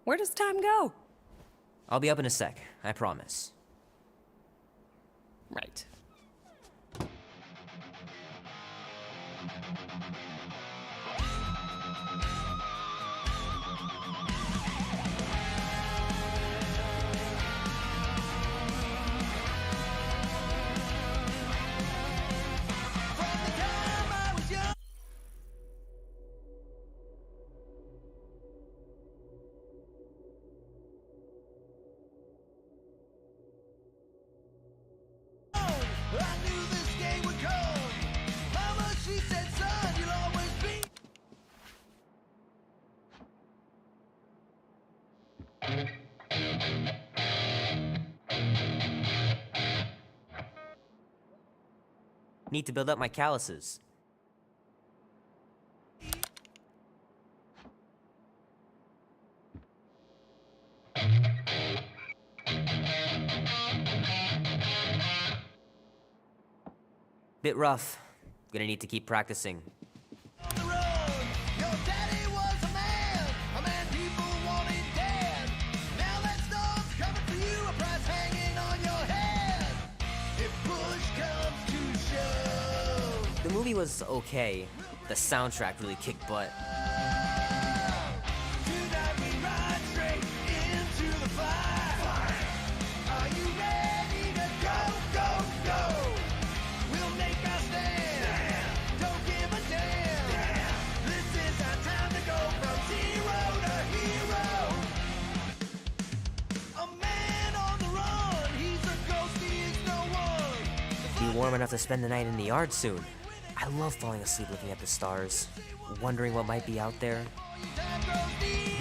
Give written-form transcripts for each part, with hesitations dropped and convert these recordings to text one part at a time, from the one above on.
Where does time go? I'll be up in a sec, I promise. Right. I knew this day would come. Mama, she said, son, you'll always be. Need to build up my calluses. Bit rough. Gonna need to keep practicing. On the road. Your daddy was a man people wanted dead. Now that storm's coming for you, a price hanging on your head. If push comes to shove. The movie was okay. The soundtrack really kicked butt. Tonight we ride straight into the fire. Are you ready to go, go, go? We'll make our stand. Don't give a damn. This is our time to go from zero to hero. A man on the run. He's a ghost, he is no one. Be warm enough to spend the night in the yard soon. I love falling asleep looking at the stars, wondering what might be out there.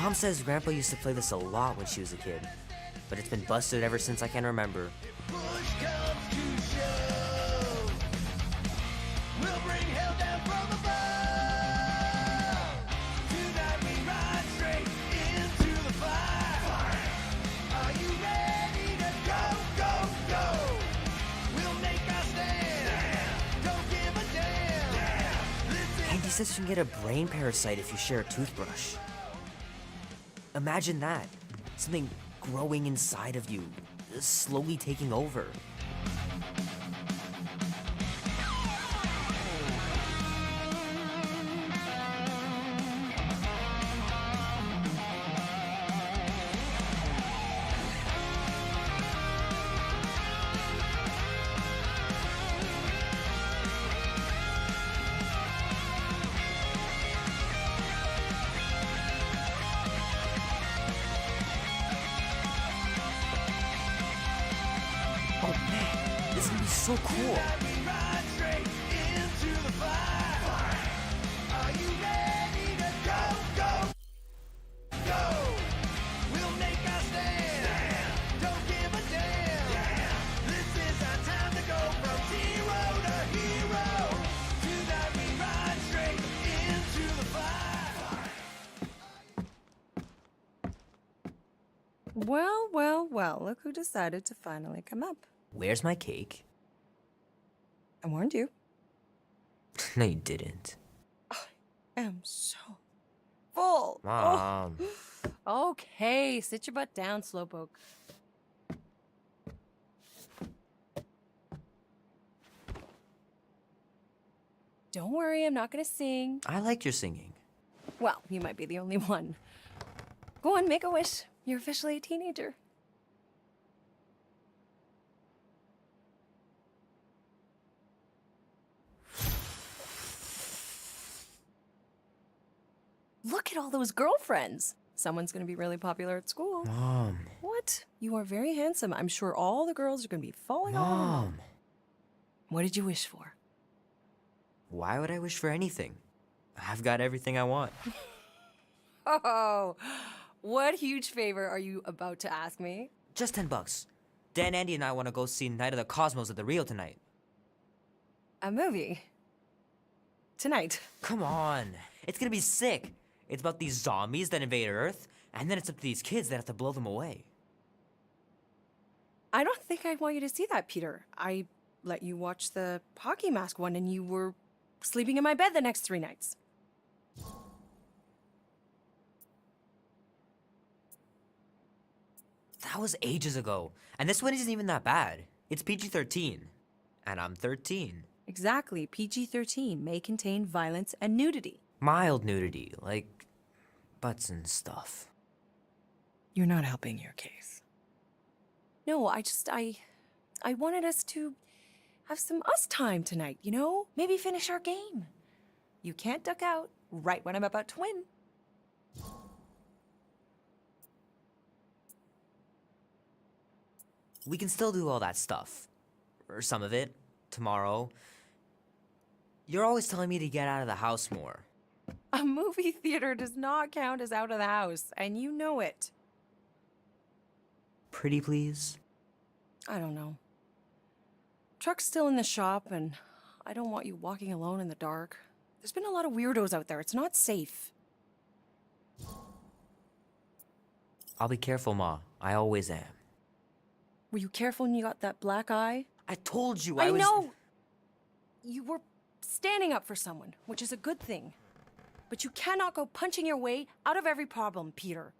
Mom says Grandpa used to play this a lot when she was a kid, but it's been busted ever since I can remember. Push comes to shove. We'll bring hell down from above. Tonight we ride straight into the fire. Are you ready to go, go, go? We'll make our stand. Don't give a damn. This Andy says you can get a brain parasite if you share a toothbrush. Imagine that. Something growing inside of you, slowly taking over. Oh man, this is gonna be so cool. we ride straight into the fire. Are you ready to go, go, go? We'll make our stand. Don't give a damn. This is our time to go from zero to hero. Tonight we ride straight into the fire. Well, well, well, look who decided to finally come up. Where's my cake? I warned you. No, you didn't. I am so full. Mom. Oh. Okay, sit your butt down, Slowpoke. Don't worry, I'm not gonna sing. I like your singing. Well, you might be the only one. Go on, make a wish. You're officially a teenager. Look at all those girlfriends. Someone's gonna be really popular at school. Mom. What? You are very handsome. I'm sure all the girls are gonna be falling all over you. Mom. What did you wish for? Why would I wish for anything? I've got everything I want. Oh, what huge favor are you about to ask me? Just $10. Dan, Andy, and I want to go see Night of the Cosmos at the Rio tonight. A movie? Tonight? Come on. It's gonna be sick. It's about these zombies that invade Earth, and then it's up to these kids that have to blow them away. I don't think I want you to see that, Peter. I let you watch the hockey mask one and you were sleeping in my bed the next 3 nights. That was ages ago. And this one isn't even that bad. It's PG-13. And I'm 13. Exactly. PG-13 may contain violence and nudity. Mild nudity, like butts and stuff. You're not helping your case. No, I wanted us to have some us time tonight, you know? Maybe finish our game. You can't duck out right when I'm about to win. We can still do all that stuff. Or some of it. Tomorrow. You're always telling me to get out of the house more. A movie theater does not count as out of the house, and you know it. Pretty please? I don't know. Truck's still in the shop, and I don't want you walking alone in the dark. There's been a lot of weirdos out there. It's not safe. I'll be careful, Ma. I always am. Were you careful when you got that black eye? I told you I was... know! You were standing up for someone, which is a good thing. But you cannot go punching your way out of every problem, Peter.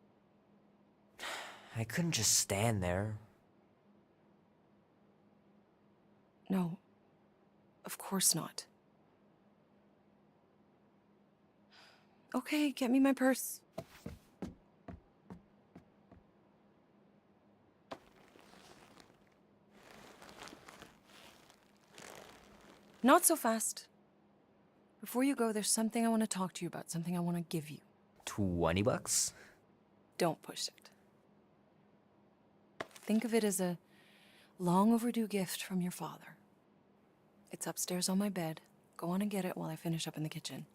I couldn't just stand there. No. Of course not. Okay, get me my purse. Not so fast. Before you go, there's something I want to talk to you about, something I want to give you. $20? Don't push it. Think of it as a long overdue gift from your father. It's upstairs on my bed. Go on and get it while I finish up in the kitchen.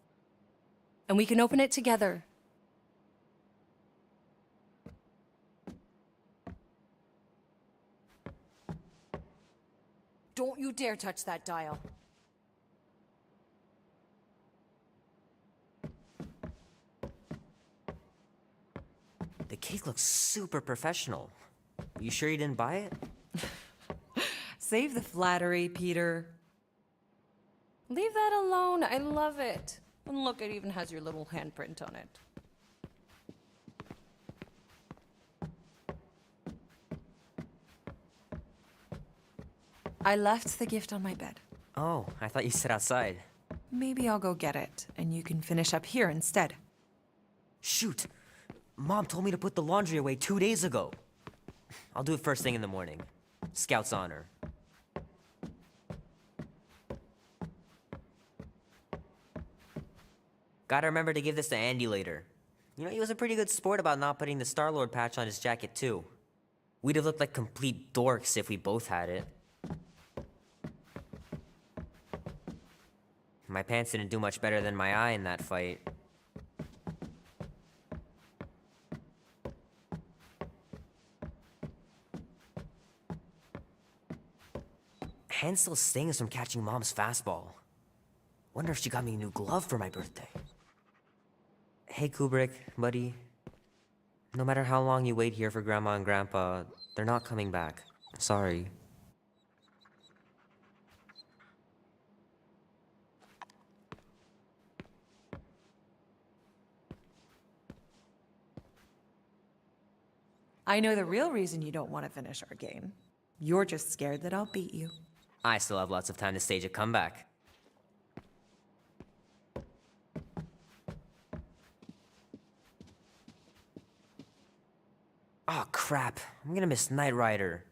And we can open it together. Don't you dare touch that dial. The cake looks super professional. You sure you didn't buy it? Save the flattery, Peter. Leave that alone. I love it. And look, it even has your little handprint on it. I left the gift on my bed. Oh, I thought you said outside. Maybe I'll go get it, and you can finish up here instead. Shoot! Mom told me to put the laundry away 2 days ago. I'll do it first thing in the morning. Scout's honor. Gotta remember to give this to Andy later. You know, he was a pretty good sport about not putting the Star-Lord patch on his jacket, too. We'd have looked like complete dorks if we both had it. My pants didn't do much better than my eye in that fight. Hand still stings from catching Mom's fastball. Wonder if she got me a new glove for my birthday. Hey Kubrick, buddy. No matter how long you wait here for Grandma and Grandpa, they're not coming back. Sorry. I know the real reason you don't want to finish our game. You're just scared that I'll beat you. I still have lots of time to stage a comeback. Oh crap, I'm gonna miss Knight Rider.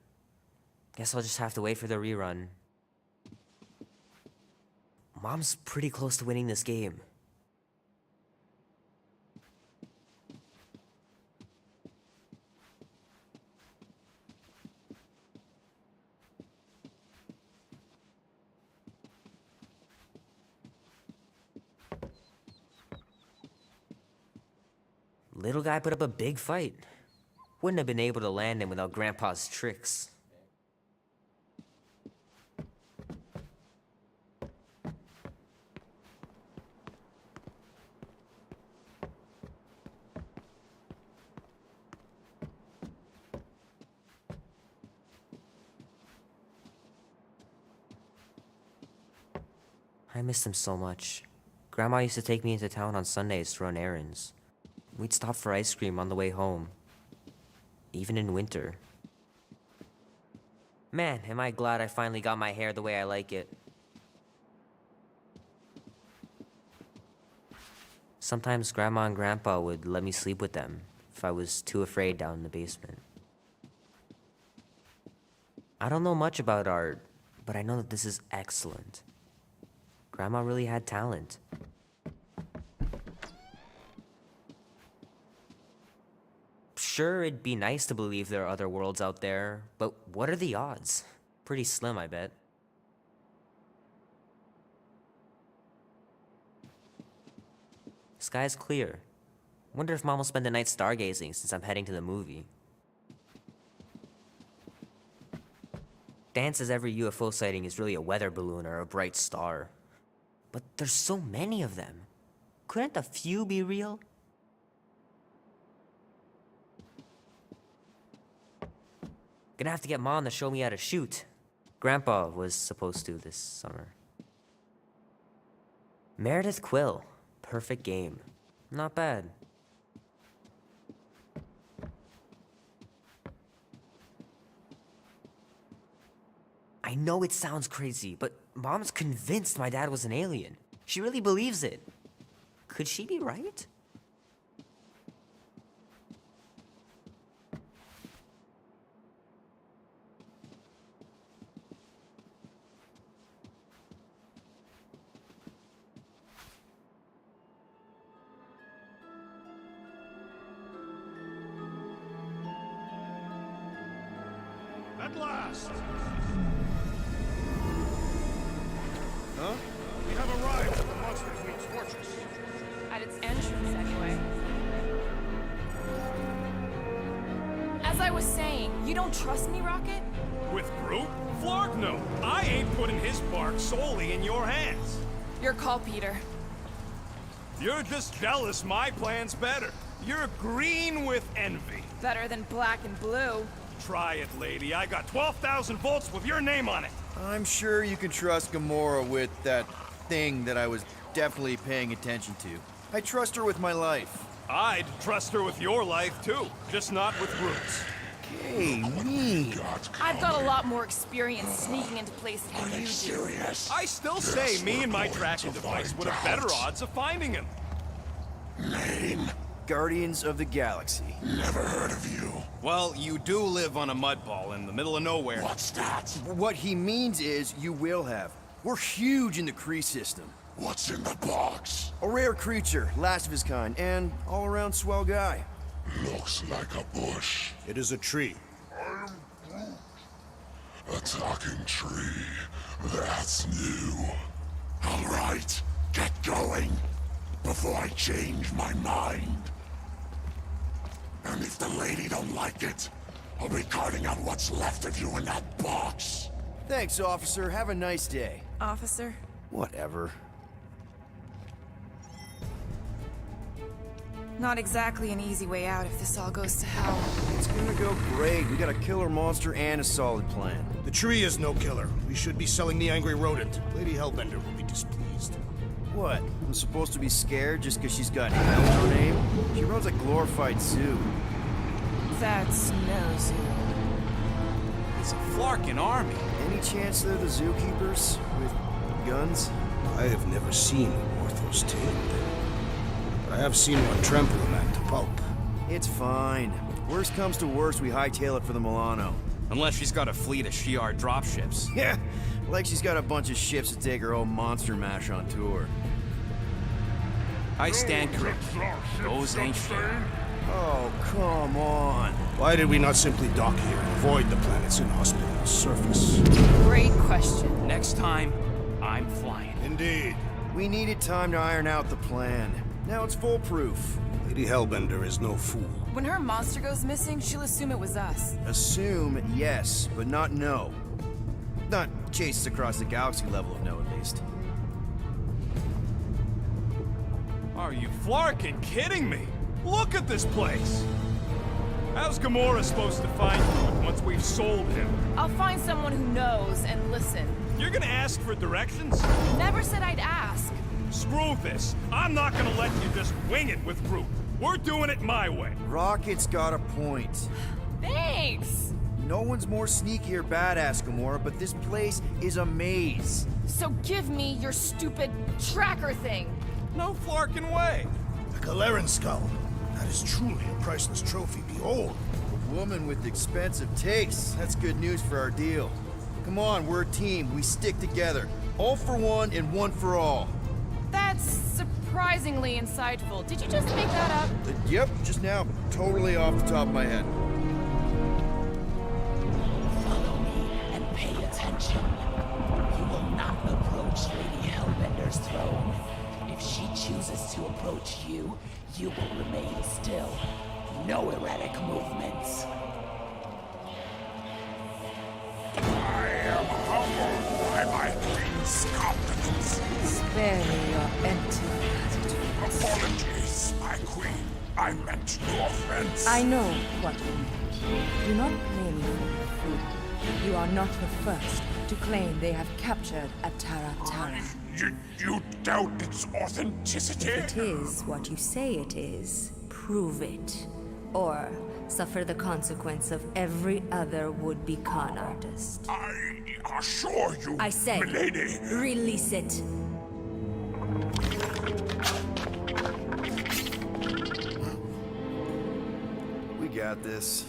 Guess I'll just have to wait for the rerun. Mom's pretty close to winning this game. Little guy put up a big fight. Wouldn't have been able to land him without Grandpa's tricks. I missed him so much. Grandma used to take me into town on Sundays to run errands. We'd stop for ice cream on the way home. Even in winter. Man, am I glad I finally got my hair the way I like it. Sometimes Grandma and Grandpa would let me sleep with them if I was too afraid down in the basement. I don't know much about art, but I know that this is excellent. Grandma really had talent. Sure, it'd be nice to believe there are other worlds out there, but what are the odds? Pretty slim, I bet. Sky's clear. Wonder if Mom will spend the night stargazing since I'm heading to the movie. Dan says every UFO sighting is really a weather balloon or a bright star. But there's so many of them. Couldn't a few be real? Gonna have to get Mom to show me how to shoot. Grandpa was supposed to this summer. Meredith Quill. Perfect game. Not bad. I know it sounds crazy, but Mom's convinced my dad was an alien. She really believes it. Could she be right? At last! Huh? We have arrived at the Monster Queen's fortress. At its entrance, anyway. As I was saying, you don't trust me, Rocket? With Groot? Flark, no. I ain't putting his bark solely in your hands. Your call, Peter. You're just jealous my plan's better. You're green with envy. Better than black and blue. Try it, lady. I got 12,000 volts with your name on it. I'm sure you can trust Gamora with that thing that I was definitely paying attention to. I trust her with my life. I'd trust her with your life, too. Just not with Groot's. Hey, me! I've got a lot more experience sneaking into places than you do. I still say me and my tracking device would have better odds of finding him. Guardians of the Galaxy. Never heard of you. Well, you do live on a mud ball in the middle of nowhere. What's that? What he means is you will have. We're huge in the Kree system. What's in the box? A rare creature, last of his kind, and all-around swell guy. Looks like a bush. It is a tree. A talking tree. That's new. All right, get going before I change my mind. And if the lady don't like it, I'll be carting out what's left of you in that box. Thanks, officer. Have a nice day. Officer? Whatever. Not exactly an easy way out if this all goes to hell. It's gonna go great. We got a killer monster and a solid plan. The tree is no killer. We should be selling the angry rodent. Lady Hellbender will be displeased. What? I'm supposed to be scared just because she's got hell in her name? She runs a glorified zoo. That's no zoo. It's a Flarkin army. Any chance they're the zookeepers? With guns? I have never seen Orthos tamed. I have seen one trample a man to pulp. It's fine. Worst comes to worst, we hightail it for the Milano. Unless she's got a fleet of Shi'ar dropships. Yeah, like she's got a bunch of ships to take her own monster mash on tour. I stand corrected. Those ain't fair. Oh, come on. Why did we not simply dock here and avoid the planet's inhospitable surface? Great question. Next time, I'm flying. Indeed. We needed time to iron out the plan. Now it's foolproof. Lady Hellbender is no fool. When her monster goes missing, she'll assume it was us. Assume yes, but not no. Not chase us across the galaxy level of no, at least. Are you Flarkin kidding me? Look at this place! How's Gamora supposed to find Groot once we've sold him? I'll find someone who knows and listen. You're gonna ask for directions? Never said I'd ask. Screw this. I'm not gonna let you just wing it with Groot. We're doing it my way. Rocket's got a point. Thanks! No one's more sneaky or badass, Gamora, but this place is a maze. So give me your stupid tracker thing. No flarkin' way. A Galeran skull. That is truly a priceless trophy. Behold. A woman with expensive tastes. That's good news for our deal. Come on, we're a team. We stick together. All for one and one for all. That's surprisingly insightful. Did you just make that up? Yep, just now. Totally off the top of my head. Follow me and pay attention. You will not approach Lady Hellbender's throne. If she chooses to approach you, you will remain still. No erratic movements. I am humbled by my queen's competence. Spare me your empty attitude. Apologies, my queen. I meant no offense. I know what you meant. Do not blame me for your food. You are not the first to claim they have captured a Tara. You doubt its authenticity? If it is what you say it is, prove it. Or suffer the consequence of every other would-be con artist. I assure you, I said, milady. release it. We got this.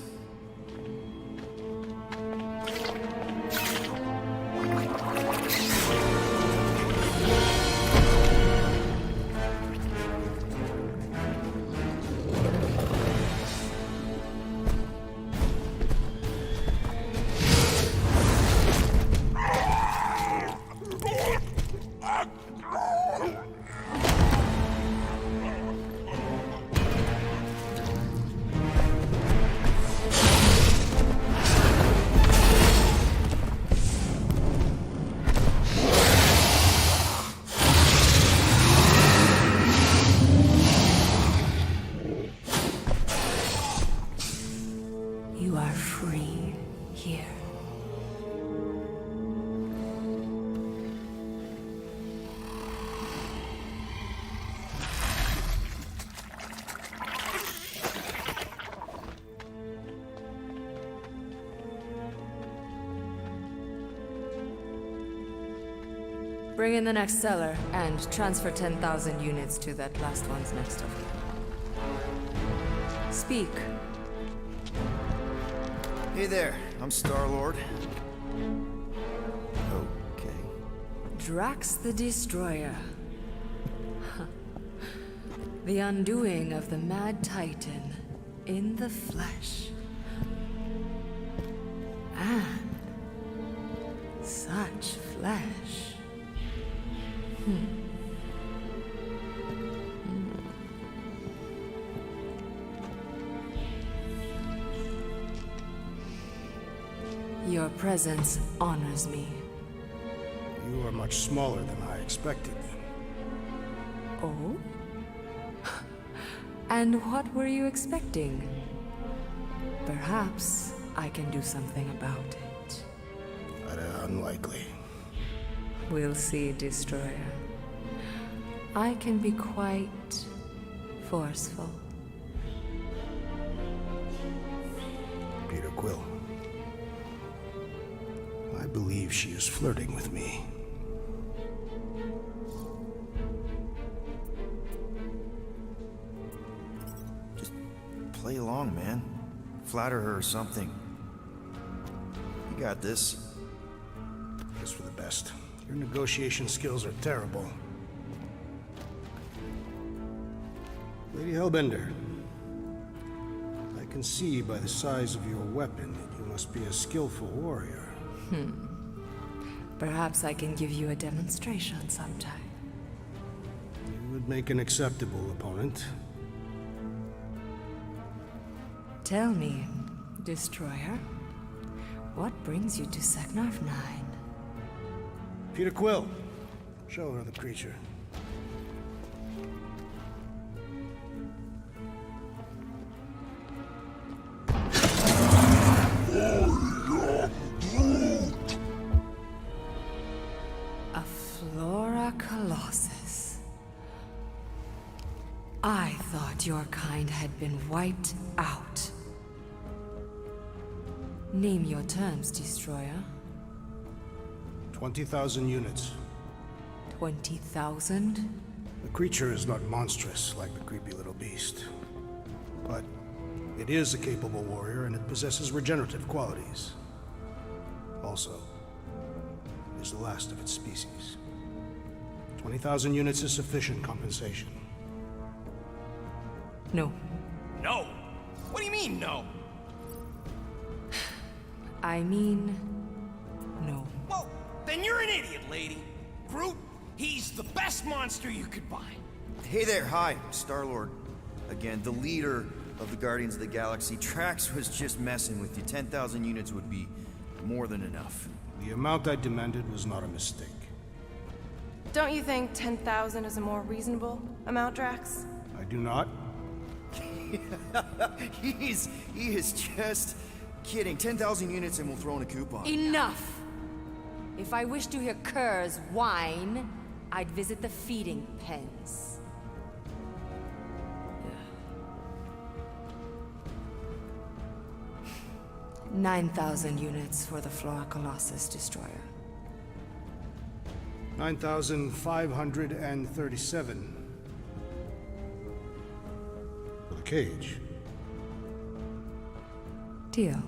You are free here. Bring in the next cellar and transfer 10,000 units to that last one's next of you. Speak. Hey there, I'm Star-Lord. Okay. Drax the Destroyer. The undoing of the Mad Titan in the flesh. And such flesh. Your presence honors me. You are much smaller than I expected. Oh? And what were you expecting? Perhaps I can do something about it. But unlikely. We'll see, Destroyer. I can be quite forceful. Peter Quill. I believe she is flirting with me. Just play along, man. Flatter her or something. You got this. Just for the best. Your negotiation skills are terrible. Lady Hellbender, I can see by the size of your weapon that you must be a skillful warrior. Perhaps I can give you a demonstration sometime. You would make an acceptable opponent. Tell me, Destroyer, what brings you to Seknarf 9? Peter Quill, show her the creature. A Flora Colossus. I thought your kind had been wiped out. Name your terms, Destroyer. 20,000 units. 20,000? The creature is not monstrous like the creepy little beast. But it is a capable warrior and it possesses regenerative qualities. Also, it is the last of its species. 20,000 units is sufficient compensation. No. No. What do you mean, no? I mean, no. Well, then you're an idiot, lady. Groot, he's the best monster you could buy. Hey there, hi, Star-Lord. Again, the leader of the Guardians of the Galaxy. Trax was just messing with you. 10,000 units would be more than enough. The amount I demanded was not a mistake. Don't you think 10,000 is a more reasonable amount, Drax? I do not. He is just kidding. 10,000 units and we'll throw in a coupon. Enough! If I wish to hear curs whine, I'd visit the feeding pens. 9,000 units for the Flora Colossus Destroyer. 9,537. For the cage. Deal.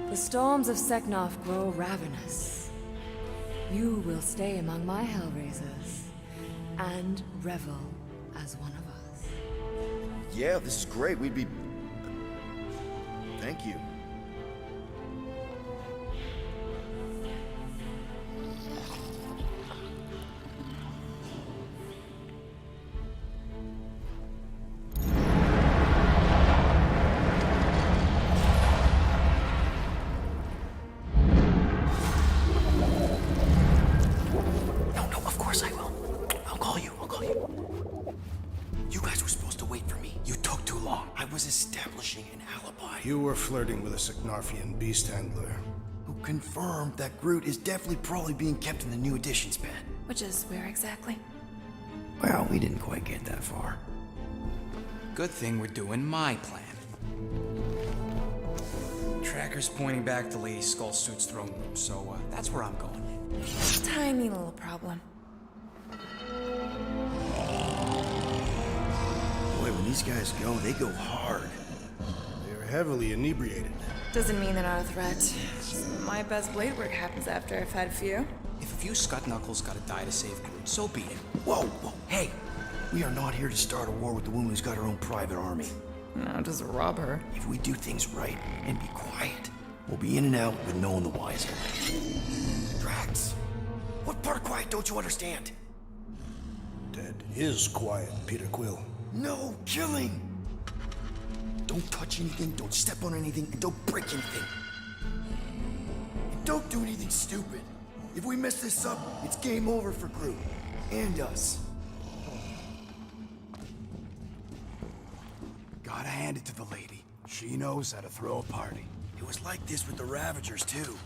The storms of Seknarf grow ravenous. You will stay among my Hellraisers and revel as one of us. Yeah, this is great. We'd be... Thank you. You were flirting with a Seknarfian beast handler. Who confirmed that Groot is definitely probably being kept in the new editions pen. Which is where exactly? Well, we didn't quite get that far. Good thing we're doing my plan. Tracker's pointing back to Lady Skullsuit's throne room, so that's where I'm going. Tiny little problem. Boy, when these guys go, they go hard. They're heavily inebriated. Doesn't mean they're not a threat. My best blade work happens after I've had a few. If a few Scott Knuckles gotta die to save Groot, so be it. Whoa, whoa, hey! We are not here to start a war with the woman who's got her own private army. No, just rob her. If we do things right and be quiet, we'll be in and out with no one the wiser. Drax, what part of quiet don't you understand? Dead is quiet, Peter Quill. No killing! Don't touch anything, don't step on anything, and don't break anything. And don't do anything stupid. If we mess this up, it's game over for Groot. And us. Gotta hand it to the lady. She knows how to throw a party. It was like this with the Ravagers, too.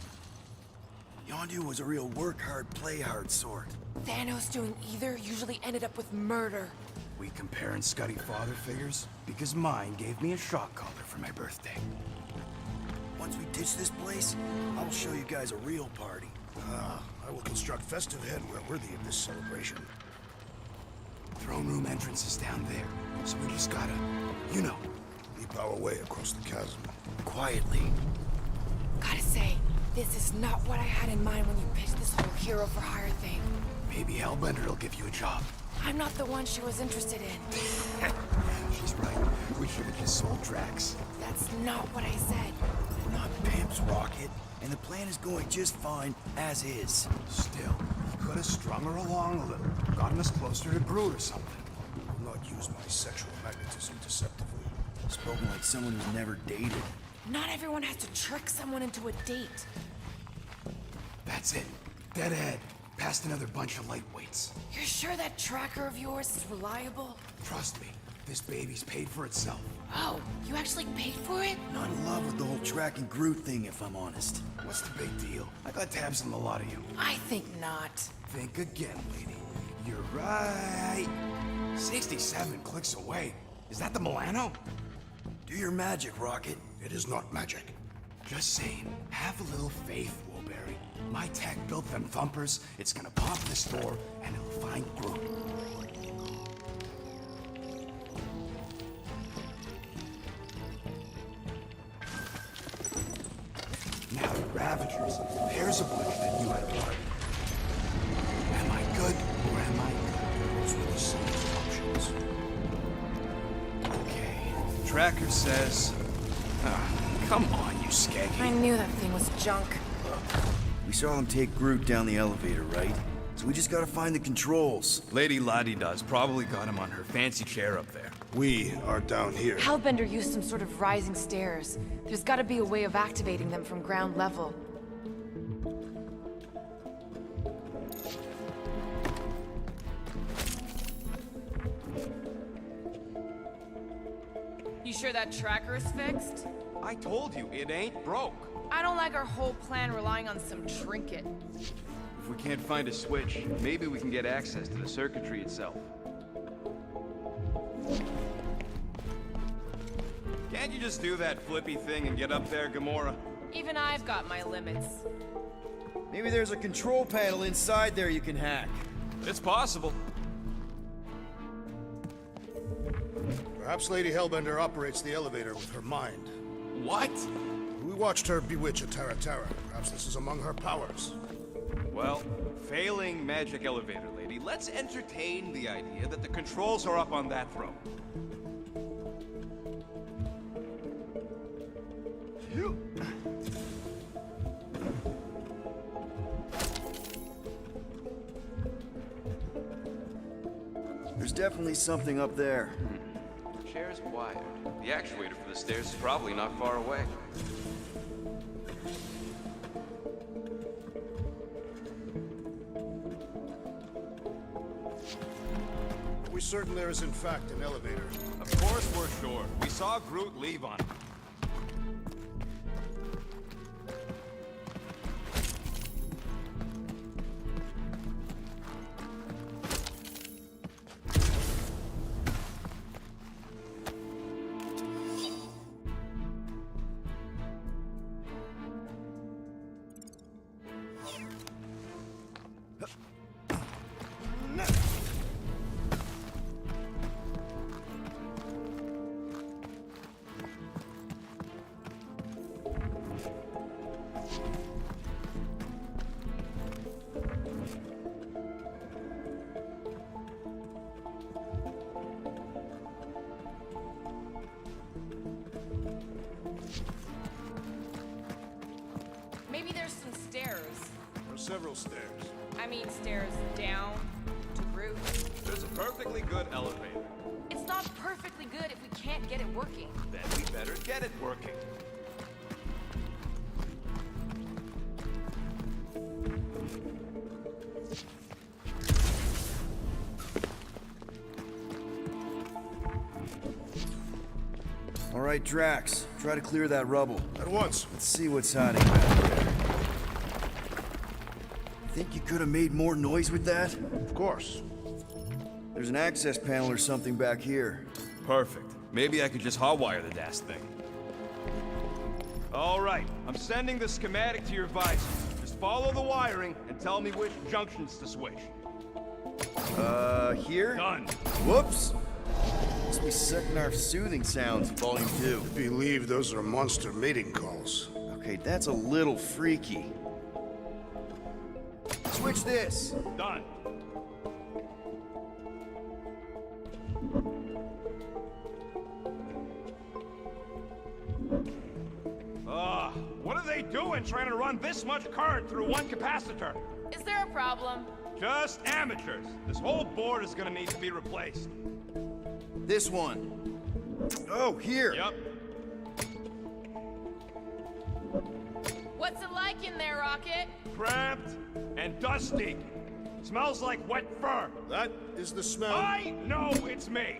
Yondu was a real work hard, play hard sort. Thanos doing either usually ended up with murder. We comparing Scuddy father figures? Because mine gave me a shock collar for my birthday. Once we ditch this place, I will show you guys a real party. I will construct festive headwear worthy of this celebration. Throne room entrance is down there, so we just gotta, you know, Leap our way across the chasm. Quietly. Gotta say, this is not what I had in mind when you pitched this whole hero for hire thing. maybe Hellbender will give you a job. I'm not the one she was interested in. She's right. We should have just sold Drax. That's not what I said. We're not pimps, Rocket. And the plan is going just fine, as is. Still, he could have strung her along a little. Gotten us closer to Groot or something. I will not use my sexual magnetism deceptively. Spoken like someone who's never dated. Not everyone has to trick someone into a date. That's it. Dead ahead. Past another bunch of lightweights. You're sure that tracker of yours is reliable? Trust me, this baby's paid for itself. Oh, you actually paid for it? Not in love with the whole tracking Groot thing, if I'm honest. What's the big deal? I got tabs on a lot of you. I think not. Think again, lady. You're right. 67 clicks away. Is that the Milano? Do your magic, Rocket. It is not magic. Just saying, have a little faith, Woolberry. My tech built them thumpers. It's gonna pop this door, and it'll find Groot. Now, the Ravagers. There's a bunch that you had a part. Am I good, or am I good? Those were the simple options. Okay. Tracker says... come on, you I skeggy. knew that thing was junk. We saw them take Groot down the elevator, right? So we just gotta find the controls. Lady Lottie-Does probably got him on her fancy chair up there. We are down here. Hellbender used some sort of rising stairs. There's gotta be a way of activating them from ground level. You sure that tracker is fixed? I told you, it ain't broke. I don't like our whole plan relying on some trinket. If we can't find a switch, maybe we can get access to the circuitry itself. Can't you just do that flippy thing and get up there, Gamora? Even I've got my limits. Maybe there's a control panel inside there you can hack. It's possible. Perhaps Lady Hellbender operates the elevator with her mind. What? We watched her bewitch a Tara Tara. Perhaps this is among her powers. Well, failing magic elevator lady, let's entertain the idea that the controls are up on that throne. There's definitely something up there. The chair's wired. The actuator for the stairs is probably not far away. Are we certain there is in fact an elevator? Of course we're sure. We saw Groot leave on it. Maybe there's some stairs. There are several stairs. I mean stairs down to Groot. There's a perfectly good elevator. It's not perfectly good if we can't get it working. Then we better get it working. All right, Drax, try to clear that rubble. At once. Let's see what's hiding back there. Think you could have made more noise with that? Of course. There's an access panel or something back here. Perfect. Maybe I could just hotwire the dashed thing. All right, I'm sending the schematic to your visor. Just follow the wiring and tell me which junctions to switch. Here? Done. Whoops! Must be Seknarf soothing sounds, Volume 2. I believe those are monster mating calls. Okay, that's a little freaky. Switch this! Done. What are they doing trying to run this much current through one capacitor? Is there a problem? Just amateurs. This whole board is gonna need to be replaced. This one. Oh, here! Yep. What's it like in there, Rocket? cramped and dusty. Smells like wet fur. That is the smell. I know it's me.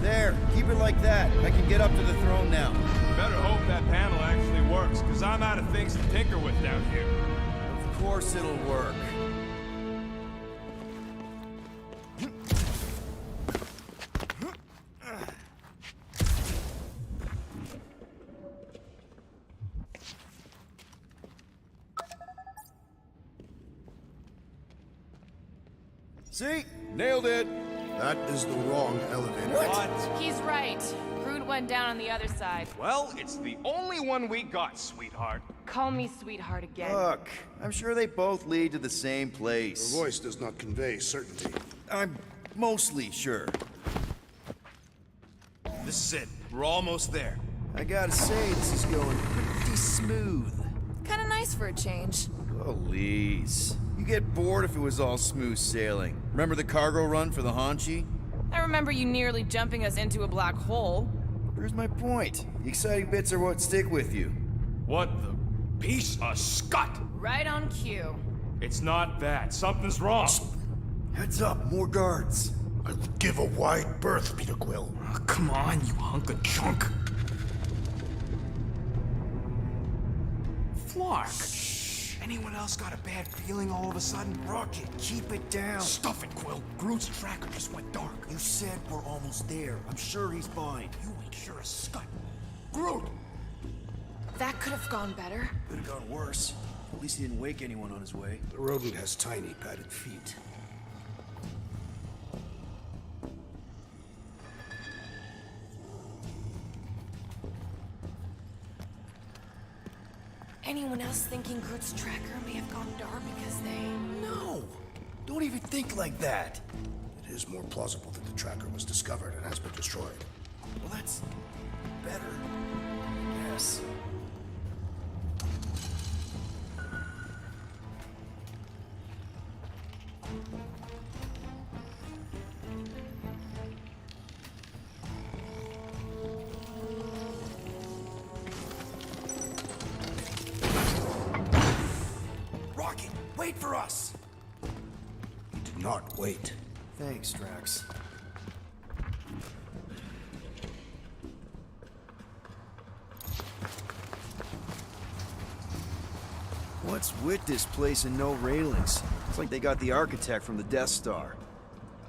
There, keep it like that. I can get up to the throne now. Better hope that panel actually works, because I'm out of things to tinker with down here. Of course it'll work. See? Nailed it! That is the wrong elevator. What? He's right. Groot went down on the other side. Well, it's the only one we got, sweetheart. Call me sweetheart again. Look, I'm sure they both lead to the same Your place. voice does not convey certainty. I'm mostly sure. This is it. We're almost there. I gotta say, this is going pretty smooth. Kinda nice for a change. Please. You get bored if it was all smooth sailing. Remember the cargo run for the Hanchi? I remember you nearly jumping us into a black hole. Here's my point. The exciting bits are what stick with you. What the piece of scut? Right on cue. It's not that. Something's wrong. Heads up, more guards. I would give a wide berth, Peter Quill. Oh, come on, you hunk of junk. Flark. Anyone else got a bad feeling all of a sudden? Rocket, keep it down. Stuff it, Quill. Groot's tracker just went dark. You said we're almost there. I'm sure he's fine. You ain't sure as scut. Groot! That could have gone better. Could have gone worse. At least he didn't wake anyone on his way. The rodent has tiny padded feet. Anyone else thinking Groot's tracker may have gone dark because they... No! Don't even think like that. It is more plausible that the tracker was discovered and has been destroyed. Well, that's better. Yes. Rocket, wait for us! He did not wait. Thanks, Drax. What's with this place and no railings? It's like they got the architect from the Death Star.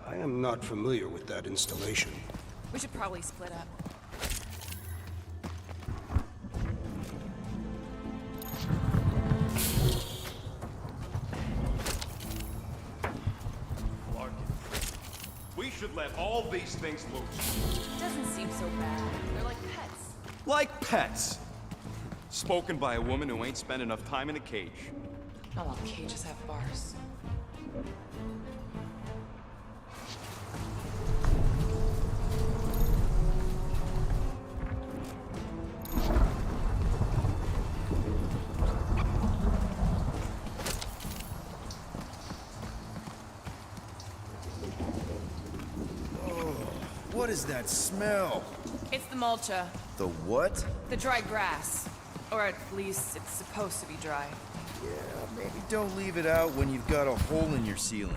I am not familiar with that installation. We should probably split up. Larkin. We should let all these things loose. Doesn't seem so bad. They're like pets. Like pets. Spoken by a woman who ain't spent enough time in a cage. Not all cages have bars. What is that smell? It's the mulcha. The what? The dry grass. Or at least it's supposed to be dry. Yeah, maybe don't leave it out when you've got a hole in your ceiling.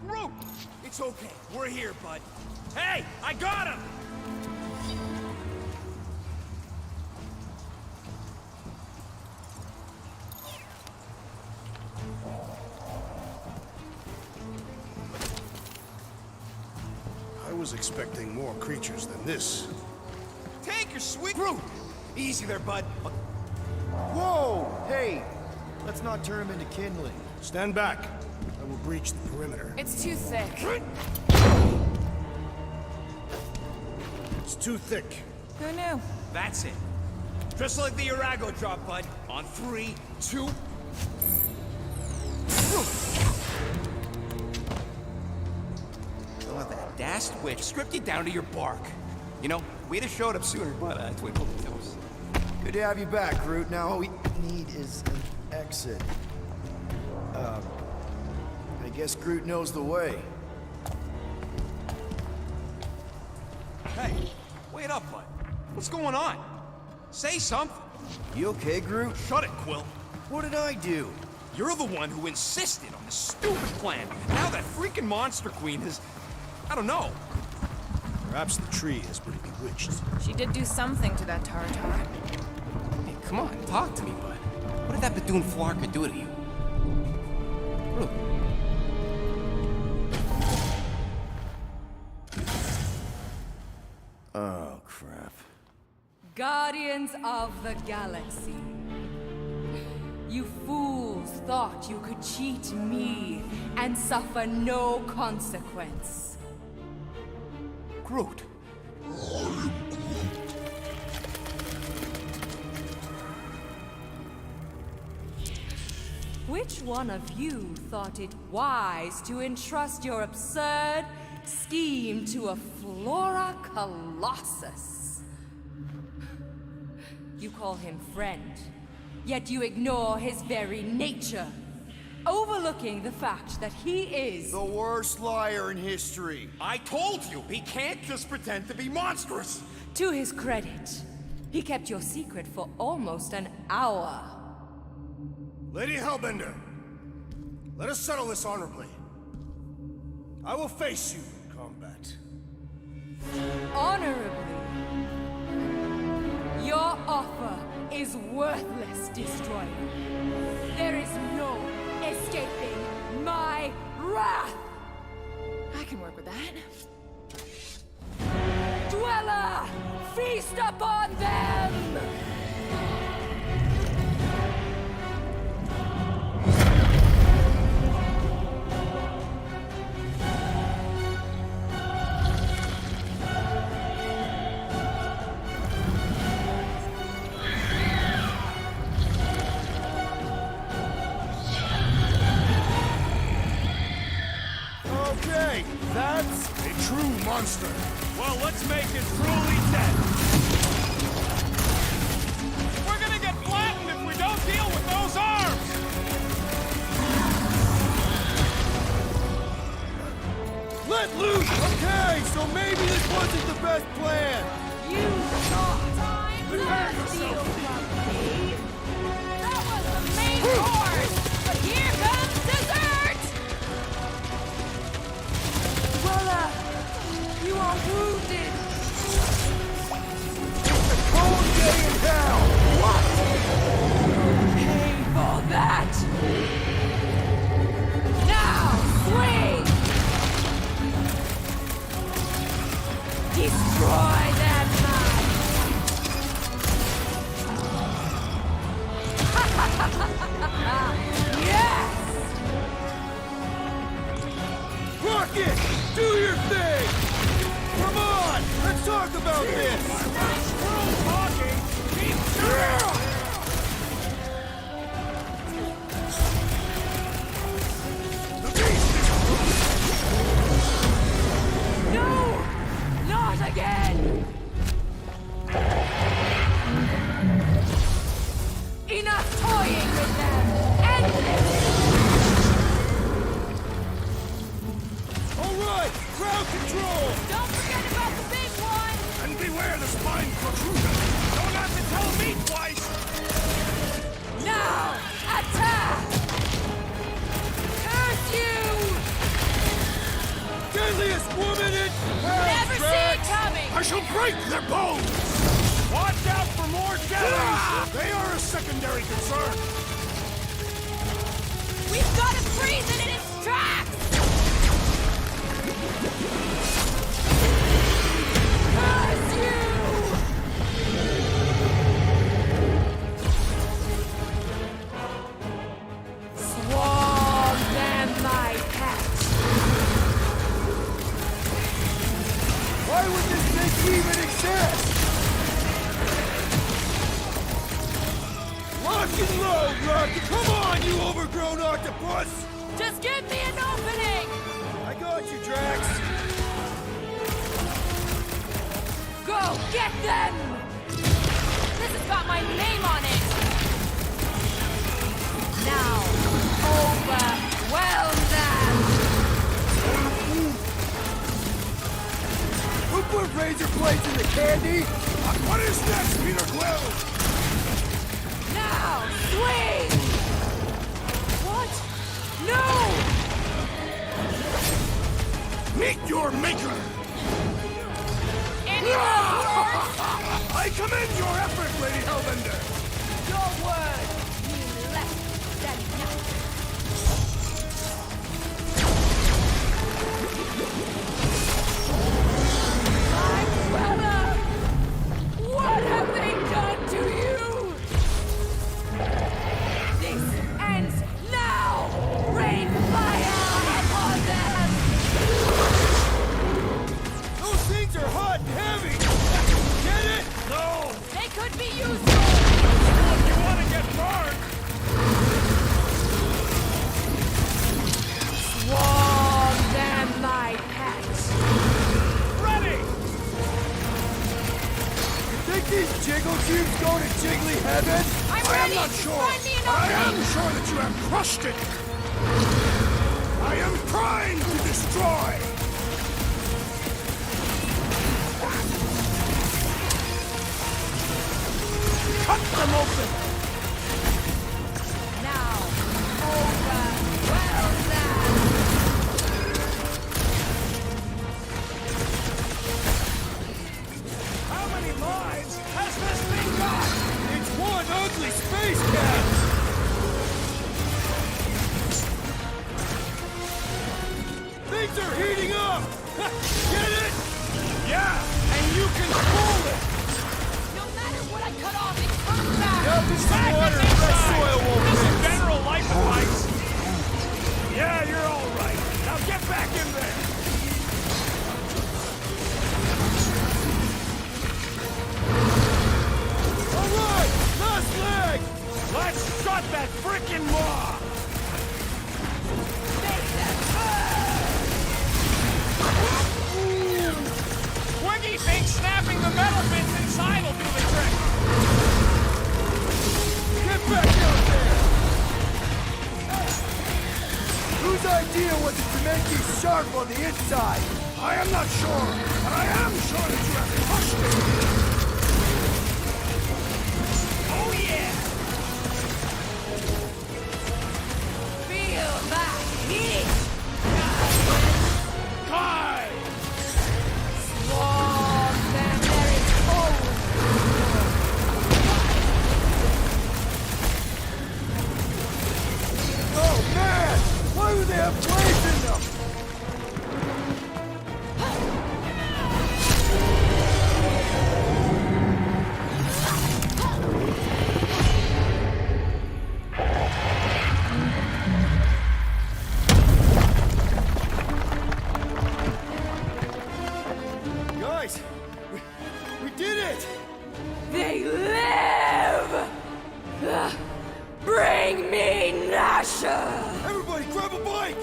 Groot! It's okay. We're here, bud. Hey, I got him! I was expecting more creatures than this. Take your sweet Groot! Easy there, bud. Whoa! Hey! Let's not turn him into kindling. Stand back. I will breach the perimeter. It's too thick. It's too thick. Who knew? That's it. Just like the Urago drop, bud. On 3, 2... Don't let that dashed witch script you down to your bark. You know, we'd have showed up sooner, but that's way pulled the toes. Good to have you back, Groot. Now all we need is exit. I guess Groot knows the way. Hey, wait up, bud. What's going on? Say something. You okay, Groot? Shut it, Quill. What did I do? You're the one who insisted on this stupid plan. Now that freaking Monster Queen has... I don't know. Perhaps the tree has been bewitched. She did do something to that Taratar. Hey, come on, talk to me, bud. What did that Bethune Flarka do to you? Groot. Oh, crap. Guardians of the Galaxy. You fools thought you could cheat me and suffer no consequence. Groot. Which one of you thought it wise to entrust your absurd scheme to a Flora Colossus? You call him friend, yet you ignore his very nature, overlooking the fact that he is The worst liar in history. I told you, he can't just pretend to be monstrous. To his credit, he kept your secret for almost an hour. Lady Hellbender, let us settle this honorably. I will face you in combat. Honorably. Your offer is worthless, Destroyer. There is no escaping my wrath! I can work with that. Dweller, feast upon them! Okay, that's a true monster. Well, let's make it truly dead. We're gonna get flattened if we don't deal with those arms! Let loose! Okay, so maybe this wasn't the best plan. You thought learn to deal from me. That was the main course, but here comes dessert! Dweller, you are wounded. It's a cold day in hell! What? Pay for that! Now, swing! Destroy that man! Yes! Rocket! Do your thing! Come on! Let's talk about this! Talking! Keep No! Not again! Enough toying with them! Endless! All right! Crowd control! Don't forget about the big one! And beware the spine protruder! Don't have to tell me twice! Now! Attack! Curse you! Deadliest woman in hell! Never see it coming! I shall break their bones! Watch out for more shadows! They are a secondary concern. We've got to freeze it in its tracks! Curse you! Swarm them, my pet! Why would this thing even exist? Lock and load, Rocket! Come on, you overgrown octopus! Just give me an opening! I got you, Drax! Go get them! This has got my name on it! razor blades in the candy? What is next, Peter Quill? Now, swing! What? No! Meet your maker! I commend your effort, Lady Hellbender! Your words mean less than nothing. My brother! What have they done to you? This ends now! Rain fire upon them! Those things are hot and heavy! Get it? No! They could be useful! If you want to get burned! Swarm them, my pets! Ready! You think these jiggle cubes go to jiggly heaven? I'm I am ready! not sure! Find me an But I am opening! sure that you have crushed it! I am trying to destroy! Cut them open! Now, overwhelm them! How many lives has this thing got? It's one ugly space cat! Things are heating up! Get it? Yeah, and you control it! No matter what I cut off, it comes back! This is water, fresh soil won't This is mix. general life advice. Yeah, you're all right. Now get back in there! All right, last leg! Let's shut that frickin' maw! Twiggy thinks snapping the metal bits inside will do the trick. Get back out there! Whose idea was it to make you sharp on the inside? I am not sure, but I am sure that you have crushed it! Oh yeah! Feel that heat! Die! Swarm them, there is hope! Oh man! Why do they have blades in them? Guys, we did it! They live! Bring me Nasha! Everybody grab a bike!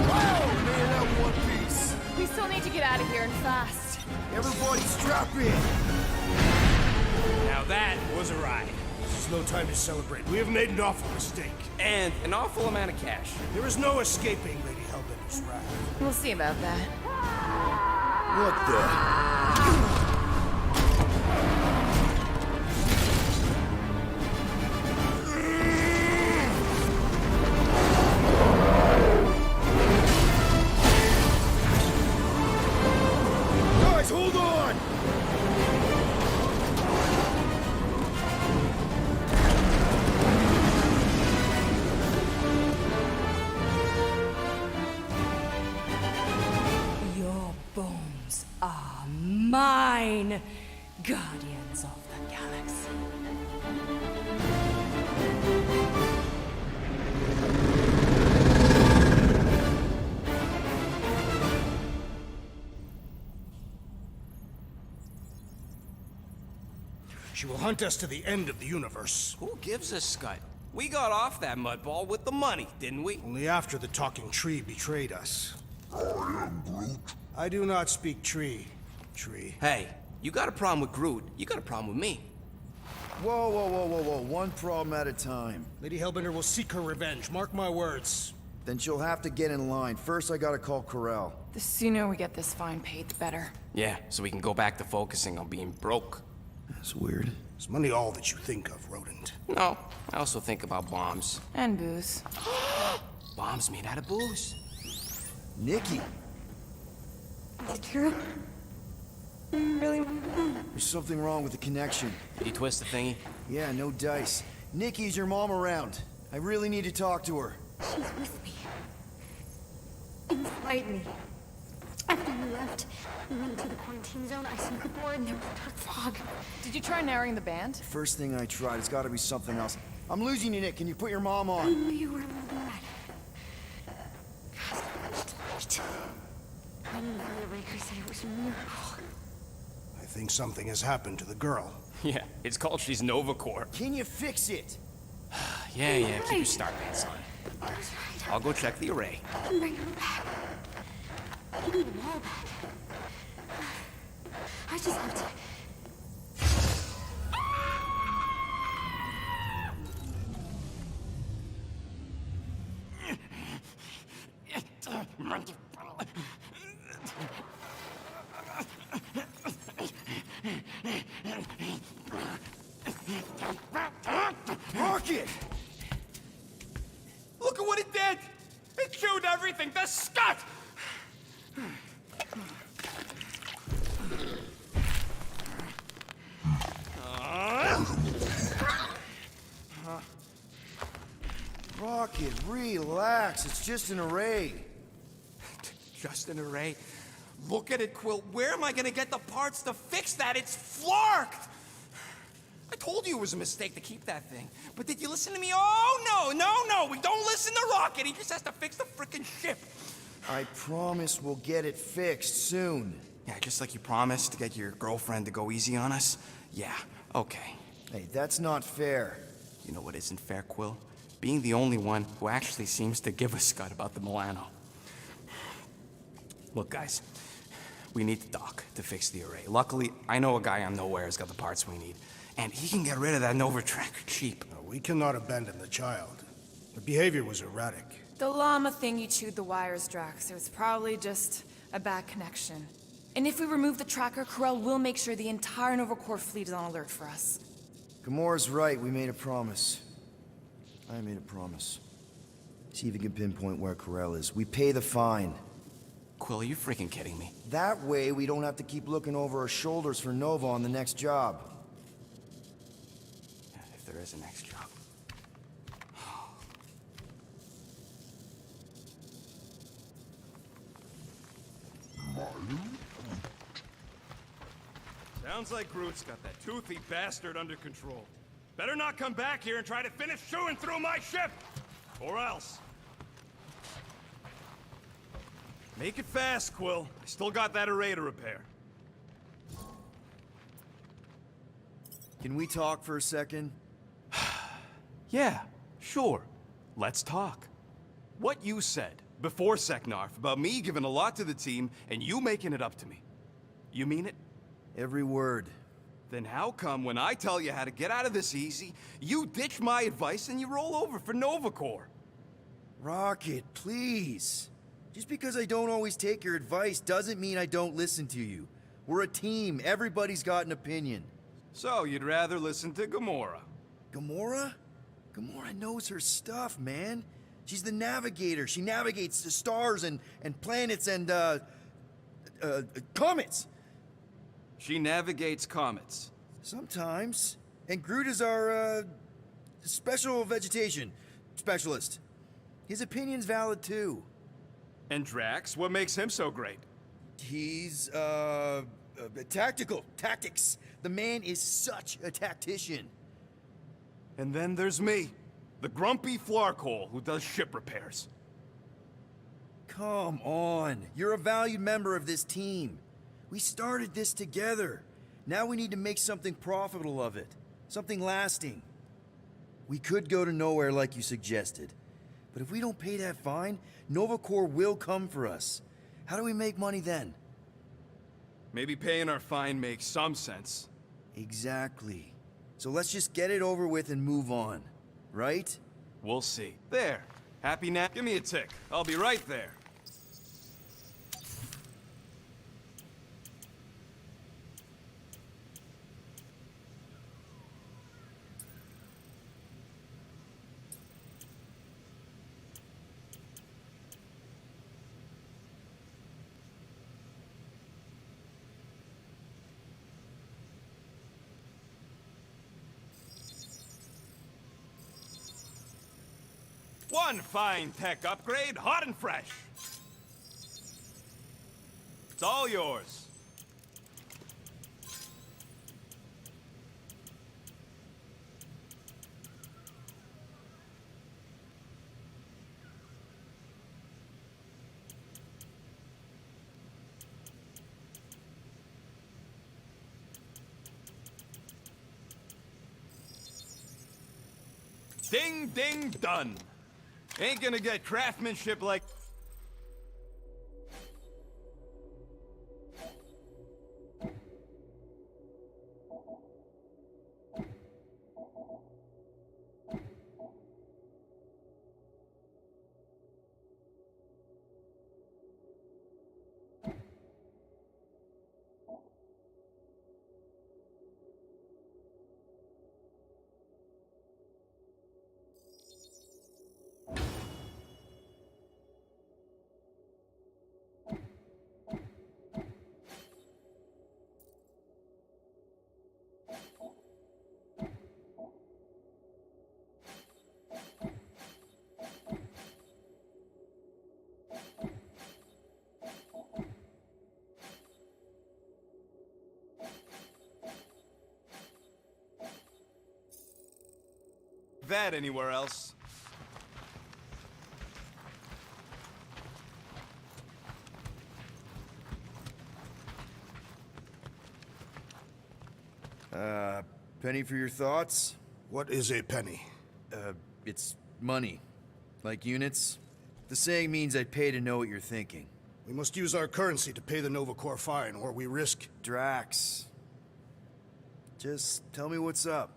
Wow, man, that one piece! We still need to get out of here and fast. Everybody strap in! Now that was a ride. This is no time to celebrate. We have made an awful mistake. And an awful amount of cash. There is no escaping Lady Hellbender's wrath. We'll see about that. What the? Guys, hold on! Your bones are mine, Guardians of the Galaxy. She will hunt us to the end of the universe. Who gives a scut? We got off that mudball with the money, didn't we? Only after the talking tree betrayed us. I am Groot. I do not speak tree. Hey, you got a problem with Groot, you got a problem with me. Whoa, whoa, whoa, whoa, whoa. One problem at a time. Lady Hellbender will seek her revenge, mark my words. Then she'll have to get in line. First, I gotta call Corel. The sooner we get this fine paid, the better. Yeah, so we can go back to focusing on being broke. That's weird. Is money all that you think of, rodent? No, I also think about bombs. And booze. Bombs made out of booze. Nikki, Is it true? Really? there's something wrong with the connection. Did you twist the thingy? Yeah, no dice. Nikki, is your mom around? I really need to talk to her. She's with me. Inside me. After you left, we went into the quarantine zone. I snuck aboard and there was dark fog. Did you try narrowing the band? First thing I tried, it's gotta be something else. I'm losing you, Nick. Can you put your mom I on? knew you were moving that. God, it's light. I knew the Raker said it was a miracle. I think something has happened to the girl. Yeah, it's called she's Nova Corps. Can you fix it? Yeah, keep your star pants on. I was right. I'll go check the array. I can bring them back. I need them all back. I just have to... Rocket! Look at what it did! It chewed everything! The scut! Rocket, relax. It's just an array. Just an array. Look at it, Quill. Where am I gonna get the parts to fix that? It's flarked! I told you it was a mistake to keep that thing. But did you listen to me? Oh, no! We don't listen to Rocket. He just has to fix the frickin' ship. I promise we'll get it fixed soon. Yeah, just like you promised to get your girlfriend to go easy on us? Yeah, okay. Hey, that's not fair. You know what isn't fair, Quill? Being the only one who actually seems to give a scut about the Milano. Look, guys, we need the doc to fix the array. Luckily, I know a guy on Nowhere has got the parts we need. And he can get rid of that Nova tracker cheap. No, we cannot abandon the child. The behavior was erratic. The llama thing you chewed the wires, Drax. It was probably just a bad connection. And if we remove the tracker, Corel will make sure the entire Nova Corps fleet is on alert for us. Gamora's right. We made a promise. I made a promise. See if you can pinpoint where Corel is. We pay the fine. Quill, are you freaking kidding me? That way, we don't have to keep looking over our shoulders for Nova on the next job. If there is a next job. Sounds like Groot's got that toothy bastard under control. Better not come back here and try to finish chewing through my ship! Or else. Make it fast, Quill. I still got that array to repair. Can we talk for a second? Yeah, sure. Let's talk. What you said before Seknarf about me giving a lot to the team and you making it up to me. You mean it? Every word. Then how come when I tell you how to get out of this easy, you ditch my advice and you roll over for Nova Corps? Rocket, please. Just because I don't always take your advice doesn't mean I don't listen to you. We're a team. Everybody's got an opinion. So you'd rather listen to Gamora? Gamora? Gamora knows her stuff, man. She's the navigator. She navigates the stars and planets and, comets. She navigates comets. Sometimes. And Groot is our, special vegetation specialist. His opinion's valid, too. And Drax, what makes him so great? He's, tactical. Tactics. The man is such a tactician. And then there's me, the grumpy flarkhole who does ship repairs. Come on. You're a valued member of this team. We started this together. Now we need to make something profitable of it. Something lasting. We could go to nowhere like you suggested. But if we don't pay that fine, Nova Corps will come for us. How do we make money then? Maybe paying our fine makes some sense. Exactly. So let's just get it over with and move on, right? We'll see. There. Happy now? Give me a tick. I'll be right there. One fine tech upgrade, hot and fresh. It's all yours. Ding, ding, done. Ain't gonna get craftsmanship like... that anywhere else. Penny for your thoughts? What is a penny? It's money. Like units. The saying means I pay to know what you're thinking. We must use our currency to pay the Nova Corps fine, or we risk... Drax. Just tell me what's up.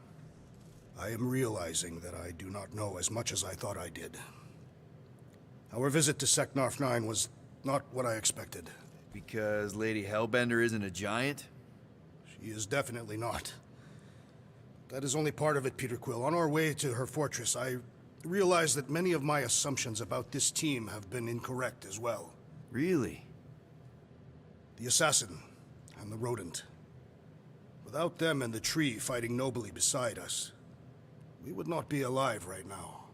I am realizing that I do not know as much as I thought I did. Our visit to Seknarf 9 was not what I expected. Because Lady Hellbender isn't a giant? She is definitely not. That is only part of it, Peter Quill. On our way to her fortress, I realized that many of my assumptions about this team have been incorrect as well. Really? The assassin and the rodent. Without them and the tree fighting nobly beside us, we would not be alive right now.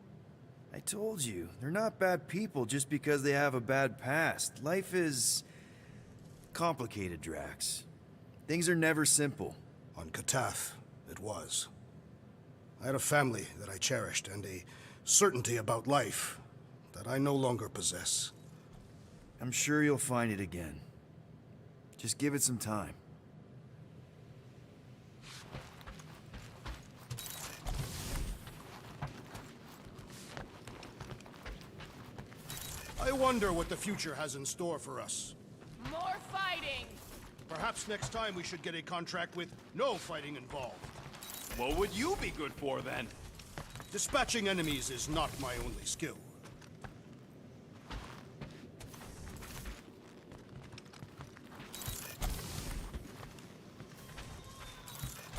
I told you, they're not bad people just because they have a bad past. Life is... complicated, Drax. Things are never simple. On Katath, it was. I had a family that I cherished, and a certainty about life that I no longer possess. I'm sure you'll find it again. Just give it some time. I wonder what the future has in store for us. More fighting! Perhaps next time we should get a contract with no fighting involved. What would you be good for, then? Dispatching enemies is not my only skill.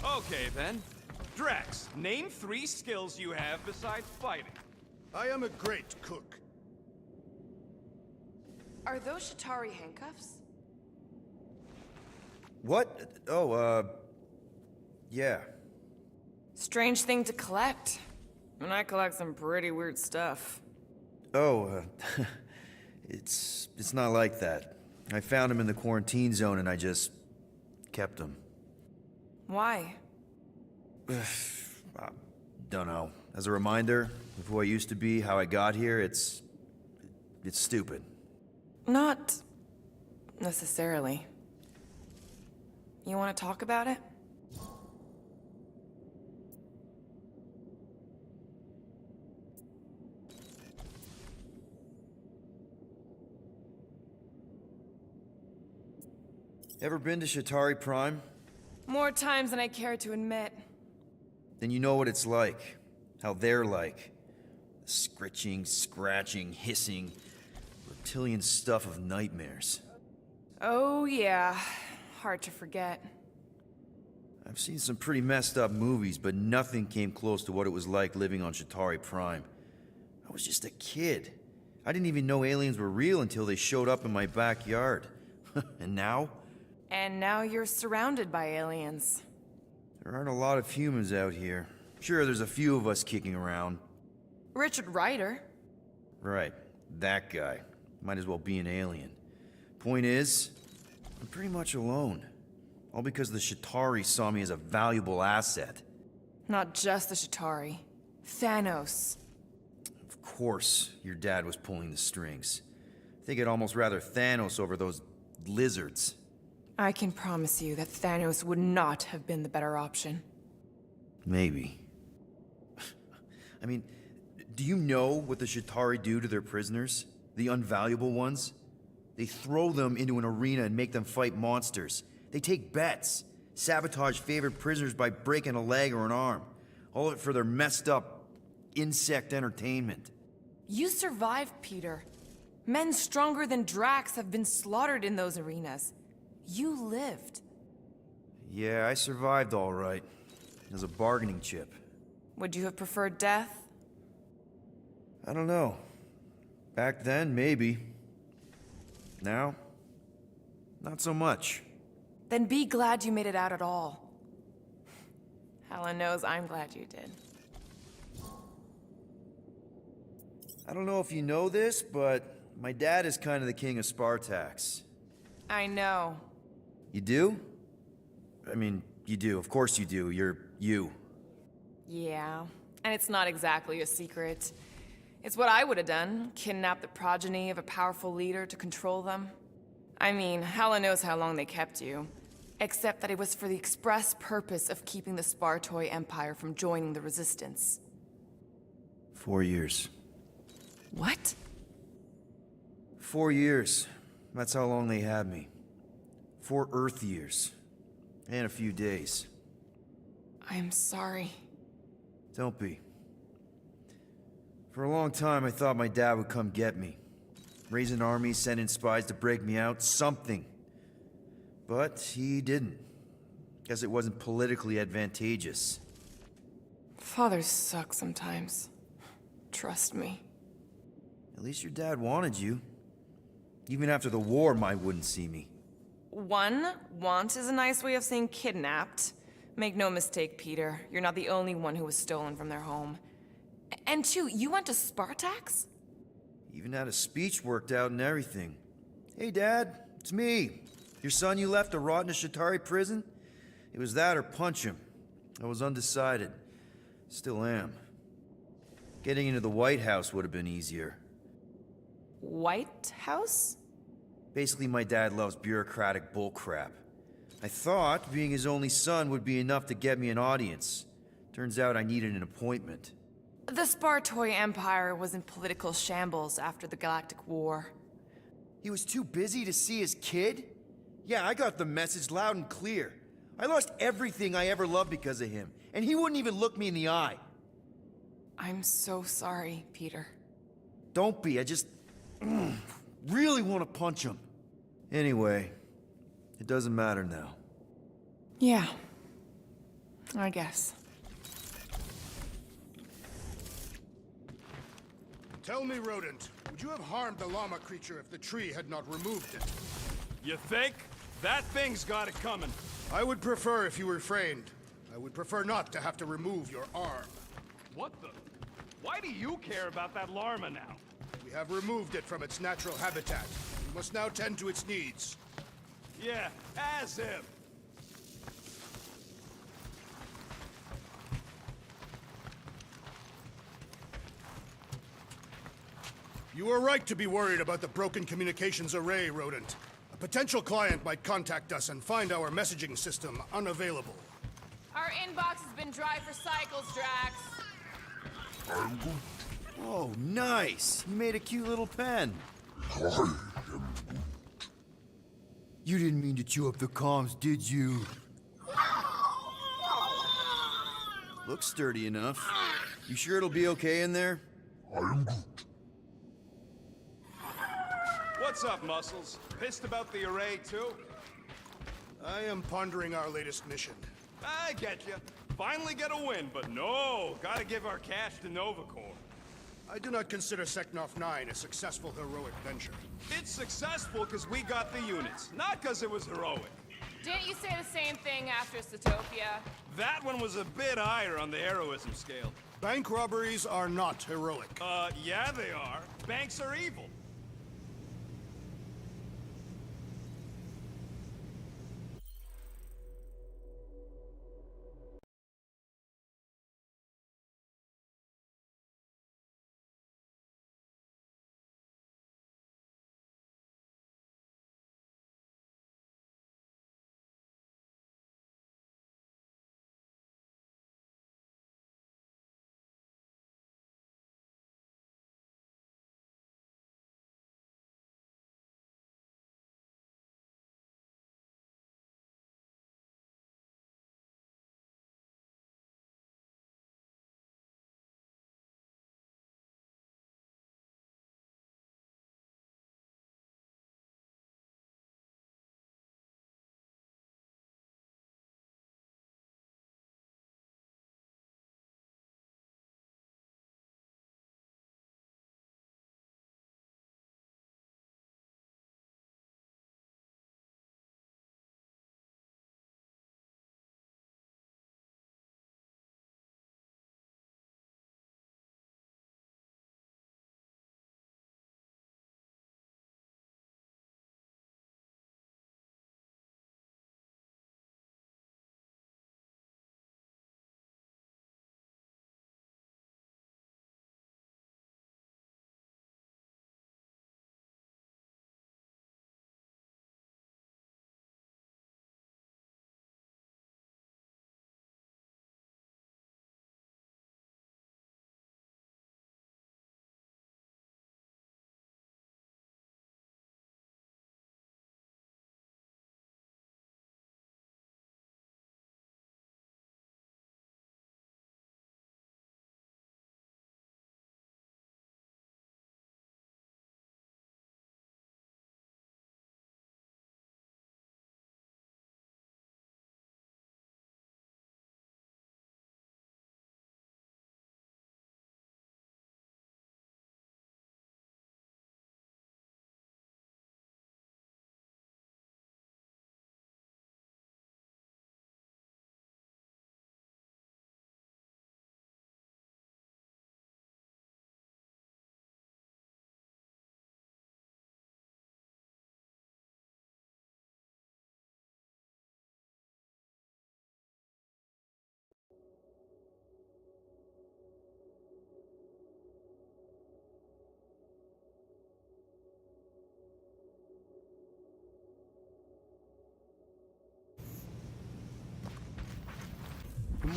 Okay, then. Drax, name 3 skills you have besides fighting. I am a great cook. Are those Shatari handcuffs? What? Oh, yeah. Strange thing to collect. And I collect some pretty weird stuff. Oh, it's not like that. I found him in the quarantine zone and I just kept him. Why? Don't know. As a reminder of who I used to be, how I got here, it's stupid. Not necessarily. You want to talk about it? Ever been to Shatari Prime? More times than I care to admit. Then you know what it's like. How they're like. The scritching, scratching, hissing, reptilian stuff of nightmares. Oh yeah, hard to forget. I've seen some pretty messed up movies, but nothing came close to what it was like living on Shatari Prime. I was just a kid. I didn't even know aliens were real until they showed up in my backyard. And now? And now you're surrounded by aliens. There aren't a lot of humans out here. Sure, there's a few of us kicking around. Richard Ryder. Right, that guy. Might as well be an alien. Point is, I'm pretty much alone. All because the Shatari saw me as a valuable asset. Not just the Shatari. Thanos. Of course, your dad was pulling the strings. I think I'd almost rather Thanos over those lizards. I can promise you that Thanos would not have been the better option. Maybe. I mean, do you know what the Shatari do to their prisoners? The unvaluable ones? They throw them into an arena and make them fight monsters. They take bets, sabotage favorite prisoners by breaking a leg or an arm. All of it for their messed up insect entertainment. You survived, Peter. Men stronger than Drax have been slaughtered in those arenas. You lived. Yeah, I survived all right. As a bargaining chip. Would you have preferred death? I don't know. Back then, maybe. Now, not so much. Then be glad you made it out at all. Helen knows I'm glad you did. I don't know if you know this, but my dad is kind of the king of Spartax. I know. You do? I mean, you do. Of course you do. You're you. Yeah, and it's not exactly a secret. It's what I would have done, kidnap the progeny of a powerful leader to control them. I mean, Hela knows how long they kept you. Except that it was for the express purpose of keeping the Spartoi Empire from joining the Resistance. 4 years. What? 4 years. That's how long they had me. 4 Earth years. And a few days. I'm sorry. Don't be. For a long time, I thought my dad would come get me. Raise an army, send in spies to break me out, something. But he didn't. Guess it wasn't politically advantageous. Fathers suck sometimes. Trust me. At least your dad wanted you. Even after the war, Mai wouldn't see me. Want is a nice way of saying kidnapped. Make no mistake, Peter. You're not the only one who was stolen from their home. And 2, you went to Spartax? Even had a speech worked out and everything. Hey, Dad, it's me. Your son you left to rot in a Shatari prison? It was that or punch him. I was undecided. Still am. Getting into the White House would have been easier. White House? Basically, my dad loves bureaucratic bullcrap. I thought being his only son would be enough to get me an audience. Turns out I needed an appointment. The Spartoi Empire was in political shambles after the Galactic War. He was too busy to see his kid? Yeah, I got the message loud and clear. I lost everything I ever loved because of him, and he wouldn't even look me in the eye. I'm so sorry, Peter. Don't be, I just really want to punch him. Anyway, it doesn't matter now. Yeah, I guess. Tell me, rodent, would you have harmed the llama creature if the tree had not removed it? You think? That thing's got it coming. I would prefer if you refrained. I would prefer not to have to remove your arm. What the? Why do you care about that llama now? We have removed it from its natural habitat. We must now tend to its needs. Yeah, as if. You are right to be worried about the broken communications array, rodent. A potential client might contact us and find our messaging system unavailable. Our inbox has been dry for cycles, Drax. Oh, nice! You made a cute little pen. You didn't mean to chew up the comms, did you? Looks sturdy enough. You sure it'll be okay in there? I am Groot. What's up, Muscles? Pissed about the array, too? I am pondering our latest mission. I get you. Finally get a win, but no, gotta give our cash to Novacore. I do not consider Seknov 9 a successful heroic venture. It's successful because we got the units, not because it was heroic. Didn't you say the same thing after Satopia? That one was a bit higher on the heroism scale. Bank robberies are not heroic. Yeah they are. Banks are evil.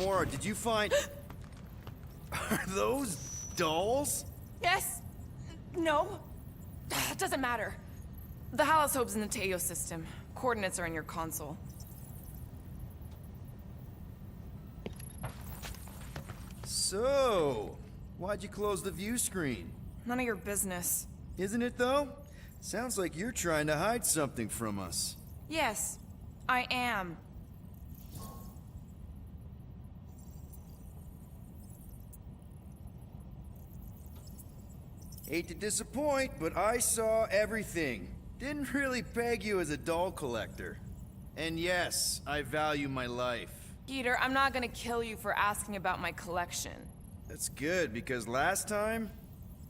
Gamora, did you find... Are those dolls? Yes. No. Doesn't matter. The holosope's in the Teo system. Coordinates are in your console. So, why'd you close the view screen? None of your business. Isn't it though? Sounds like you're trying to hide something from us. Yes, I am. Hate to disappoint, but I saw everything. Didn't really peg you as a doll collector. And yes, I value my life. Peter, I'm not gonna kill you for asking about my collection. That's good, because last time...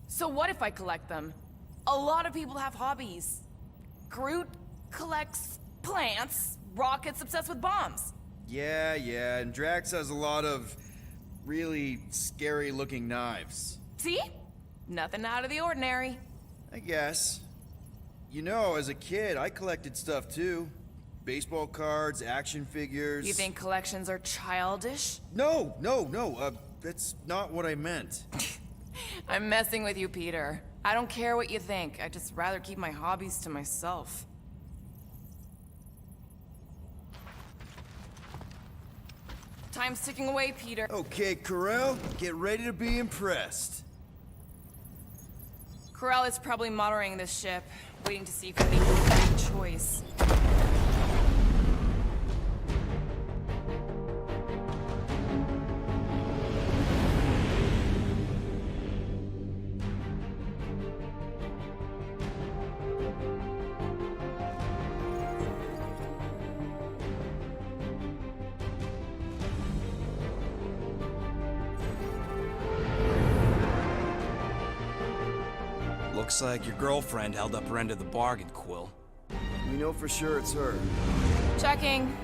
So what if I collect them? A lot of people have hobbies. Groot collects plants, Rocket's obsessed with bombs. Yeah, and Drax has a lot of really scary-looking knives. See? Nothing out of the ordinary. I guess. You know, as a kid, I collected stuff too. Baseball cards, action figures... You think collections are childish? No, that's not what I meant. I'm messing with you, Peter. I don't care what you think. I'd just rather keep my hobbies to myself. Time's ticking away, Peter. Okay, Corel, get ready to be impressed. Corel is probably monitoring this ship, waiting to see if we make the right choice. Looks like your girlfriend held up her end of the bargain, Quill. We know for sure it's her. Checking.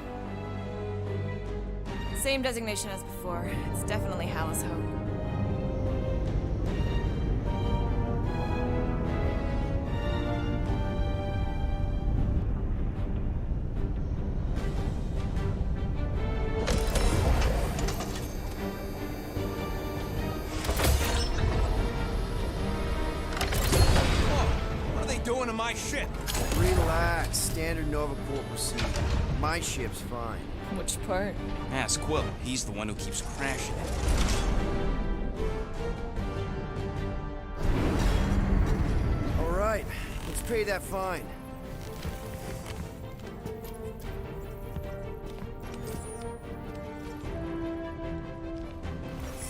Same designation as before. It's definitely Hal's Hope. Doing to my ship? Relax, standard Nova Corps procedure. My ship's fine. Which part? Ask Quill. He's the one who keeps crashing it. All right, let's pay that fine.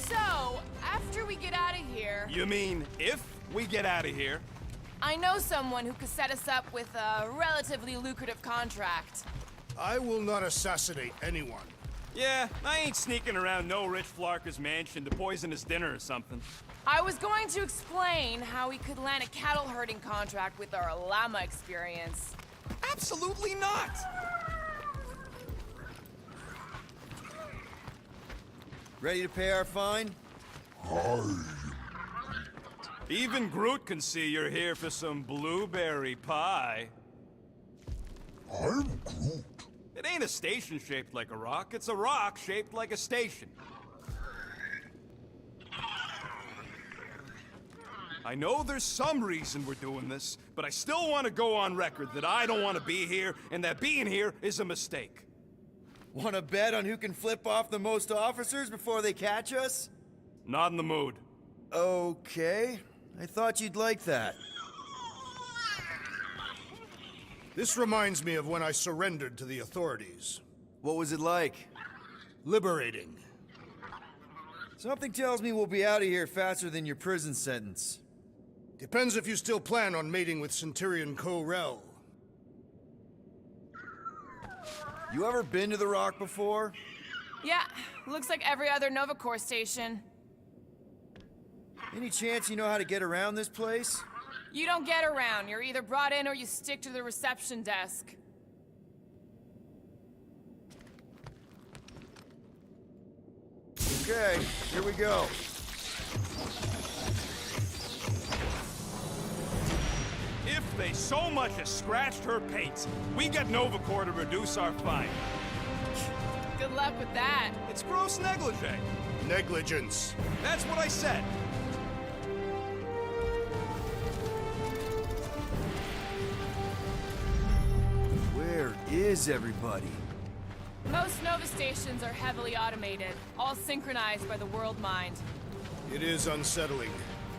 So, after we get out of here... You mean if we get out of here? I know someone who could set us up with a relatively lucrative contract. I will not assassinate anyone. Yeah, I ain't sneaking around no rich flarker's mansion to poison his dinner or something. I was going to explain how we could land a cattle herding contract with our llama experience. Absolutely not! Ready to pay our fine? Even Groot can see you're here for some blueberry pie. I'm Groot. It ain't a station shaped like a rock, it's a rock shaped like a station. I know there's some reason we're doing this, but I still want to go on record that I don't want to be here, and that being here is a mistake. Want to bet on who can flip off the most officers before they catch us? Not in the mood. Okay. I thought you'd like that. This reminds me of when I surrendered to the authorities. What was it like? Liberating. Something tells me we'll be out of here faster than your prison sentence. Depends if you still plan on mating with Centurion Corel. You ever been to the Rock before? Yeah, looks like every other Nova Corps station. Any chance you know how to get around this place? You don't get around. You're either brought in or you stick to the reception desk. Okay, here we go. If they so much as scratched her paint, we get Nova Corps to reduce our fine. Good luck with that. It's gross negligee. Negligence. That's what I said. Where is everybody? Most Nova stations are heavily automated, all synchronized by the world mind. It is unsettling.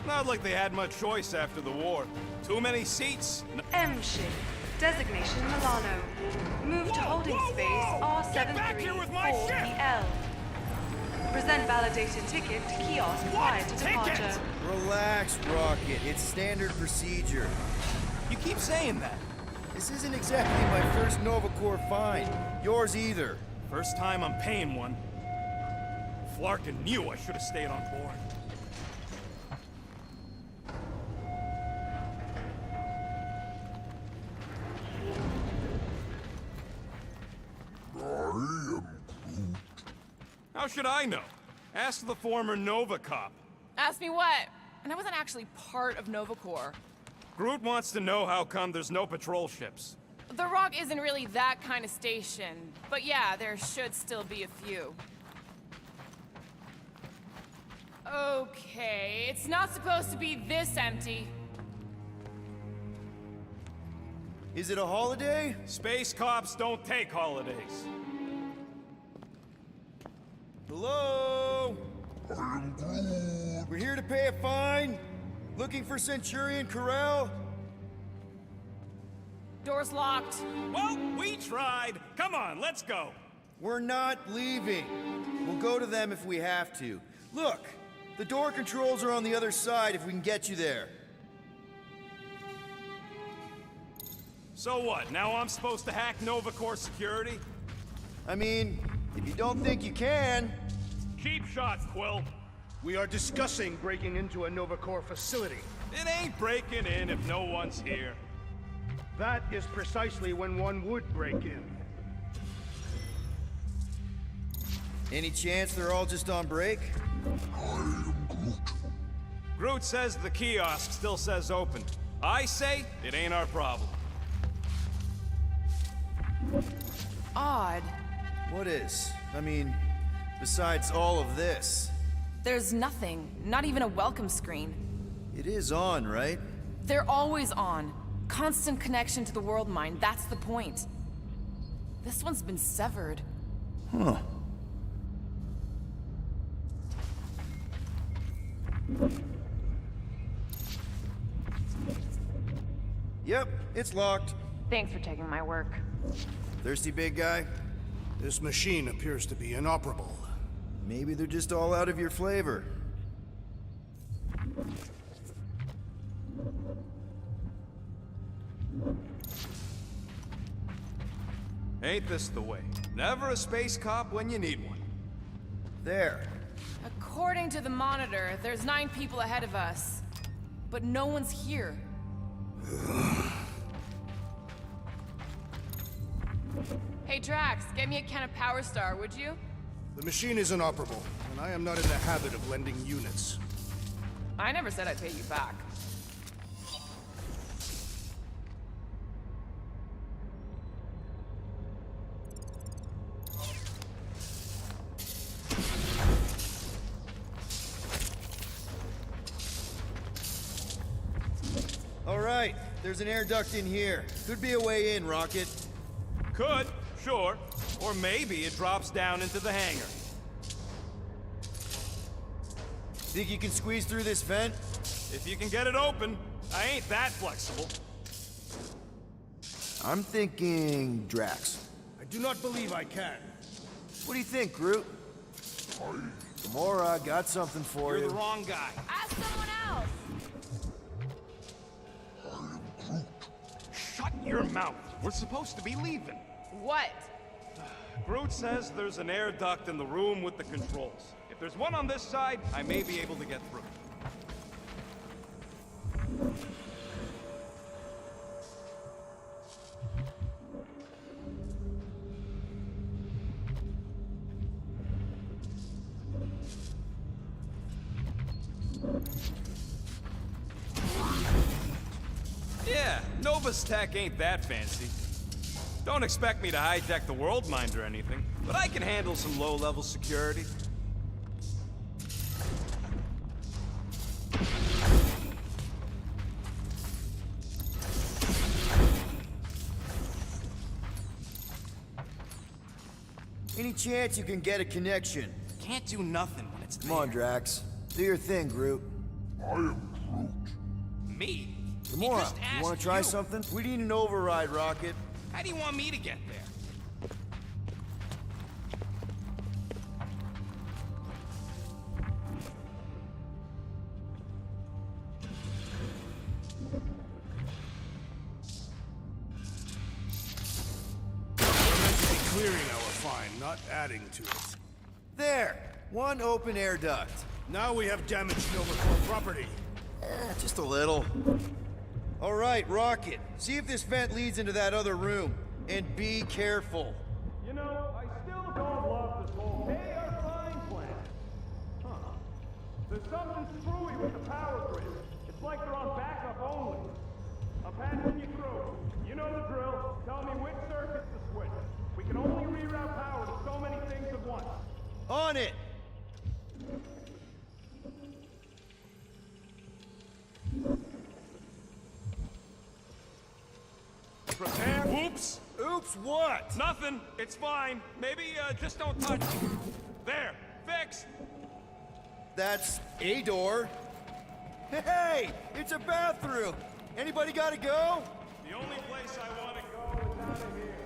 Not like they had much choice after the war. Too many seats. M ship. Designation Milano. Move to holding space Get back here with my ship! R734PL. Present validated ticket to kiosk prior to departure. Relax, Rocket. It's standard procedure. You keep saying that. This isn't exactly my first Nova Corps fine. Yours either. First time I'm paying one. Flarkin knew I should have stayed on board. How should I know? Ask the former Nova cop. Ask me what? And I wasn't actually part of Nova Corps. Groot wants to know how come there's no patrol ships. The Rock isn't really that kind of station, but yeah, there should still be a few. Okay, it's not supposed to be this empty. Is it a holiday? Space cops don't take holidays. We're here to pay a fine. Looking for Centurion Corral. Door's locked. Well, we tried. Come on, let's go. We're not leaving. We'll go to them if we have to. Look, the door controls are on the other side if we can get you there. So what, now I'm supposed to hack Nova Corps security? I mean, if you don't think you can... Cheap shot, Quill. We are discussing breaking into a Nova Corps facility. It ain't breaking in if no one's here. That is precisely when one would break in. Any chance they're all just on break? Groot says the kiosk still says open. I say it ain't our problem. Odd. What is? I mean, besides all of this. There's nothing. Not even a welcome screen. It is on, right? They're always on. Constant connection to the world mind. That's the point. This one's been severed. Huh. Yep, it's locked. Thanks for taking my work. Thirsty, big guy? This machine appears to be inoperable. Maybe they're just all out of your flavor. Ain't this the way? Never a space cop when you need one. There. According to the monitor, there's 9 people ahead of us. But no one's here. Hey Drax, get me a can of Power Star, would you? The machine is inoperable, and I am not in the habit of lending units. I never said I'd pay you back. All right, there's an air duct in here. Could be a way in, Rocket. Could, sure. Or maybe it drops down into the hangar. Think you can squeeze through this vent? If you can get it open, I ain't that flexible. I'm thinking Drax. I do not believe I can. What do you think, Groot? Gamora, got something for You're you. the wrong guy. Ask someone else! Shut your mouth. We're supposed to be leaving. What? Groot says there's an air duct in the room with the controls. If there's one on this side, I may be able to get through. Yeah, Nova's tech ain't that fancy. Don't expect me to hijack the world mind or anything, but I can handle some low-level security. Any chance you can get a connection? Can't do nothing when it's there. Come on, Drax. Do your thing, Groot. I am Groot. Me? Gamora, you want to try something? We need an override, Rocket. How do you want me to get there? Clearing our fine, not adding to it. There! One open air duct. Now we have damaged Nova Corps property. Just a little. All right, Rocket. See if this vent leads into that other room. And be careful. You know, I still don't love this whole pay our fine plan. Huh. There's something screwy with the power grid. It's like they're on backup only. I'm passing you through. You know the drill. Tell me which circuits to switch. We can only reroute power to so many things at once. On it! Prepare. Oops. Oops, what? Nothing. It's fine. Maybe just don't touch. There. Fixed. That's a door. Hey, it's a bathroom. Anybody gotta go? The only place I want to go is out of here.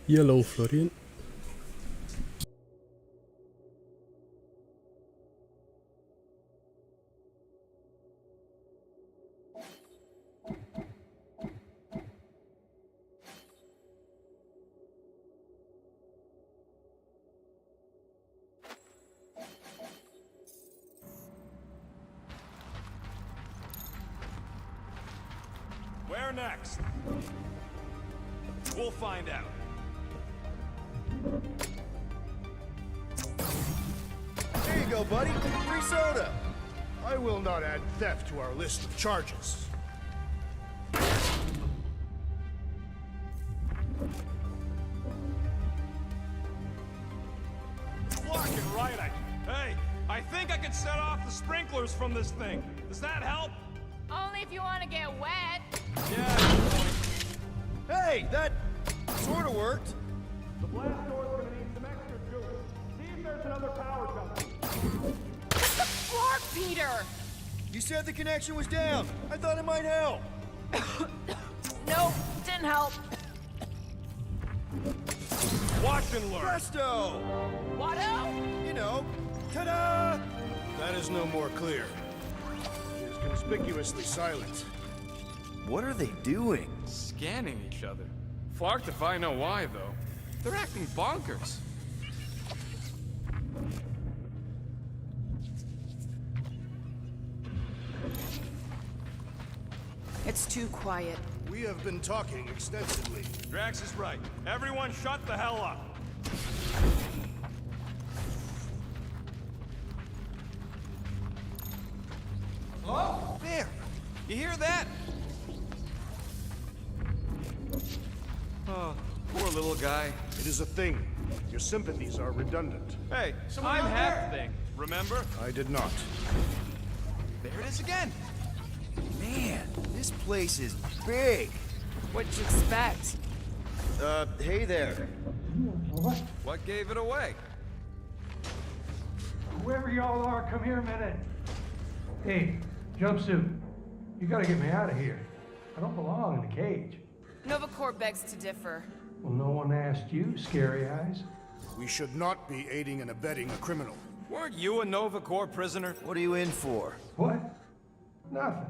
Yellow, Florian. Where next? We'll find out. There you go, buddy. Free soda. I will not add theft to our list of charges. Fucking right, Hey, I think I can set off the sprinklers from this thing. Does that help? Only if you want to get wet. Yeah. Hey, that sort of worked. The blast door's gonna need some extra juice. See if there's another power company. What the fuck, Peter? You said the connection was down. I thought it might help. No, didn't help. Watch and learn. Presto! Watto? You know, ta-da! That is no more clear. It is conspicuously silent. What are they doing? Scanning each other. Flarked if I know why, though. They're acting bonkers. It's too quiet. We have been talking extensively. Drax is right. Everyone shut the hell up. Oh, there. You hear that? Oh, poor little guy. It is a thing. Your sympathies are redundant. Hey, I'm half thing, remember? I did not. There it is again. Man, this place is big. What'd you expect? Hey there. What gave it away? Whoever y'all are, come here a minute. Hey, jumpsuit. You gotta get me out of here. I don't belong in a cage. Nova Corps begs to differ. Well, no one asked you, Scary Eyes. We should not be aiding and abetting a criminal. Weren't you a Nova Corps prisoner? What are you in for? What? Nothing.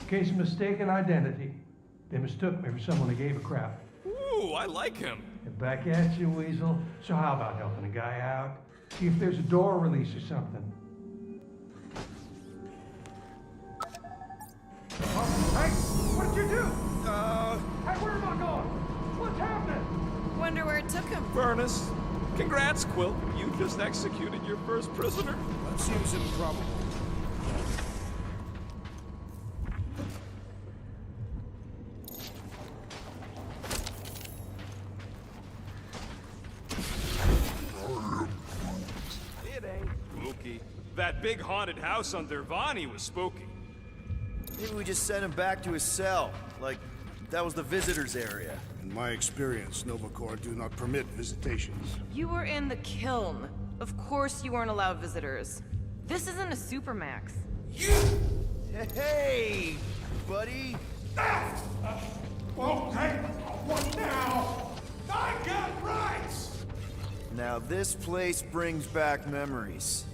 Case of mistaken identity. They mistook me for someone who gave a crap. Ooh, I like him. And back at you, Weasel. So how about helping a guy out? See if there's a door release or something. Hey, what did you do? Hey, where am I going? What's happening? Wonder where it took him. Furnace. Congrats, Quill. You just executed your first prisoner. That seems improbable. It ain't spooky. That big haunted house on Dervani was spooky. Maybe we just sent him back to his cell. Like, that was the visitors area. In my experience, Nova Corps do not permit visitations. You were in the kiln. Of course you weren't allowed visitors. This isn't a supermax. Hey, buddy. Okay, what now? I got rights! Now this place brings back memories.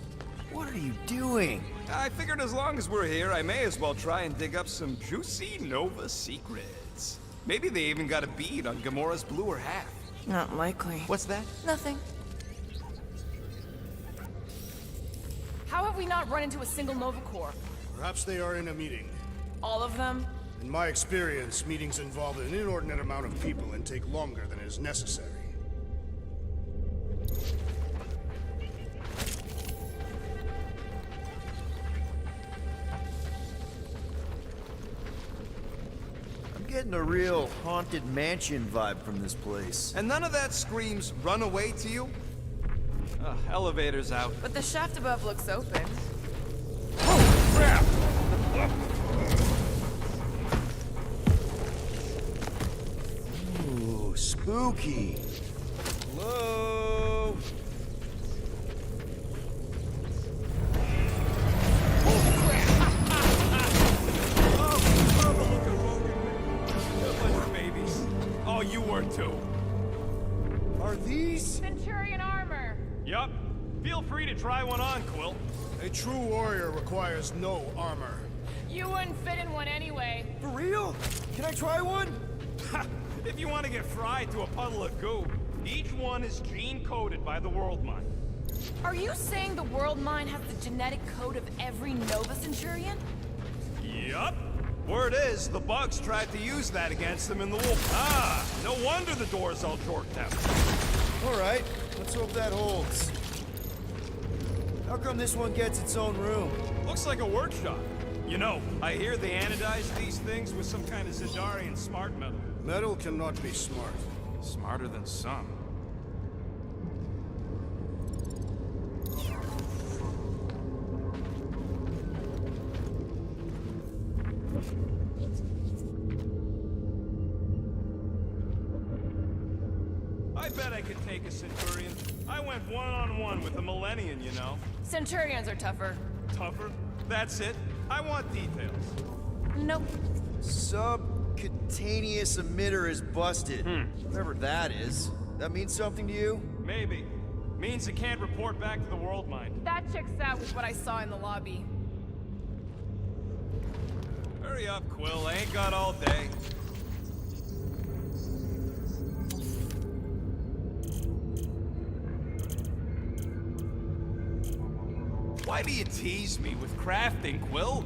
What are you doing? I figured as long as we're here, I may as well try and dig up some juicy Nova secrets. Maybe they even got a bead on Gamora's bluer half. Not likely. What's that? Nothing. How have we not run into a single Nova Corps? Perhaps they are in a meeting. All of them? In my experience, meetings involve an inordinate amount of people and take longer than is necessary. I'm getting a real haunted mansion vibe from this place. And none of that screams run away to you? Elevator's out. But the shaft above looks open. Crap! Ooh, spooky. Hello? Oh, you were too. Are these? Centurion armor! Yup. Feel free to try one on, Quill. A true warrior requires no armor. You wouldn't fit in one anyway. For real? Can I try one? If you want to get fried to a puddle of goo, each one is gene-coded by the World Mind. Are you saying the World Mind has the genetic code of every Nova Centurion? Yup. Word is, the bugs tried to use that against them in the war. Ah, no wonder the door's all jorked out. All right, let's hope that holds. How come this one gets its own room? Looks like a workshop. You know, I hear they anodize these things with some kind of Zidarian smart metal. Metal cannot be smart. Smarter than some. I bet I could take a Centurion. I went one-on-one with a Millennium, you know. Centurions are tougher. Tougher? That's it. I want details. Nope. Subcutaneous emitter is busted. Whatever that is. That means something to you? Maybe. Means it can't report back to the World Mind. That checks out with what I saw in the lobby. Hurry up, Quill. I ain't got all day. Why do you tease me with crafting, Quill?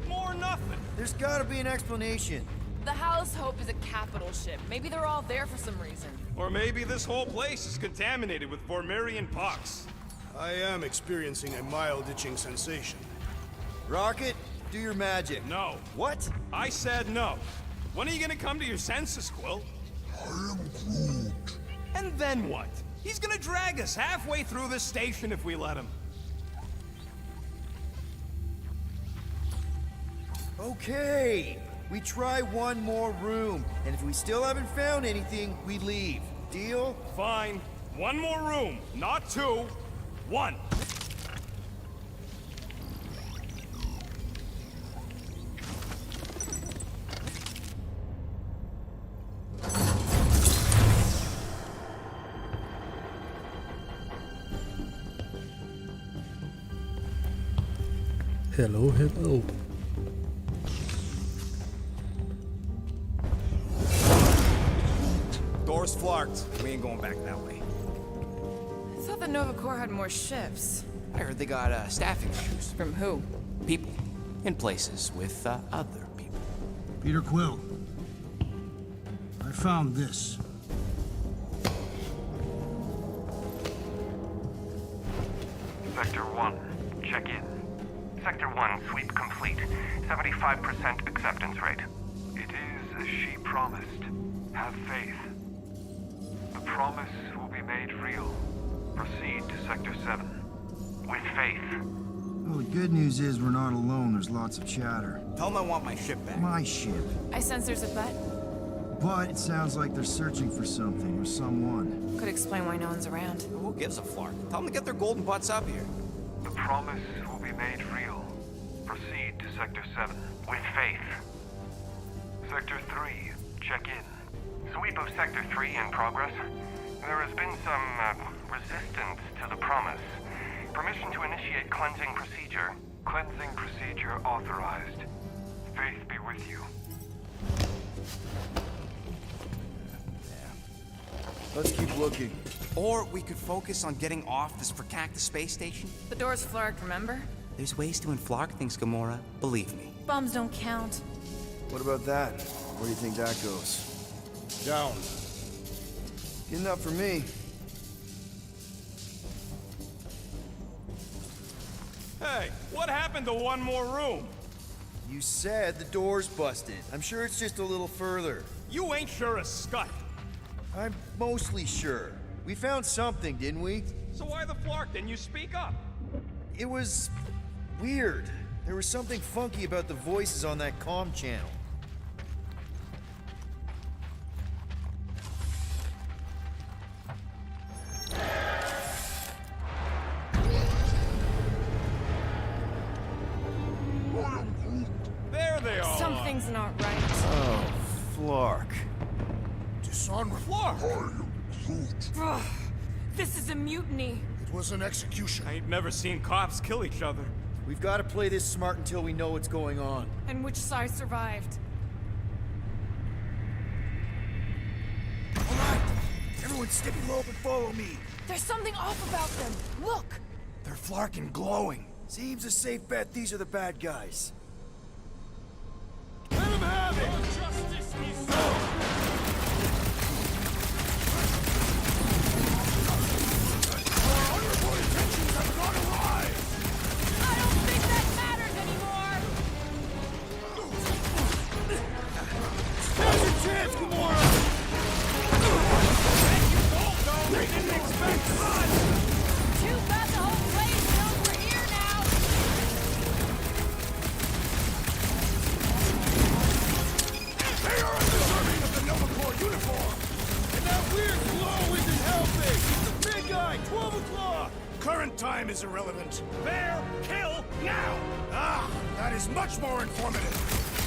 More nothing. There's gotta be an explanation. The House Hope is a capital ship. Maybe they're all there for some reason. Or maybe this whole place is contaminated with Vormirian pox. I am experiencing a mild itching sensation. Rocket, do your magic. No. What? I said no. When are you gonna come to your senses, Quill? I am Groot. And then what? He's gonna drag us halfway through this station if we let him. Okay. We try one more room, and if we still haven't found anything, we leave. Deal? Fine. One more room. Not two. One. Hello, hello. Door's flarked. We ain't going back that way. I thought the Nova Corps had more ships. I heard they got staffing issues. From who? People. In places with other people. Peter Quill. I found this. Sector 1, check in. Sector 1, sweep complete. 75% acceptance rate. It is as she promised. Have faith. The promise will be made real. Proceed to Sector 7. With faith. Well, the good news is we're not alone. There's lots of chatter. Tell them I want my ship back. My ship. I sense there's a bet. But it sounds like they're searching for something or someone. Could explain why no one's around. Who gives a flark? Tell them to get their golden butts up here. The promise will be made real. Proceed to Sector 7. With faith. Sector 3, check in. Sweep of Sector 3 in progress. There has been some, resistance to the promise. Permission to initiate cleansing procedure. Cleansing procedure authorized. Faith be with you. Let's keep looking. Or we could focus on getting off this fracactus space station. The door's flarked, remember? There's ways to inflark things, Gamora. Believe me. Bombs don't count. What about that? Where do you think that goes? Down. Good enough for me. Hey, what happened to one more room? You said the door's busted. I'm sure it's just a little further. You ain't sure a scut. I'm mostly sure. We found something, didn't we? So why the flark? Didn't you speak up? It was weird. There was something funky about the voices on that comm channel. There they all Something's not right. Oh, Flark. Dishonorable. Flark! Ugh, this is a mutiny. It was an execution. I ain't never seen cops kill each other. We've got to play this smart until we know what's going on. And which side survived? All right, everyone stick low and follow me. There's something off about them. Look! They're Flark and glowing. Seems a safe bet these are the bad guys. Let him have it! Justice be served! I don't think that matters anymore! There's a chance, Gamora! They didn't expect us! Too bad the whole place knows we're here now! They are undeserving of the Nova Corps uniform! And that weird glow isn't helping! The big guy, 12 o'clock! Current time is irrelevant. Bear, kill, now! Ah, that is much more informative.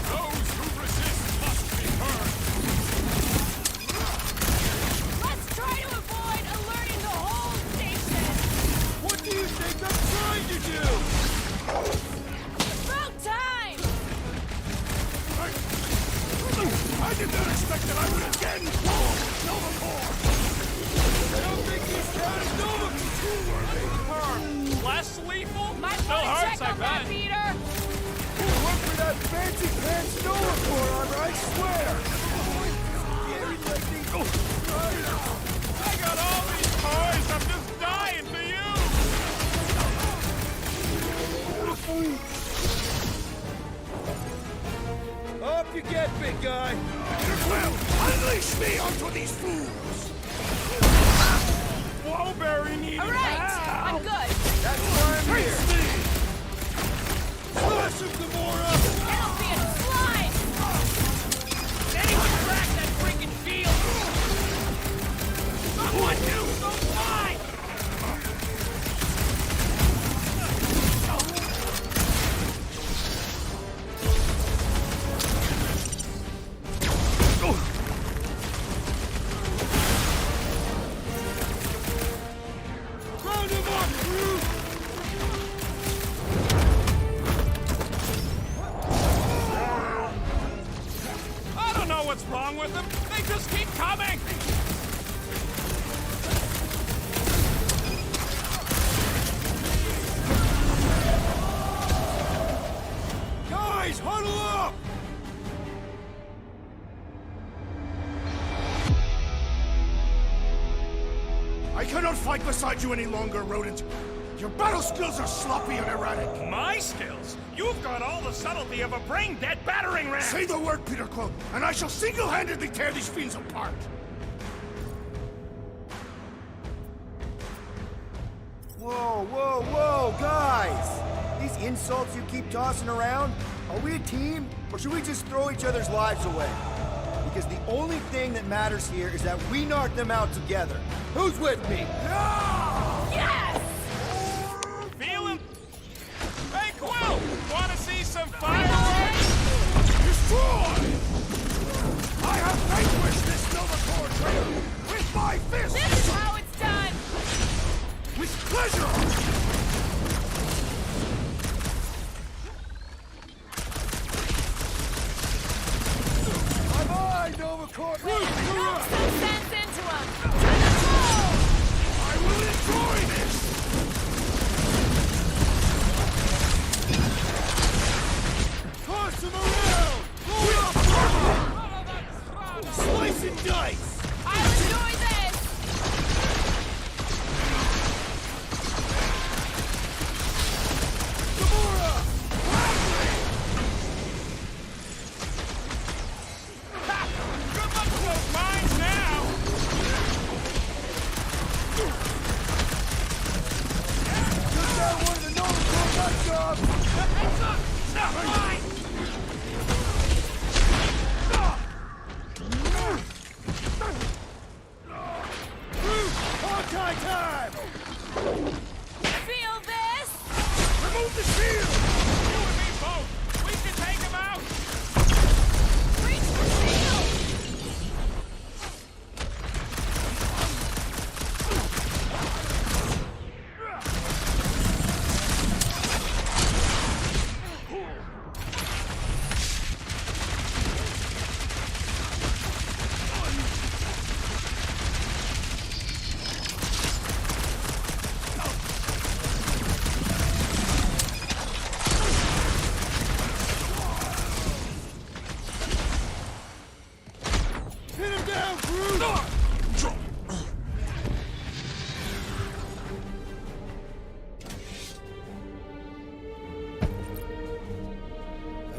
Those who resist must be burned! Let's try to avoid alerting the whole station! What do you think I'm trying to do? About time! I did not expect that I would again call Nova Corps! I don't think these guys Nova Corps too worthy! Less lethal? Might Still want to hurts, check I on that, bet. Peter! Work for that fancy pants Nova Corps armor, I swear! I got all these toys! I'm just dying for you! Up you get, big guy! Well, unleash me onto these fools! Wowberry needed All right, help! I'm good. That's why I'm here! Slash him, Gamora! It'll be a slide! Anyone crack that freaking shield! Someone do something! Round him up, Groot! I don't know what's wrong with them. They just keep coming! Guys, huddle up! I cannot fight beside you any longer, rodent. Your battle skills are sloppy and erratic. My skills? You've got all the subtlety of a brain-dead battering ram! Say the word, Peter Quill, and I shall single-handedly tear these fiends apart. Whoa, whoa, whoa, guys! These insults you keep tossing around, are we a team, or should we just throw each other's lives away? Because the only thing that matters here is that we knock them out together. Who's with me? Yes! Feeling? Hey, Quill! Wanna see some fireworks? Destroy! I have vanquished this Nova Corps traitor with my fist! This is how it's done! With pleasure! Bye-bye, Nova Corps! Knock some sense into him! To the wall! I will enjoy this! Toss him around! Slice and dice! I'll enjoy this!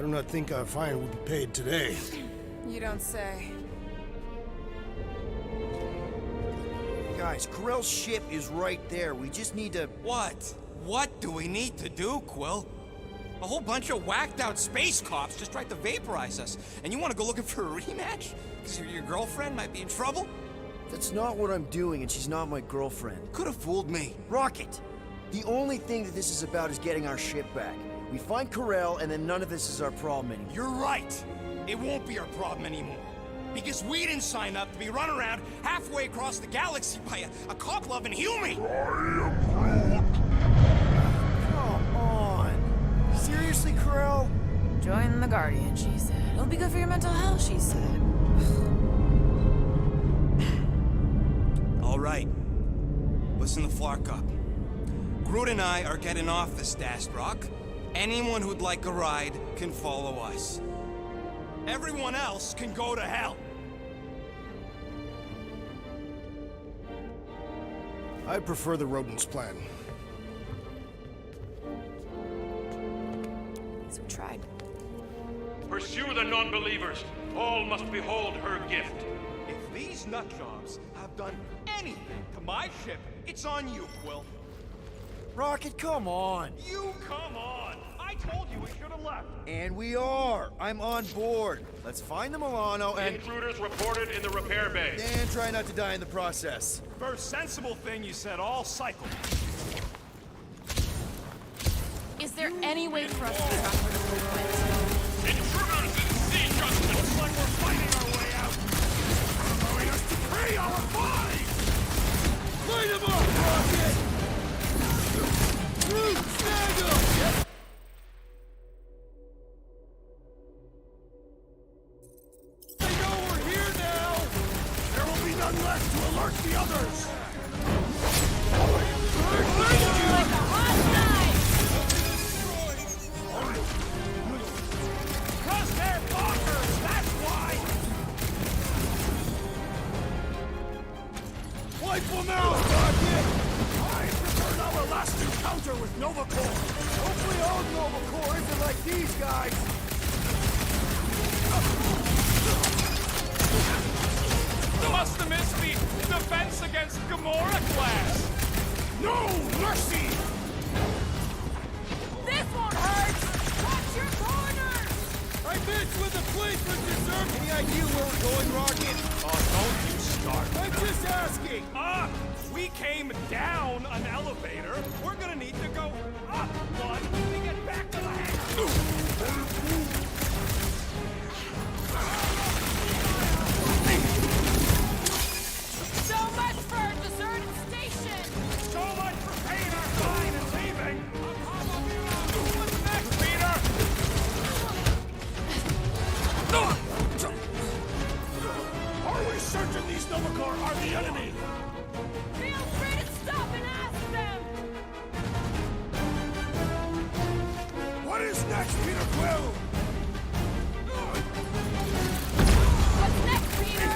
do not think our fine will be paid today. You don't say. Guys, Corell's ship is right there. We just need to... What? What do we need to do, Quill? A whole bunch of whacked out space cops just tried to vaporize us. And you want to go looking for a rematch? Because your girlfriend might be in trouble? That's not what I'm doing, and she's not my girlfriend. Could have fooled me. Rocket! The only thing that this is about is getting our ship back. We find Corell, and then none of this is our problem anymore. You're right. It won't be our problem anymore. Because we didn't sign up to be run around halfway across the galaxy by a cop-loving human. Come on. Seriously, Corell? Join the Guardian, she said. It'll be good for your mental health, she said. All right. Listen to Flark up. Groot and I are getting off the Stashed Rock. Anyone who'd like a ride can follow us. Everyone else can go to hell. I prefer the rodent's plan. So we tried. Pursue the non-believers. All must behold her gift. If these nutjobs have done anything to my ship, it's on you, Quill. Rocket, come on. You come on! I told you we should have left. And we are. I'm on board. Let's find the Milano and... Intruders reported in the repair bay. And try not to die in the process. First sensible thing you said all cycle. Is there any way for us to stop the movement? Intruders in sea justice! Looks like we're fighting our way out. Allowing us to free our bodies! Light him up, Rocket! Stand up! They know we're here now! There will be none left to alert the others! Like a hot knife! Cause they're bonkers, that's why! Wipe them out, Rocket! I preferred our last encounter with Nova Corps. Hopefully all Nova Corps isn't like these guys. Must have missed the defense against Gamora class! No mercy! This won't hurt! Watch your corners! I bitch with the police would deserve. Any idea where we're going, Rocket? Oh, don't you start. I'm just asking. We came down an elevator. We're gonna need to go up one when we get back to the hangar. So much for a deserted station! So much for paying our fine and leaving. What's next, Peter? Are we certain these Nova Corps are the enemy? Feel free to stop and ask them! What is next, Peter Quill? What's next, Peter?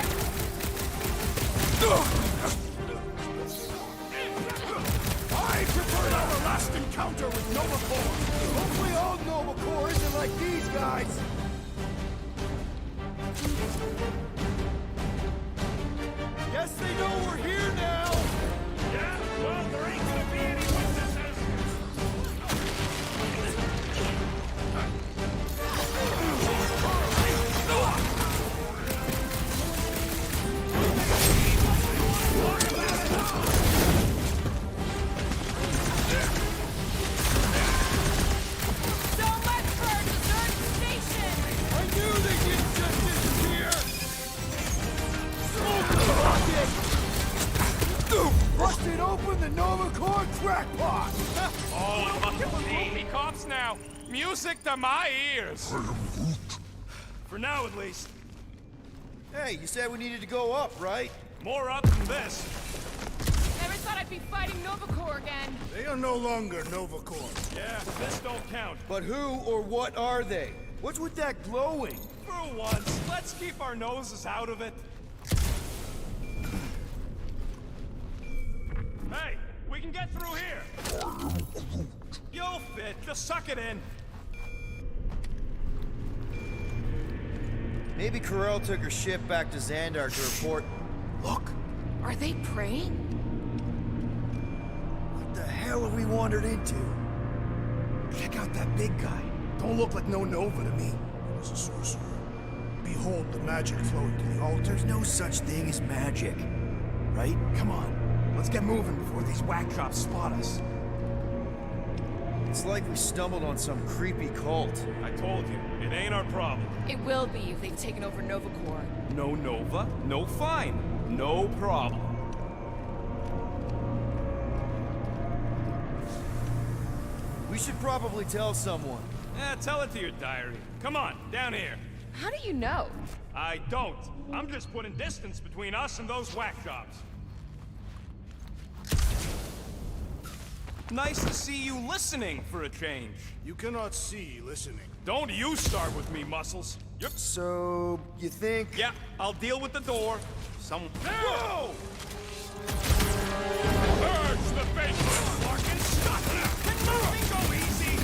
I preferred our last encounter with Nova Corps. Hopefully all Nova Corps isn't like these guys. Guess they know we're here now. Yeah, well, there ain't gonna be any witnesses. So much for a deserted station! I knew they didn't just disappear. Smoke the rocket! Busted open the Nova Corps crackpot! Oh, it must be cops now. Music to my ears. For now, at least. Hey, you said we needed to go up, right? More up than this. Never thought I'd be fighting Nova Corps again. They are no longer Nova Corps. Yeah, this don't count. But who or what are they? What's with that glowing? For once, let's keep our noses out of it. Hey, we can get through here. You'll fit. Just suck it in. Maybe Corel took her ship back to Xandar to report. Look! Are they praying? What the hell have we wandered into? Check out that big guy. Don't look like no Nova to me. He was a sorcerer. Behold the magic flowing to the altar. There's no such thing as magic. Right? Come on. Let's get moving before these whack drops spot us. It's like we stumbled on some creepy cult. I told you, it ain't our problem. It will be if they've taken over Nova Corps. No Nova, no fine. No problem. We should probably tell someone. Tell it to your diary. Come on, down here. How do you know? I don't. I'm just putting distance between us and those whack jobs. Nice to see you listening for a change. You cannot see listening. Don't you start with me, Muscles. Yep. So, you think... Yeah, I'll deal with the door. Whoa! Purge the basement, Larkin! Stop now! Can moving go easy?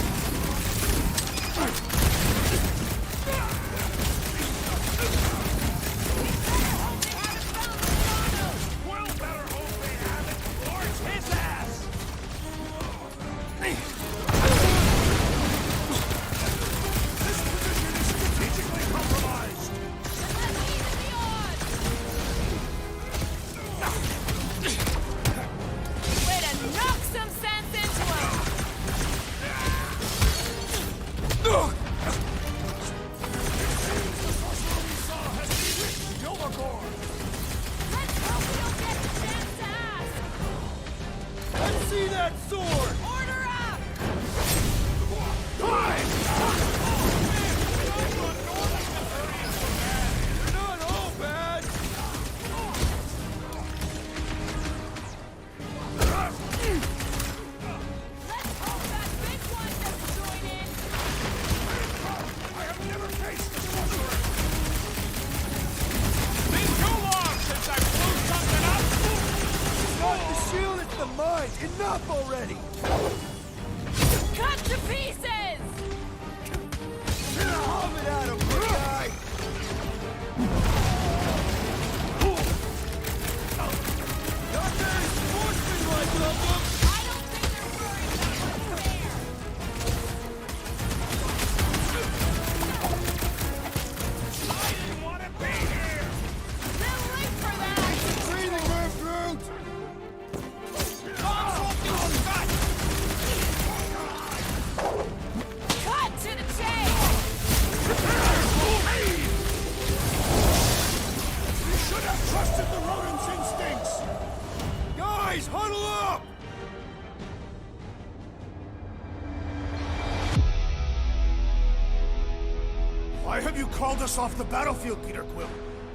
Well, better hope they haven't. Large his ass! This position is strategically compromised. Way to knock some sense into him! Let's hope we don't get a chance to ask! Let's see that sword! Order up! You're not all bad! Let's hope that big one doesn't join in! I have never faced a sorcerer. Been too long since I blew something up. Not the shield, it's the mind. Enough already! Cut to pieces! Hum it at him, big guy! Not very sportsmanlike of them! I don't think they're worried about what's there! I didn't want to be here. They'll wait for that! Breathing room, Groot! Cut to the chase! You should have trusted the rodent's instincts! Guys, huddle up! Why have you called us off the battlefield, Peter Quill?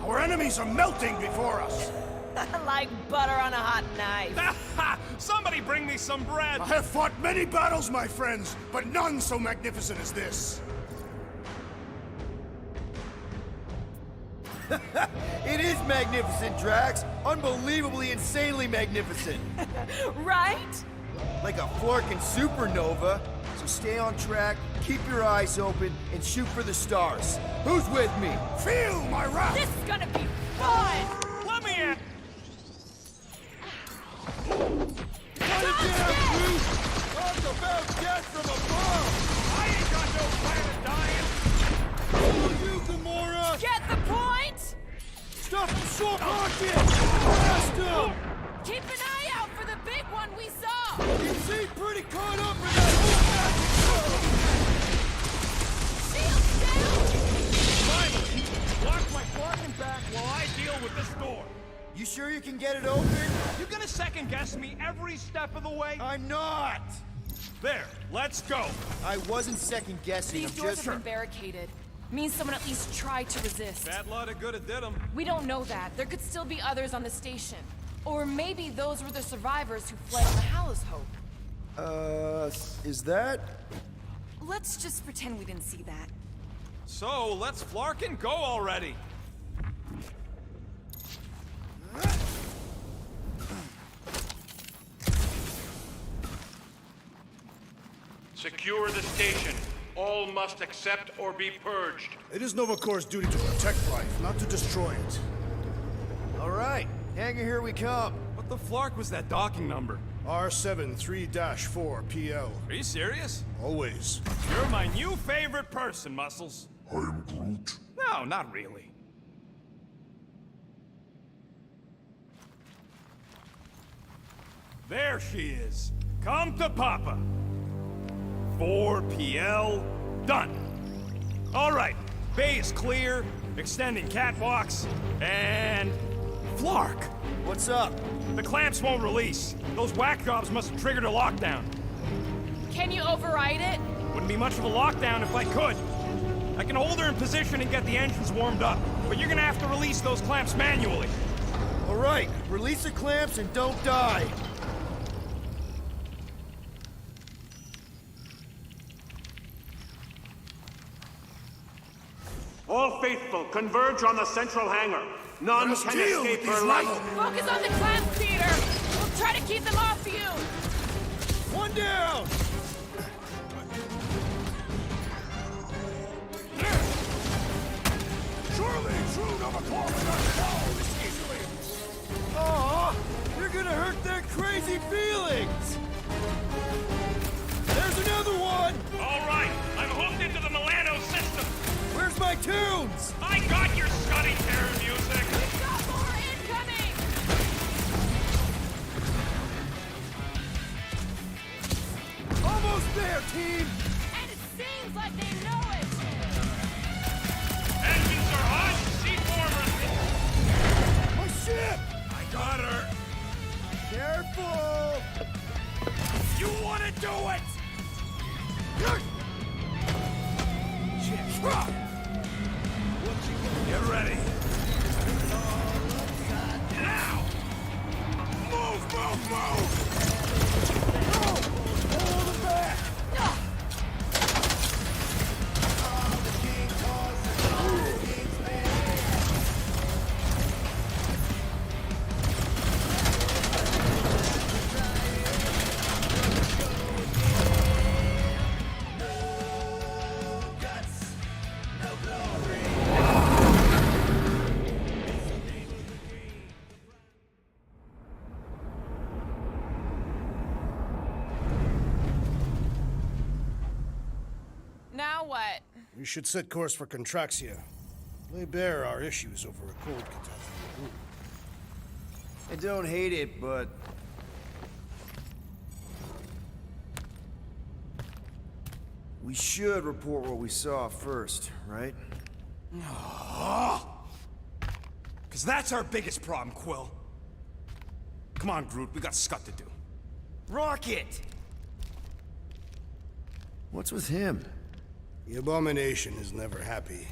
Our enemies are melting before us! Like butter on a hot knife. Somebody bring me some bread. I have fought many battles, my friends, but none so magnificent as this. It is magnificent, Drax! Unbelievably, insanely magnificent! Right? Like a Flarkin supernova. So stay on track, keep your eyes open, and shoot for the stars. Who's with me? Feel my wrath! This is gonna be fun! Let me in. Cut it down, Groot! Talk about death from above! I ain't got no plan of dying. Follow you, Gamora! Get the point? Stop the short rocket! Blast him! Keep an eye out for the big one we saw! You seem pretty caught up in that whole magic show! Shields down! Finally! Watch my Flarkin back while I deal with this door. You sure you can get it open? You gonna second guess me every step of the way? I'm not! There, let's go. I wasn't second guessing. These I'm doors just... have been barricaded. Means someone at least tried to resist. Bad lot of good it did 'em. We don't know that. There could still be others on the station. Or maybe those were the survivors who fled on the Hallows Hope. Is that? Let's just pretend we didn't see that. So, let's Flarkin go already. Secure the station. All must accept or be purged. It is Nova Corps' duty to protect life, not to destroy it. All right, hangar, here we come. What the flark was that docking number? R73-4 PL. Are you serious? Always. You're my new favorite person, Muscles. I am Groot. No, not really. There she is. Come to Papa. 4 PL, done. All right, bay is clear, extending catwalks, and... Flark! What's up? The clamps won't release. Those whack jobs must have triggered a lockdown. Can you override it? Wouldn't be much of a lockdown if I could. I can hold her in position and get the engines warmed up, but you're gonna have to release those clamps manually. All right, release the clamps and don't die. All faithful, converge on the central hangar. None can escape her light. Focus on the clamps, Peter! We'll try to keep them off you! One down! Surely, true Nova Corps would not fall this easily. Aw, you're gonna hurt their crazy feelings! There's another one! All right, I'm hooked into the Milano system. Where's my tunes? I got your Scotty terror music. We've got more incoming! Almost there, team! And it seems like they know it! Engines are hot. Seaformers. My ship! I got her. Careful! You want to do it? Get ready. Now! Move, move, move! Hold it back! Now what? We should set course for Contraxia. Lay bare our issues over a cold catastrophe. I don't hate it, but... we should report what we saw first, right? Because that's our biggest problem, Quill. Come on, Groot, we got scut to do. Rocket! What's with him? The Abomination is never happy.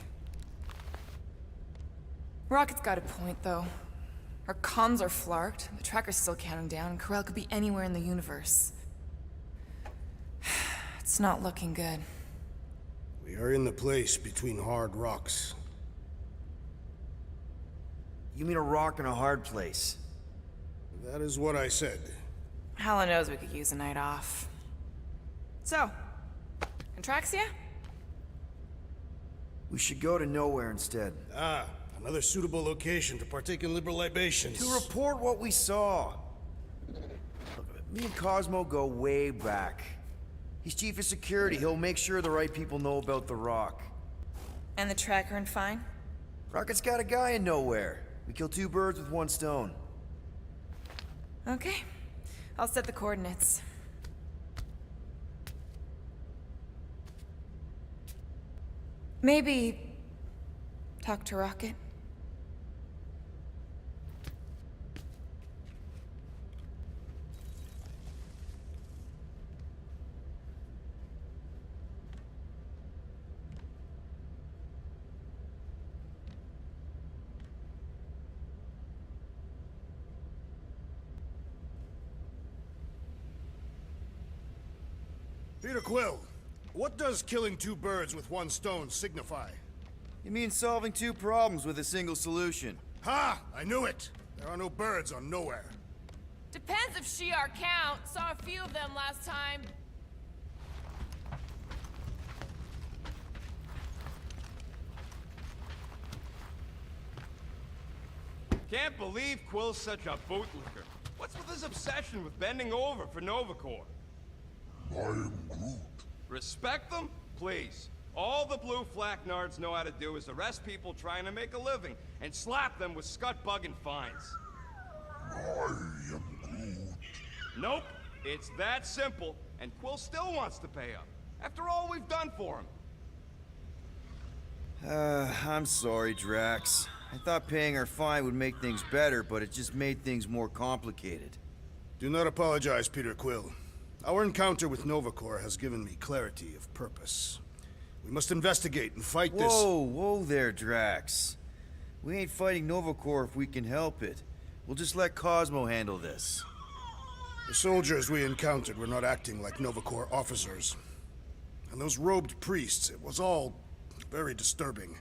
Rocket's got a point, though. Our comms are flarked, the tracker's still counting down, and Corel could be anywhere in the universe. It's not looking good. We are in the place between hard rocks. You mean a rock in a hard place? That is what I said. Hala knows we could use a night off. So, Contraxia? We should go to nowhere instead. Ah, another suitable location to partake in liberal libations. To report what we saw. Look, me and Cosmo go way back. He's chief of security. He'll make sure the right people know about the rock. And the tracker and fine? Rocket's got a guy in nowhere. We kill two birds with one stone. Okay. I'll set the coordinates. Maybe talk to Rocket. Peter Quill, what does killing two birds with one stone signify? You mean solving two problems with a single solution? Ha! I knew it! There are no birds on nowhere. Depends if Shi'ar count. Saw a few of them last time. Can't believe Quill's such a bootlicker. What's with his obsession with bending over for Nova Corps? I am Groot. Respect them? Please. All the blue flak nards know how to do is arrest people trying to make a living and slap them with scut-bugging fines. I am Groot. Nope. It's that simple, and Quill still wants to pay up. After all we've done for him. I'm sorry, Drax. I thought paying our fine would make things better, but it just made things more complicated. Do not apologize, Peter Quill. Our encounter with Nova Corps has given me clarity of purpose. We must investigate and fight this— Whoa there, Drax. We ain't fighting Nova Corps if we can help it. We'll just let Cosmo handle this. The soldiers we encountered were not acting like Nova Corps officers. And those robed priests, it was all very disturbing.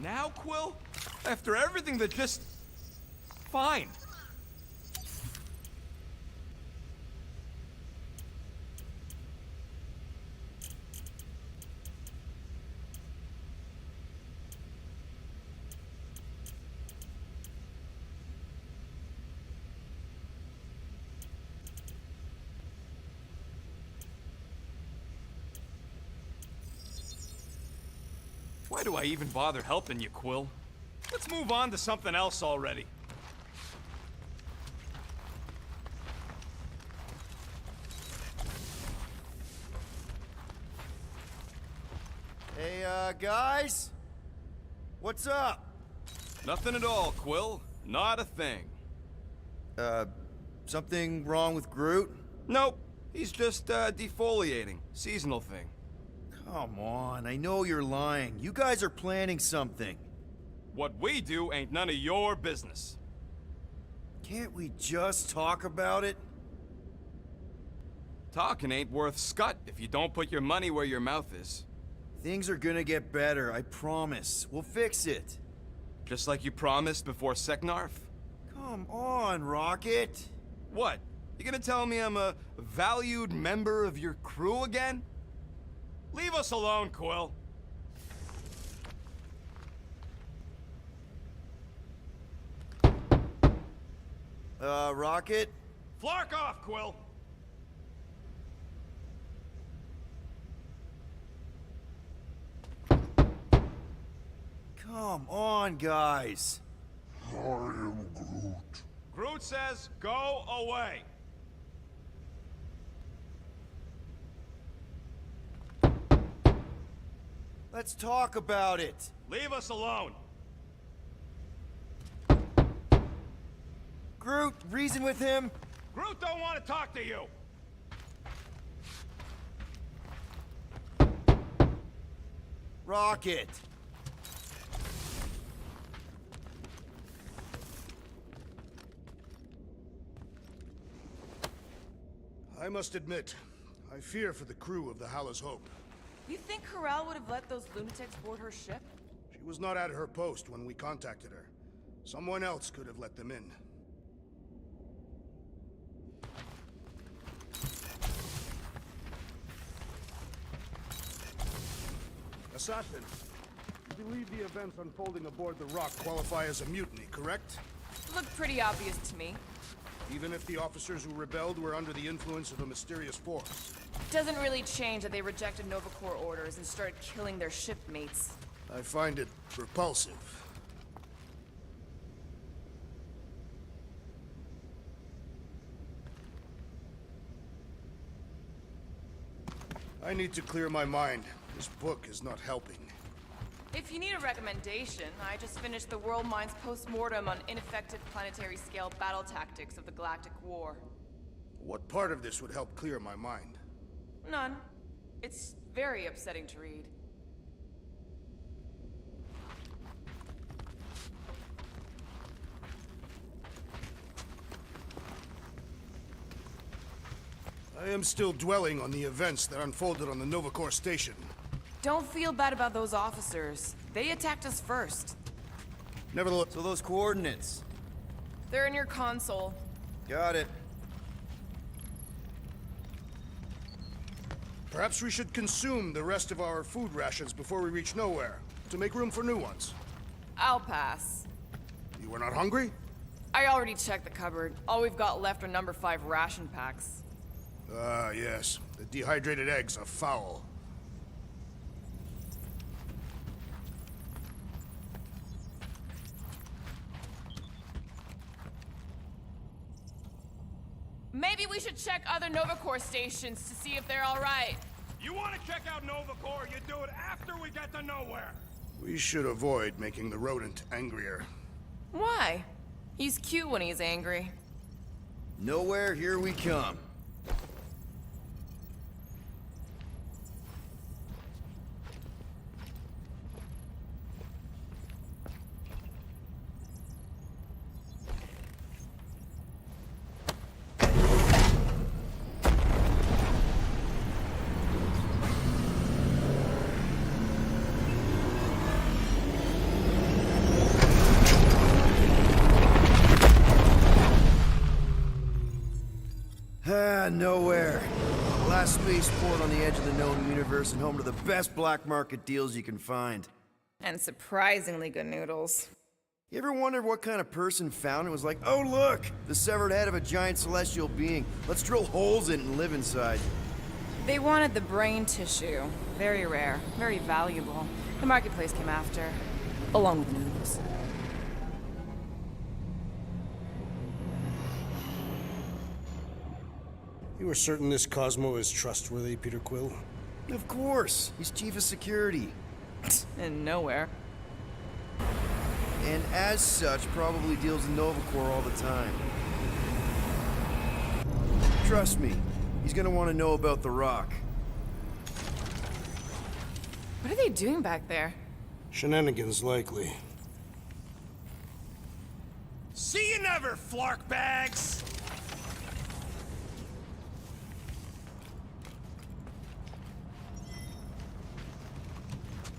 Now, Quill? After everything that just... Fine. Why do I even bother helping you, Quill? Let's move on to something else already. Hey, guys? What's up? Nothing at all, Quill. Not a thing. Something wrong with Groot? Nope. He's just, defoliating. Seasonal thing. Come on, I know you're lying. You guys are planning something. What we do ain't none of your business. Can't we just talk about it? Talking ain't worth scut if you don't put your money where your mouth is. Things are gonna get better, I promise. We'll fix it. Just like you promised before Seknarf? Come on, Rocket. What? You gonna tell me I'm a valued member of your crew again? Leave us alone, Quill. Rocket? Flark off, Quill! Come on, guys. I am Groot. Groot says, go away. Let's talk about it. Leave us alone. Groot, reason with him. Groot don't want to talk to you. Rocket. I must admit, I fear for the crew of the Hala's Hope. You think Corral would have let those lunatics board her ship? She was not at her post when we contacted her. Someone else could have let them in. Assassin, you believe the events unfolding aboard the Rock qualify as a mutiny, correct? Looked pretty obvious to me. Even if the officers who rebelled were under the influence of a mysterious force. Doesn't really change that they rejected Nova Corps orders and started killing their shipmates. I find it repulsive. I need to clear my mind. This book is not helping. If you need a recommendation, I just finished the World Mind's post-mortem on ineffective planetary scale battle tactics of the Galactic War. What part of this would help clear my mind? None. It's very upsetting to read. I am still dwelling on the events that unfolded on the Novacor station. Don't feel bad about those officers. They attacked us first. Nevertheless... So those coordinates. They're in your console. Got it. Perhaps we should consume the rest of our food rations before we reach nowhere, to make room for new ones. I'll pass. You were not hungry? I already checked the cupboard. All we've got left are number 5 ration packs. Ah, yes. The dehydrated eggs are foul. Maybe we should check other Novacor stations to see if they're all right. You want to check out Novacor, you do it after we get to nowhere. We should avoid making the rodent angrier. Why? He's cute when he's angry. Nowhere, here we come. Nowhere. Last spaceport on the edge of the known universe and home to the best black market deals you can find. And surprisingly good noodles. You ever wondered what kind of person found it was like, oh look, the severed head of a giant celestial being. Let's drill holes in it and live inside. They wanted the brain tissue. Very rare, very valuable. The marketplace came after, along with the noodles. You are certain this Cosmo is trustworthy, Peter Quill? Of course. He's chief of security. And nowhere. And as such, probably deals in Novacor all the time. Trust me, he's gonna want to know about the rock. What are they doing back there? Shenanigans, likely. See you never, flark bags!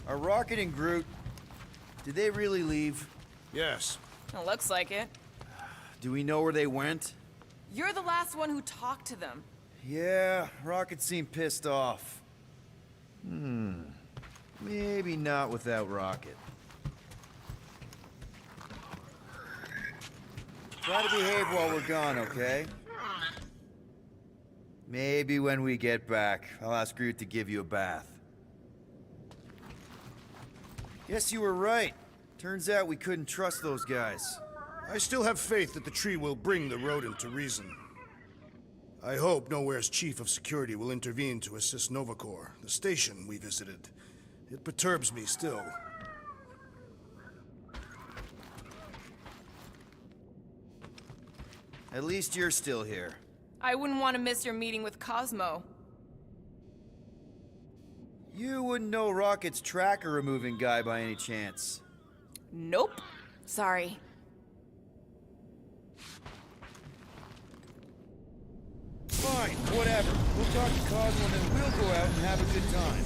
Are Rocket and Groot... Did they really leave? Yes. It looks like it. Do we know where they went? You're the last one who talked to them. Yeah, Rocket seemed pissed off. Maybe not without Rocket. Try to behave while we're gone, okay? Maybe when we get back, I'll ask Groot to give you a bath. Yes, you were right. Turns out we couldn't trust those guys. I still have faith that the tree will bring the rodent to reason. I hope Nowhere's chief of security will intervene to assist Novacor, the station we visited. It perturbs me still. At least you're still here. I wouldn't want to miss your meeting with Cosmo. You wouldn't know Rocket's tracker removing guy by any chance. Nope. Sorry. Fine, whatever. We'll talk to Cosmo and then we'll go out and have a good time.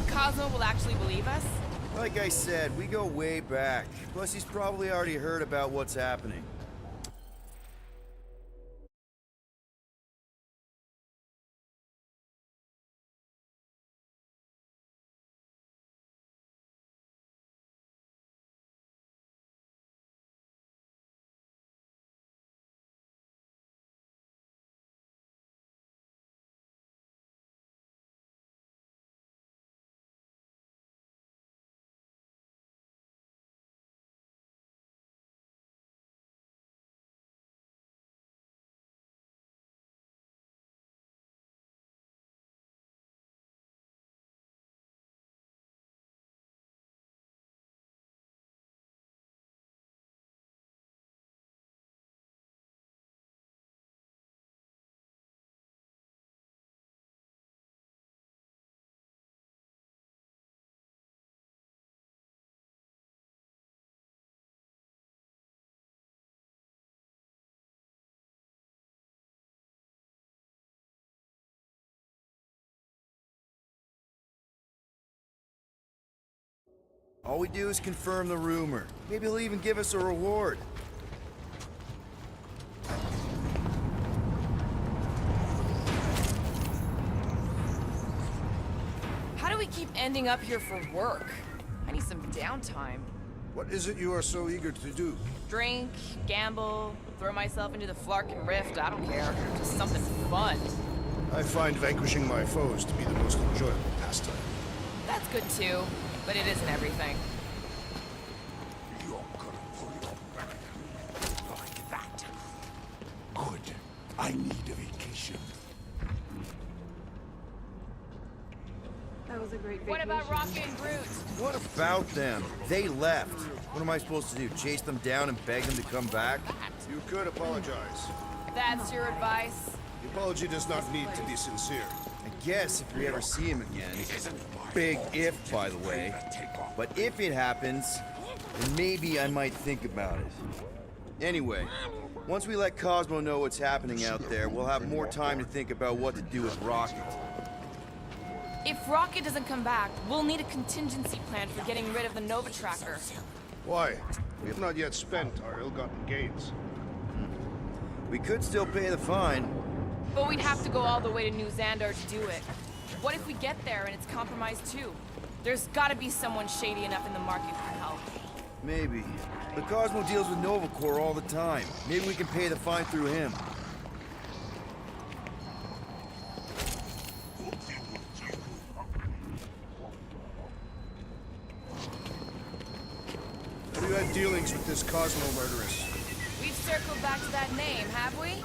Cosmo will actually believe us? Like I said, we go way back. Plus, he's probably already heard about what's happening. All we do is confirm the rumor. Maybe he'll even give us a reward. How do we keep ending up here for work? I need some downtime. What is it you are so eager to do? Drink, gamble, throw myself into the Flarkin Rift, I don't care. Just something fun. I find vanquishing my foes to be the most enjoyable pastime. That's good too, but it isn't everything. You're gonna pull your back like that. Good. I need a vacation. That was a great vacation. What about Rocket and Groot? What about them? They left. What am I supposed to do? Chase them down and beg them to come back? You could apologize. That's your advice? The apology does not need to be sincere. I guess if we ever see him again. Big if, by the way. But if it happens, then maybe I might think about it. Anyway, once we let Cosmo know what's happening out there, we'll have more time to think about what to do with Rocket. If Rocket doesn't come back, we'll need a contingency plan for getting rid of the Nova Tracker. Why? We have not yet spent our ill-gotten gains. We could still pay the fine. But we'd have to go all the way to New Xandar to do it. What if we get there and it's compromised too? There's gotta be someone shady enough in the market who can help. Maybe. But Cosmo deals with Nova Corps all the time. Maybe we can pay the fine through him. Have you had dealings with this Cosmo murderess? We've circled back to that name, have we?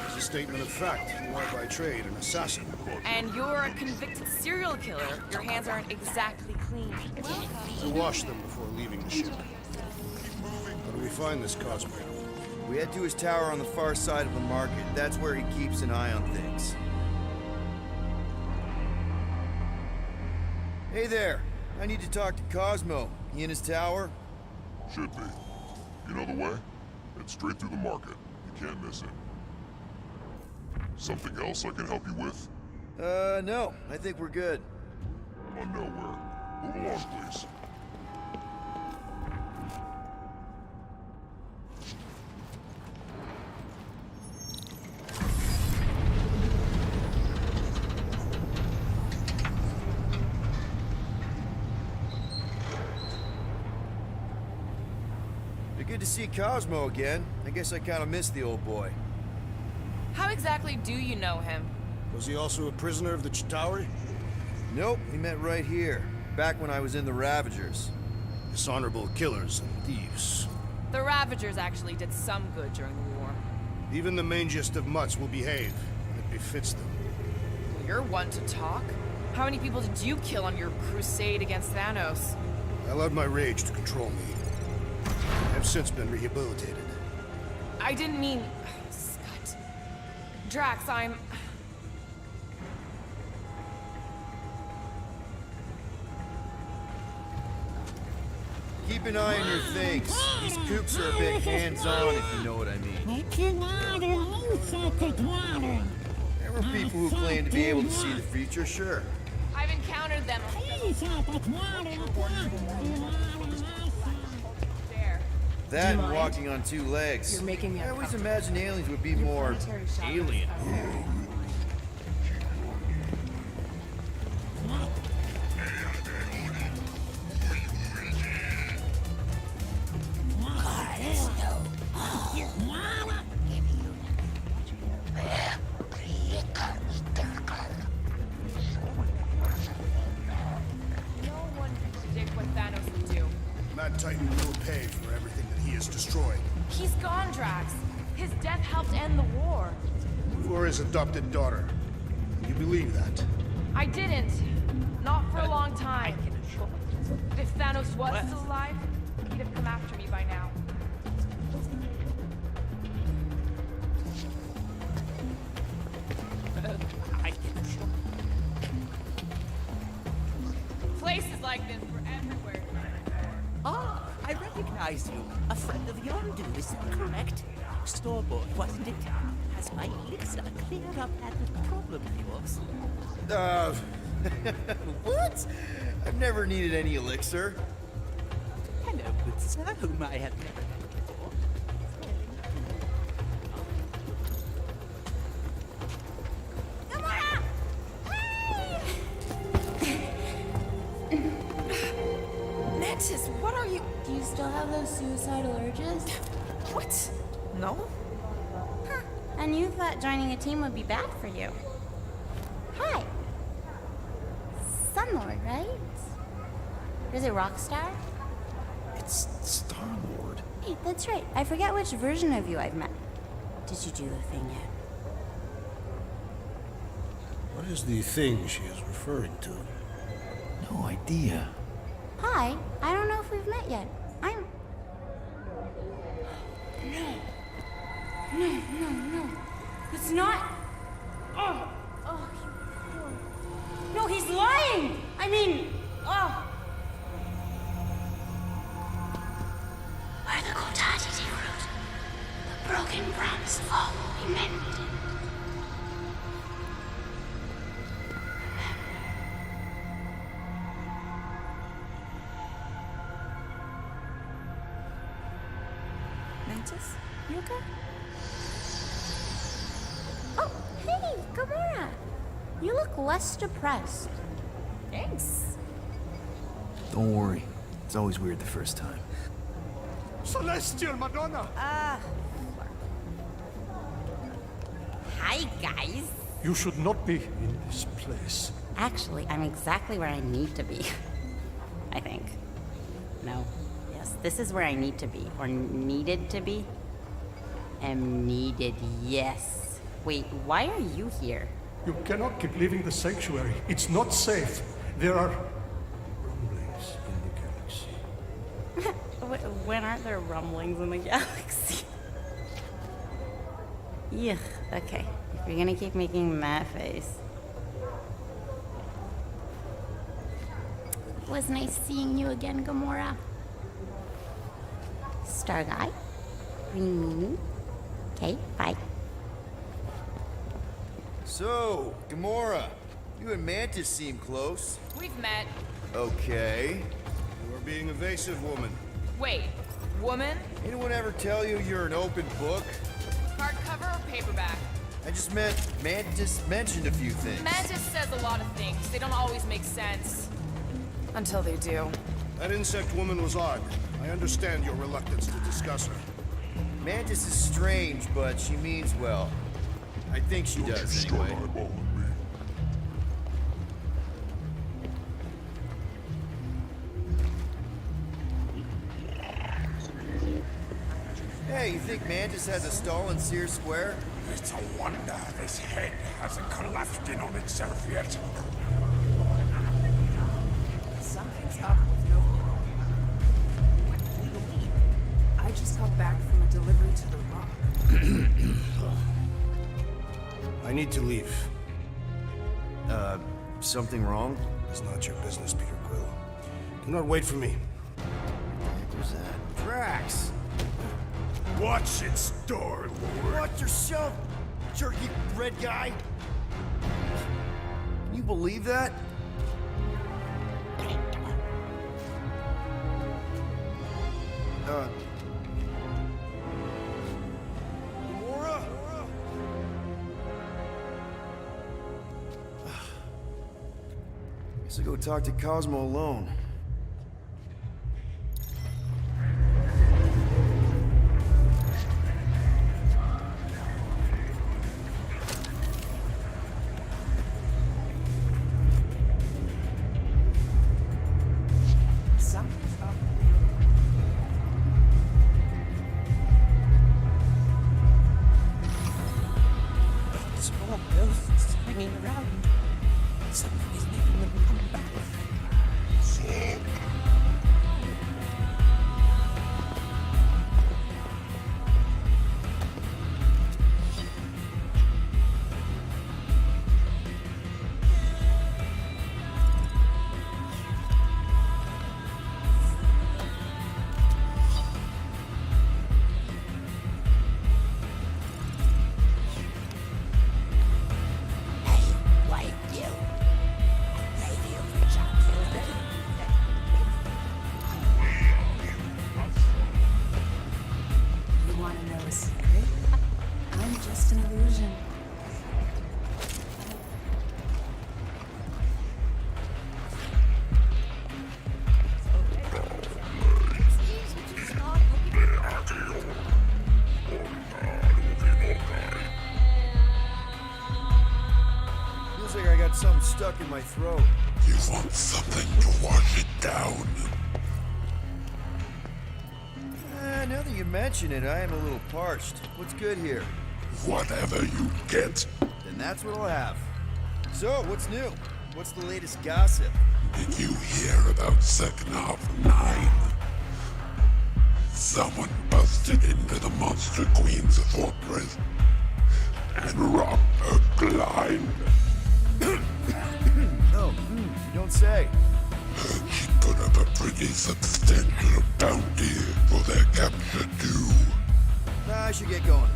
It's a statement of fact. You are by trade an assassin. And you're a convicted serial killer. Your hands aren't exactly clean. I washed them before leaving the ship. How do we find this Cosmo? We head to his tower on the far side of the market. That's where he keeps an eye on things. Hey there. I need to talk to Cosmo. He in his tower? Should be. You know the way? It's straight through the market. You can't miss it. Something else I can help you with? No. I think we're good. On nowhere. Move along, please. Good to see Cosmo again. I guess I kind of missed the old boy. How exactly do you know him? Was he also a prisoner of the Chitauri? Nope, we met right here. Back when I was in the Ravagers. Dishonorable killers and thieves. The Ravagers actually did some good during the war. Even the mangiest of mutts will behave when it befits them. Well, you're one to talk. How many people did you kill on your crusade against Thanos? I allowed my rage to control me. I have since been rehabilitated. I didn't mean... Scott. Drax, I'm... Keep an eye on your things. These kooks are a bit hands-on, if you know what I mean. There were people who claim to be able to see the future, sure. I've encountered them. That and walking on two legs. You're making me I always imagined aliens would be more alien. No one can predict what Thanos would do. Mad Titan will pay for everything that he has destroyed. He's gone, Drax. His death helped end the war. For his adopted daughter. You believe that? I didn't. Not for a long time. But if Thanos was still alive, he'd have come after me by now. Places like this were everywhere. Ah, I recognize you. A friend of Yondu, is that correct? Store-bought, wasn't it? Has my elixir cleared up that problem of yours? What? I've never needed any elixir. So, I have never met before. Mantis, what are you... Do you still have those suicidal urges? What? No? Huh. And you thought joining a team would be bad for you. Hi. Sunlord, right? Or is it Rockstar? It's Star-Lord. Hey, that's right. I forget which version of you I've met. Did you do the thing yet? What is the thing she is referring to? No idea. Hi. I don't know if we've met yet. I'm... No. It's not... Oh, you poor... No, he's lying! I mean... Oh... Where the Kotati root, the broken promise of all will be mended. Mantis, you okay? Oh, hey, Gamora! You look less depressed. Thanks. Don't worry. It's always weird the first time. Celestial Madonna! Hi, guys. You should not be in this place. Actually, I'm exactly where I need to be. I think. No. Yes, this is where I need to be. Or needed to be. Am needed, yes. Wait, why are you here? You cannot keep leaving the sanctuary. It's not safe. There are rumblings in the galaxy. When aren't there rumblings in the galaxy? Yuck, okay. If you're gonna keep making that face. It was nice seeing you again, Gamora. Star Guy. Green Meanie. Okay, bye. So, Gamora, you and Mantis seem close. We've met. Okay. You are being evasive, woman. Wait, woman? Anyone ever tell you you're an open book? Hardcover or paperback? I just meant Mantis mentioned a few things. Mantis says a lot of things. They don't always make sense. Until they do. That insect woman was odd. I understand your reluctance to discuss her. Mantis is strange, but she means well. I think she does, anyway. Hey, you think Mantis has a stall in Sears Square? It's a wonder this head hasn't collapsed in on itself yet. Something's up with no... Legally, I just got back from a delivery to the Rock. I need to leave. Something wrong? It's not your business, Peter Quill. Do not wait for me. Who's that? Drax! Watch it, Star-Lord. Watch yourself, jerky red guy! Can you believe that? Gamora? Guess I'll go talk to Cosmo alone. Something's up. It's all ghosts hanging around. Something is making them come back. throat. You want something to wash it down. Now that you mention it, I am a little parched. What's good here? Whatever you get. Then that's what I'll have. So, what's new? What's the latest gossip? Did you hear about Seknov 9? Someone busted into the Monster Queen's fortress and robbed her blind. Oh, you don't say. She put up a pretty substantial bounty for their capture too. I should get going.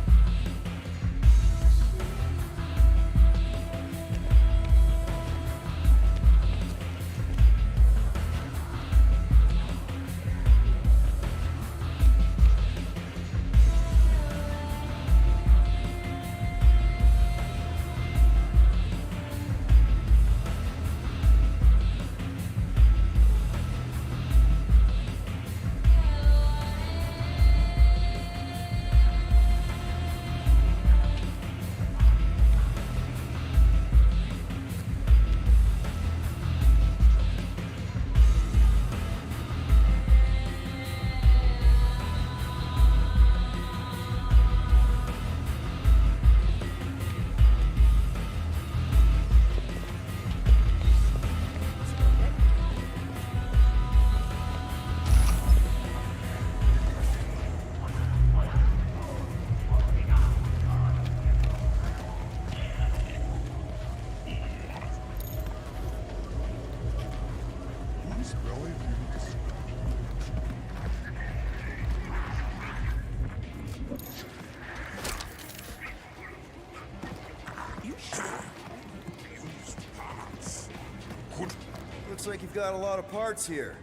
Looks like you've got a lot of parts here.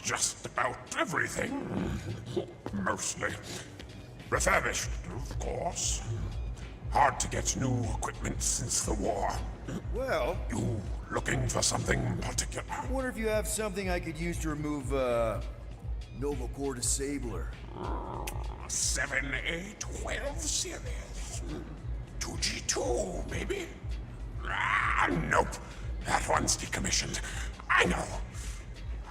Just about everything. Mostly. Refurbished, of course. Hard to get new equipment since the war. Well... You looking for something particular? I wonder if you have something I could use to remove, Nova Core Disabler. 7A12 series. 2G2, maybe? Nope. That one's decommissioned. I know.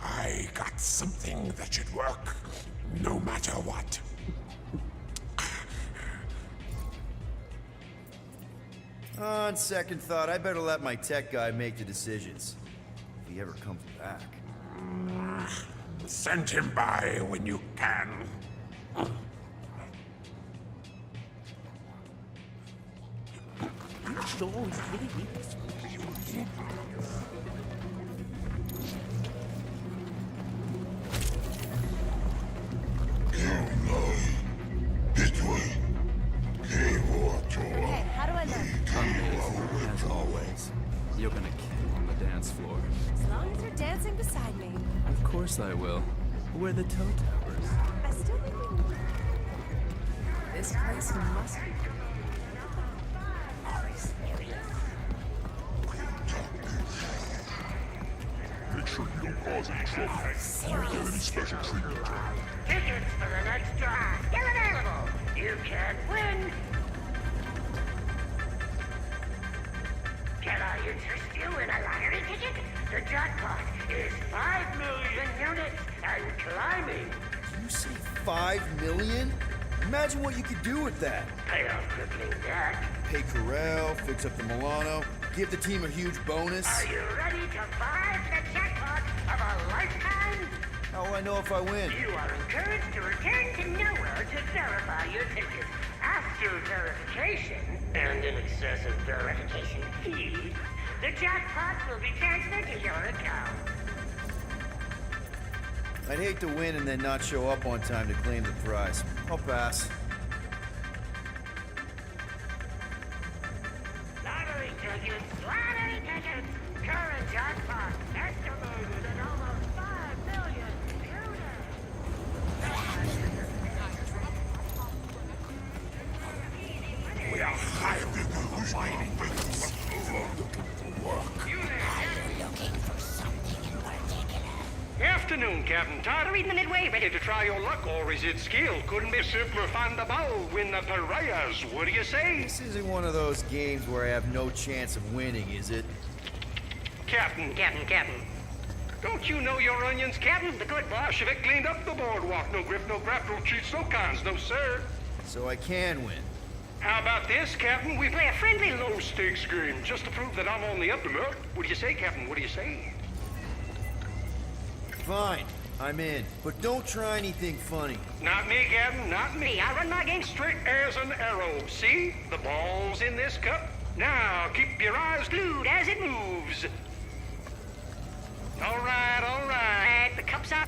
I got something that should work, no matter what. On second thought, I better let my tech guy make the decisions. If he ever comes back. Send him by when you can. Hey, how do I learn? As always, you're gonna kill on the dance floor. As long as you're dancing beside me. Of course I will. We're the toe tappers. I still think we... This place must be... Make sure you don't cause any trouble. Or get any special treatment. Tickets for the next draw still available. You can win. Can I interest you in a lottery ticket? The jackpot is 5 million units and climbing. You say 5 million? Imagine what you could do with that. Pay off crippling debt. Pay Corral, fix up the Milano, give the team a huge bonus. Are you ready to buy the jackpot of a lifetime? How will I know if I win? You are encouraged to return to nowhere to verify your ticket. After verification, and an excessive verification fee, the jackpot will be transferred to your account. I'd hate to win and then not show up on time to claim the prize. I'll pass. Lottery tickets! Lottery tickets! Current jackpot estimated at almost 5 million We are highly providing looking for work. Afternoon, Captain. Tired of reading the midway? Ready to try your luck, or is it skill? Couldn't be simpler find the ball, win the pariahs. What do you say? This isn't one of those games where I have no chance of winning, is it? Captain. Don't you know your onions, Captain? The good Bolshevik cleaned up the boardwalk. No grip, no graft, no cheats, no cons, no sir. So I can win. How about this, Captain? We play a friendly low-stakes game just to prove that I'm on the up and up. What do you say, Captain? What do you say? Fine, I'm in. But don't try anything funny. Not me, Captain, not me. I run my game straight as an arrow. See? The ball's in this cup. Now, keep your eyes glued as it moves. All right. The cup's out.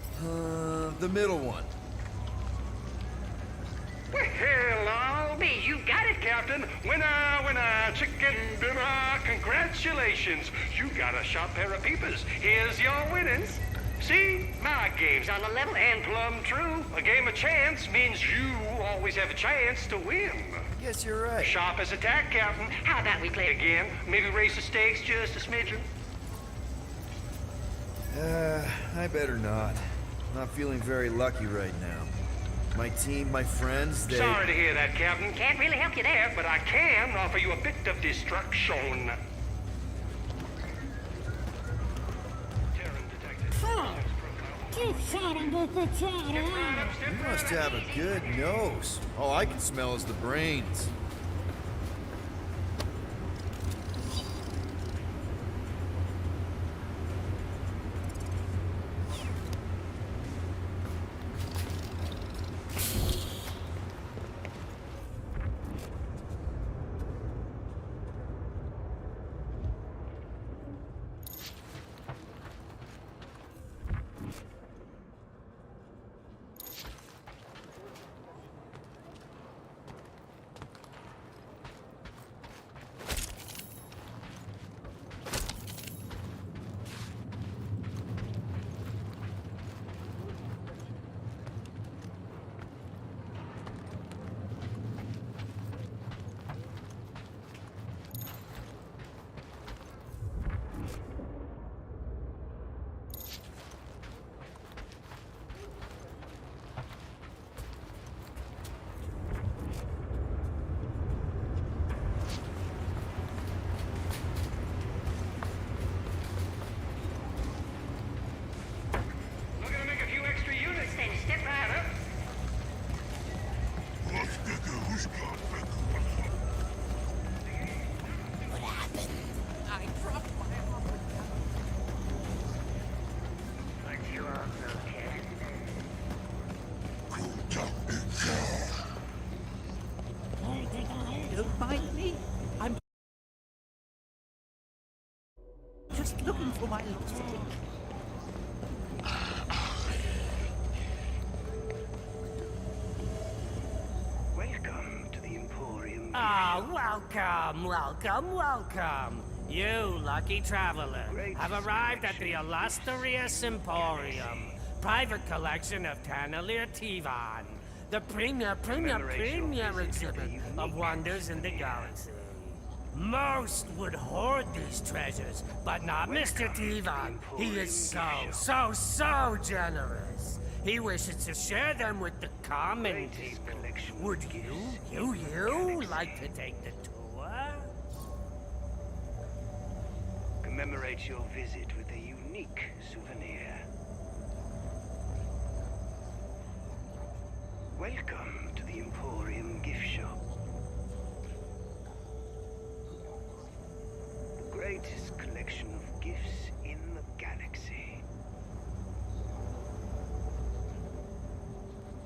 The middle one. Well, I'll be. You got it, Captain. Winner, chicken dinner. Congratulations. You got a sharp pair of peepers. Here's your winnings. See? My game's on the level and plumb true. A game of chance means you always have a chance to win. Yes, you're right. Sharp as a tack, Captain. How about we play again? Maybe raise the stakes just a smidgen? I better not. Not feeling very lucky right now. My team, my friends, they... Sorry to hear that, Captain. Can't really help you there, but I can offer you a bit of destruction. You must have a good nose. All I can smell is the brains. Don't mind me. I'm just looking for my lost stick. Welcome to the Emporium. Welcome. You, lucky traveler, have arrived at the Illustrious Emporium, private collection of Tannelir Tivan, the premier exhibit of wonders in the galaxy. Most would hoard these treasures, but not Mr. Tivan. He is so generous. He wishes to share them with the common people. Would you like to take the tour? Commemorate your visit with a unique souvenir. Welcome to the Emporium gift shop. The greatest collection of gifts in the galaxy.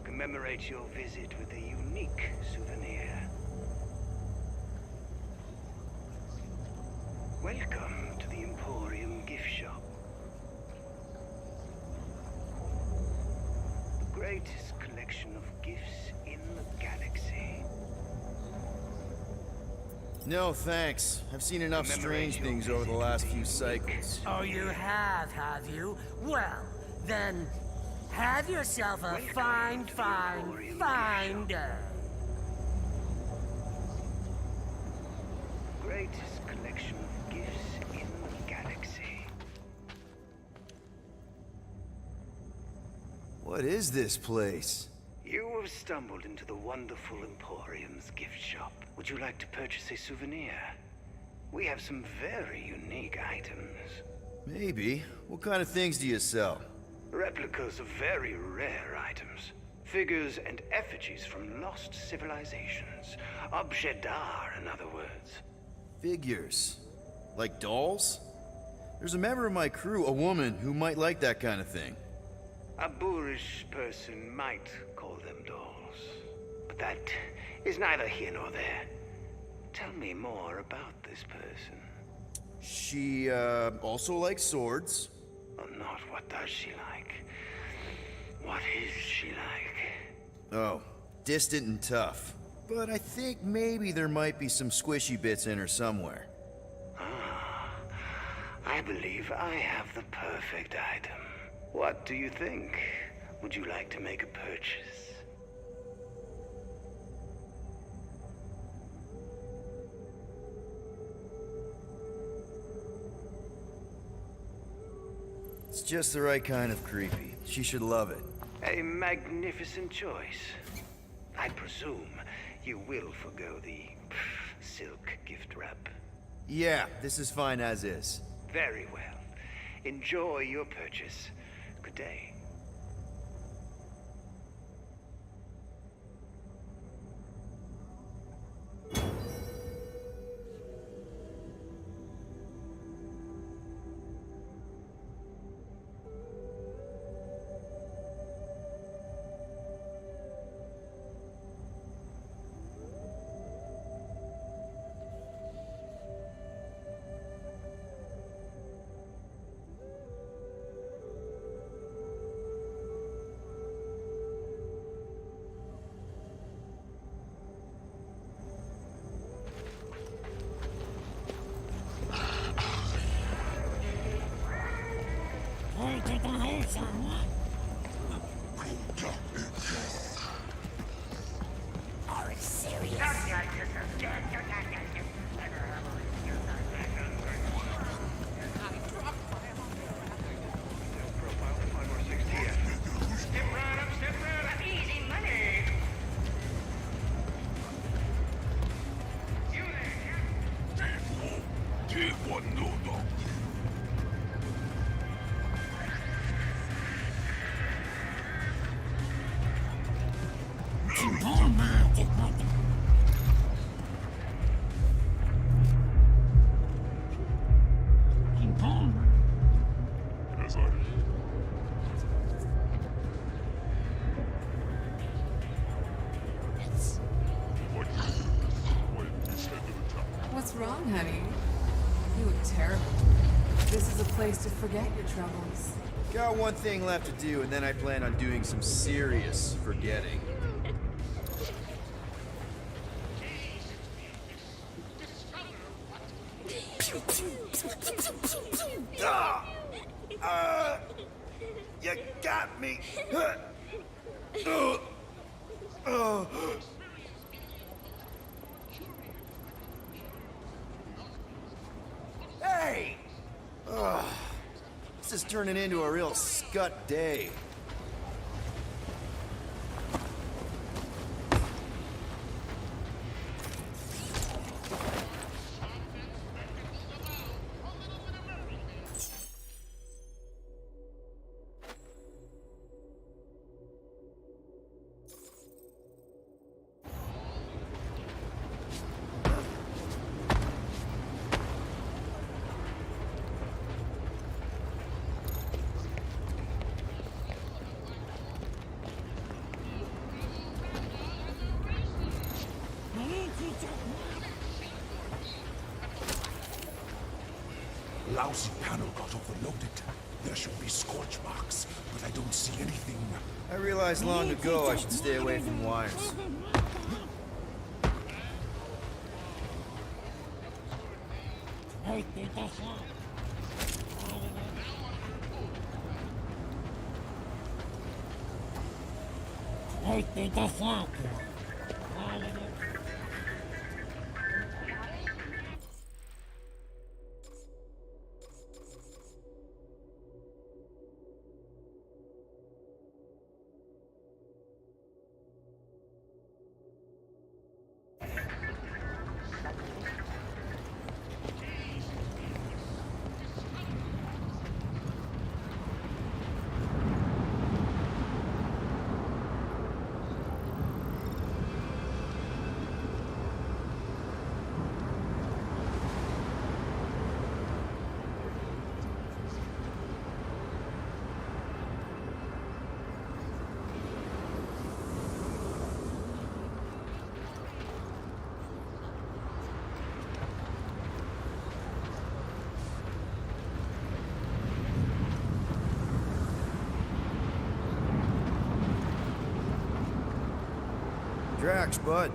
Commemorate your visit with a unique souvenir. Welcome to the Emporium gift shop. The greatest collection of gifts in the galaxy. No, thanks. I've seen enough strange things over the last few cycles. Oh, you have you? Well, then, have yourself a fine day. Greatest collection of gifts in the galaxy. What is this place? You have stumbled into the wonderful Emporium's gift shop. Would you like to purchase a souvenir? We have some very unique items. Maybe. What kind of things do you sell? Replicas of very rare items. Figures and effigies from lost civilizations. Objet d'art, in other words. Figures? Like dolls? There's a member of my crew, a woman, who might like that kind of thing. A boorish person might call them dolls. But that is neither here nor there. Tell me more about this person. She, also likes swords. Oh, not what does she like. What is she like? Oh, distant and tough. But I think maybe there might be some squishy bits in her somewhere. Ah, I believe I have the perfect item. What do you think? Would you like to make a purchase? It's just the right kind of creepy. She should love it. A magnificent choice. I presume you will forgo the silk gift wrap. Yeah, this is fine as is. Very well. Enjoy your purchase. Good day. Are you serious? Step right up, easy money. You What's wrong, honey? You look terrible. This is a place to forget your troubles. Got one thing left to do, and then I plan on doing some serious forgetting. You got me. Hey! This is turning into a real scut day. Lousy panel got overloaded. There should be scorch marks, but I don't see anything. I realized long ago I should stay away from wires. Drax, bud.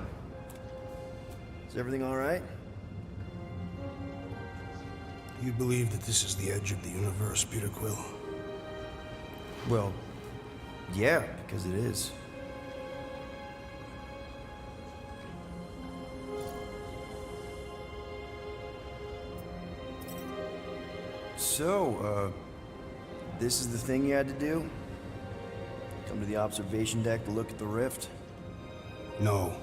Is everything all right? You believe that this is the edge of the universe, Peter Quill? Well, yeah, because it is. So, this is the thing you had to do? Come to the observation deck to look at the rift? No.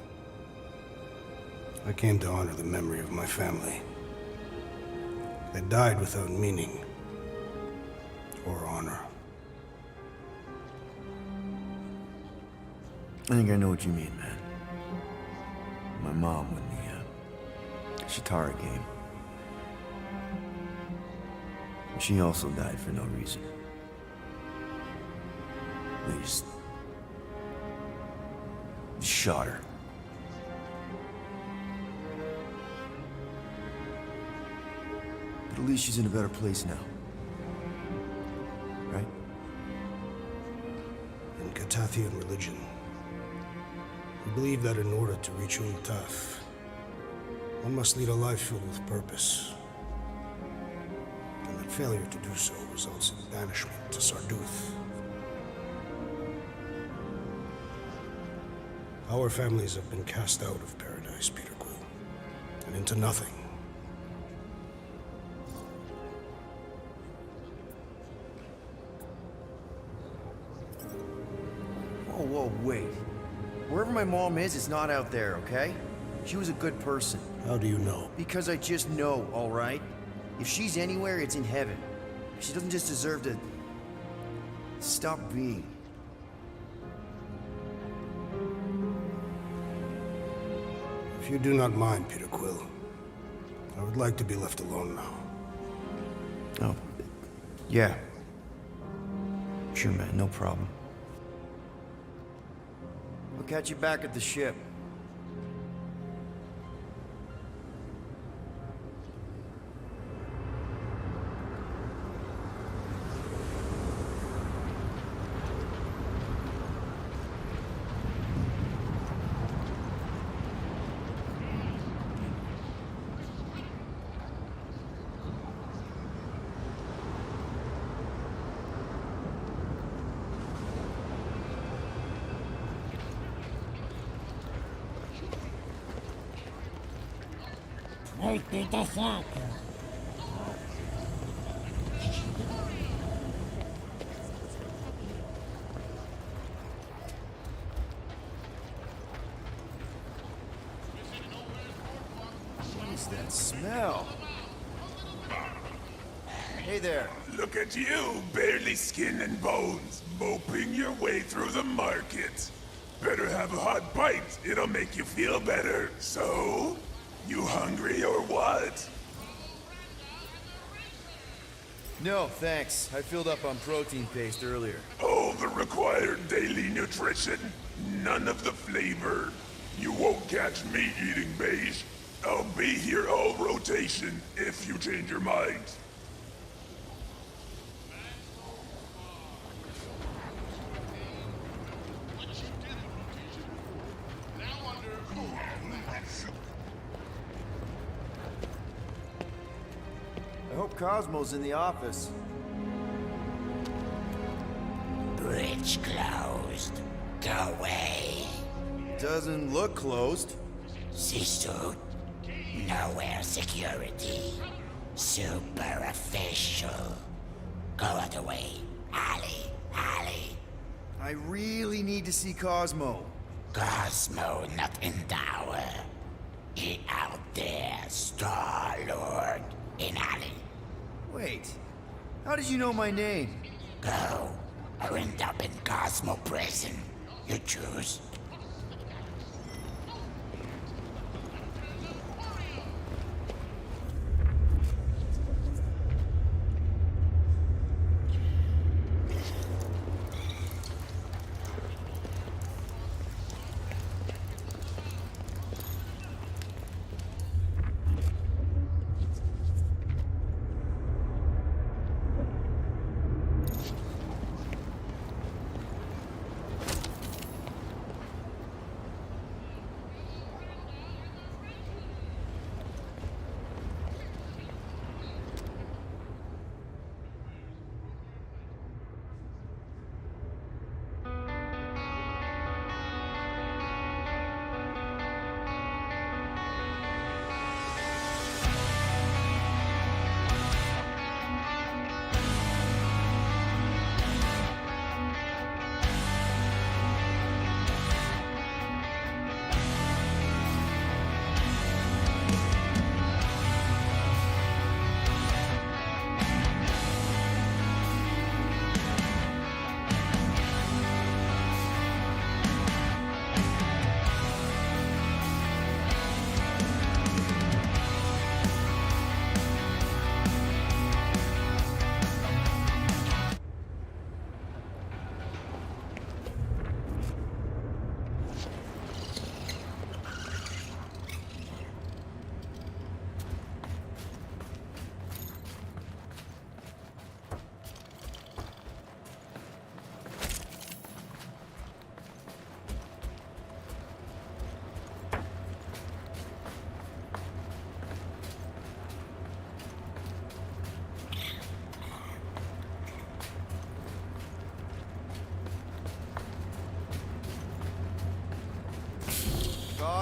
I came to honor the memory of my family. They died without meaning or honor. I think I know what you mean, man. My mom won the Chitauri game. She also died for no reason. They just shot her. But at least she's in a better place now. Right? In Catathian religion, we believe that in order to reach Untaf, one must lead a life filled with purpose. And that failure to do so results in banishment to Sarduth. Our families have been cast out of paradise, Peter Quill, and into nothing. Whoa, wait. Wherever my mom is, it's not out there, okay? She was a good person. How do you know? Because I just know, all right? If she's anywhere, it's in heaven. She doesn't just deserve to stop being. If you do not mind, Peter Quill, I would like to be left alone now. Oh, yeah. Sure, man, no problem. I'll catch you back at the ship. What's that smell? Hey there. Look at you, barely skin and bones, moping your way through the market. Better have a hot bite, it'll make you feel better. So, you hungry or what? No, thanks. I filled up on protein paste earlier. All the required daily nutrition, none of the flavor. You won't catch me eating beige. I'll be here all rotation if you change your mind. I hope Cosmo's in the office. Bridge closed. Go away. Doesn't look closed. C-suit. Nowhere security. Super official. Go other way. Alley. I really need to see Cosmo. Cosmo not in tower. He out there, Star-Lord. In alley. Wait. How did you know my name? Go. Or end up in Cosmo prison. You choose.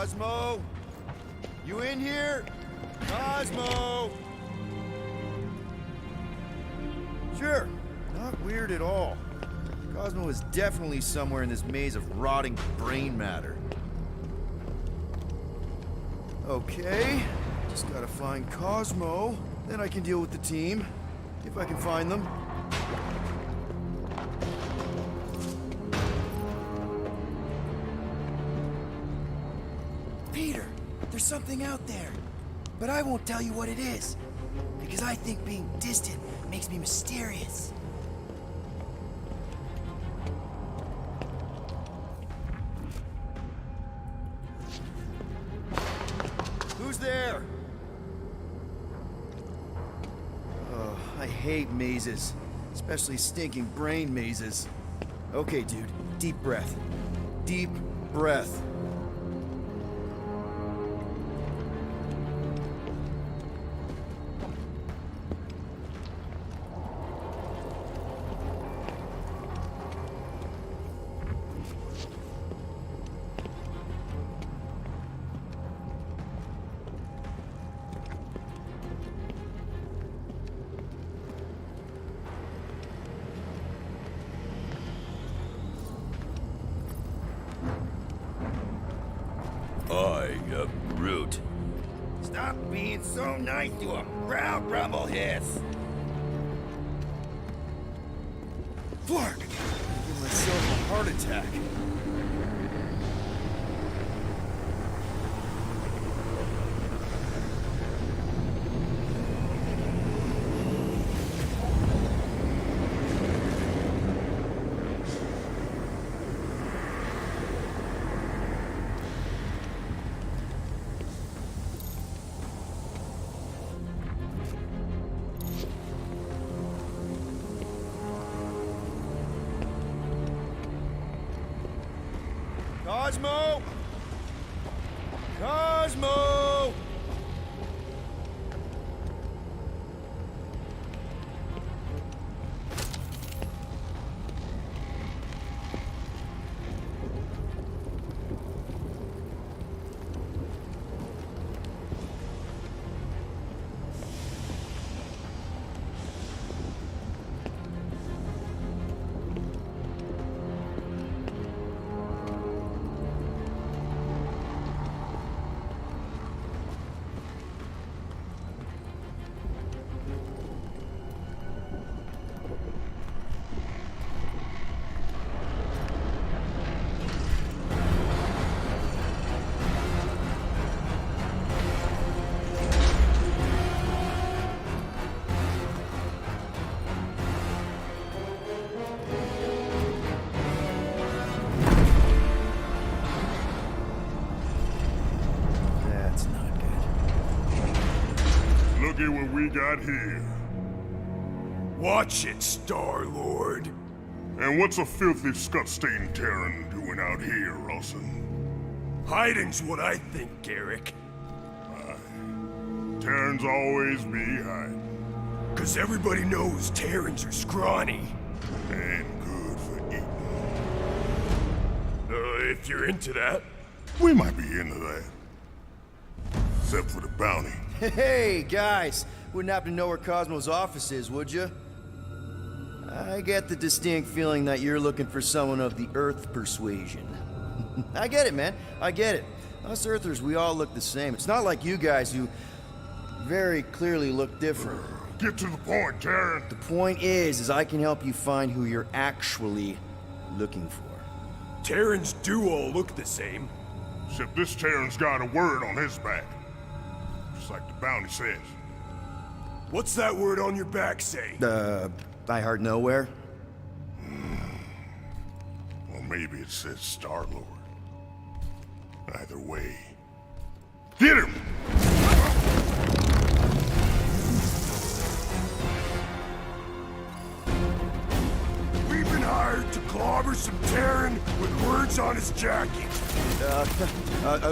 Cosmo? You in here? Cosmo! Sure, not weird at all. Cosmo is definitely somewhere in this maze of rotting brain matter. Okay, just gotta find Cosmo. Then I can deal with the team, if I can find them. Peter, there's something out there. But I won't tell you what it is. Because I think being distant makes me mysterious. Who's there? Oh, I hate mazes. Especially stinking brain mazes. Okay, dude. Deep breath. Deep breath. Root. Stop being so nice to a proud rebel hiss. Flark! Give myself a heart attack. Cosmo! Cosmo! Look at what we got here. Watch it, Star-Lord. And what's a filthy, scut-stained Terran doing out here, Rawson? Hiding's what I think, Garrick. Aye. Terrans always be hiding. 'Cause everybody knows Terrans are scrawny. And good for eating. If you're into that. We might be into that. Except for the bounty. Hey, guys! Wouldn't happen to know where Cosmo's office is, would you? I get the distinct feeling that you're looking for someone of the Earth persuasion. I get it, man. I get it. Us Earthers, we all look the same. It's not like you guys who very clearly look different. Get to the point, Terran. The point is I can help you find who you're actually looking for. Terrans do all look the same. Except this Terran's got a word on his back. Just like the bounty says. What's that word on your back say? I heard nowhere. Well, maybe it says Star-Lord. Either way. Get him! We've been hired to clobber some Terran with words on his jacket.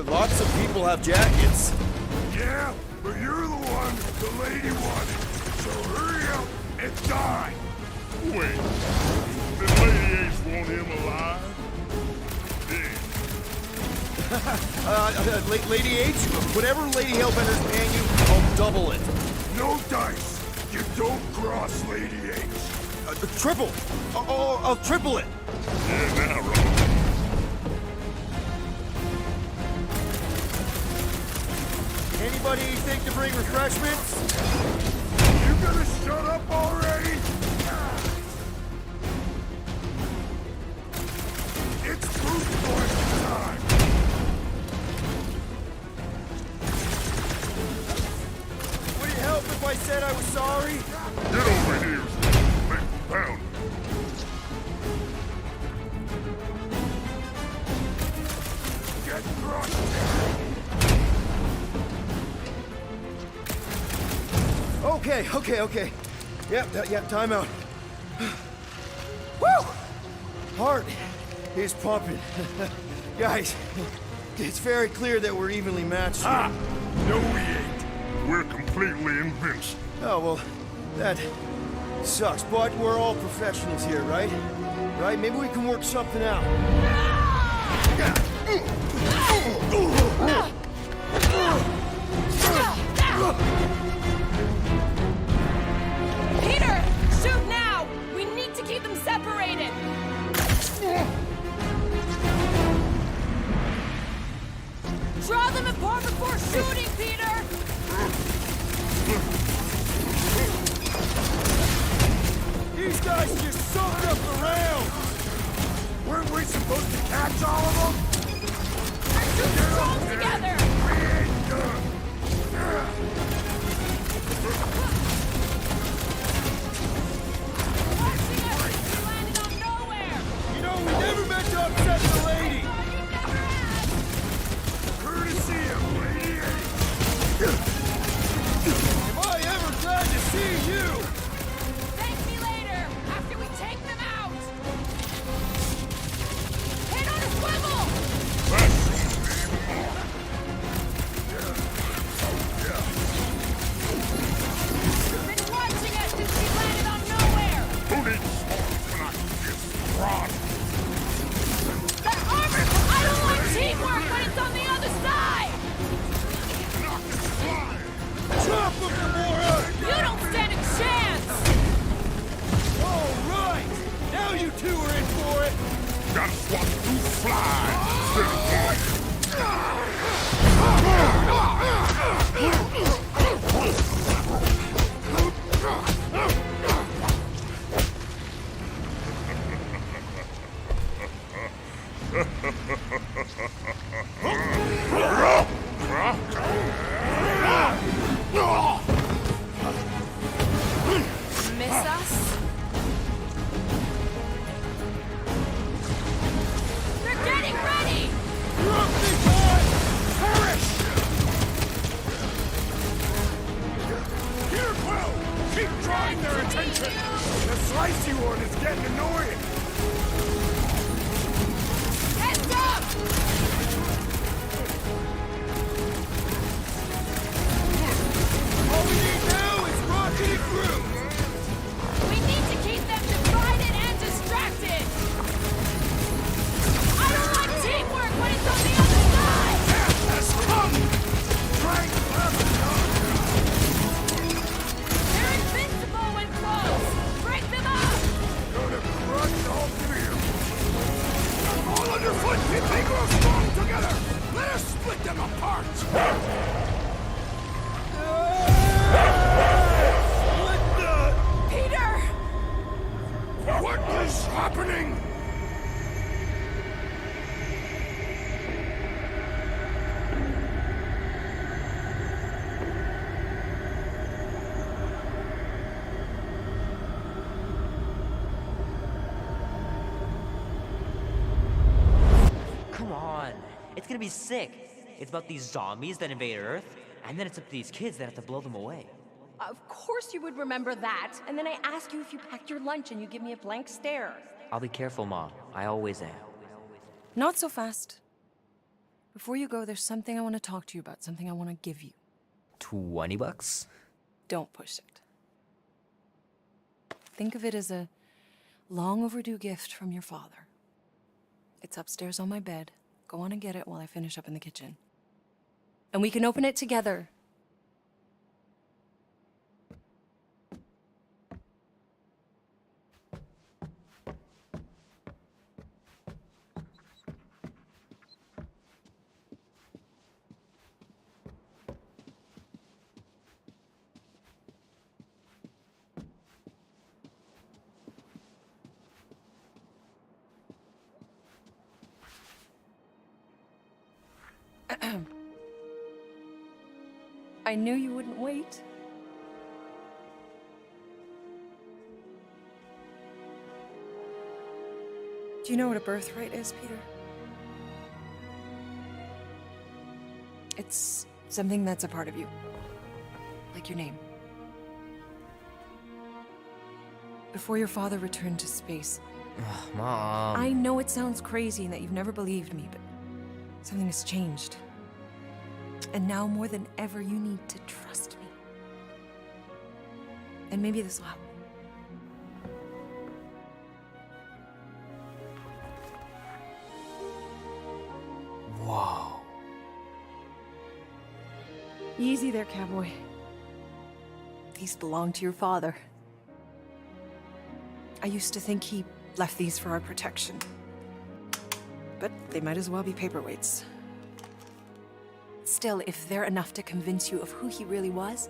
Lots of people have jackets. Yeah, but you're the one the lady wanted. So hurry up and die. Wait, the lady Ace want him alive? Lady H, whatever Lady Hellbender's paying you, I'll double it. No dice! You don't cross Lady H! Triple! I'll triple it! Yeah, now, Rob. Anybody think to bring refreshments? You gonna shut up already? It's Bruce Boy time! Would it help if I said I was sorry? Get over here, big pound. Get crushed! Okay. Yep, time out. Woo! Heart is pumping. Guys, it's very clear that we're evenly matched. Ha! No, we ain't. We're completely invincible. Oh, well, that sucks, but we're all professionals here, right? Right? Maybe we can work something out. Peter! Shoot now! We need to keep them separated! Draw them apart before shooting, Peter! These guys just soaked up the rails! Weren't we supposed to catch all of them? They're too strong together! We ain't done! You know, we never meant to upset the lady! Courtesy of Lady H! Am I ever glad to see you? Thank me later, after we take them out! Hit on a swivel! Been watching us since we landed on nowhere! Who needs smoke when I can get rod? That armor! I don't like teamwork when it's on the other side! Chop him, Gamora! You don't stand a chance! All right! Now you two are in for it! Gotta swap to fly instead of Miss us? They're getting ready! Here, Quill! Keep drawing their attention! The slicey one is getting annoying! Heads up! All we need now is Rocky and Groot! We need to keep them divided and distracted! I don't like teamwork when it's on the other side! Death has come! Strength left They're invincible when close! Break them up! Gonna crush all three of them! All underfoot! If they grow strong together! Let us split them apart! Peter! What is happening? Come on. It's gonna be sick. It's about these zombies that invade Earth, and then it's up to these kids that have to blow them away. Of course you would remember that. And then I ask you if you packed your lunch and you give me a blank stare. I'll be careful, Mom. I always am. Not so fast. Before you go, there's something I want to talk to you about, something I want to give you. $20? Don't push it. Think of it as a long overdue gift from your father. It's upstairs on my bed, Go on and get it while I finish up in the kitchen. And we can open it together. I knew you wouldn't wait. Do you know what a birthright is, Peter? It's something that's a part of you. Like your name. Before your father returned to space. Ugh, Mom. I know it sounds crazy and that you've never believed me, but something has changed. And now more than ever, you need to trust me. And maybe this will help. Whoa. Easy there, cowboy. These belong to your father. I used to think he left these for our protection. But they might as well be paperweights. Still, if they're enough to convince you of who he really was,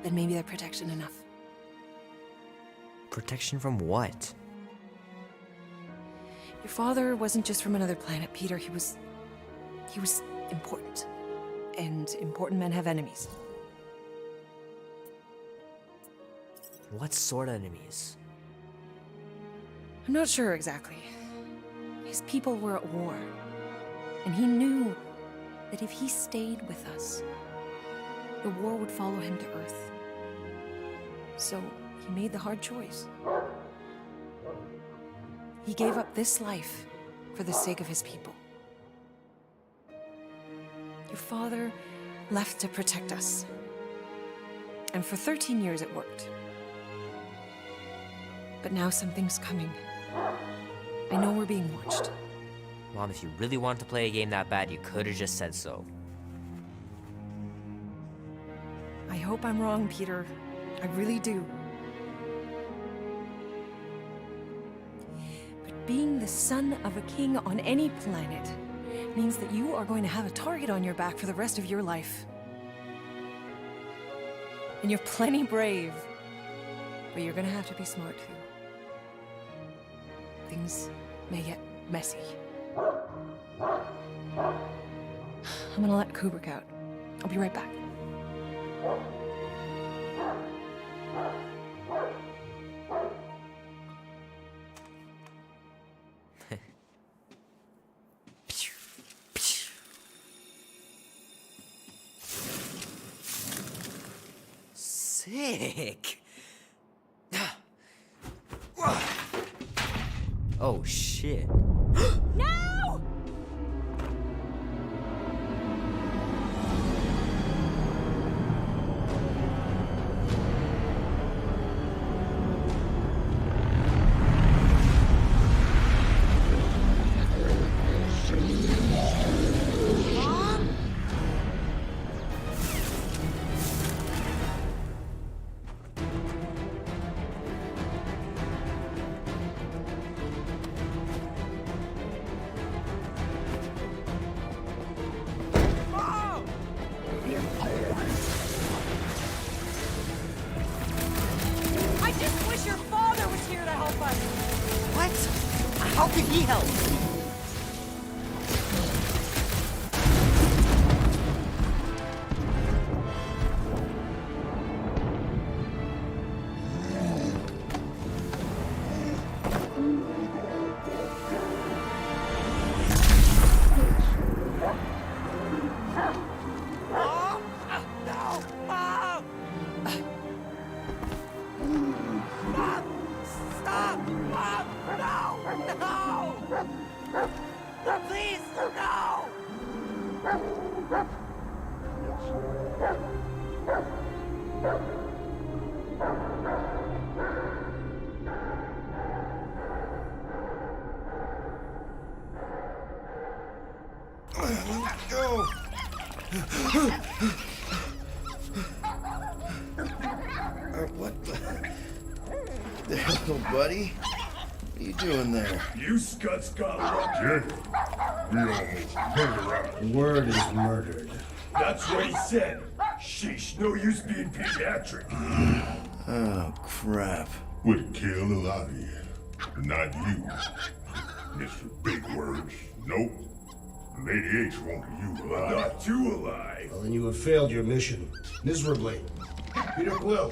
then maybe they're protection enough. Protection from what? Your father wasn't just from another planet, Peter. He was important. And important men have enemies. What sort of enemies? I'm not sure exactly. His people were at war. And he knew that if he stayed with us, the war would follow him to Earth. So he made the hard choice. He gave up this life for the sake of his people. Your father left to protect us. And for 13 years it worked. But now something's coming. I know we're being watched. Mom, if you really wanted to play a game that bad, you could have just said so. I hope I'm wrong, Peter. I really do. But being the son of a king on any planet means that you are going to have a target on your back for the rest of your life. And you're plenty brave. But you're gonna have to be smart too. Things may get messy. I'm gonna let Kubrick out. I'll be right back. Sick. Oh shit. No! I just wish your father was here to help us. What? How could he help? What the hell, buddy? What are you doing there? You scuts got lucky. We almost murdered him. Word is murdered. That's what he said. Sheesh, no use being pediatric. Oh, crap. Would kill a lot of you. Not you. Mr. Big Words. Nope. Lady H wanted you alive. Not too alive. Well, then you have failed your mission. Miserably. Peter Quill.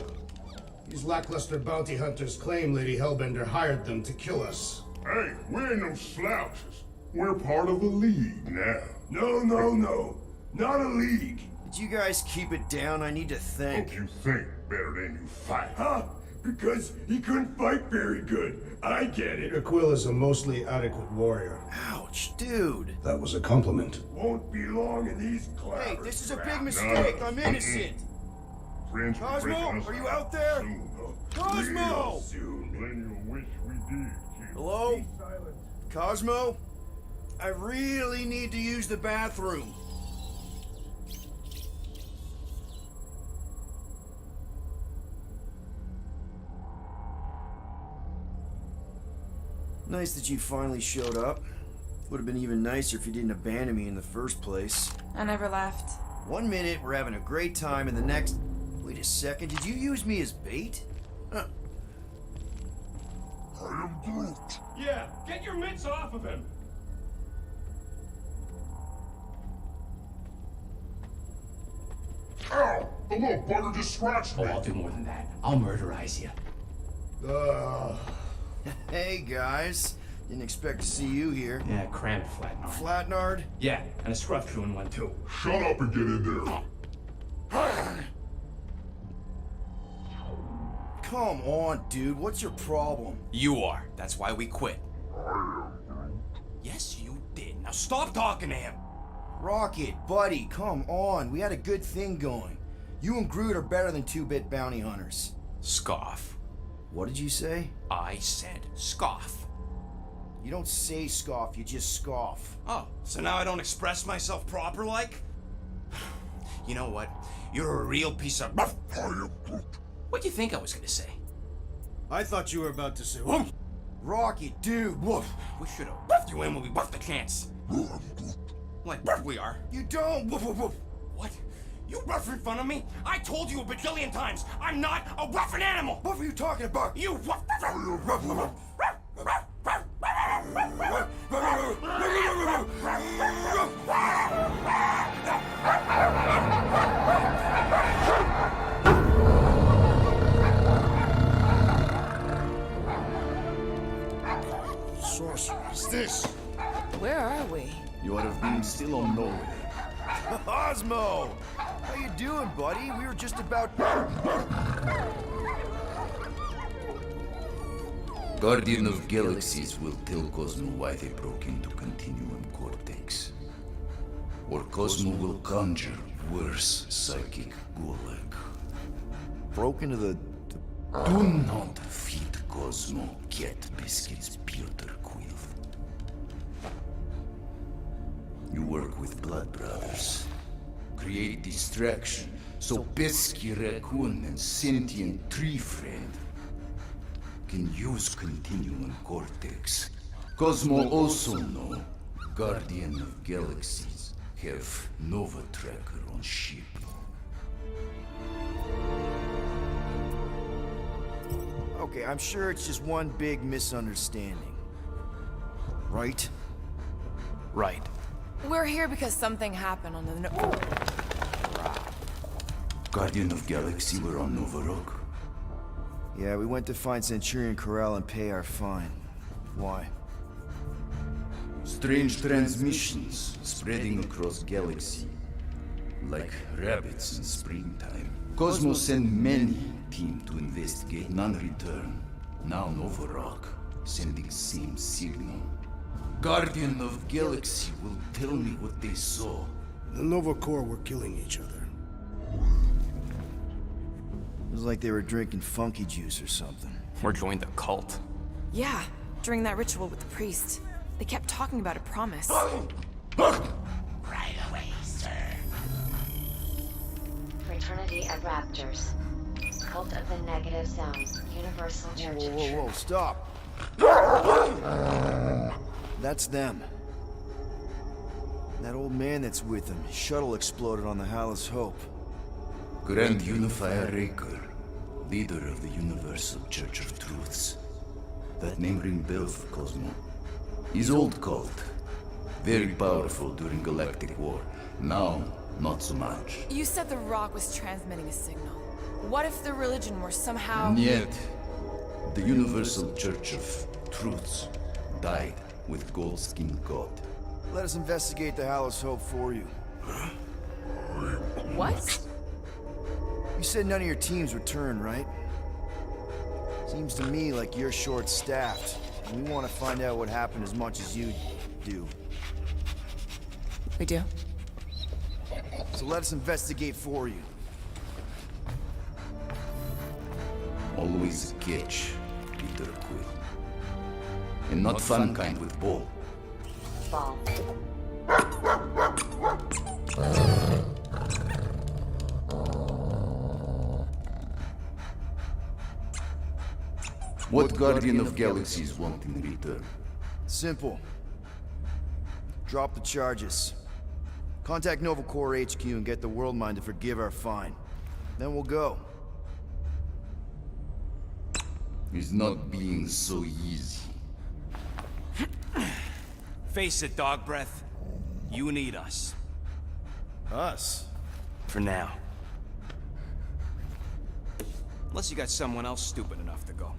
These lackluster bounty hunters claim Lady Hellbender hired them to kill us. Hey, we ain't no slouches. We're part of a league now. No. Not a league. Did you guys keep it down? I need to think. Hope you think better than you fight. Huh? Because he couldn't fight very good. I get it. Peter Quill is a mostly adequate warrior. Ouch, dude. That was a compliment. Won't be long in these clouds. Hey, this is a big mistake. I'm innocent. Friends Cosmo, are you out there? Cosmo! Soon. Wish we did. Hello? Cosmo? I really need to use the bathroom. Nice that you finally showed up. Would have been even nicer if you didn't abandon me in the first place. I never left. 1 minute, we're having a great time, and the next... Wait a second, did you use me as bait? I am Groot. Yeah, get your mitts off of him. Ow! The little bugger just scratched me. Oh, I'll do more than that. I'll murderize you. Hey, guys. Didn't expect to see you here. Yeah, cram it, Flatnard. Flatnard? Yeah, and a scruff crew in one too. Shut up and get in there. Come on, dude. What's your problem? You are. That's why we quit. Yes, you did. Now stop talking to him. Rocket, buddy, come on. We had a good thing going. You and Groot are better than 2-bit bounty hunters. Scoff. What did you say? I said scoff. You don't say scoff, you just scoff. Oh, so now I don't express myself proper like? You know what? You're a real piece of... What do you think I was gonna say? I thought you were about to say, Woof. Rocket, dude, woof. We should have buffed you in when we buffed the chance. Like we are. You don't, woof, woof, woof. What? You rough in front of me? I told you a bajillion times, I'm not a roughing animal! What were you talking about? You rough... sorcerer's this? Where are we? You have been still on nowhere. Cosmo! How you doing, buddy? We were just about... Guardian of Galaxies will tell Cosmo why they broke into Continuum Cortex. Or Cosmo will conjure worse psychic gulag. Broke into the... Do not feed Cosmo cat biscuits, Peter Quill. You work with Blood Brothers. Create distraction so Pesky Raccoon and sentient tree friend can use Continuum Cortex. Cosmo also know Guardian of Galaxies have Nova Tracker on ship. Okay, I'm sure it's just one big misunderstanding. Right? Right. We're here because something happened on the... Guardian of Galaxy were on Nova Rock. Yeah, we went to find Centurion Corral and pay our fine. Why? Strange transmissions spreading across galaxy, like rabbits in springtime. Cosmo sent many team to investigate, none return. Now Nova Rock, sending same signal. Guardian of Galaxy will tell me what they saw. The Nova Corps were killing each other. It was like they were drinking funky juice or something. Or joined the cult. Yeah, during that ritual with the priest. They kept talking about a promise. Right away, sir. Fraternity of Raptors. Cult of the Negative Zone. Universal Church of Truth. Whoa, stop. That's them. That old man that's with him. His shuttle exploded on the Hallis Hope. Grand Unifier Raker, leader of the Universal Church of Truths. That name ring bell for Cosmo. His old cult. Very powerful during Galactic War. Now, not so much. You said the rock was transmitting a signal. What if the religion were somehow... Yet, the Universal Church of Truths died with Goldskin God. Let us investigate the Hallis Hope for you. What? You said none of your teams returned, right? Seems to me like you're short-staffed, and we want to find out what happened as much as you do. We do? So let us investigate for you. Always a catch, Peter Quill. And not fun kind with ball. Ball. What Guardian of Galaxies want in return? Simple. Drop the charges. Contact Nova Corps HQ and get the World Mind to forgive our fine. Then we'll go. It's not being so easy. Face it, dog breath. You need us. Us? For now. Unless you got someone else stupid enough to go.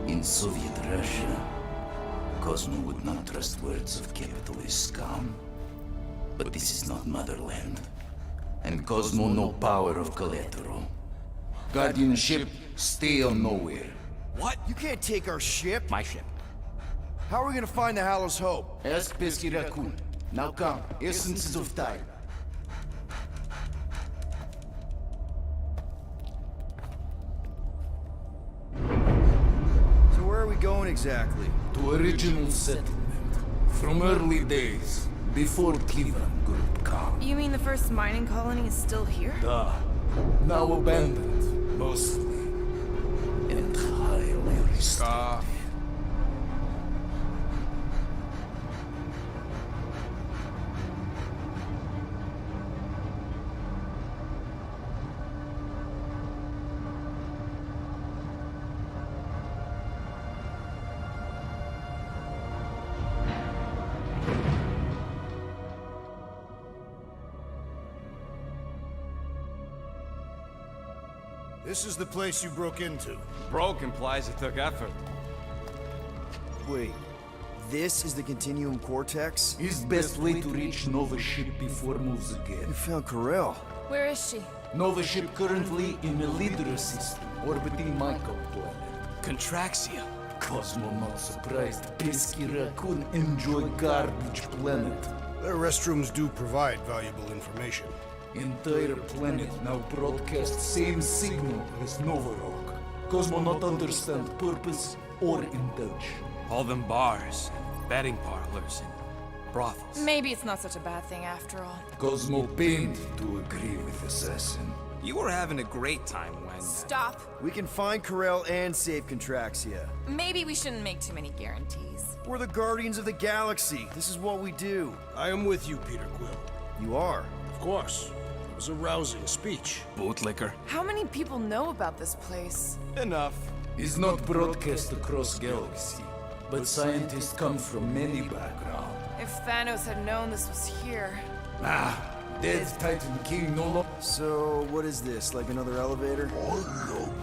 In Soviet Russia, Cosmo would not trust words of capitalist scum. But this is not motherland. And Cosmo no power of collateral. Guardianship, stay on nowhere. What? You can't take our ship? My ship. How are we gonna find the Hallis Hope? Ask Pesky Raccoon. Now come, essences of time. So where are we going exactly? To original settlement. From early days, before Cleveland Group come. You mean the first mining colony is still here? Duh. Now abandoned, mostly. And highly restricted. This is the place you broke into. Broke implies it took effort. Wait, this is the Continuum Cortex? Is best way to reach Nova ship before moves again. You found Corel. Where is she? Nova ship currently in the Lydra system, orbiting my planet. Contraxia. Cosmo not surprised. Pesky Raccoon enjoy garbage planet. Their restrooms do provide valuable information. Entire planet now broadcast same signal as Nova Rock. Cosmo not understand purpose or indulge. All them bars, betting parlors, and brothels. Maybe it's not such a bad thing after all. Cosmo pained to agree with Assassin. You were having a great time when... Stop. We can find Corel and save Contraxia. Maybe we shouldn't make too many guarantees. We're the Guardians of the Galaxy. This is what we do. I am with you, Peter Quill. You are? Of course. It was a rousing speech. Bootlicker. How many people know about this place? Enough. Is not broadcast across galaxy, but scientists come from many backgrounds. If Thanos had known this was here... Dead Titan King no longer. So, what is this? Like another elevator?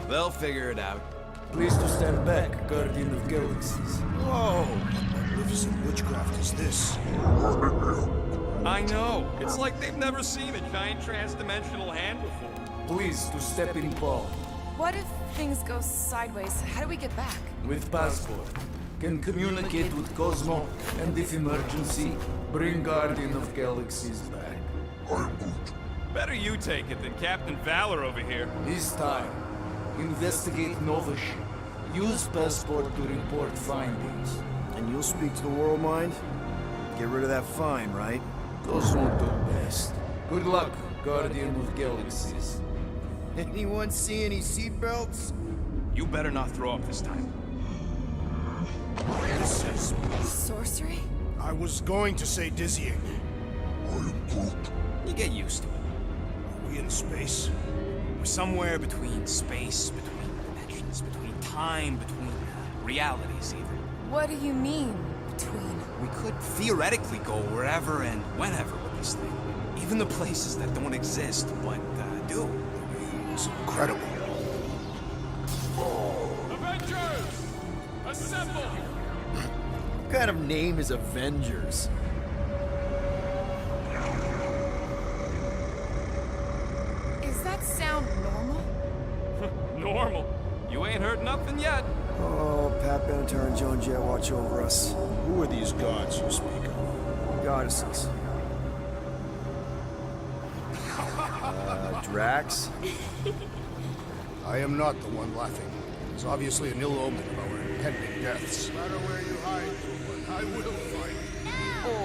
They'll figure it out. Please to stand back, Guardian of Galaxies. Whoa! What magnificent witchcraft is this? I know. It's like they've never seen a giant trans-dimensional hand before. Please to step in Paul. What if things go sideways? How do we get back? With passport. Can communicate with Cosmo, and if emergency, bring Guardian of Galaxies back. Better you take it than Captain Valor over here. This time, investigate Nova ship. Use passport to report findings. And you'll speak to the world mind? Get rid of that fine, right? Those won't do best. Good luck, Guardian of Galaxies. Anyone see any seatbelts? You better not throw up this time. Sorcery? I was going to say dizzying. You get used to it. Are we in space? We're somewhere between space, between dimensions, between time, between realities even. What do you mean, between? We could theoretically go wherever and whenever with this thing. Even the places that don't exist, but do. It's incredible. Avengers! Assemble! What kind of name is Avengers? Is that sound normal? Normal. You ain't heard nothing yet. Oh, Pat Benatar and Joan Jett watch over us. Who are these gods you speak of? Goddesses. Drax? I am not the one laughing. It's obviously an ill omen of our impending deaths. No matter where you hide, I will find you.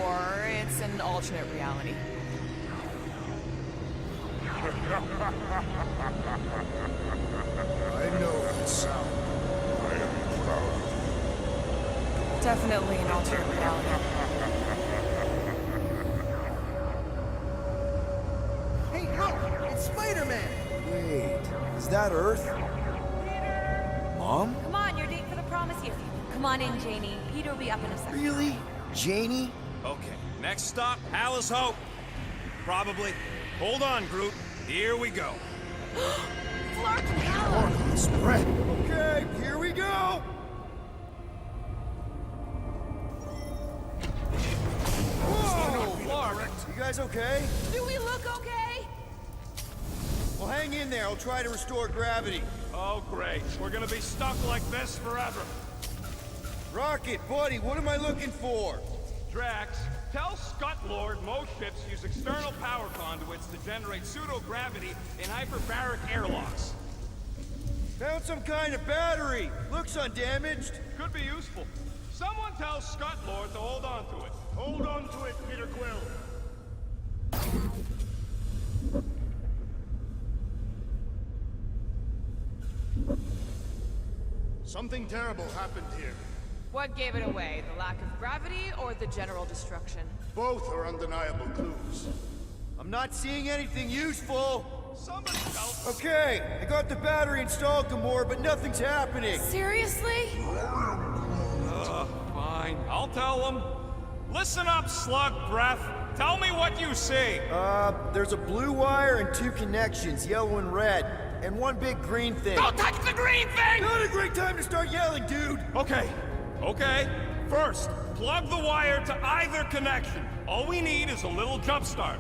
Or it's an alternate reality. I know that sound. I am proud. Definitely an alternate reality. Hey, look! It's Spider-Man! Wait, is that Earth? Mom? Come on, your date for the prom is here. Come on in, Janie. Peter will be up in a second. Really? Janie? Okay, next stop, Palace Hope. Probably. Hold on, Groot. Here we go. Flark and Hal! Spread. Okay, here we go! Whoa! You guys okay? Do we look okay? Well, hang in there. I'll try to restore gravity. Oh, great. We're gonna be stuck like this forever. Rocket, buddy, what am I looking for? Drax, tell Scott Lord most ships use external power conduits to generate pseudo-gravity in hyperbaric airlocks. Found some kind of battery. Looks undamaged. Could be useful. Someone tell Scott Lord to hold on to it. Hold on to it, Peter Quill. Something terrible happened here. What gave it away? The lack of gravity or the general destruction? Both are undeniable clues. I'm not seeing anything useful. Somebody else. Okay, I got the battery installed, Gamora, but nothing's happening. Seriously? Fine. I'll tell them. Listen up, slug breath. Tell me what you see. There's a blue wire and two connections, yellow and red, and one big green thing. Don't touch the green thing! Not a great time to start yelling, dude! Okay. First, plug the wire to either connection. All we need is a little jump start.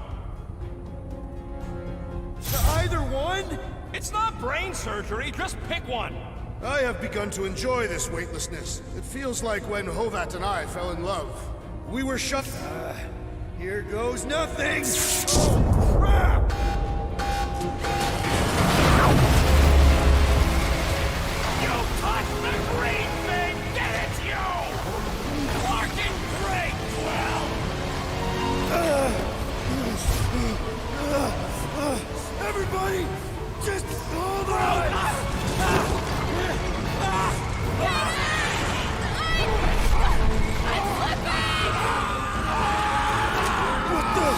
To either one? It's not brain surgery, just pick one. I have begun to enjoy this weightlessness. It feels like when Hovat and I fell in love. We were shut. Here goes nothing! Oh, crap! You touched the green thing! Get it, you! Fucking great, Quill! Everybody, just hold on! What the?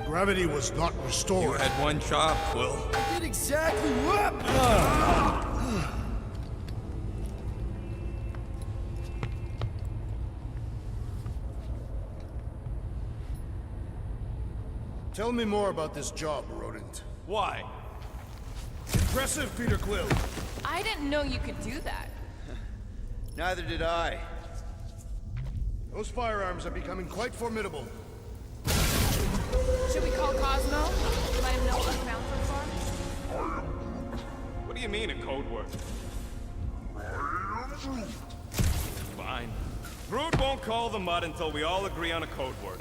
Gravity was not restored. You had one job, Quill. I did exactly what? Tell me more about this job, Rodent. Why? Impressive, Peter Quill. I didn't know you could do that. Neither did I. Those firearms are becoming quite formidable. Should we call Cosmo? Let him know what we found so far? What do you mean, a code word? Fine. Brood won't call the mud until we all agree on a code word.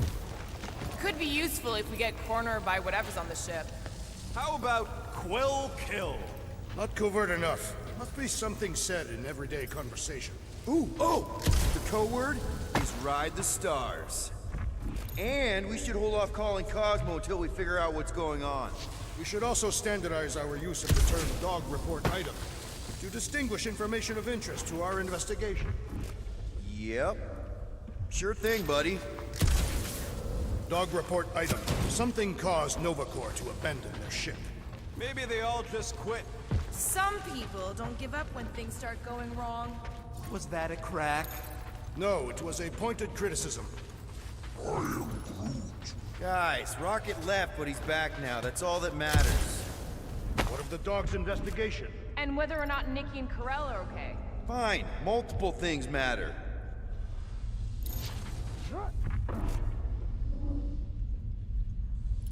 Could be useful if we get cornered by whatever's on the ship. How about Quill Kill? Not covert enough. Must be something said in everyday conversation. Ooh, oh! The code word is Ride the Stars. And we should hold off calling Cosmo until we figure out what's going on. We should also standardize our use of the term dog report item to distinguish information of interest to our investigation. Yep. Sure thing, buddy. Dog report item. Something caused Nova Corps to abandon their ship. Maybe they all just quit. Some people don't give up when things start going wrong. Was that a crack? No, it was a pointed criticism. Guys, Rocket left, but he's back now. That's all that matters. What of the dog's investigation? And whether or not Nikki and Corell are okay. Fine. Multiple things matter.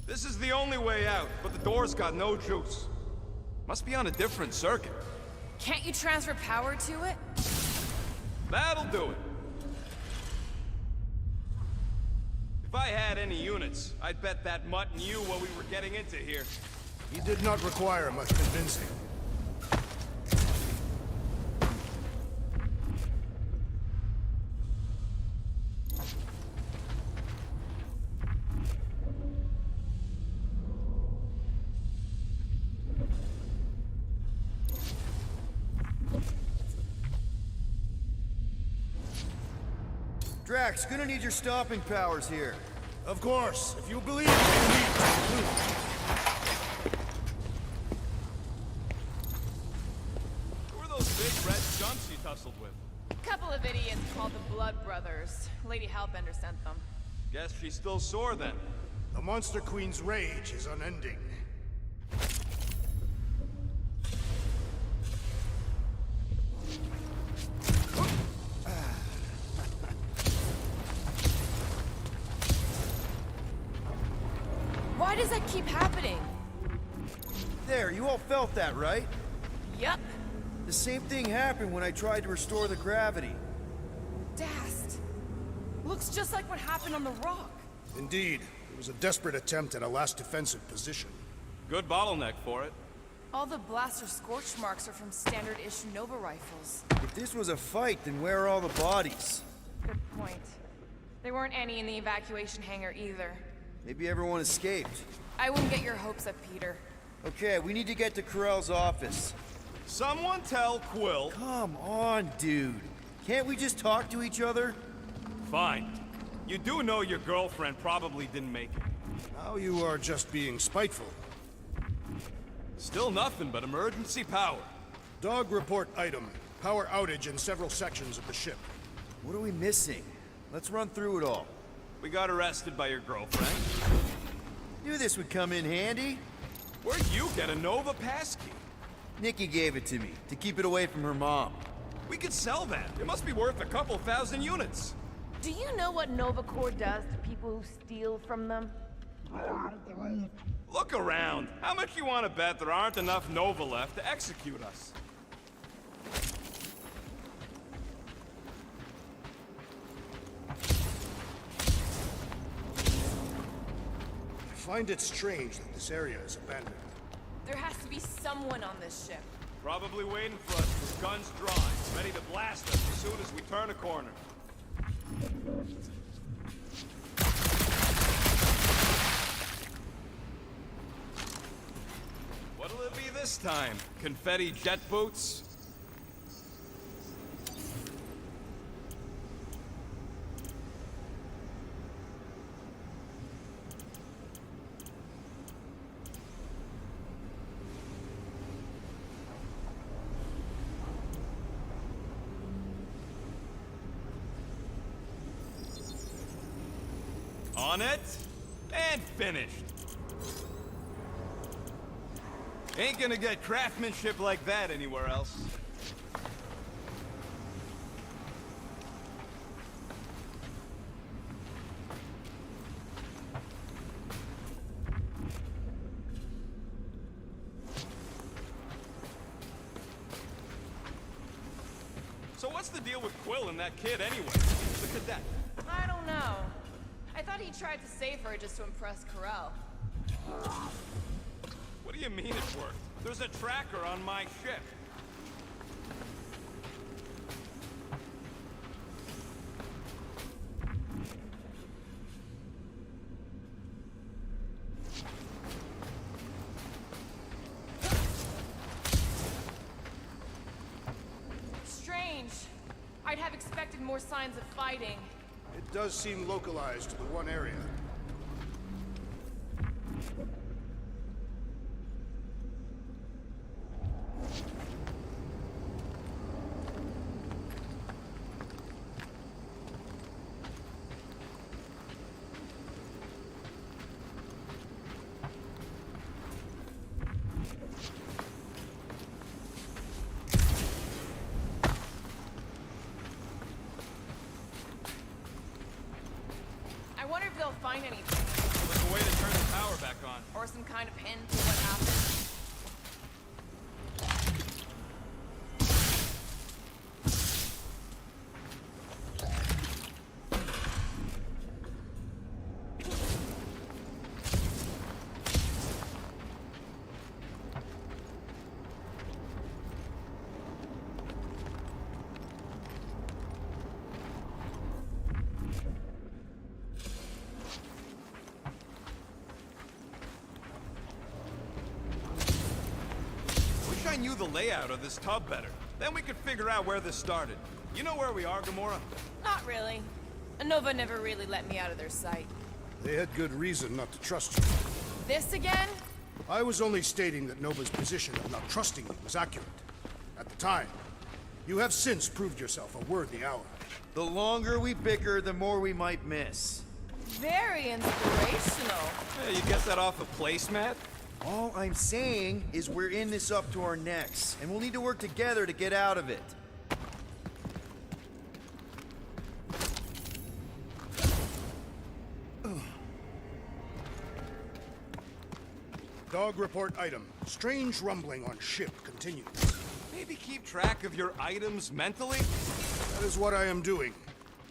This is the only way out, but the door's got no juice. Must be on a different circuit. Can't you transfer power to it? That'll do it. If I had any units, I'd bet that mutt knew what we were getting into here. He did not require much convincing. Drax, gonna need your stopping powers here. Of course, if you believe you need to. Who are those big red chumps you tussled with? Couple of idiots called the Blood Brothers. Lady Hellbender sent them. Guess she's still sore then. The Monster Queen's rage is unending. Why does that keep happening? There, you all felt that, right? Yup. The same thing happened when I tried to restore the gravity. Dast. Looks just like what happened on the rock. Indeed, it was a desperate attempt at a last defensive position. Good bottleneck for it. All the blaster scorch marks are from standard issue Nova rifles. If this was a fight, then where are all the bodies? Good point. There weren't any in the evacuation hangar either. Maybe everyone escaped. I wouldn't get your hopes up, Peter. Okay, we need to get to Corell's office. Someone tell Quill. Come on, dude. Can't we just talk to each other? Fine. You do know your girlfriend probably didn't make it. Now you are just being spiteful. Still nothing but emergency power. Dog report item. Power outage in several sections of the ship. What are we missing? Let's run through it all. We got arrested by your girlfriend. Knew this would come in handy. Where'd you get a Nova passkey? Nikki gave it to me, to keep it away from her mom. We could sell that. It must be worth a couple thousand units. Do you know what Nova Corps does to people who steal from them? Look around. How much you want to bet there aren't enough Nova left to execute us? I find it strange that this area is abandoned. There has to be someone on this ship. Probably waiting for us with guns drawn, ready to blast us as soon as we turn a corner. What'll it be this time? Confetti jet boots? On it, and finished. Ain't gonna get craftsmanship like that anywhere else. So what's the deal with Quill and that kid anyway? The cadet. I don't know. I thought he tried to save her just to impress Corel. What do you mean it worked? There's a tracker on my ship. Strange. I'd have expected more signs of fighting. It does seem localized to the one area. I wonder if they'll find anything. Like a way to turn the power back on. Or some kind of hint to what happened. I knew the layout of this tub better. Then we could figure out where this started. You know where we are, Gamora? Not really. Nova never really let me out of their sight. They had good reason not to trust you. This again? I was only stating that Nova's position of not trusting you was accurate. At the time. You have since proved yourself a worthy ally. The longer we bicker, the more we might miss. Very inspirational. Yeah, you get that off a placemat? All I'm saying is we're in this up to our necks, and we'll need to work together to get out of it. Dog report item. Strange rumbling on ship continues. Maybe keep track of your items mentally? That is what I am doing.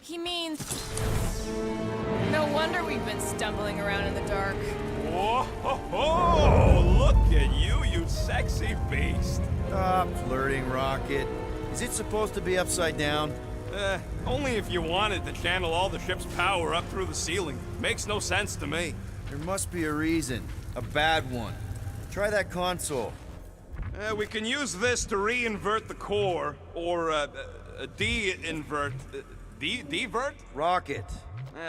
He means... No wonder we've been stumbling around in the dark. Whoa! Look at you, you sexy beast. Stop flirting, Rocket. Is it supposed to be upside down? Only if you wanted to channel all the ship's power up through the ceiling. Makes no sense to me. There must be a reason. A bad one. Try that console. We can use this to re-invert the core, or de-invert... Divert? Rocket.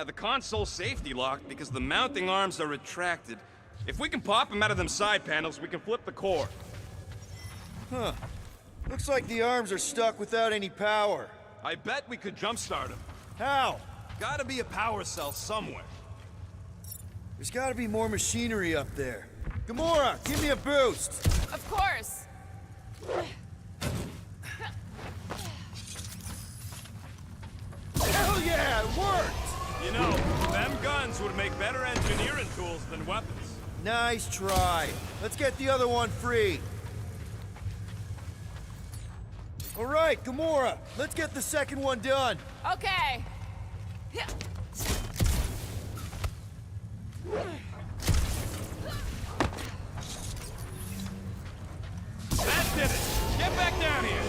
The console's safety locked because the mounting arms are retracted. If we can pop them out of them side panels, we can flip the core. Huh. Looks like the arms are stuck without any power. I bet we could jumpstart them. How? Gotta be a power cell somewhere. There's gotta be more machinery up there. Gamora, give me a boost! Of course! Hell yeah, it worked! You know, them guns would make better engineering tools than weapons. Nice try. Let's get the other one free. All right, Gamora, let's get the second one done. Okay. That did it! Get back down here!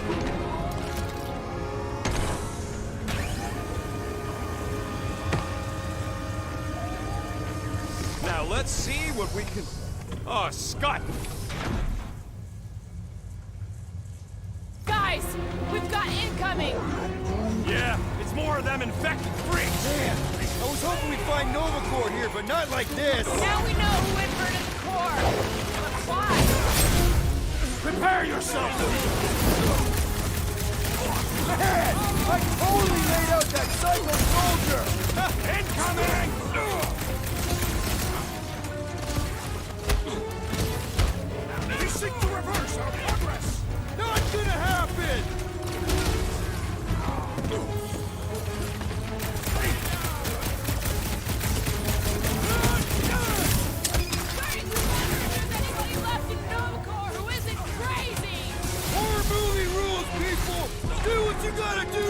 Now let's see what we can... Oh, Scott! Guys, we've got incoming! Yeah, it's more of them infected freaks! Man, I was hoping we'd find Nova Corps here, but not like this! Now we know who inverted the core! But why? Prepare yourself! Ahead! I totally laid out that psycho soldier! Incoming! We seek to reverse our progress! Not gonna happen! Horror movie rules, people! Do what you gotta do!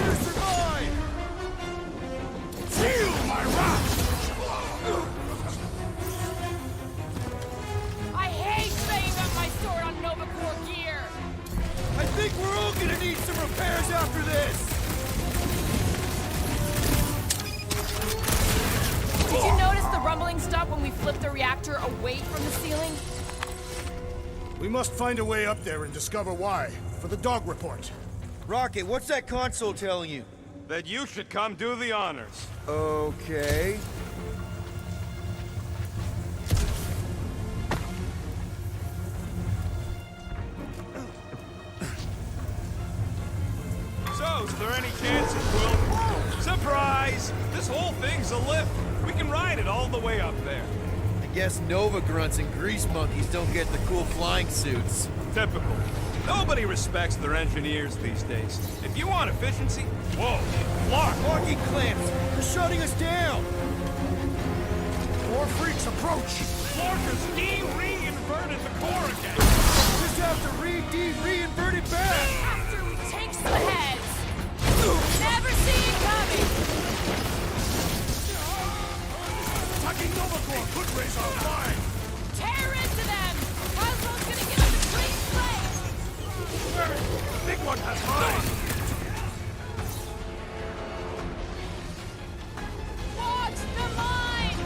repairs after this! Did you notice the rumbling stopped when we flipped the reactor away from the ceiling? We must find a way up there and discover why, for the dog report. Rocket, what's that console telling you? That you should come do the honors. Okay. So, is there any chance it will? Surprise! This whole thing's a lift. We can ride it all the way up there. I guess Nova grunts and grease monkeys don't get the cool flying suits. Typical. Nobody respects their engineers these days. If you want efficiency, whoa, Clark! Locking clamps! They're shutting us down! More freaks approach! Clark has de-reinverted the core again! Just have to re-reinvert it back! After we take some heads! Never see it coming! Attacking Nova Core could raise our line! Tear into them! Roswell's gonna give us a clean slate! The big one has mine! Watch the mines!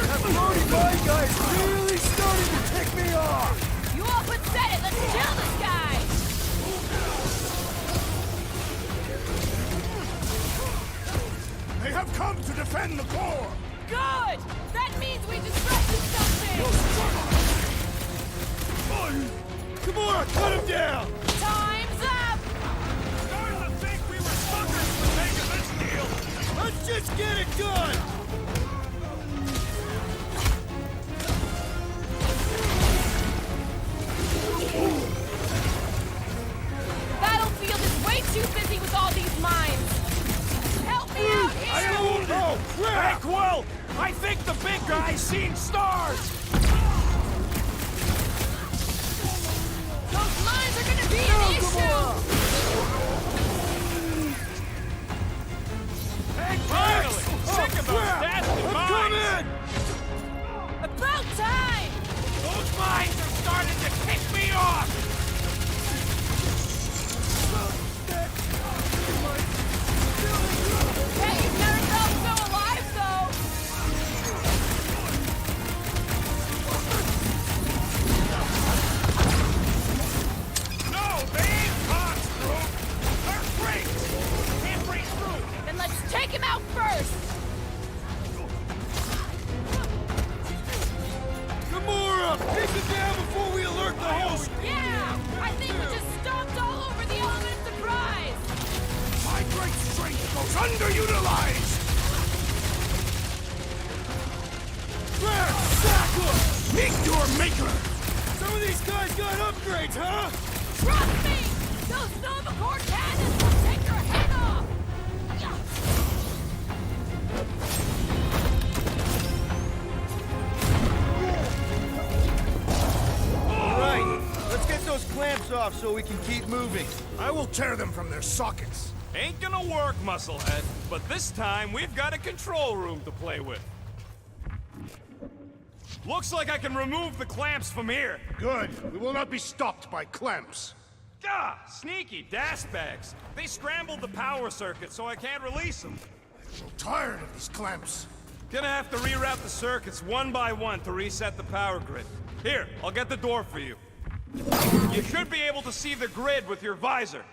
That floaty mine guy's really starting to tick me off! You all but said it! Let's kill this guy! They have come to defend the core! Good! That means we disrupted something! Come on, cut him down! Time's up! Starting to think we were suckers for making this deal! Let's just get it done! Battlefield is way too busy with all these mines! Help me out here! I am wounded! Oh, crap! Hey, Quill! I think the big guy's seen stars! Those mines are gonna be an issue! Hey, finally! Sick of those bastard mines! About time! Those mines are starting to tick me off! Bet you've never felt so alive, though! No, they ain't box, bro! They're freaks! Can't break through! Then let's take him out first! Gamora! Take him down before we alert the host! Yeah! I think we just stomped all over the element of surprise! My great strength goes underutilized! Grab! Sackler! Meet your maker! Some of these guys got upgrades, huh? Trust me! Those Nova Core cannons will take your head off! Right, let's get those clamps off so we can keep moving. I will tear them from their sockets. Ain't gonna work, Musclehead. But this time, we've got a control room to play with. Looks like I can remove the clamps from here. Good. We will not be stopped by clamps. Gah! Sneaky dashbags. They scrambled the power circuit so I can't release them. I'm so tired of these clamps. Gonna have to reroute the circuits one by one to reset the power grid. Here, I'll get the door for you. You should be able to see the grid with your visor.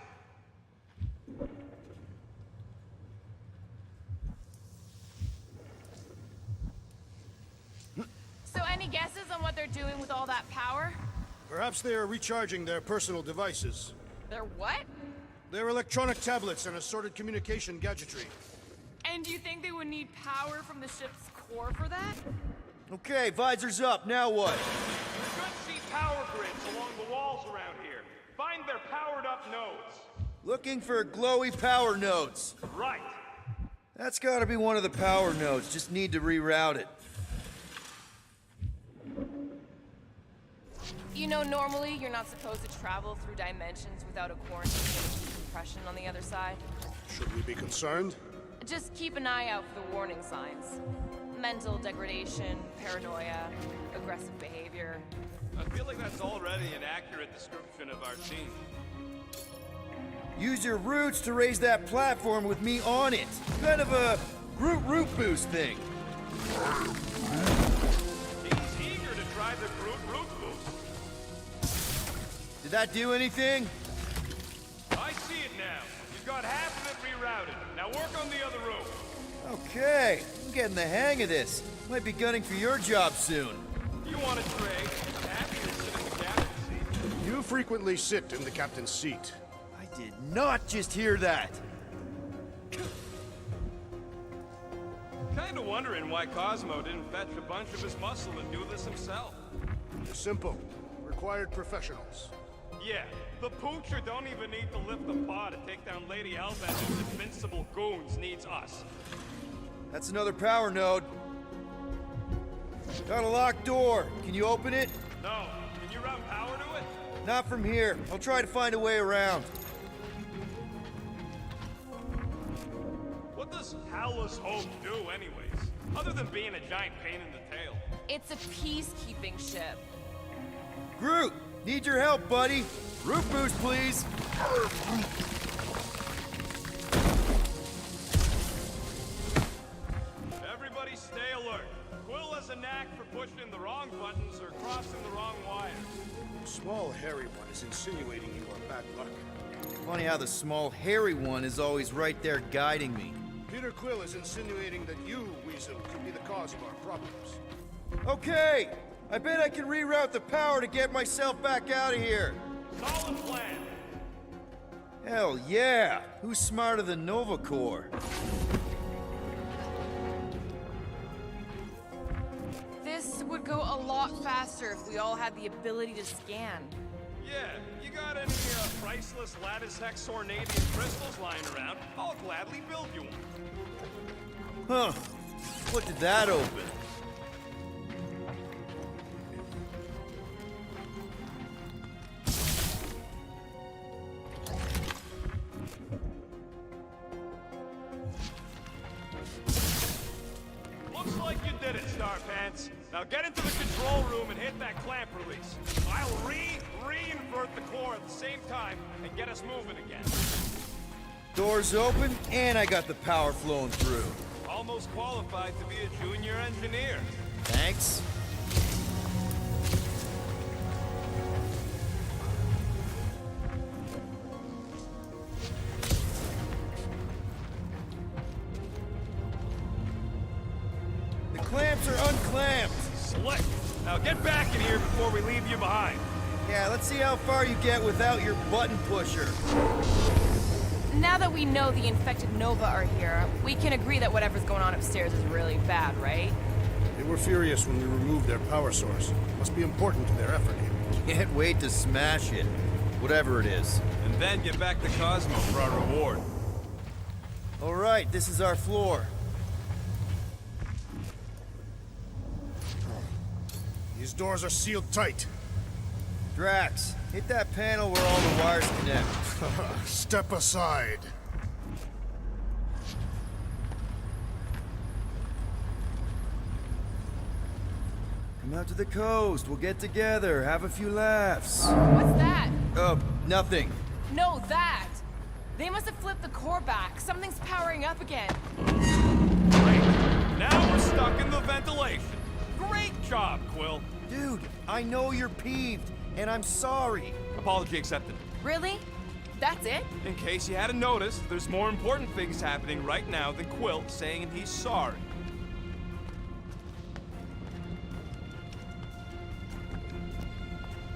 So any guesses on what they're doing with all that power? Perhaps they are recharging their personal devices. They're what? Their electronic tablets and assorted communication gadgetry. And do you think they would need power from the ship's core for that? Okay, visor's up, now what? You should see power grids along the walls around here. Find their powered-up nodes. Looking for glowy power nodes. Right. That's gotta be one of the power nodes, just need to reroute it. You know, normally you're not supposed to travel through dimensions without a quarantine compression on the other side. Should we be concerned? Just keep an eye out for the warning signs. Mental degradation, paranoia, aggressive behavior. I feel like that's already an accurate description of our team. Use your roots to raise that platform with me on it. Kind of a Groot root boost thing. He's eager to try the Groot root boost. Did that do anything? I see it now. You've got half of it rerouted. Now work on the other room. Okay, I'm getting the hang of this. Might be gunning for your job soon. You want to trade? I'm happy to sit in the captain's seat. You frequently sit in the captain's seat. I did not just hear that. Kinda wondering why Cosmo didn't fetch a bunch of his muscle and do this himself. It's simple. Required professionals. Yeah, the poocher don't even need to lift the paw to take down Lady Hellbender's invincible goons. Needs us. That's another power node. Got a locked door. Can you open it? No. Can you route power to it? Not from here. I'll try to find a way around. What does Howler's Hope do anyways? Other than being a giant pain in the tail. It's a peacekeeping ship. Groot, need your help, buddy. Root boost, please. Everybody stay alert. Quill has a knack for pushing the wrong buttons or crossing the wrong wires. The small, hairy one is insinuating you are bad luck. Funny how the small, hairy one is always right there guiding me. Peter Quill is insinuating that you, Weasel, could be the cause of our problems. Okay, I bet I can reroute the power to get myself back out of here. Solid plan. Hell yeah! Who's smarter than Nova Corps? This would go a lot faster if we all had the ability to scan. Yeah, you got any priceless lattice hex ornadium crystals lying around? I'll gladly build you one. Huh. What did that open? Looks like you did it, Starpants. Now get into the control room and hit that clamp release. I'll re-invert the core at the same time and get us moving again. Doors open, and I got the power flowing through. Almost qualified to be a junior engineer. Thanks. The clamps are unclamped. Slick. Now get back in here before we leave you behind. Yeah, let's see how far you get without your button pusher. Now that we know the infected Nova are here, we can agree that whatever's going on upstairs is really bad, right? They were furious when we removed their power source. Must be important to their effort here. Can't wait to smash it. Whatever it is. And then get back to Cosmo for our reward. All right, this is our floor. These doors are sealed tight. Drax, hit that panel where all the wires connect. Step aside. Come out to the coast. We'll get together, have a few laughs. What's that? Nothing. No, that! They must have flipped the core back. Something's powering up again. Great. Now we're stuck in the ventilation. Great job, Quill. Dude, I know you're peeved, and I'm sorry. Apology accepted. Really? That's it? In case you hadn't noticed, there's more important things happening right now than Quill saying he's sorry.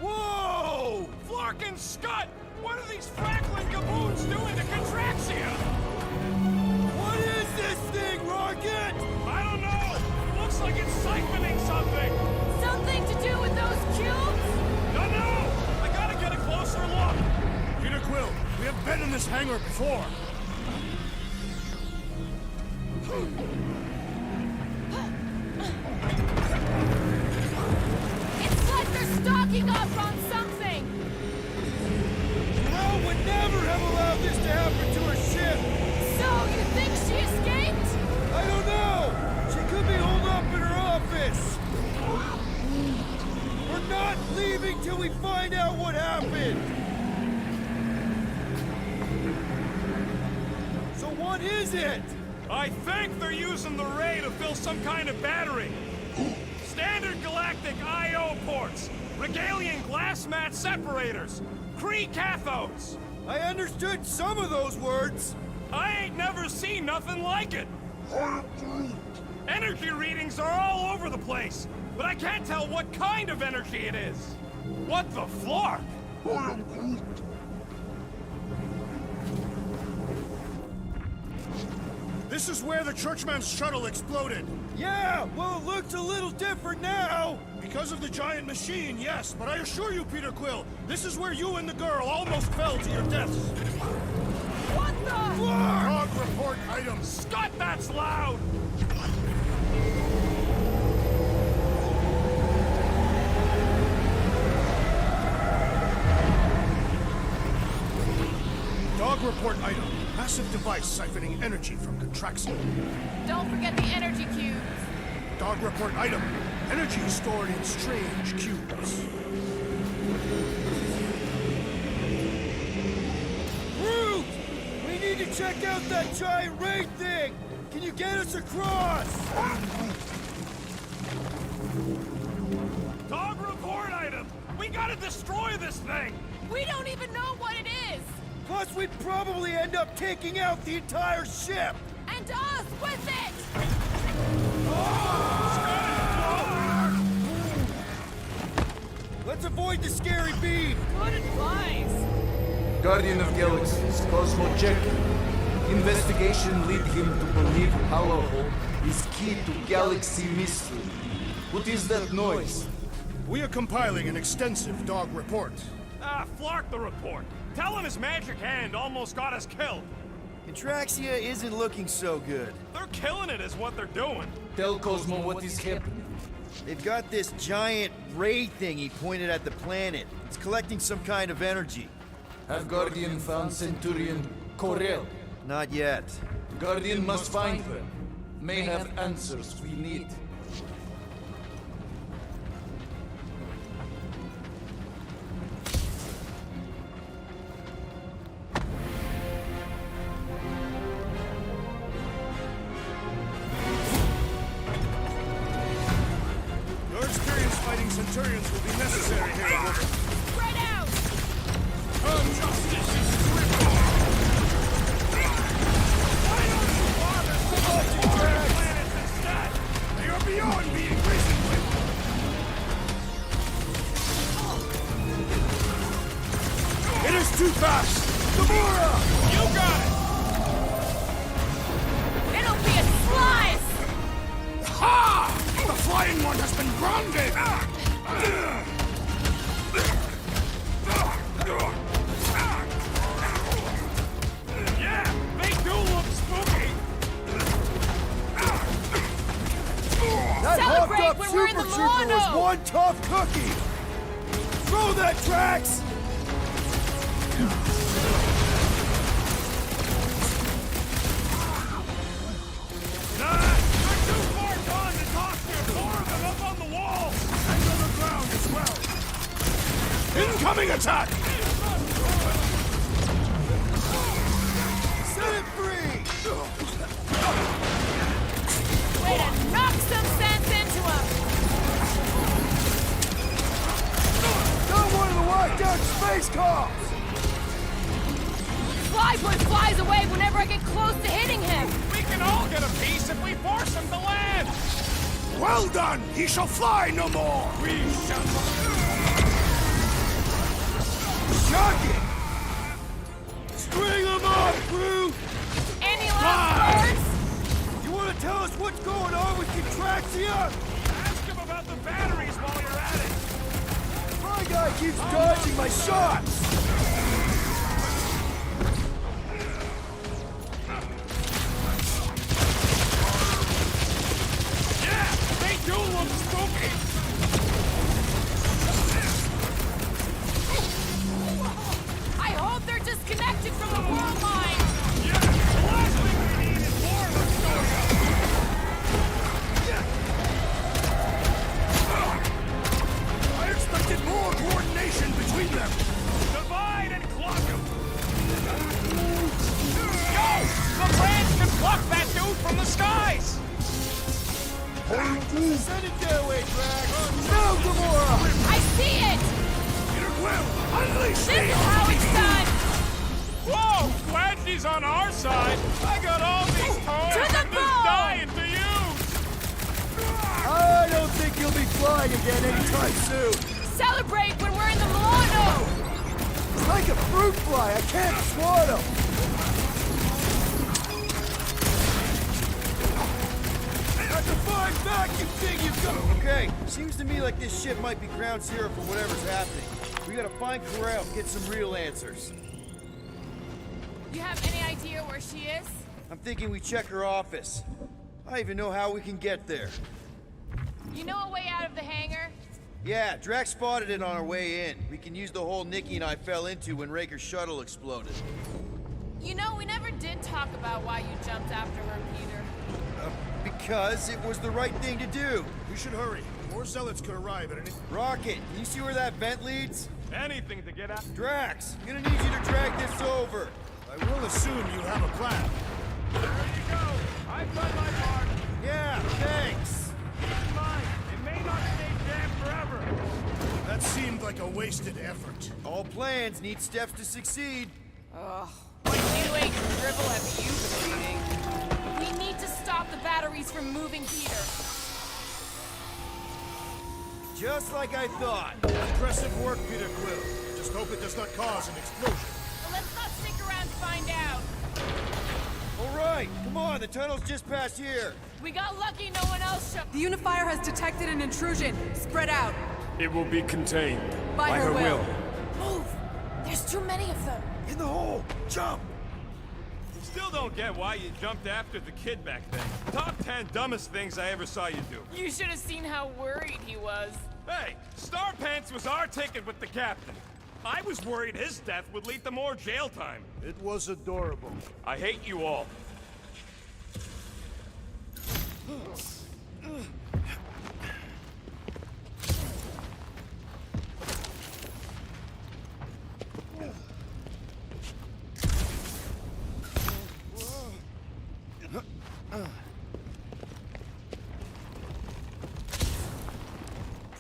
Whoa! Flark and Scud! What are these frackling gaboons doing to Contraxia? What is this thing, Rocket? I don't know! Looks like it's siphoning something! Something to do with those cubes? No! I gotta get a closer look! Peter Quill, we have been in this hangar before. It's like they're stocking up on something! Rome would never have allowed this to happen to her ship! So, you think she escaped? I don't know! She could be holed up until we find out what happened! So what is it? I think they're using the ray to fill some kind of battery. Standard galactic I.O. ports, Regalian glass mat separators, Kree cathodes. I understood some of those words. I ain't never seen nothing like it. Energy readings are all over the place, but I can't tell what kind of energy it is. What the flark? This is where the Churchman's shuttle exploded. Yeah, well, it looks a little different now. Because of the giant machine, yes, but I assure you, Peter Quill, this is where you and the girl almost fell to your deaths. What the? Dog report items. Scott, that's loud! Dog report item. Massive device siphoning energy from Contraxia. Don't forget the energy cubes. Dog report item. Energy stored in strange cubes. Groot! We need to check out that giant ray thing! Can you get us across? Dog report item! We gotta destroy this thing! We don't even know what it is! Plus, we'd probably end up taking out the entire ship! And us with it! Let's avoid the scary beam! Good advice! Guardian of Galaxies, Cosmo Check. Investigation lead him to believe Hollow Hope is key to galaxy mystery. What is that noise? We are compiling an extensive dog report. Ah, flark the report. Telling his magic hand almost got us killed. Contraxia isn't looking so good. They're killing it is what they're doing. Tell Cosmo what is happening. They've got this giant ray thing he pointed at the planet. It's collecting some kind of energy. Have Guardian found Centurion Corel? Not yet. Guardian must find her. May have answers we need. Your experience fighting Centurions will be necessary here, Wolverine. Spread out! Her justice is swift. Why don't you bother with foreign planets instead? They are beyond being reasoned with. It is too fast! Gamora! You got it! It'll be a slice! Ha! The flying one has been grounded! Yeah, they do look spooky. That Celebrate hopped-up when we're in super the trooper was mono! one tough cookie! Throw that, Drax! Nah, you're too far gone to talk to. More of them up on the wall. And on the ground as well! Incoming attack! Set it free! Way to knock some sense into him! Got one of the locked out space cops! Flyboy flies away whenever I get close to hitting him! We can all get a piece if we force him to land. Well done! He shall fly no more! We shall. Shocking! String him up, crew! Any last words? You want to tell us what's going on with Contraxia? Ask him about the batteries while you're at it. My guy keeps dodging my shots! Yeah, they do look spooky. I hope they're disconnected from the world line! Yeah, the last thing we need is more of them showing up. I expected more coordination! Send it their way, Drax! No, Gamora! I see it! Peter Quill, unleash This is how it's done! Whoa! Glad she's on our side! I got all these toys To the I'm just bone! dying to use! I don't think you'll be flying again anytime soon! Celebrate when we're in the Milano! It's like a fruit fly, I can't swat him! That's a fine vacuum thing you've got! Okay, seems to me like this ship might be ground zero for whatever's happening. We gotta find Corral and get some real answers. You have any idea where she is? I'm thinking we check her office. I don't even know how we can get there. You know a way out of the hangar? Yeah, Drax spotted it on our way in. We can use the hole Nikki and I fell into when Raker's shuttle exploded. You know, we never did talk about why you jumped after her, Peter. Because it was the right thing to do. We should hurry. More zealots could arrive at any... Rocket, can you see where that vent leads? Anything to get out. Drax, I'm gonna need you to drag this over. I will assume you have a plan. There you go. I've done my part. Yeah, thanks. Keep in mind, it may not stay jammed forever. That seemed like a wasted effort. All plans need steps to succeed. Ugh. What new-age dribble have you been reading? We need to stop the batteries from moving Peter. Just like I thought. Impressive work, Peter Quill. Just hope it does not cause an explosion. Well, let's not stick around to find out. All right, come on, the tunnel's just past here. We got lucky no one else showed. The Unifier has detected an intrusion. Spread out. It will be contained. By her will. Move! There's too many of them. In the hole, jump! Still don't get why you jumped after the kid back then. Top 10 dumbest things I ever saw you do. You should have seen how worried he was. Hey, Star Pants was our ticket with the captain. I was worried his death would lead to more jail time. It was adorable. I hate you all.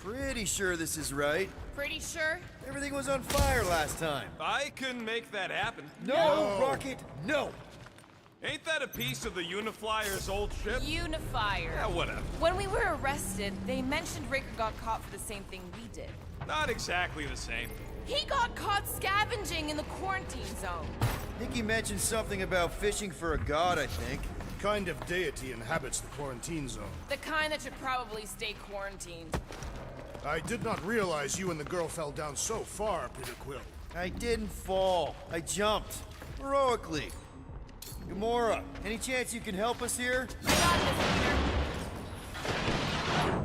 Pretty sure this is right. Pretty sure? Everything was on fire last time. I couldn't make that happen. No, Rocket, no! Ain't that a piece of the Uniflyer's old ship? Unifier. Yeah, whatever. When we were arrested, they mentioned Raker got caught for the same thing we did. Not exactly the same. He got caught scavenging in the quarantine zone. Nikki mentioned something about fishing for a god, I think. Kind of deity inhabits the quarantine zone. The kind that should probably stay quarantined. I did not realize you and the girl fell down so far, Peter Quill. I didn't fall. I jumped. Heroically. Gamora, any chance you can help us here? I got this, Peter.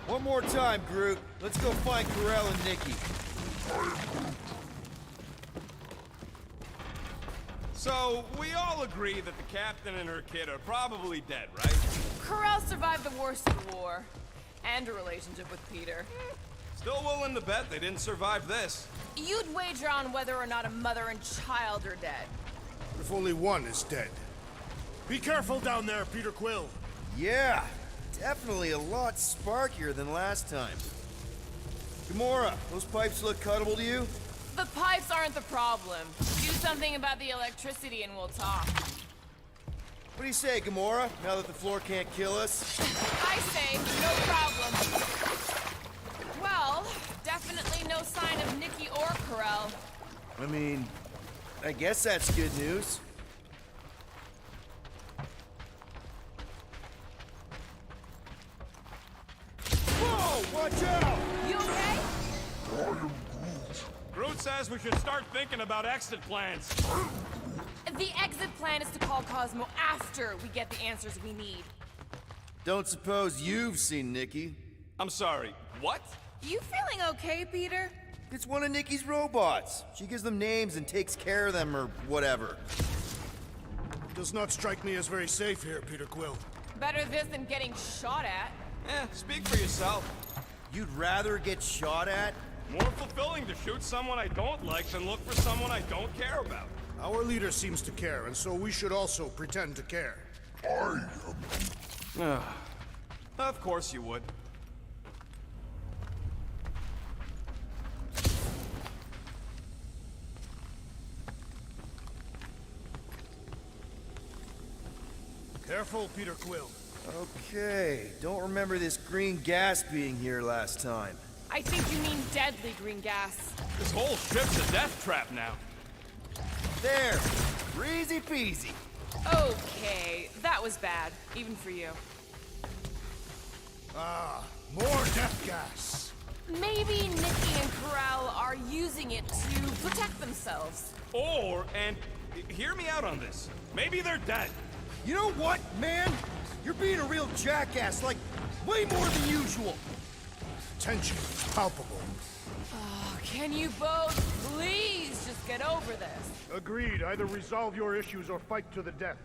One more time, Groot. Let's go find Corral and Nikki. So, we all agree that the captain and her kid are probably dead, right? Corral survived the worst of the war. And a relationship with Peter. Still willing to bet they didn't survive this. You'd wager on whether or not a mother and child are dead. If only one is dead. Be careful down there, Peter Quill. Yeah, definitely a lot sparkier than last time. Gamora, those pipes look cuttable to you? The pipes aren't the problem. Do something about the electricity and we'll talk. What do you say, Gamora, now that the floor can't kill us? I say, no problem. Well, definitely no sign of Nikki or Corral. I mean, I guess that's good news. Whoa, watch out! You okay? Groot says we should start thinking about exit plans. The exit plan is to call Cosmo after we get the answers we need. Don't suppose you've seen Nikki? I'm sorry, what? You feeling okay, Peter? It's one of Nikki's robots. She gives them names and takes care of them or whatever. Does not strike me as very safe here, Peter Quill. Better this than getting shot at. Speak for yourself. You'd rather get shot at? More fulfilling to shoot someone I don't like than look for someone I don't care about. Our leader seems to care, and so we should also pretend to care. Of course you would. Careful, Peter Quill. Okay, don't remember this green gas being here last time. I think you mean deadly green gas. This whole ship's a death trap now. There! Easy peasy. Okay, that was bad, even for you. Ah, more death gas. Maybe Nikki and Corral are using it to protect themselves. And hear me out on this. Maybe they're dead. You know what, man? You're being a real jackass, like, way more than usual. Tension palpable. Oh, can you both please just get over this? Agreed. Either resolve your issues or fight to the death.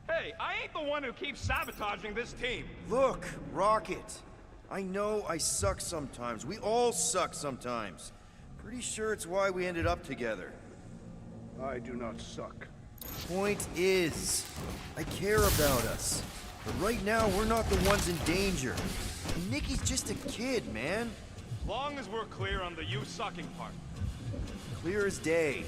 Hey, I ain't the one who keeps sabotaging this team. Look, Rocket. I know I suck sometimes. We all suck sometimes. Pretty sure it's why we ended up together. I do not suck. Point is, I care about us. But right now, we're not the ones in danger. And Nikki's just a kid, man. As long as we're clear on the you sucking part. Clear as day.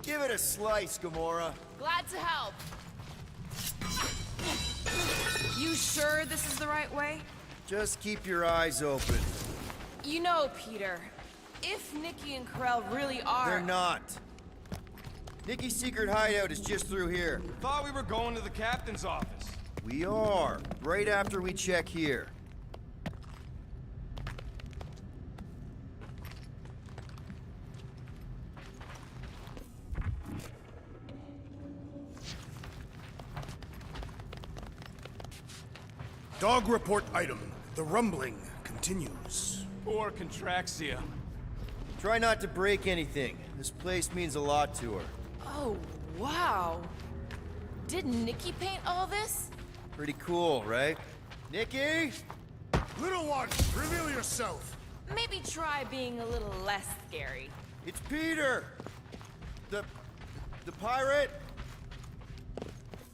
Give it a slice, Gamora. Glad to help. You sure this is the right way? Just keep your eyes open. You know, Peter, if Nikki and Corell really are... They're not. Nikki's secret hideout is just through here. Thought we were going to the captain's office. We are, right after we check here. Dog report item. The rumbling continues. Poor Contraxia. Try not to break anything. This place means a lot to her. Oh, wow. Did Nikki paint all this? Pretty cool, right? Nikki? Little one, reveal yourself. Maybe try being a little less scary. It's Peter! The pirate?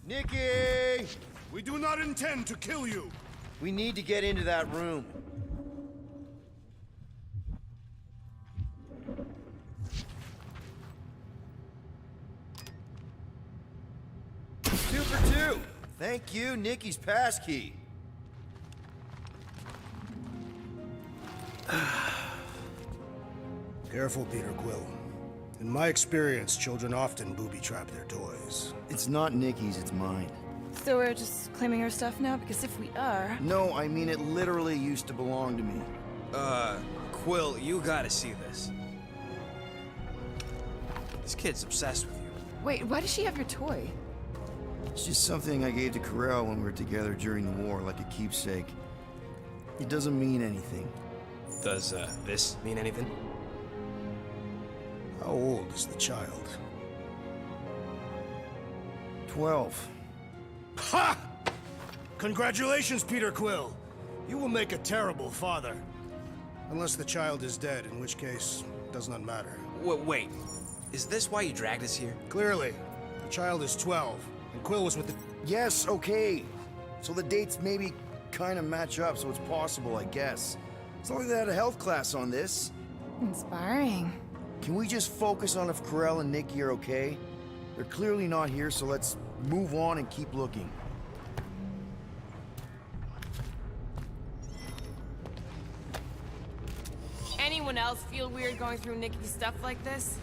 Nikki! We do not intend to kill you. We need to get into that room. Two for two. Thank you, Nikki's passkey. Careful, Peter Quill. In my experience, children often booby-trap their toys. It's not Nikki's, it's mine. So we're just claiming her stuff now? Because if we are... No, I mean it literally used to belong to me. Quill, you gotta see this. This kid's obsessed with you. Wait, why does she have your toy? It's just something I gave to Corell when we were together during the war, like a keepsake. It doesn't mean anything. Does, this mean anything? How old is the child? 12. Ha! Congratulations, Peter Quill. You will make a terrible father. Unless the child is dead, in which case, it does not matter. Wait, is this why you dragged us here? Clearly. The child is 12, and Quill was with the... Yes, okay. So the dates maybe kind of match up, so it's possible, I guess. It's not like they had a health class on this. Inspiring. Can we just focus on if Corell and Nikki are okay? They're clearly not here, so let's move on and keep looking. Anyone else feel weird going through Nikki's stuff like this?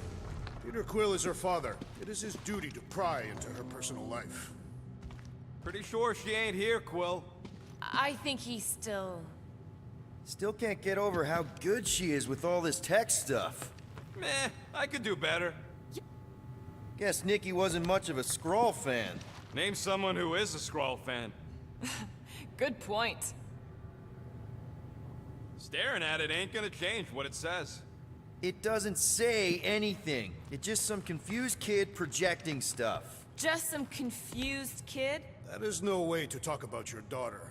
Peter Quill is her father. It is his duty to pry into her personal life. Pretty sure she ain't here, Quill. I think he's still... Still can't get over how good she is with all this tech stuff. Meh, I could do better. Guess Nikki wasn't much of a Skrull fan. Name someone who is a Skrull fan. Good point. Staring at it ain't gonna change what it says. It doesn't say anything. It's just some confused kid projecting stuff. Just some confused kid? That is no way to talk about your daughter.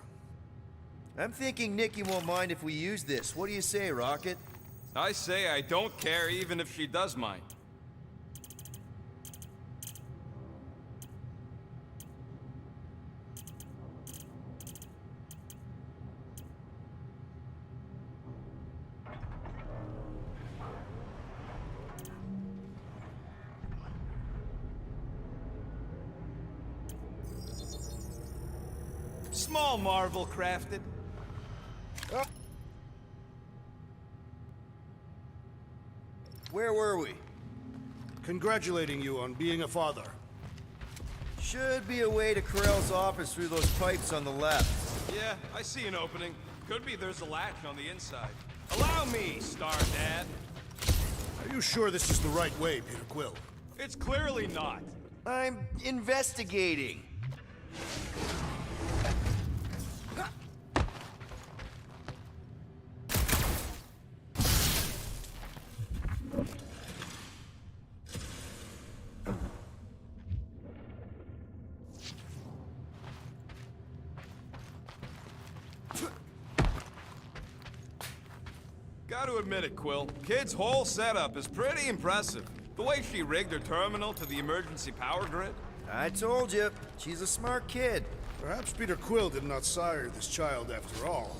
I'm thinking Nikki won't mind if we use this. What do you say, Rocket? I say I don't care even if she does mind. Small marvel crafted. Where were we? Congratulating you on being a father. Should be a way to Corell's office through those pipes on the left. Yeah, I see an opening. Could be there's a latch on the inside. Allow me, Star Dad. Are you sure this is the right way, Peter Quill? It's clearly not. I'm investigating. Gotta admit it, Quill. Kid's whole setup is pretty impressive. The way she rigged her terminal to the emergency power grid. I told you, she's a smart kid. Perhaps Peter Quill did not sire this child after all.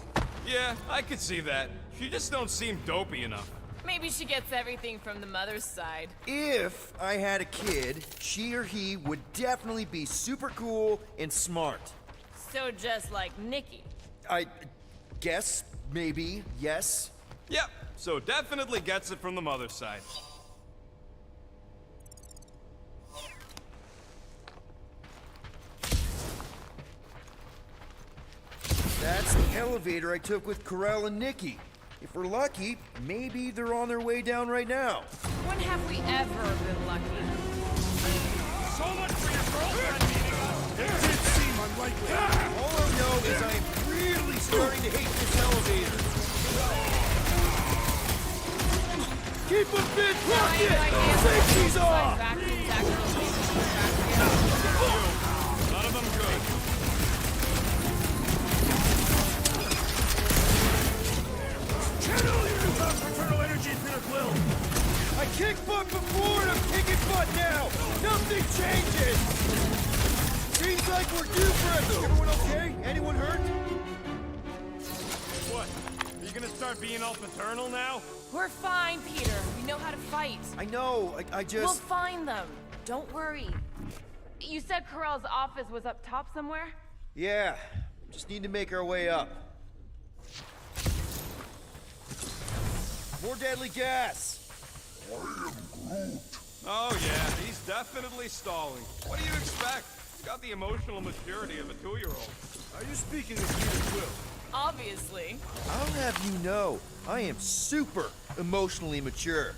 Yeah, I could see that. She just don't seem dopey enough. Maybe she gets everything from the mother's side. If I had a kid, she or he would definitely be super cool and smart. So just like Nikki. I guess, maybe, yes. Yep, so definitely gets it from the mother's side. That's the elevator I took with Corell and Nikki. If we're lucky, maybe they're on their way down right now. When have we ever been lucky? So much for your girlfriend meeting us! It did seem unlikely. All I know is I'm really starting to hate this elevator. Keep a bit rocket! Safety's off! None of them good. Channel your fraternal energy, Peter Quill! I kicked butt before and I'm kicking butt now! Nothing changes! Seems like we're due for it! Everyone okay? Anyone hurt? What? Are you gonna start being all paternal now? We're fine, Peter. We know how to fight. I know, I just... We'll find them. Don't worry. You said Corell's office was up top somewhere? Yeah, just need to make our way up. More deadly gas! I am Groot. Oh yeah, he's definitely stalling. What do you expect? He's got the emotional maturity of a 2-year-old. Are you speaking of Peter Quill? Obviously. I'll have you know, I am super emotionally mature.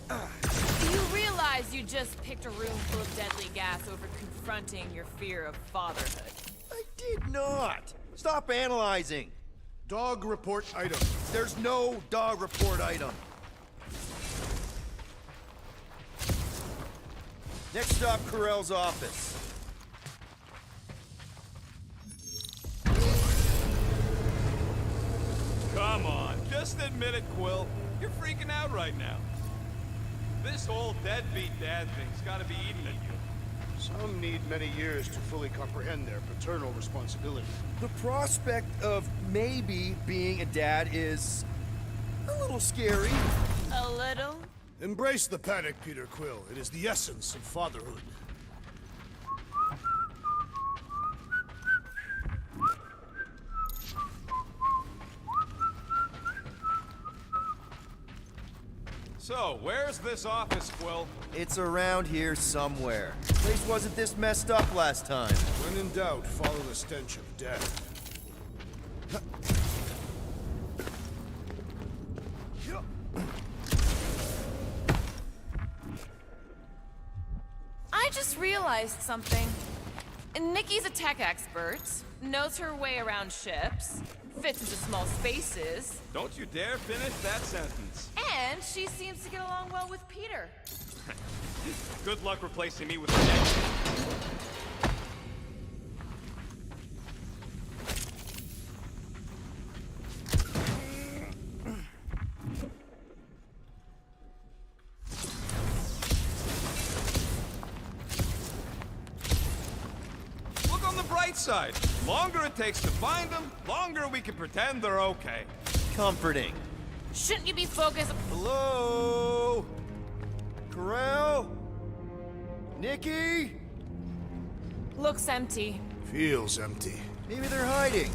You realize you just picked a room full of deadly gas over confronting your fear of fatherhood. I did not! Stop analyzing! Dog report item. There's no dog report item. Next stop, Corell's office. Come on, just admit it, Quill. You're freaking out right now. This whole deadbeat dad thing's gotta be eating at you. Some need many years to fully comprehend their paternal responsibility. The prospect of maybe being a dad is a little scary. A little? Embrace the panic, Peter Quill. It is the essence of fatherhood. So, where's this office, Quill? It's around here somewhere. Place wasn't this messed up last time. When in doubt, follow the stench of death. I just realized something. Nikki's a tech expert, knows her way around ships, fits into small spaces. Don't you dare finish that sentence. And she seems to get along well with Peter. Good luck replacing me with a next. Look on the bright side. Longer it takes to find them, longer we can pretend they're okay. Comforting. Shouldn't you be focused? Hello? Corral? Nikki? Looks empty. Feels empty. Maybe they're hiding.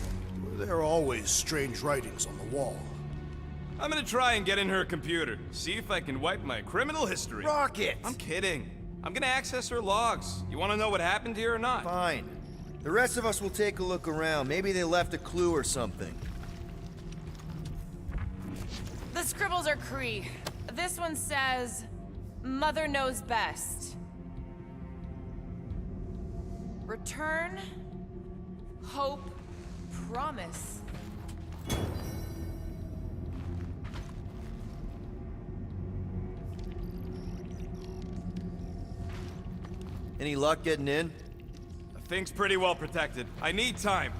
There are always strange writings on the wall. I'm gonna try and get in her computer. See if I can wipe my criminal history. Rocket! I'm kidding. I'm gonna access her logs. You wanna know what happened here or not? Fine. The rest of us will take a look around. Maybe they left a clue or something. The scribbles are Cree. This one says, Mother knows best. Return, hope, promise. Any luck getting in? The thing's pretty well protected. I need time.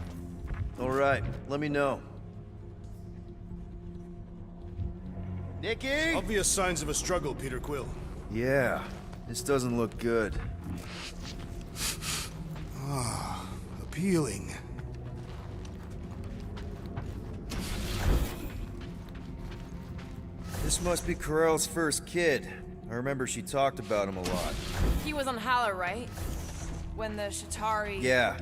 All right, let me know. Nikki? Obvious signs of a struggle, Peter Quill. Yeah, this doesn't look good. Ah, appealing. This must be Corell's first kid. I remember she talked about him a lot. He was on Hala, right? When the Shatari... Yeah.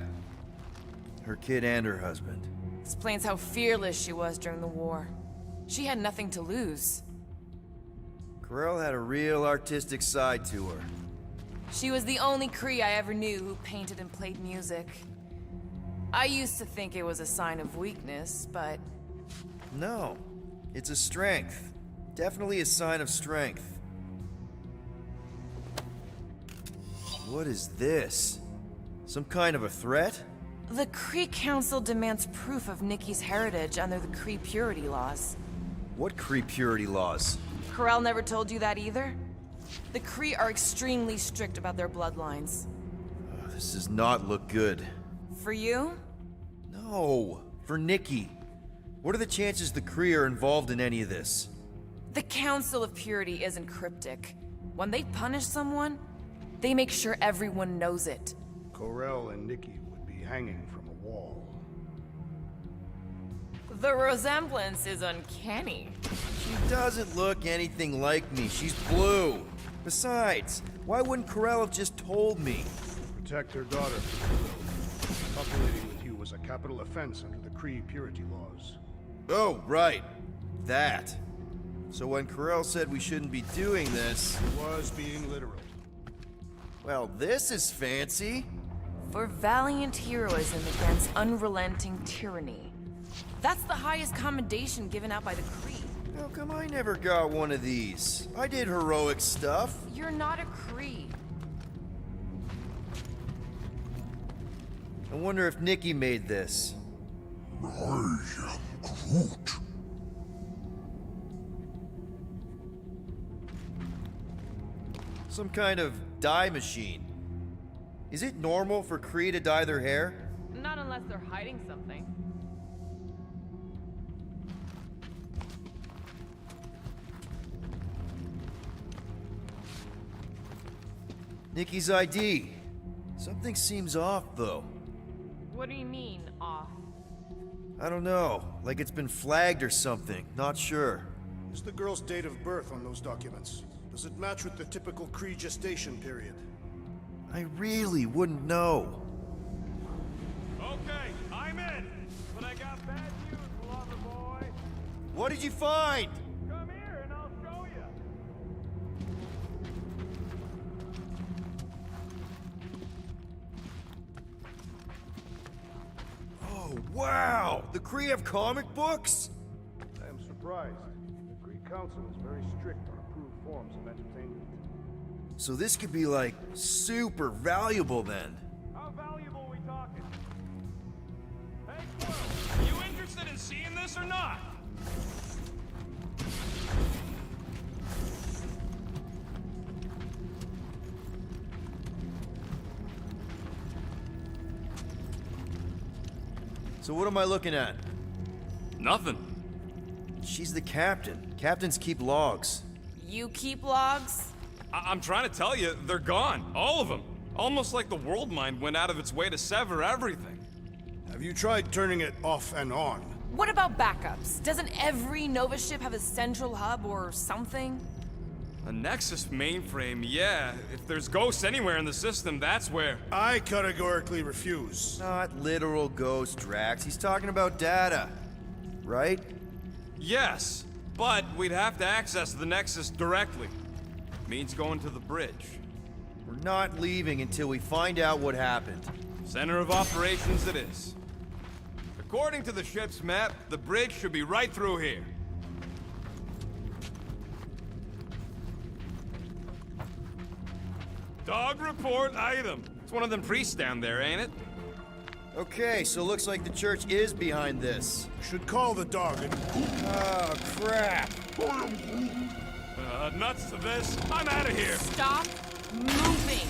Her kid and her husband. Explains how fearless she was during the war. She had nothing to lose. Corell had a real artistic side to her. She was the only Cree I ever knew who painted and played music. I used to think it was a sign of weakness, but... No. It's a strength. Definitely a sign of strength. What is this? Some kind of a threat? The Cree Council demands proof of Nikki's heritage under the Cree purity laws. What Cree purity laws? Corell never told you that either? The Cree are extremely strict about their bloodlines. Oh, this does not look good. For you? No, for Nikki. What are the chances the Cree are involved in any of this? The Council of Purity isn't cryptic. When they punish someone, they make sure everyone knows it. Corell and Nikki would be hanging from a wall. The resemblance is uncanny. She doesn't look anything like me. She's blue. Besides, why wouldn't Corell have just told me? Protect her daughter. Copulating with you was a capital offense under the Cree purity laws. Oh, right. That. So when Corell said we shouldn't be doing this... He was being literal. Well, this is fancy. For valiant heroism against unrelenting tyranny. That's the highest commendation given out by the Cree. How come I never got one of these? I did heroic stuff. You're not a Cree. I wonder if Nikki made this. I am Groot. Some kind of dye machine. Is it normal for Cree to dye their hair? Not unless they're hiding something. Nikki's ID. Something seems off, though. What do you mean, off? I don't know. Like it's been flagged or something. Not sure. Is the girl's date of birth on those documents? Does it match with the typical Cree gestation period? I really wouldn't know. Okay, I'm in. But I got bad news, lover boy. What did you find? Come here and I'll show you. Oh, wow! The Cree have comic books? I am surprised. The Cree Council is very strict on approved forms of entertainment. So this could be like super valuable then. How valuable are we talking? Hey, Quill, you interested in seeing this or not? So what am I looking at? Nothing. She's the captain. Captains keep logs. You keep logs? I'm trying to tell you, they're gone. All of them. Almost like the world mind went out of its way to sever everything. Have you tried turning it off and on? What about backups? Doesn't every Nova ship have a central hub or something? A Nexus mainframe, yeah. If there's ghosts anywhere in the system, that's where. I categorically refuse. Not literal ghost, Drax. He's talking about data. Right? Yes, but we'd have to access the Nexus directly. Means going to the bridge. We're not leaving until we find out what happened. Center of operations it is. According to the ship's map, the bridge should be right through here. Dog report item. It's one of them priests down there, ain't it? Okay, so looks like the church is behind this. Should call the dog and... Oh, crap. Nuts to this. I'm out of here. Stop moving.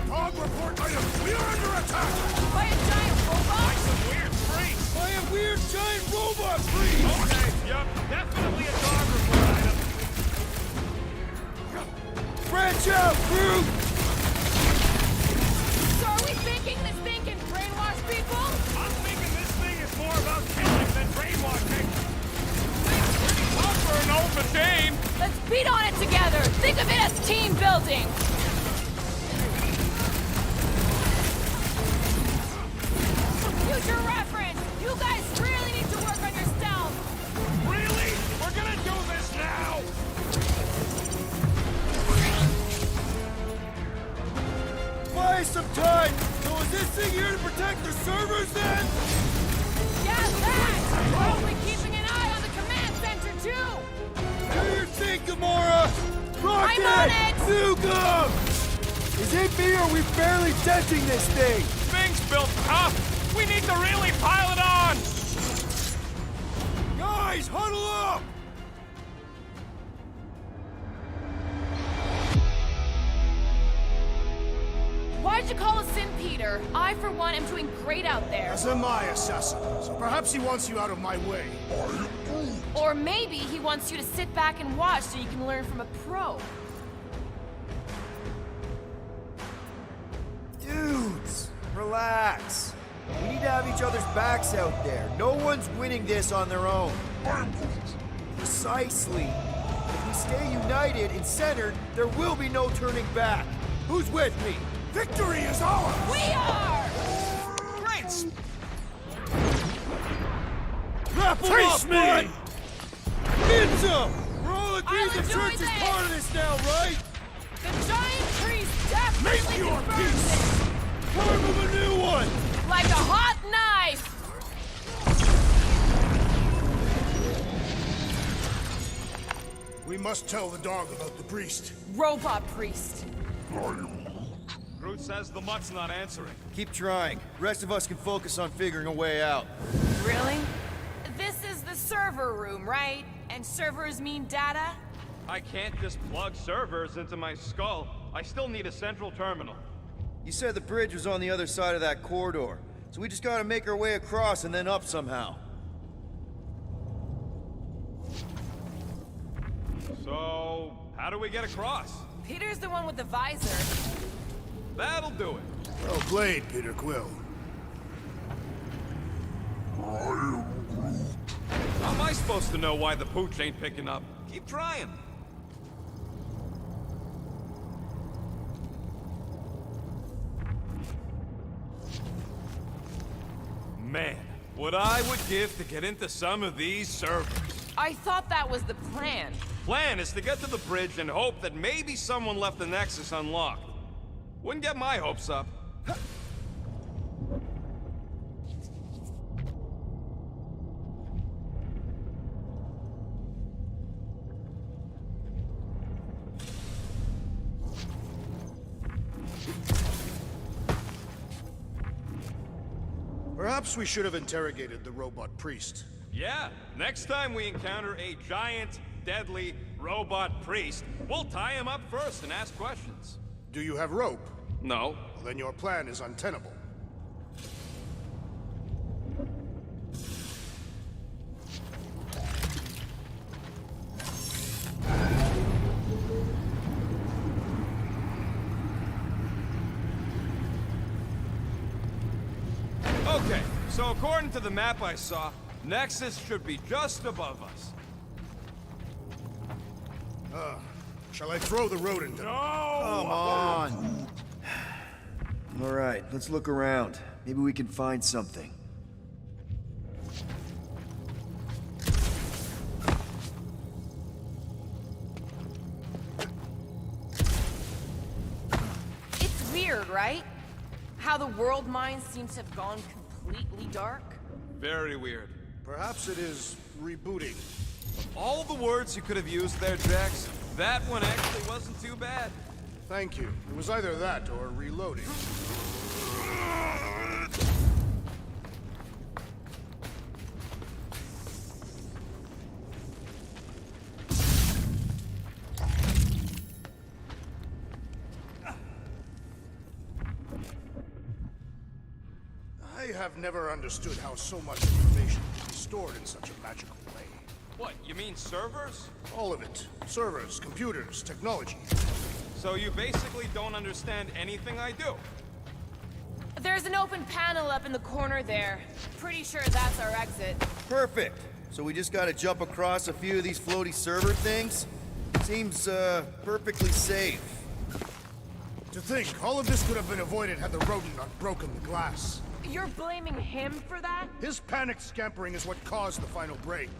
Dog report item! We are under attack! By a giant robot? Like some weird freaks. By a weird giant robot freak! Okay, yup. Definitely a dog report item. Branch out, crew! So are we thinking this thing can brainwash people? I'm thinking this thing is more about killing than brainwashing. Pretty tough for an old machine. Let's beat on it together. Think of it as team building. Future reference. You guys really need to work on your stealth. Really? We're gonna do this now? Buy some time! So is this thing here to protect the servers then? Yeah, thanks. We're only keeping an eye on the command center too. Do your thing, Gamora! Rocket! I'm on it! Nukem! Is it me or are we barely touching this thing? Thing's built tough. We need to really pile it on. Guys, huddle up! Why'd you call us in, Peter? I, for one, am doing great out there. As am I, assassin. So perhaps he wants you out of my way. Or maybe he wants you to sit back and watch so you can learn from a pro. Dudes, relax. We need to have each other's backs out there. No one's winning this on their own. Precisely. If we stay united and centered, there will be no turning back. Who's with me? Victory is ours! We are! Great! Wrap him up, bud! Pizza! We're all agreed the church is part of this now, right? The giant priest definitely Make your confirms peace! it. Carve him a new one! Like a hot knife! We must tell the dog about the priest. Robot priest. Groot says the mutt's not answering. Keep trying. Rest of us can focus on figuring a way out. Really? This is the server room, right? And servers mean data? I can't just plug servers into my skull. I still need a central terminal. You said the bridge was on the other side of that corridor, so we just gotta make our way across and then up somehow. So, how do we get across? Peter's the one with the visor. That'll do it. Well played, Peter Quill. How am I supposed to know why the pooch ain't picking up? Keep trying. Man, what I would give to get into some of these servers. I thought that was the plan. Plan is to get to the bridge and hope that maybe someone left the Nexus unlocked. Wouldn't get my hopes up. Perhaps we should have interrogated the robot priest. Yeah, next time we encounter a giant, deadly robot priest, we'll tie him up first and ask questions. Do you have rope? No. Well, then your plan is untenable. Okay, so according to the map I saw, Nexus should be just above us. Shall I throw the rodent? No! Come on! Alright, let's look around. Maybe we can find something. It's weird, right? How the world mind seems to have gone completely dark. Very weird. Perhaps it is rebooting. All the words you could have used there, Jax, that one actually wasn't too bad. Thank you. It was either that or reloading. I have never understood how so much information can be stored in such a magical way. What, you mean servers? All of it. Servers, computers, technology. So you basically don't understand anything I do? There's an open panel up in the corner there. Pretty sure that's our exit. Perfect! So we just gotta jump across a few of these floaty server things? Seems, perfectly safe. To think, all of this could have been avoided had the rodent not broken the glass. You're blaming him for that? His panicked scampering is what caused the final break.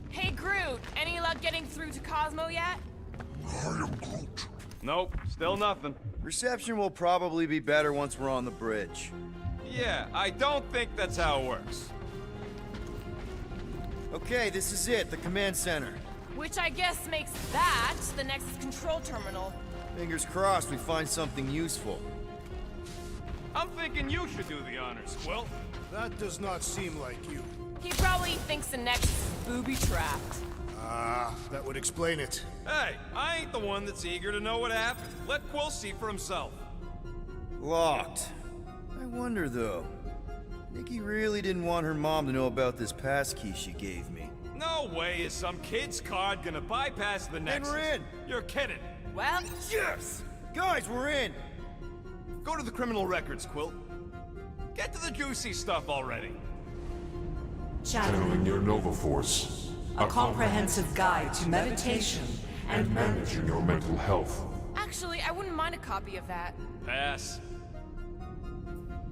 Hey, Groot, any luck getting through to Cosmo yet? I am Groot. Nope, still nothing. Reception will probably be better once we're on the bridge. Yeah, I don't think that's how it works. Okay, this is it, the command center. Which I guess makes that the next control terminal. Fingers crossed we find something useful. I'm thinking you should do the honors, Quill. That does not seem like you. He probably thinks the next is booby-trapped. Ah, that would explain it. Hey, I ain't the one that's eager to know what happened. Let Quill see for himself. Locked. I wonder, though. Nikki really didn't want her mom to know about this passkey she gave me. No way is some kid's card gonna bypass the Nexus. And we're in! You're kidding. Well, yes! Guys, we're in! Go to the criminal records, Quill. Get to the juicy stuff already. Channeling your Nova Force. A comprehensive guide to meditation and managing your mental health. actually, I wouldn't mind a copy of that. Pass.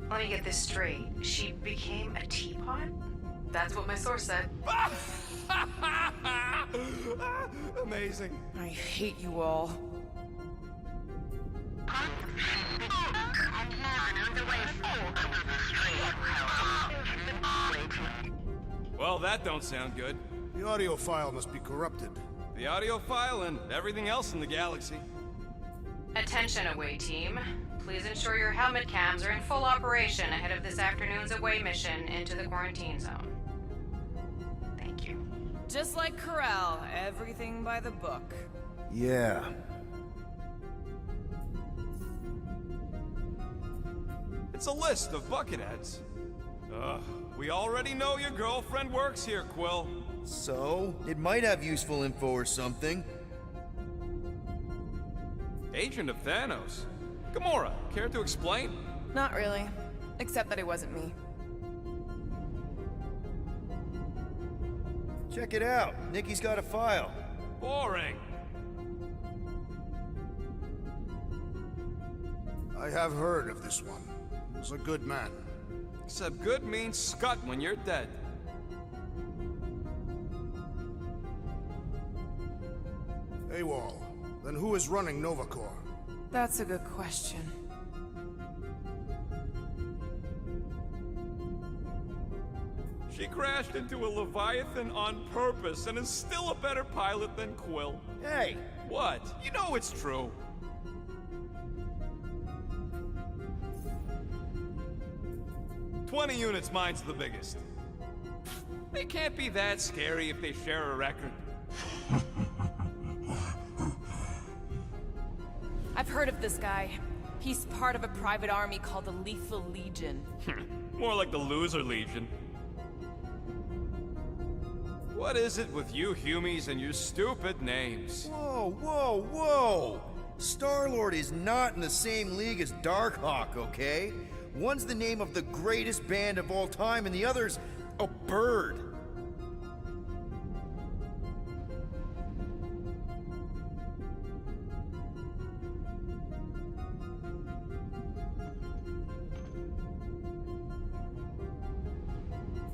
Let me get this straight. She became a teapot? That's what my source said. Amazing. I hate you all. Well, that don't sound good. The audio file must be corrupted. The audio file and everything else in the galaxy. Attention, away team. Please ensure your helmet cams are in full operation ahead of this afternoon's away mission into the quarantine zone. Thank you. Just like Corral, everything by the book. Yeah. It's a list of bucketheads. We already know your girlfriend works here, Quill. So? It might have useful info or something. Agent of Thanos. Gamora, care to explain? Not really. Except that it wasn't me. Check it out. Nikki's got a file. Boring. I have heard of this one. He's a good man. Except good means scut when you're dead. AWOL. Then who is running Novacore? That's a good question. She crashed into a Leviathan on purpose and is still a better pilot than Quill. Hey! What? You know it's true. 20 units, mine's the biggest. They can't be that scary if they share a record. I've heard of this guy. He's part of a private army called the Lethal Legion. More like the Loser Legion. What is it with you Humies and your stupid names? Whoa, whoa, whoa! Star-Lord is not in the same league as Darkhawk, okay? One's the name of the greatest band of all time, and the other's a bird.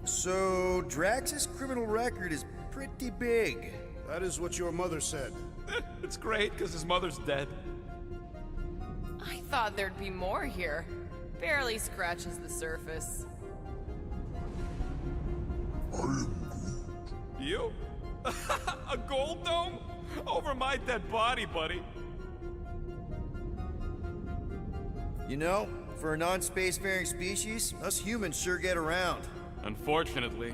So, Drax's criminal record is pretty big. That is what your mother said. It's great, because his mother's dead. I thought there'd be more here. Barely scratches the surface. You? A gold dome? Over my dead body, buddy. You know, for a non-spacefaring species, us humans sure get around. Unfortunately.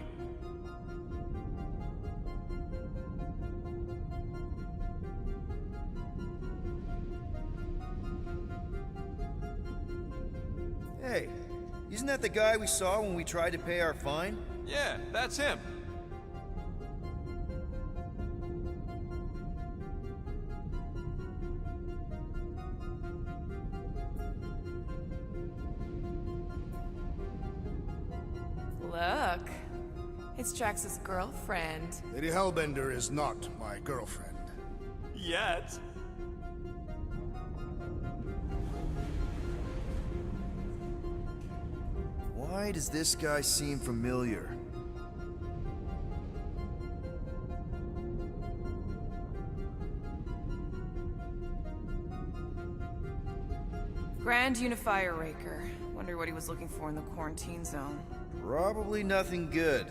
Hey, isn't that the guy we saw when we tried to pay our fine? Yeah, that's him. Look, it's Drax's girlfriend. Lady Hellbender is not my girlfriend. Yet. Why does this guy seem familiar? Grand Unifier Raker. Wonder what he was looking for in the quarantine zone. Probably nothing good.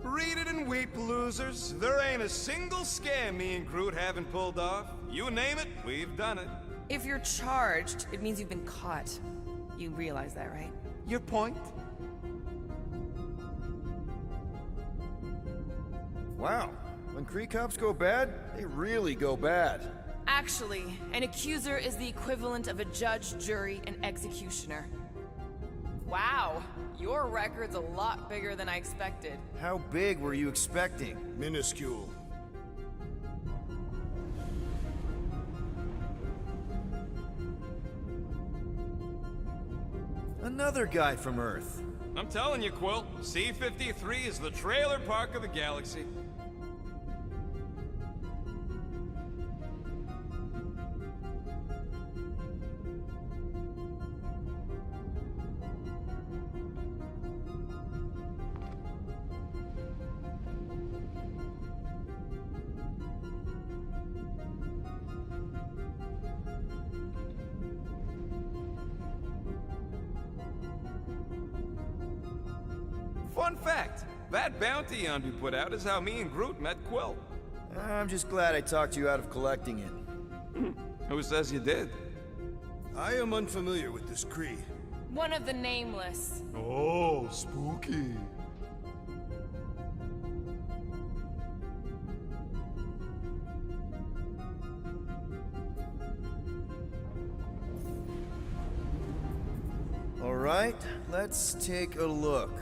Read it and weep, losers. There ain't a single scam me and Groot haven't pulled off. You name it, we've done it. If you're charged, it means you've been caught. You realize that, right? Your point? Wow, when Kree cops go bad, they really go bad. Actually, an accuser is the equivalent of a judge, jury, and executioner. Wow, your record's a lot bigger than I expected. How big were you expecting? Minuscule. Another guy from Earth. I'm telling you, Quill, C-53 is the trailer park of the galaxy. Fun fact, that bounty Yondu put out is how me and Groot met Quill. I'm just glad I talked you out of collecting it. Who says you did? I am unfamiliar with this Kree. One of the Nameless. Oh, spooky. All right, let's take a look.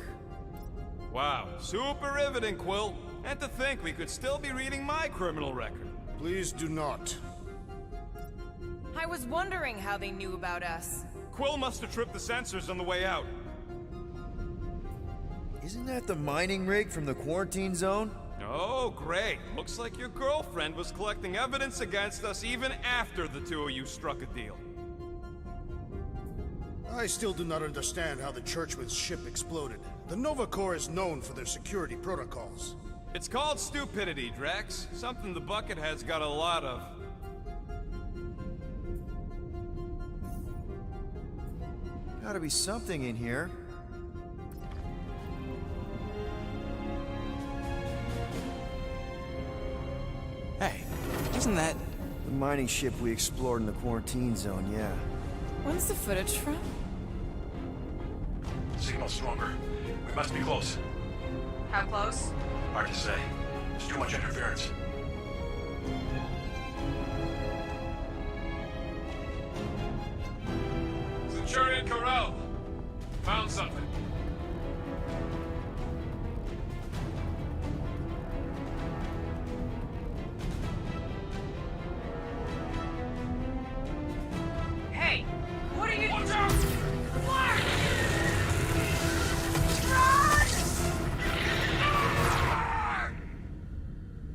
Wow, super riveting, Quill. And to think we could still be reading my criminal record. Please do not. I was wondering how they knew about us. Quill must have tripped the sensors on the way out. Isn't that the mining rig from the quarantine zone? Oh, great. Looks like your girlfriend was collecting evidence against us even after the two of you struck a deal. I still do not understand how the Churchman's ship exploded. The Nova Corps is known for their security protocols. It's called stupidity, Drax. Something the Buckethead's got a lot of. Gotta be something in here. Hey, isn't that... The mining ship we explored in the quarantine zone, yeah. When's the footage from? The signal stronger. We must be close. How close? Hard to say. There's too much interference. Centurion Corral. Found something. Hey, what are you? Watch out!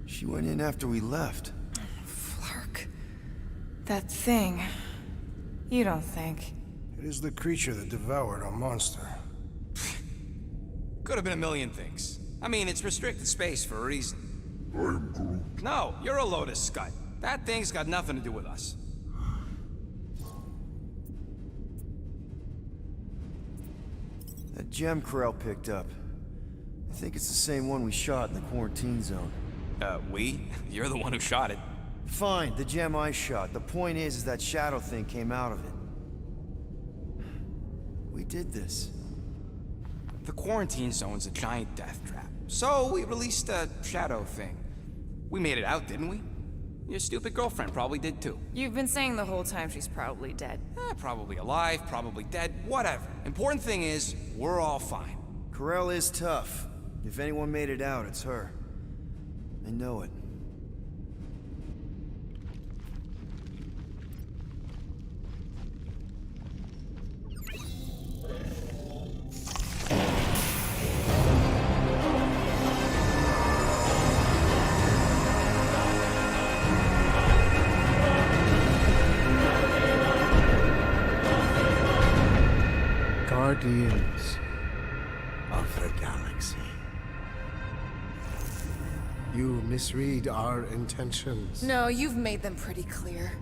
She went in after we left. Flark. That thing. You don't think. It is the creature that devoured our monster. Could have been a million things. I mean, it's restricted space for a reason. I am Groot. No, you're a load of scud. That thing's got nothing to do with us. That gem Corell picked up. I think it's the same one we shot in the quarantine zone. We? You're the one who shot it. Fine, the gem I shot. The point is that shadow thing came out of it. We did this. The quarantine zone's a giant death trap. So we released a shadow thing. We made it out, didn't we? Your stupid girlfriend probably did too. You've been saying the whole time she's probably dead. Probably alive, probably dead, whatever. Important thing is, we're all fine. Corell is tough. If anyone made it out, it's her. I know it. Guardians of the Galaxy. You misread our intentions. No, you've made them pretty clear.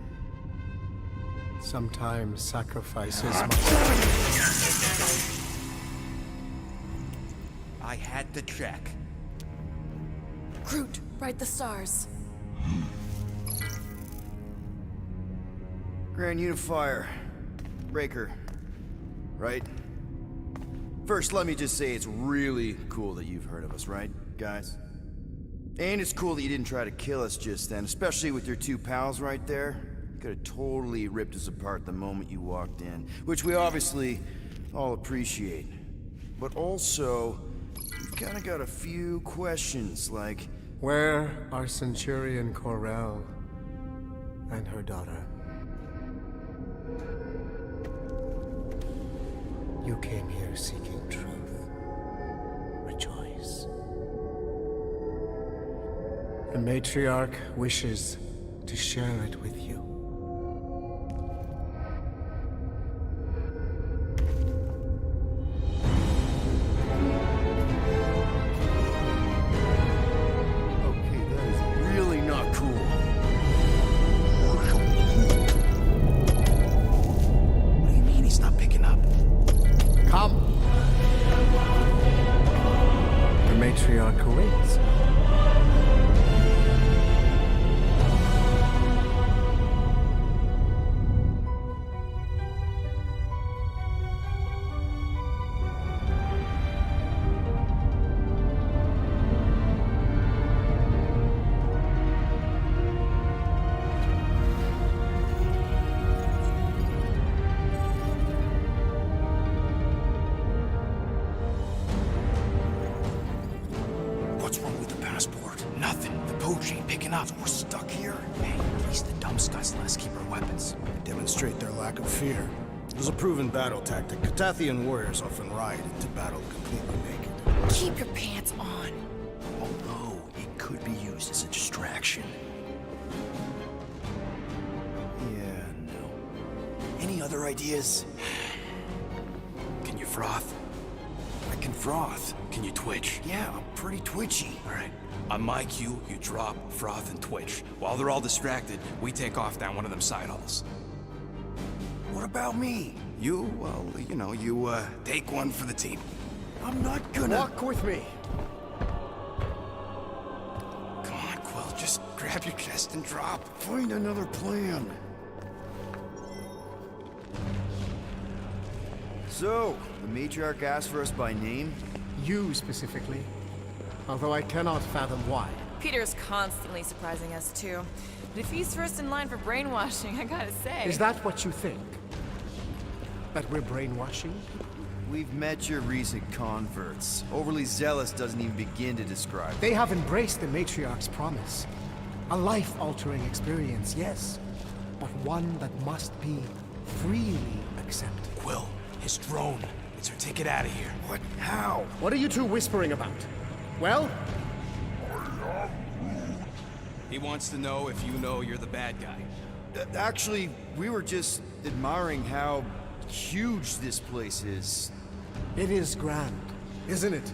Sometimes sacrifices I had to check. Groot, write the stars. Grand Unifier. Breaker. Right? First, let me just say it's really cool that you've heard of us, right, guys? And it's cool that you didn't try to kill us just then, especially with your two pals right there. You could have totally ripped us apart the moment you walked in, which we obviously all appreciate. But also, we've kind of got a few questions, like... Where are Centurion Corell and her daughter? You came here seeking truth. Rejoice. The matriarch wishes to share it with you. Okay, that is really not cool. What do you mean he's not picking up? Come! The matriarch awaits. What's wrong with the passport? Nothing. The pooch ain't picking up. So we're stuck here? Hey, at least the dumb scuds let us keep our weapons. They demonstrate their lack of fear. It was a proven battle tactic. Catathian warriors often ride into battle completely naked. Keep your pants on. Although, it could be used as a distraction. Yeah, no. Any other ideas? Can you froth? I can froth. Can you twitch? Yeah, I'm pretty twitchy. All right. On my cue, you drop, froth, and twitch. While they're all distracted, we take off down one of them side halls. What about me? You, well, you know, take one for the team. I'm not gonna... Walk with me. Come on, Quill, just grab your chest and drop. Find another plan. So, the matriarch asked for us by name? You specifically. Although I cannot fathom why. Peter's constantly surprising us, too. But if he's first in line for brainwashing, I gotta say... Is that what you think? That we're brainwashing? We've met your recent converts. Overly zealous doesn't even begin to describe. They have embraced the matriarch's promise. A life-altering experience, yes. But one that must be freely accepted. Quill, his drone. It's her ticket out of here. What? How? What are you two whispering about? Well? He wants to know if you know you're the bad guy. Actually, we were just admiring how huge this place is. It is grand, isn't it?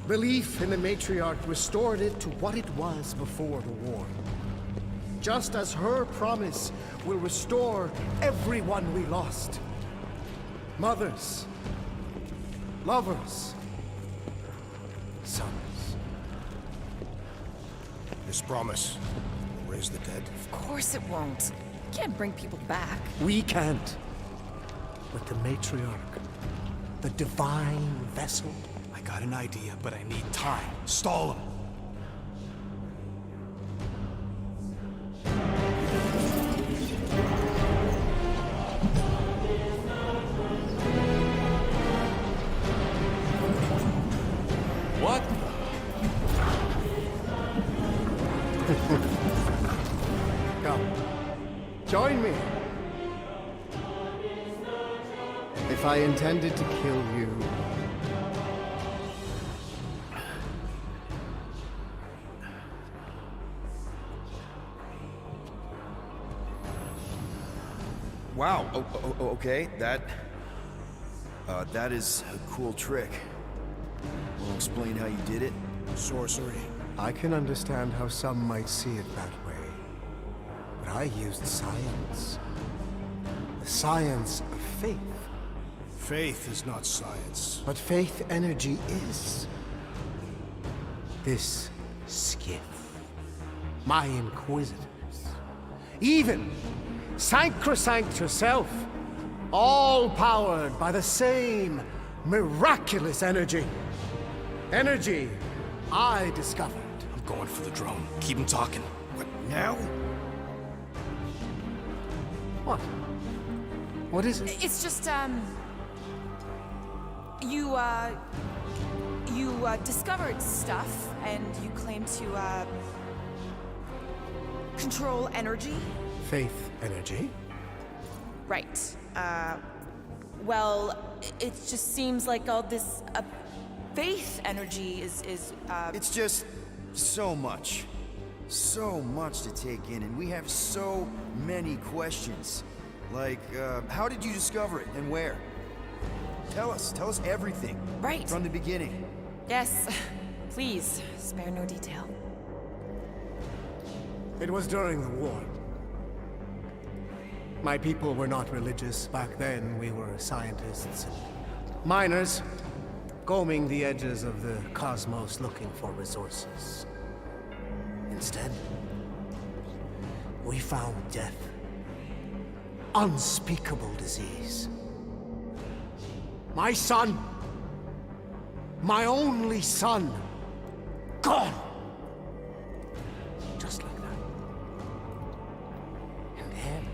Belief in the matriarch restored it to what it was before the war. Just as her promise will restore everyone we lost. Mothers, lovers, sons. This promise will raise the dead. Of course it won't. You can't bring people back. We can't. But the matriarch, the divine vessel. I got an idea, but I need time. Stall him. What? Come. Join me. If I intended to kill you... Wow, okay, that is a cool trick. Will you explain how you did it? Sorcery. I can understand how some might see it that way. But I used science. The science of faith. Faith is not science. But faith energy is. This skiff. My inquisitors. Even Sacrosanct herself. All powered by the same miraculous energy. Energy I discovered. I'm going for the drone. Keep him talking. What, now? What? What is it? It's just, You discovered stuff, and you claim to, control energy? Faith energy? Right. Well, it just seems like all this, faith energy is. It's just so much. So much to take in, and we have so many questions. Like, how did you discover it, and where? Tell us everything. Right. From the beginning. Yes. Please, spare no detail. It was during the war. My people were not religious. Back then, we were scientists. Miners, combing the edges of the cosmos looking for resources. Instead, we found death. Unspeakable disease. My son, my only son, gone. Just like that. And then,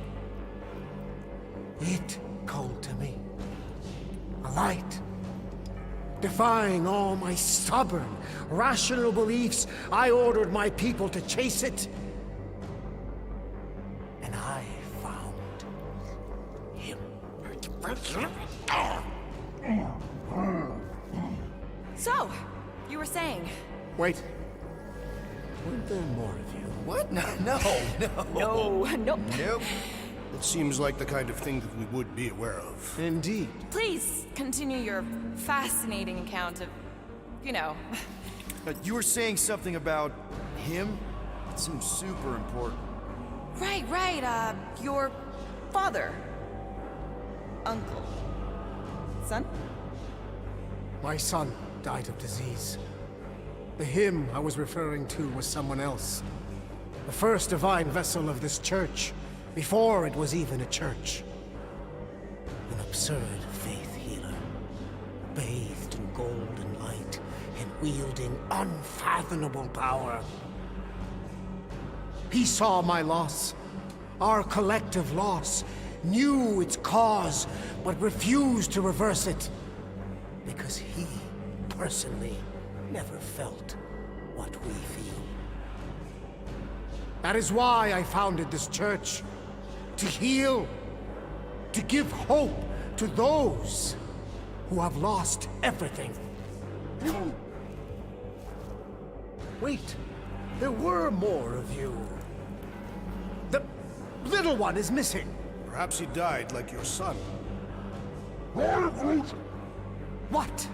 it called to me. A light. Defying all my stubborn, rational beliefs, I ordered my people to chase it. And I found him. So, you were saying... Wait. Weren't there more of you? What? No. Nope. Nope. It seems like the kind of thing that we would be aware of. Indeed. Please, continue your fascinating account of, you know... You were saying something about him? It seems super important. Right, your father. Uncle. Son? My son died of disease. The him I was referring to was someone else. The first divine vessel of this church, before it was even a church. An absurd faith. bathed in golden light and wielding unfathomable power. He saw my loss, our collective loss, knew its cause, but refused to reverse it. Because he, personally, never felt what we feel. That is why I founded this church. To heal, to give hope to those who have lost everything. Wait, there were more of you. The little one is missing. Perhaps he died like your son. What?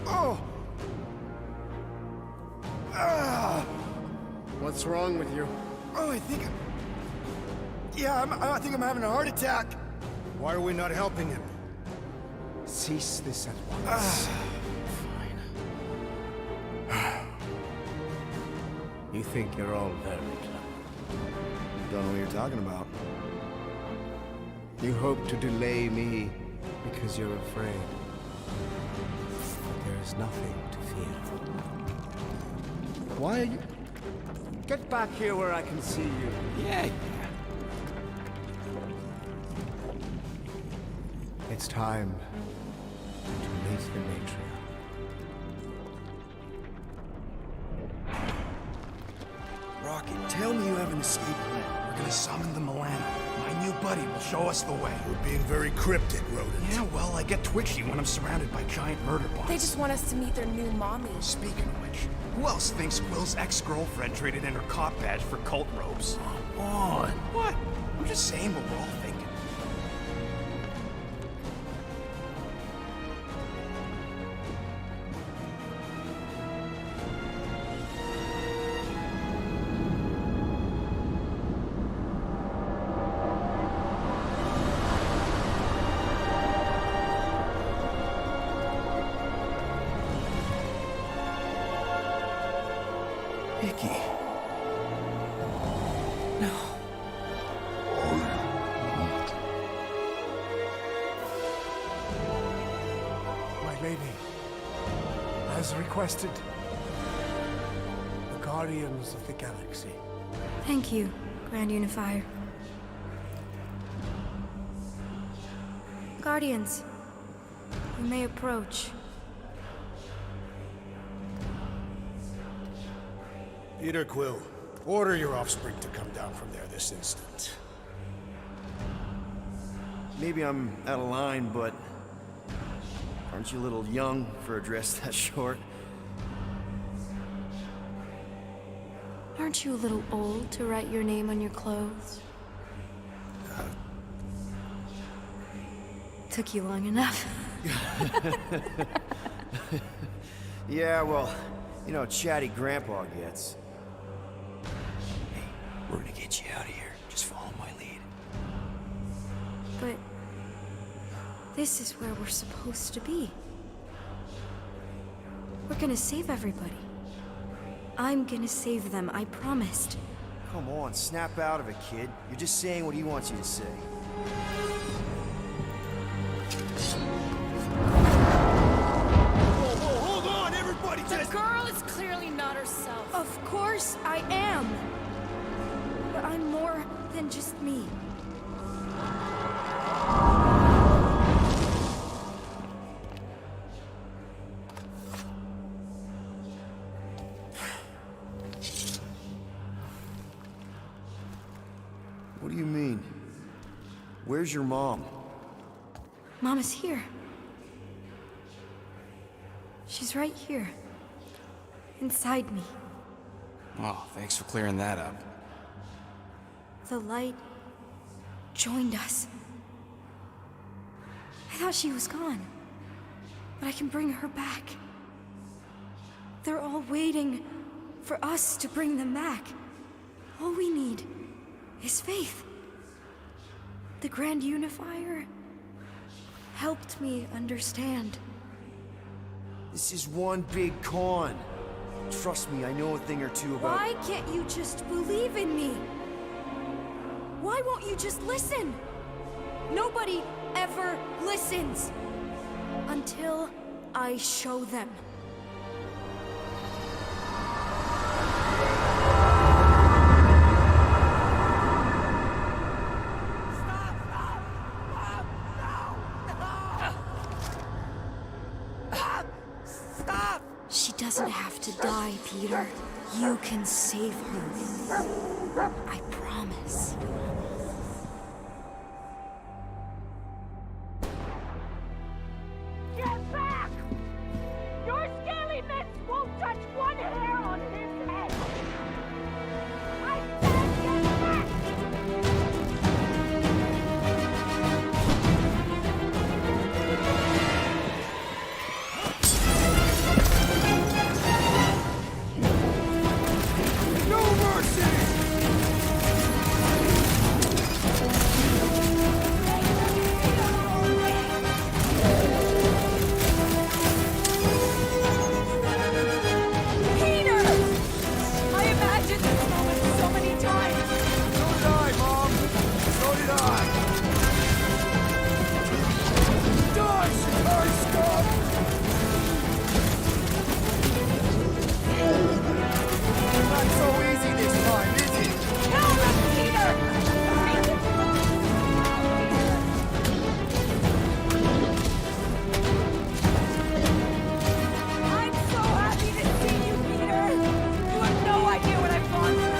Oh! What's wrong with you? Oh, I think I'm having a heart attack. Why are we not helping him? Cease this at once. Fine. You think you're all very clever. Don't know what you're talking about. You hope to delay me because you're afraid. There is nothing to fear. Why are you... Get back here where I can see you. Yeah. It's time to meet the matriarch. Rocket, tell me you have an escape plan. We're gonna summon the Milano. My new buddy will show us the way. We're being very cryptic, rodent. Yeah, well, I get twitchy when I'm surrounded by giant murder bots. They just want us to meet their new mommy. Speaking of which, who else thinks Quill's ex-girlfriend traded in her cop badge for cult robes? Come on. What? I'm just saying what we're all thinking. Vicky. No. My lady, as requested, the Guardians of the Galaxy. Thank you, Grand Unifier. Guardians, you may approach. Peter Quill, order your offspring to come down from there this instant. Maybe I'm out of line, but aren't you a little young for a dress that short? Aren't you a little old to write your name on your clothes? Took you long enough. Yeah, well, you know how chatty Grandpa gets. We're gonna get you out of here. Just follow my lead. But this is where we're supposed to be. We're gonna save everybody. I'm gonna save them, I promised. Come on, snap out of it, kid. You're just saying what he wants you to say. Whoa, hold on, everybody! The girl is clearly not herself. Of course I am. But I'm more than just me. What do you mean? Where's your mom? Mama's here. She's right here. Inside me. Oh, thanks for clearing that up. The light joined us. I thought she was gone, but I can bring her back. They're all waiting for us to bring them back. All we need is faith. The Grand Unifier helped me understand. This is one big con. Trust me, I know a thing or two about... Why can't you just believe in me? Why won't you just listen? Nobody ever listens. Until I show them. Stop! She doesn't have to die, Peter. You can save her. I promise. Get back! Your scaly mitts won't touch one hair on his head! I said get back! No mercy! Peter! I imagined this moment so many times! So did I, Mom! So did I! Die, Shikari scum! Not so easy this time, is it? Kill them, Peter! I'm so happy to see you, Peter! You have no idea what I've gone through!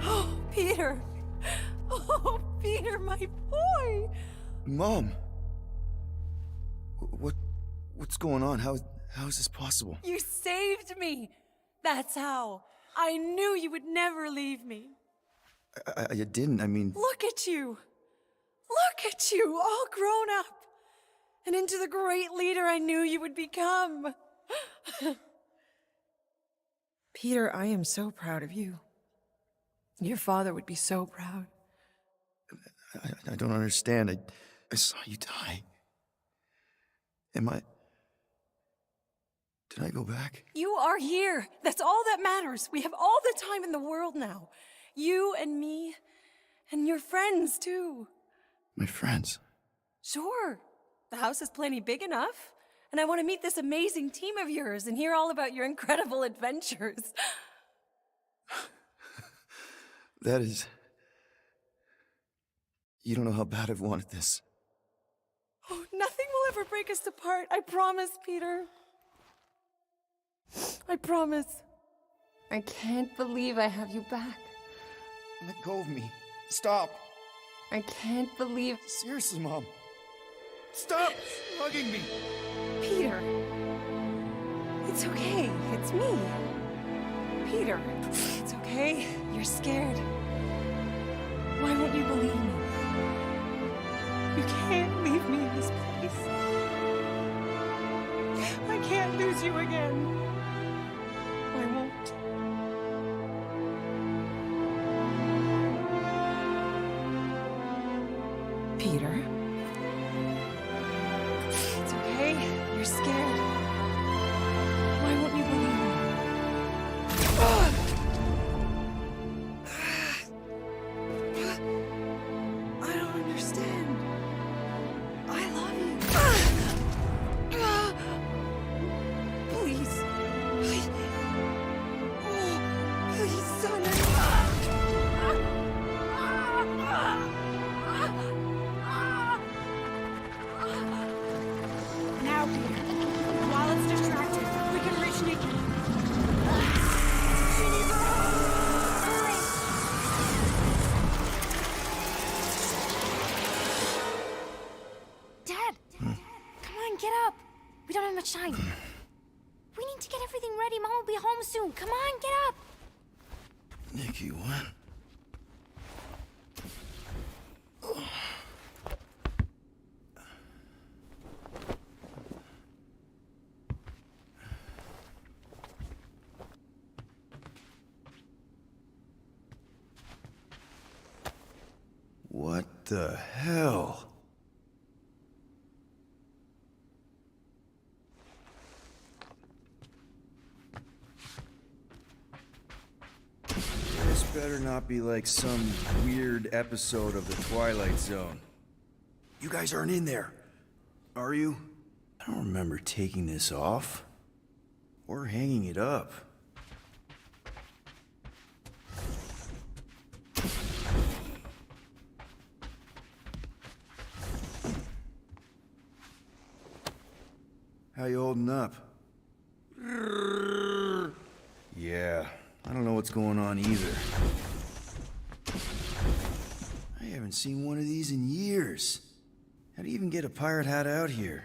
Oh, Peter! Oh, Peter, my boy! Mom! What's going on? How is this possible? You saved me! That's how. I knew you would never leave me. I didn't, I mean... Look at you! Look at you, all grown up! And into the great leader I knew you would become! Peter, I am so proud of you. Your father would be so proud. I don't understand. I saw you die. Did I go back? You are here! That's all that matters! We have all the time in the world now. You and me, and your friends, too. My friends? Sure. The house is plenty big enough. And I want to meet this amazing team of yours and hear all about your incredible adventures. That is... You don't know how bad I've wanted this. Oh, nothing will ever break us apart. I promise, Peter. I promise. I can't believe I have you back. Let go of me. Stop. I can't believe... Seriously, Mom. Stop hugging me. Peter. It's okay. It's me. Peter. It's okay. You're scared. Why won't you believe me? You can't leave me in this place. I can't lose you again. I won't. Peter. It's okay. You're scared. Why won't you believe me? I don't understand. I love you. Please. Please. Oh, please, son. Now, Peter, while it's distracted, we can reach Nikki. She needs a hurry! Dad! Come on, get up! We don't have much time. We need to get everything ready. Mom will be home soon. Come on, get up! Nikki, what? What the hell? better not be like some weird episode of The Twilight Zone. You guys aren't in there, are you? I don't remember taking this off. Or hanging it up. How you holding up? Yeah, I don't know what's going on either. I haven't seen one of these in years. How do you even get a pirate hat out here?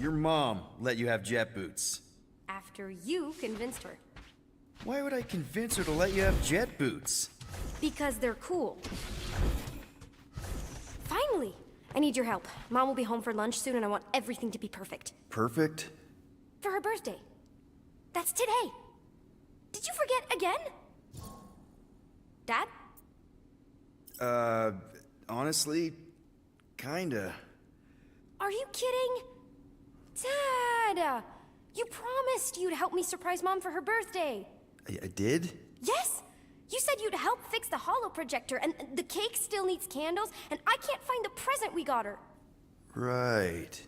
Your mom let you have jet boots. After you convinced her. Why would I convince her to let you have jet boots? Because they're cool. Finally! I need your help. Mom will be home for lunch soon and I want everything to be perfect. Perfect? For her birthday. That's today. Did you forget again? Dad? Honestly, kinda. Are you kidding? Dad! You promised you'd help me surprise Mom for her birthday. I did? Yes! You said you'd help fix the holo projector, and the cake still needs candles, and I can't find the present we got her. Right.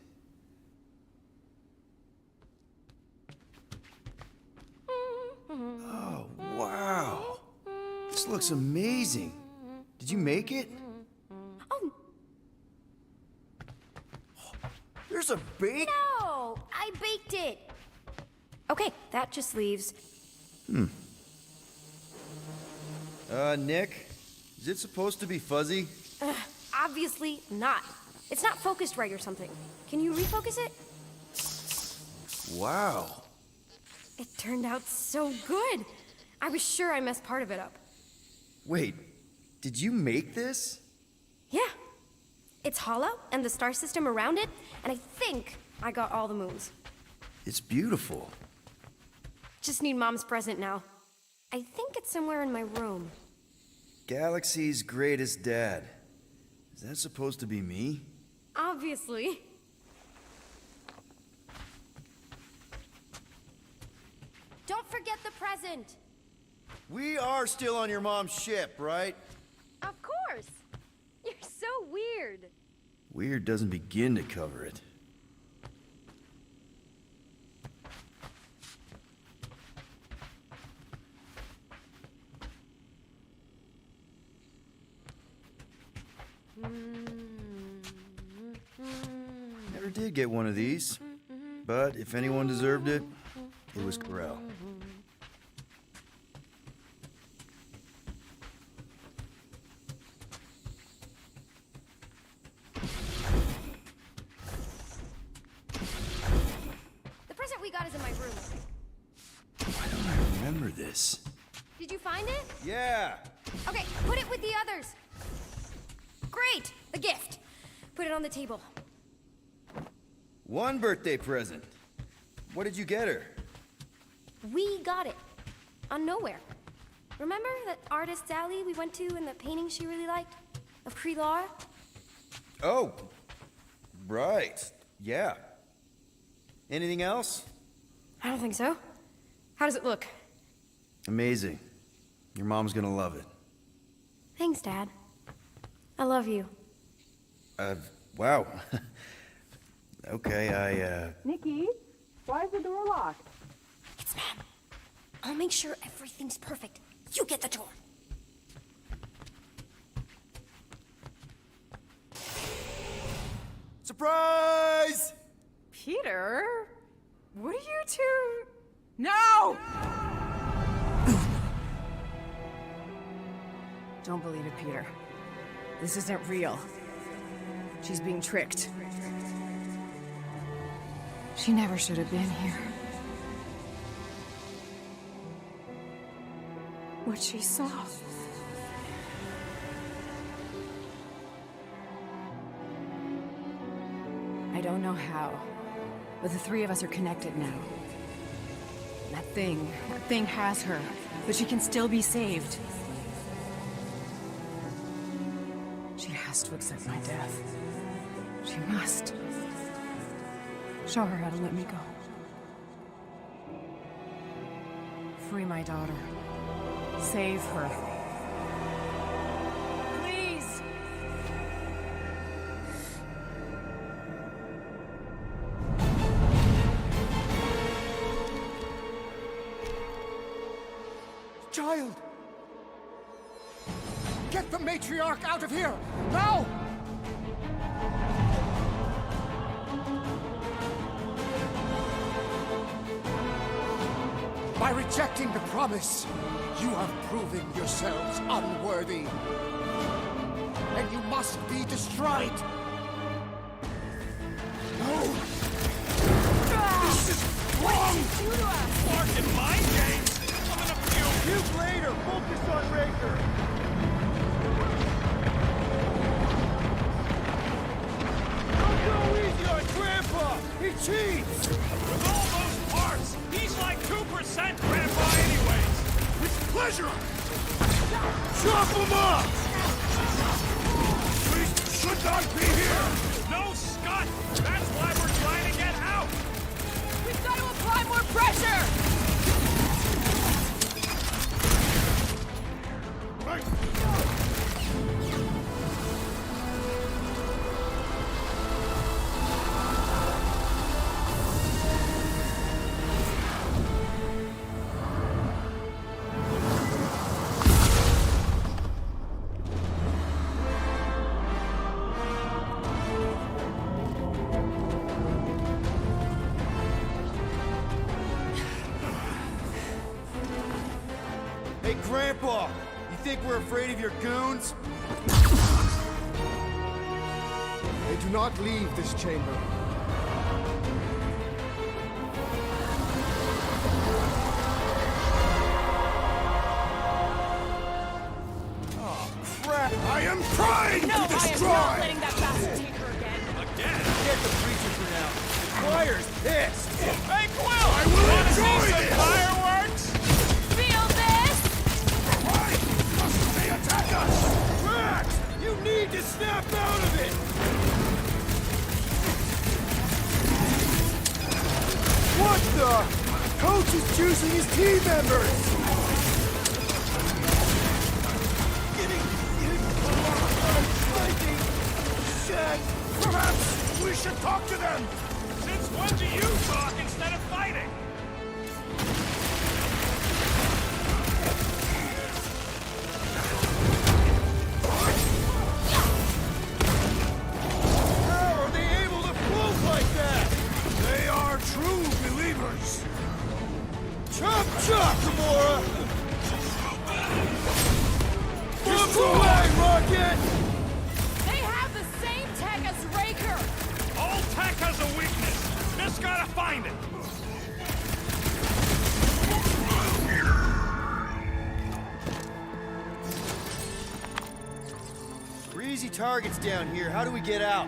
Oh, wow. This looks amazing. Did you make it? Oh. There's a bake? No! I baked it! Okay, that just leaves... Nick? Is it supposed to be fuzzy? Obviously not. It's not focused right or something. Can you refocus it? Wow. It turned out so good. I was sure I messed part of it up. Wait, did you make this? Yeah. It's hollow, and the star system around it, and I think I got all the moons. It's beautiful. Just need Mom's present now. I think it's somewhere in my room. Galaxy's greatest dad. Is that supposed to be me? Obviously. Don't forget the present! We are still on your mom's ship, right? Of course! You're so weird. Weird doesn't begin to cover it. Never did get one of these, but if anyone deserved it, it was Corel. The present we got is in my room. Why don't I remember this? Did you find it? Yeah! Okay, put it with the others. Great! The gift. Put it on the table. One birthday present. What did you get her? We got it. On Nowhere. Remember that artist's alley we went to and the painting she really liked? Of Krelar? Oh, right. Yeah. Anything else? I don't think so. How does it look? Amazing. Your mom's gonna love it. Thanks, Dad. I love you. Wow. Okay, Nikki, why is the door locked? It's Mom. I'll make sure everything's perfect. You get the door. Surprise! Peter? What are you two... No! Don't believe it, Peter. This isn't real. She's being tricked. She never should have been here. What she saw. I don't know how, but the three of us are connected now. That thing has her, but she can still be saved. She has to accept my death. She must. Show her how to let me go. Free my daughter. Save her. Please! Child! Get the matriarch out of here! Now! By rejecting the promise, you are proving yourselves unworthy. And you must be destroyed! No! This is wrong! Fucking mind games! I'm gonna puke later! Focus on Raker! Don't go easy on Grandpa! He cheats! With all those parts, he's like 2% Grandpa anyways! With pleasure! Chop him up! We should not be here! No, Scott! That's why we're trying to get out! We've got to apply more pressure! Right! Hey, Grandpa! You think we're afraid of your goons? They do not leave this chamber. Oh, crap! I am trying No, to destroy! I am not letting that bastard take her again. Again? Get the preacher for now. The choir's pissed. Hey, Quill! I will Wanna enjoy see some this! fireworks? Feel this? Why must they attack us? Max! You need to snap out of it! What the? Coach is choosing his team members! Shit! Perhaps we should talk to them! Since when do you talk instead of fighting? How are they able to float like that? They are true believers! Chop chop, Gamora! Move away, Rocket! They have the same tech as Raker! All tech has a weakness. Just gotta find it. We're easy targets down here. How do we get out?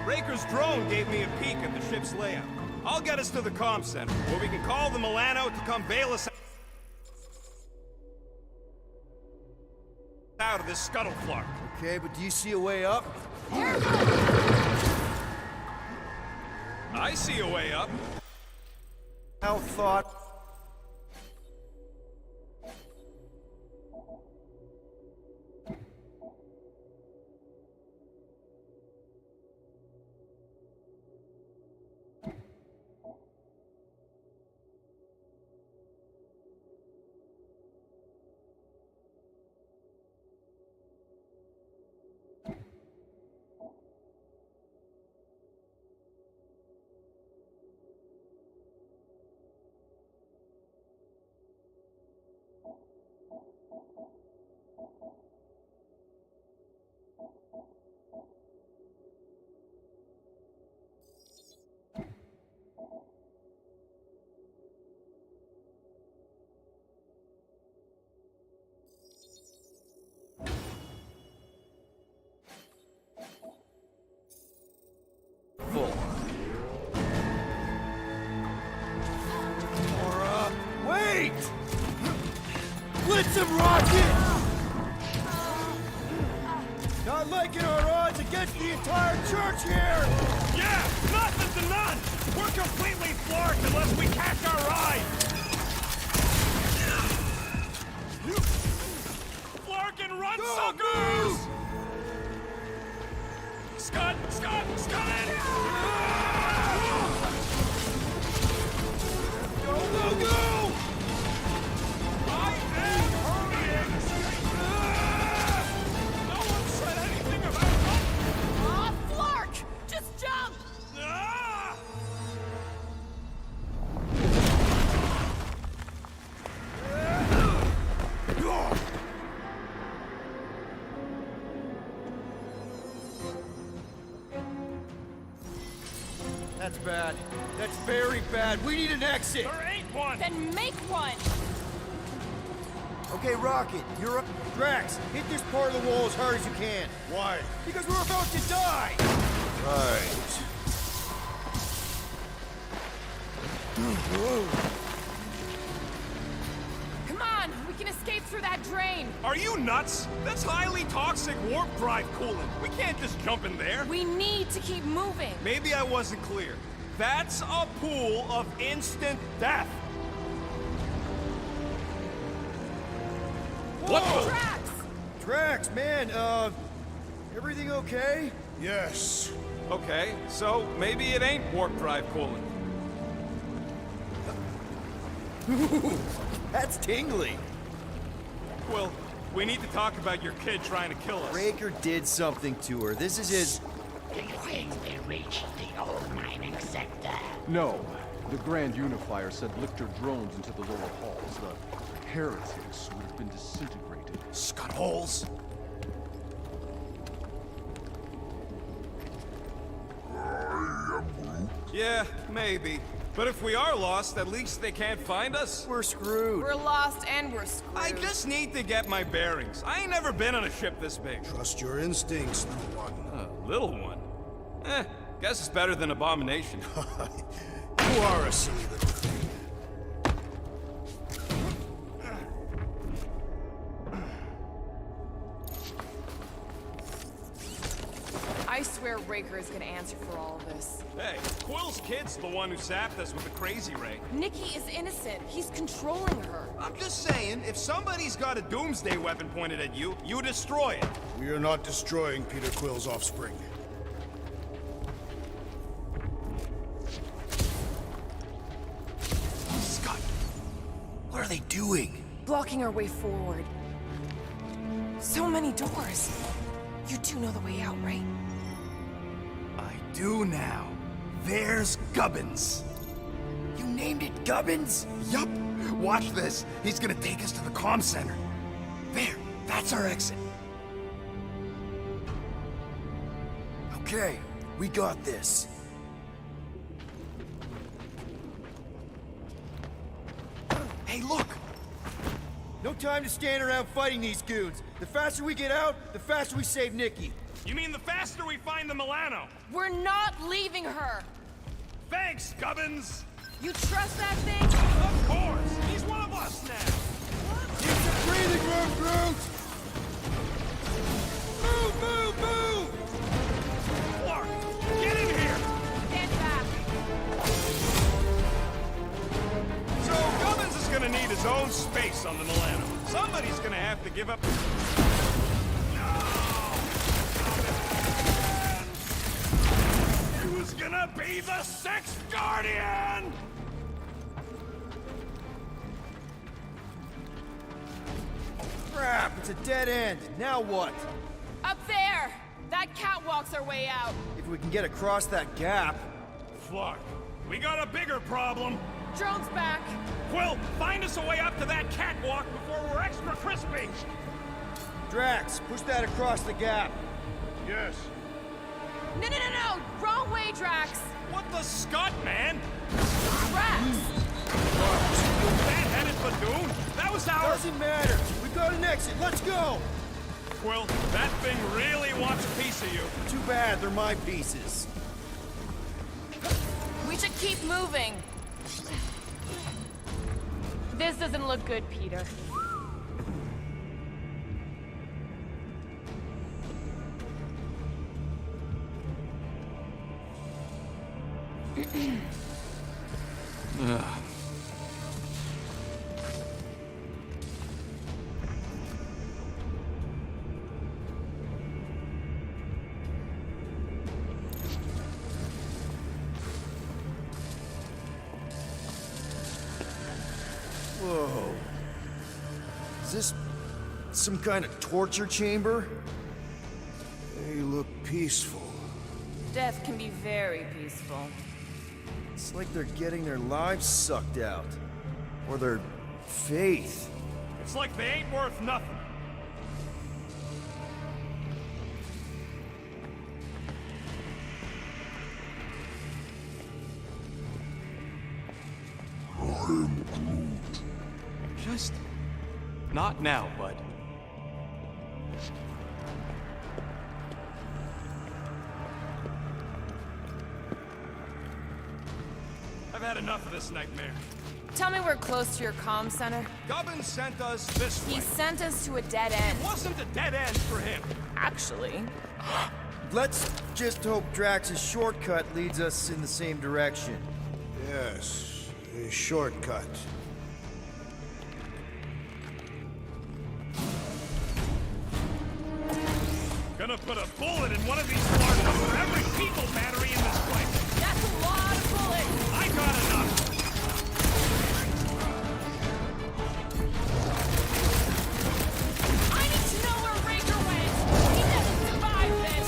Raker's drone gave me a peek at the ship's layout. I'll get us to the comm center, where we can call the Milano to come bail us out of this scuttle flark. Okay, but do you see a way up? I see a way up. How thought... Wait! Blitz him, Rocket! Not liking our odds against the entire church here! Yeah, nothing to none! We're completely floored unless we catch our ride! You... Flark and run, suckers! Scud! Scud! Scud it! Go, go, go! I am hurrying! No one said anything about... Aw, Flark! Just jump! Ah! That's bad. That's very bad. We need an exit! There ain't one! Then make one! Okay, Rocket, you're up. Drax, hit this part of the wall as hard as you can. Why? Because we're about to die! Right. Come on! We can escape through that drain! Are you nuts? That's highly toxic warp drive coolant. We can't just jump in there. We need to keep moving! Maybe I wasn't clear. That's a pool of instant death. What the? Drax! Drax, man, everything okay? Yes. Okay, so maybe it ain't warp drive coolant. That's tingly. Well, we need to talk about your kid trying to kill us. Raker did something to her. This is his... Do you think they reached the old mining sector? No. The Grand Unifier said lift your drones into the lower halls. The heretics would have been disintegrated. Scud holes. Yeah, maybe. But if we are lost, at least they can't find us. We're screwed. We're lost and we're screwed. I just need to get my bearings. I ain't never been on a ship this big. Trust your instincts, little one. Little one? Guess it's better than Abomination. You are a silly little thing. I swear Raker is gonna answer for all of this. Hey, Quill's kid's the one who zapped us with the crazy ray. Nikki is innocent. He's controlling her. I'm just saying, if somebody's got a doomsday weapon pointed at you, you destroy it. We are not destroying Peter Quill's offspring. Scott, what are they doing? Blocking our way forward. So many doors. You two know the way out, right? I do now. There's Gubbins. You named it Gubbins? Yup. Watch this. He's gonna take us to the comm center. There, that's our exit. Okay, we got this. Hey, look! No time to stand around fighting these goons. The faster we get out, the faster we save Nikki. You mean the faster we find the Milano? We're not leaving her! Thanks, Gubbins! You trust that thing? Of course! He's one of us now! Keep the breathing room, Groot! Move, move, move! Clark, get in here! Stand back! So, Gubbins is gonna need his own space on the Milano. Somebody's gonna have to give up... Who's gonna be the sixth Guardian? Crap, it's a dead end. Now what? Up there! That catwalk's our way out. If we can get across that gap... Flark, we got a bigger problem. Drone's back. Quill, find us a way up to that catwalk before we're extra crispy. Drax, push that across the gap. Yes. No! Wrong way, Drax! What the scut, man? Drax! That headed platoon? That was our... Doesn't matter. We've got an exit. Let's go! Quill, that thing really wants a piece of you. Too bad, they're my pieces. We should keep moving. This doesn't look good, Peter. Whoa. Is this some kind of torture chamber? They look peaceful. Death can be very peaceful. It's like they're getting their lives sucked out. Or their faith. It's like they ain't worth nothing. Just not now, bud. I've had enough of this nightmare. Tell me we're close to your comm center. Gubbin sent us this way. He sent us to a dead end. It wasn't a dead end for him. Actually. Let's just hope Drax's shortcut leads us in the same direction. Yes, a shortcut. Gonna put a bullet in one of these large for every people battery in this place. That's a lot of bullets. I got enough. I need to know where Raker went. He doesn't survive this.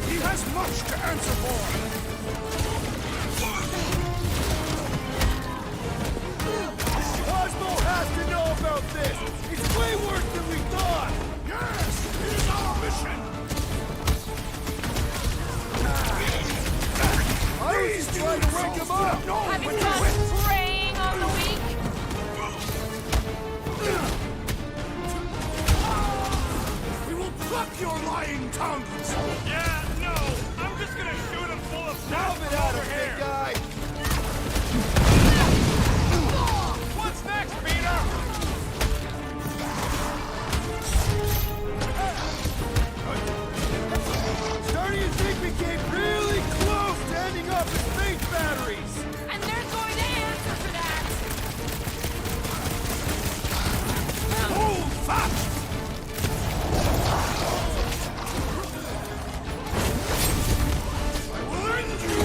He has much to answer for. Cosmo has to know about this. It's way worse than we thought. Yes, it is our mission. I was trying to wake him up. No, Have you done preying on the weak? We will pluck your lying tongues. Yeah, no. I'm just gonna shoot him full of Move it out of here, guy. What's next, Peter? Starting to think we came really close to ending up with space batteries. And they're going to answer for that. Hold fast! I will end you!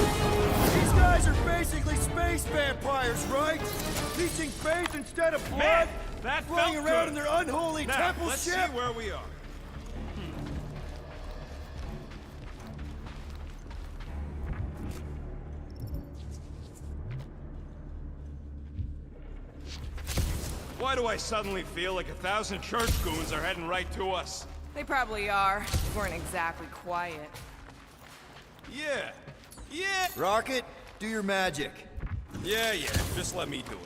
These guys are basically space vampires, right? Leeching faith instead of blood? Man, that flying felt around good. in their unholy Now, temple let's ship? see where we are. Why do I suddenly feel like 1,000 church goons are heading right to us? They probably are. We weren't exactly quiet. Yeah. Yeah. Rocket, do your magic. Yeah. Just let me do it.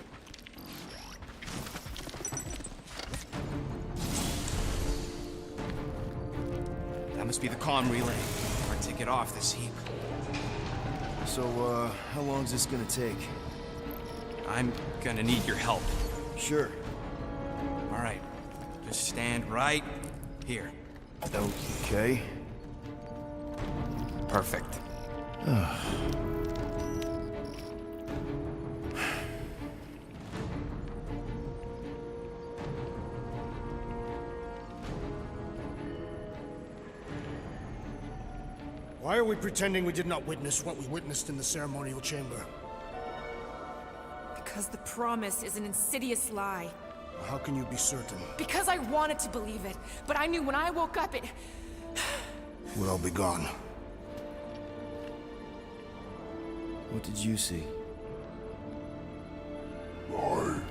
That must be the comm relay. Our ticket off this heap. So, how long's this gonna take? I'm gonna need your help. Sure. All right. Just stand right here. Okay. Perfect. Why are we pretending we did not witness what we witnessed in the ceremonial chamber? Because the promise is an insidious lie. How can you be certain? Because I wanted to believe it, but I knew when I woke up it... We'll all be gone. What did you see? I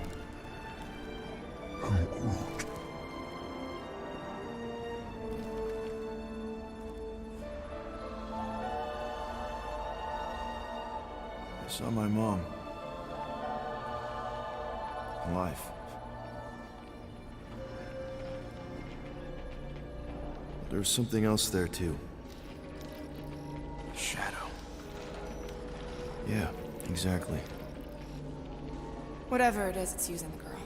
am Groot. I saw my mom. Alive. There was something else there, too. Shadow. Yeah, exactly. Whatever it is, it's using the girl.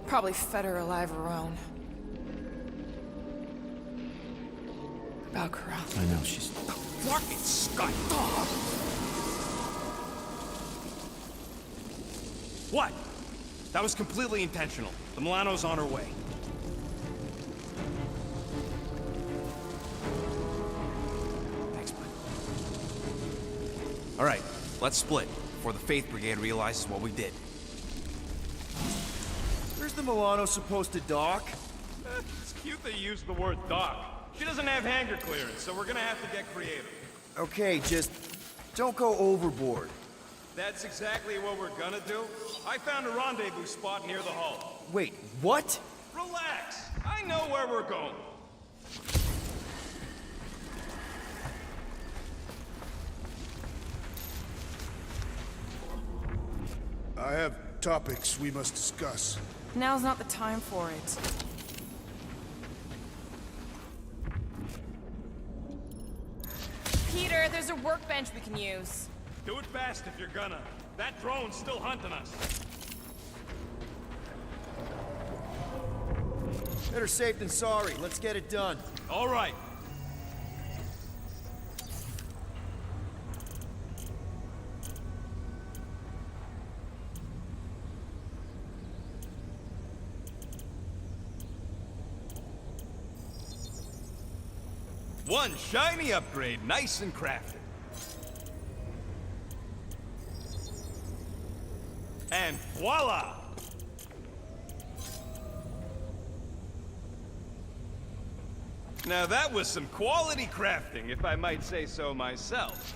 Probably fed her alive her own. About Corral. I know, she's... Fucking Scott! What? That was completely intentional. The Milano's on her way. Thanks, bud. All right, let's split before the Faith Brigade realizes what we did. Where's the Milano supposed to dock? It's cute that you used the word dock. She doesn't have hangar clearance, so we're gonna have to get creative. Okay, just don't go overboard. That's exactly what we're gonna do. I found a rendezvous spot near the hull. Wait, what? Relax. I know where we're going. I have topics we must discuss. Now's not the time for it. Peter, there's a workbench we can use. Do it fast if you're gonna. That drone's still hunting us. Better safe than sorry. Let's get it done. All right. One shiny upgrade, nice and crafted. And voila! Now that was some quality crafting, if I might say so myself.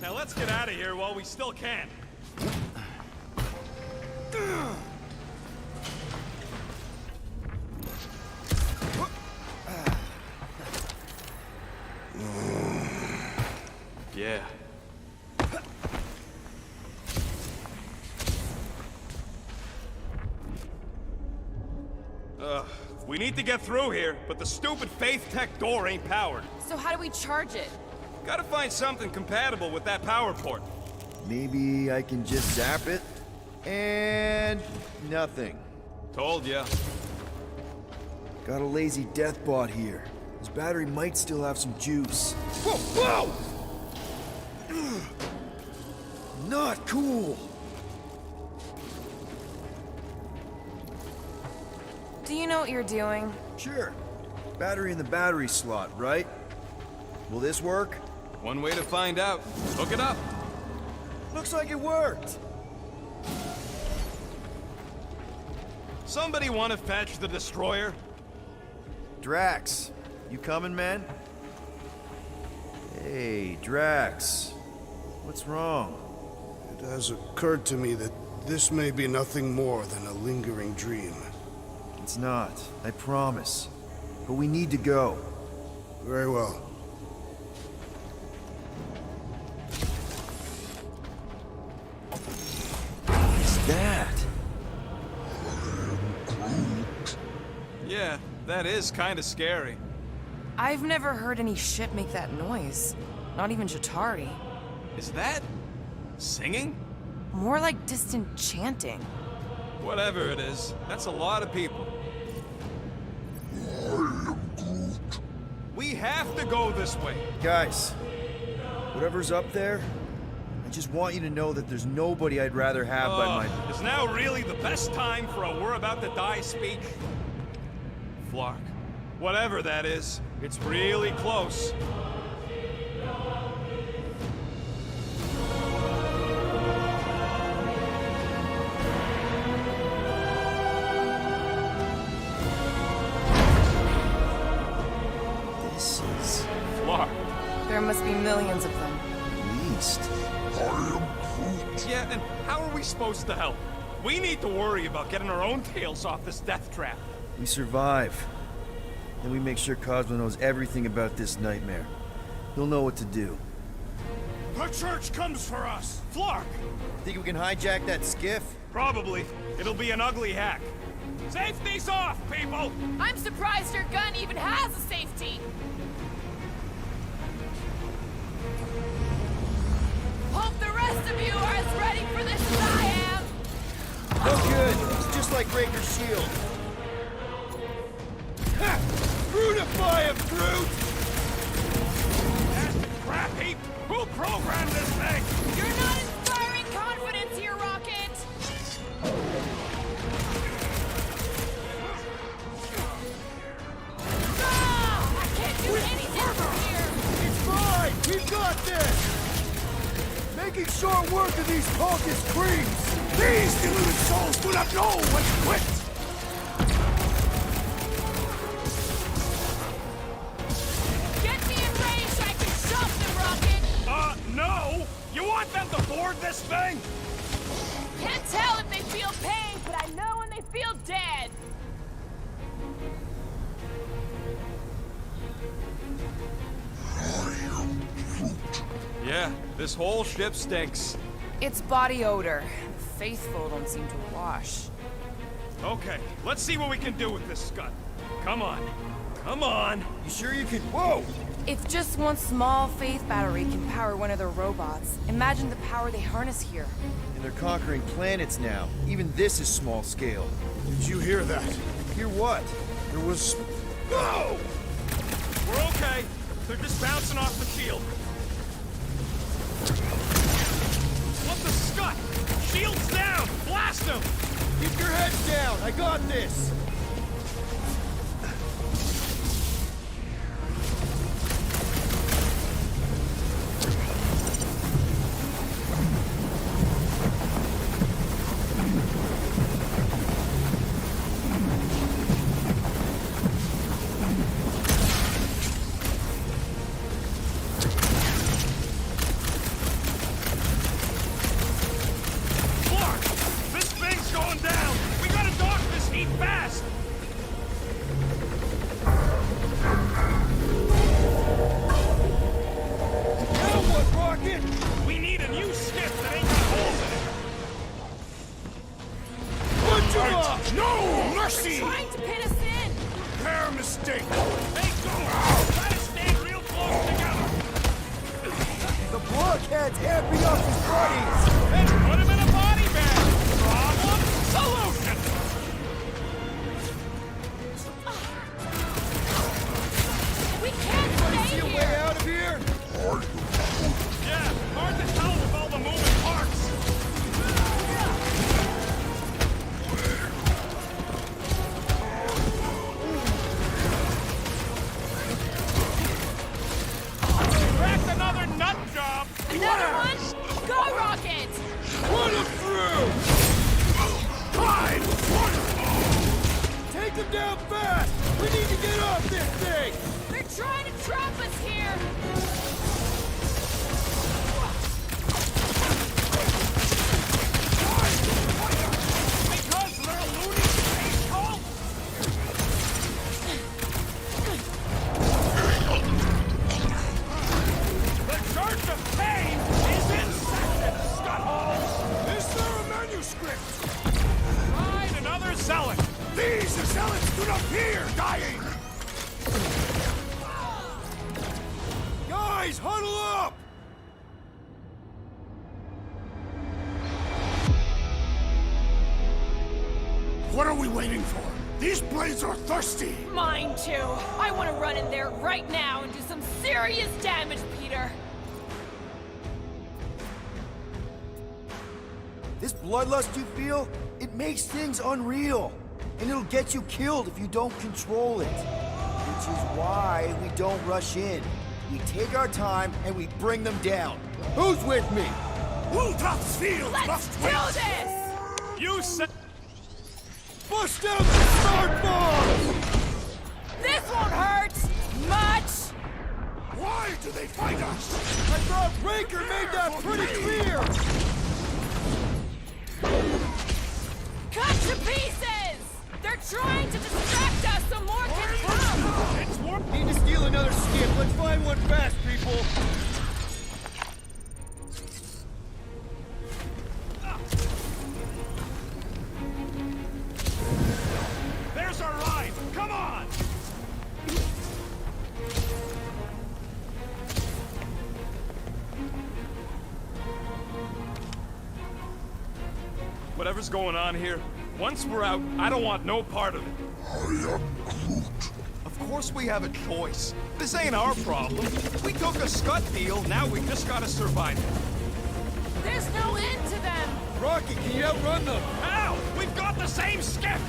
Now let's get out of here while we still can. Yeah. We need to get through here, but the stupid Faith Tech door ain't powered. So how do we charge it? Gotta find something compatible with that power port. Maybe I can just zap it? And nothing. Told ya. Got a lazy death bot here. His battery might still have some juice. Whoa! Whoa! Not cool! Do you know what you're doing? Sure. Battery in the battery slot, right? Will this work? One way to find out. Hook it up. Looks like it worked. Somebody want to fetch the destroyer? Drax, you coming, man? Hey, Drax. What's wrong? It has occurred to me that this may be nothing more than a lingering dream. It's not, I promise. But we need to go. Very well. What's that? Yeah, that is kind of scary. I've never heard any ship make that noise. Not even Jatari. Is that singing? More like distant chanting. Whatever it is, that's a lot of people. We have to go this way. Guys, whatever's up there, I just want you to know that there's nobody I'd rather have by my... Is now really the best time for a we're about to die speech? Flark, whatever that is, it's really close. This is... Flark. There must be millions of them. At least. Yeah, and how are we supposed to help? We need to worry about getting our own tails off this death trap. We survive. Then we make sure Cosmo knows everything about this nightmare. He'll know what to do. Her church comes for us! Flark! Think we can hijack that skiff? Probably. It'll be an ugly hack. Safety's off, people! I'm surprised your gun even has a safety! Hope the rest of you are as ready for this as I am! No good. It's just like Raker's shield. Ha! Fruitify him, Groot! That's the crap heap! Who programmed this thing? You're not inspiring confidence here, Rocket! Ah! I can't do anything from here! It's fine! We've got this! Making short work of these cultist creeps! These deluded souls do not know when to quit! Get me in range so I can shove them, Rocket! No! You want them to board this thing? Can't tell if they feel pain, but I know when they feel dead! Yeah, this whole ship stinks. It's body odor. The faithful don't seem to wash. Okay, let's see what we can do with this scud. Come on. Come on! You sure you can? Whoa! If just one small faith battery can power one of their robots, imagine the power they harness here. And they're conquering planets now. Even this is small scale. Did you hear that? Hear what? There was... No! We're okay. They're just bouncing off the shield. What the scud? Shield's down! Blast them! Keep your heads down! I got this! Clark! This thing's going down! We gotta dock this heat fast! Now what, Rocket? We need a new skiff that ain't got holes in it! Punch him up! No mercy! Trying to pin us in! Fair mistake! Hey, go! Try to stay real close together! The blockhead's amping up his buddies! Then put him in a body bag! Problem? Solution! We can't See stay a way here! out of here? Yeah, hard to tell with all the moving parts. Cracked another nut job! Another one? Go, Rocket! Run him through! Fine! Wonderful! Take him down fast! We need to get off this thing! They're trying to trap us here! Because they're a loony space cult? The Church of Pain is in session, scutholes! Is there a manuscript? Find another zealot! These zealots do not fear dying! Guys, huddle up! What are we waiting for? These blades are thirsty! Mine too! I want to run in there right now and do some serious damage, Peter! This bloodlust you feel, it makes things unreal. And it'll get you killed if you don't control it. Which is why we don't rush in. We take our time and we bring them down. Who's with me? Wuldrath's field Let's must do wait! this! You said... Bust out the smart bombs! This won't hurt much! Why do they fight us? I thought Raker made that pretty clear! Cut to pieces! They're trying to distract us so more can come! It's more... Need to steal another skip. Let's find one fast, people! There's our ride! Come on! whatever's going on here, once we're out, I don't want no part of it. I am Groot. Of course we have a choice. This ain't our problem. We took a scut deal, now we just gotta survive it. There's no end to them! Rocky, can you outrun them? How? We've got the same skiff!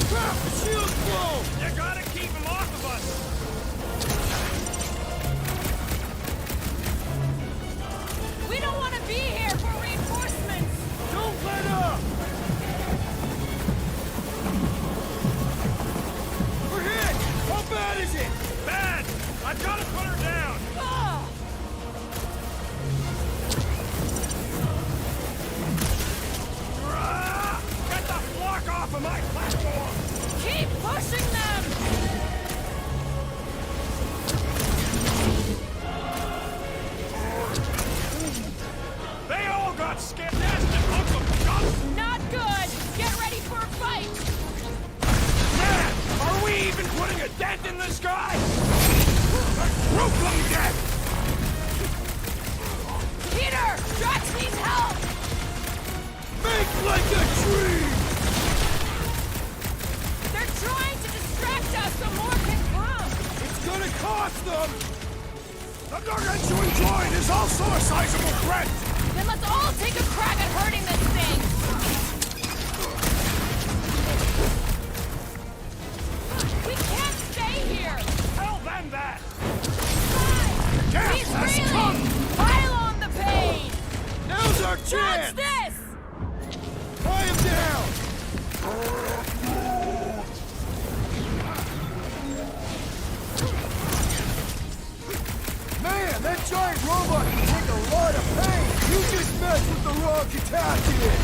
Crap, the shield's blown! You gotta keep him off of us! We don't want to be here for reinforcements! Don't let up! We're hit! How bad is it? Bad! I've gotta put her down! Oh! Get the flock off of my platform! Keep pushing them! They all got skinned and Uncle Guns! Not good! Get ready for a fight! Man, are we even putting a dent in this guy? Group them dead! Peter! Drax needs help! Make like a tree! They're trying to distract us so more can come! It's gonna cost them! The gargantuan droid is also a sizable threat! Then let's all take a crack at hurting this thing! We can't stay here! Tell them that! Fine! He's reeling! Pile on the pain! Now's our What's chance! this? Tie him down! Man, that giant robot can take a lot of pain! You just messed with the wrong Katachian!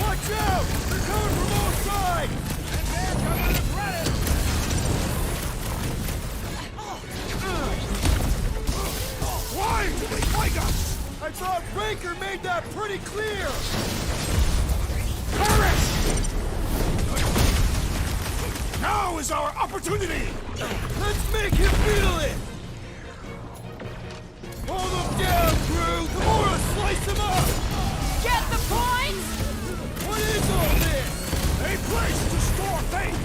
Watch out! They're coming from all sides! And they're coming to credit! Why do they fight us? I thought Baker made that pretty clear! Perish! Now is our opportunity! Let's make him feel it! Hold him down, crew! Gamora, slice him up! Get the point? What is all this? A place to store faith!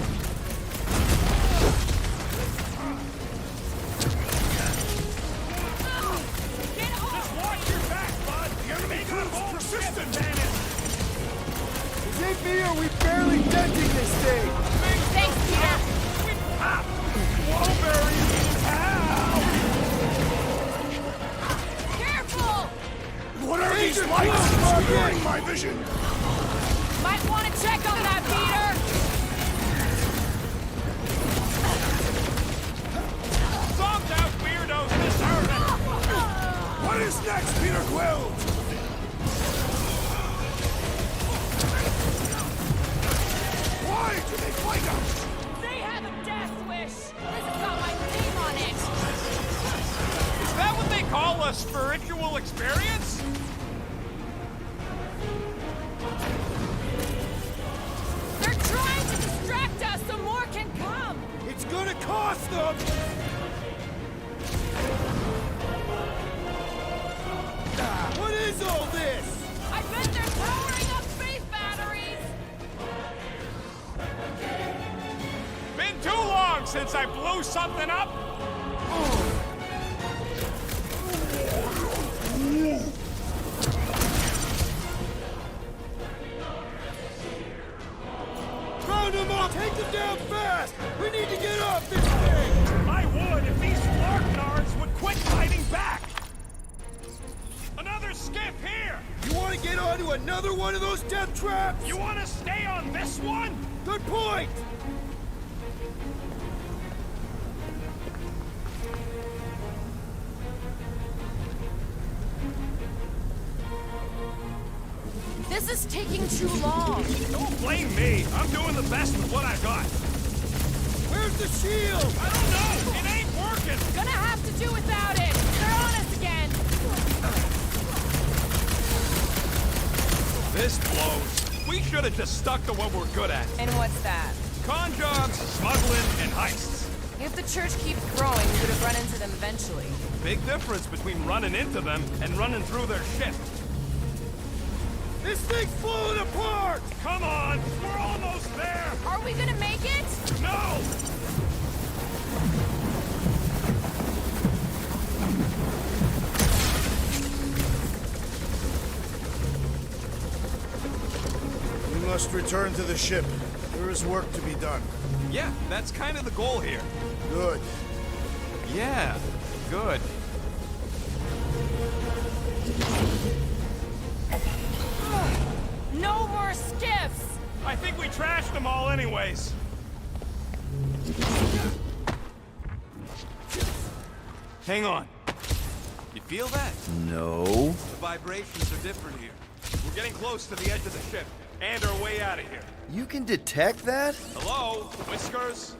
Get off! Just watch your back, bud! The enemy proves persistent, man! Is it me or are we barely denting this thing? Thanks, Peter! Wallberry! Careful! What are these lights obscuring my vision? Might want to check on that, Peter! Thumbs out weirdos deserve it! What is next, Peter Quill? Why do they fight us? They have a death wish! This has got my name on it! Is that what they call a spiritual experience? They're trying to distract us so more can come! It's gonna cost them! What is all this? I bet they're powering up space batteries! Been too long since I blew something up! Round them up! Take them down fast! We need to get off this thing! I would if these Larknards would quit fighting back! Another skiff here! You want to get onto another one of those death traps? You want to stay on this one? Good point! This is taking too long! Don't blame me. I'm doing the best with what I got. Where's the shield? I don't know. It ain't working. Gonna have to do without it! They're on us again! This blows. We should have just stuck to what we're good at. And what's that? Con jobs, smuggling, and heists. If the church keeps growing, we would have run into them eventually. Big difference between running into them and running through their ship. This thing's falling apart! Come on! We're almost there! Are we gonna make it? No! We must return to the ship. There is work to be done. Yeah, that's kind of the goal here. Good. Yeah, good. No more skiffs! I think we trashed them all anyways. Hang on. You feel that? No. The vibrations are different here. We're getting close to the edge of the ship, and our way out of here. You can detect that? Hello, Whiskers?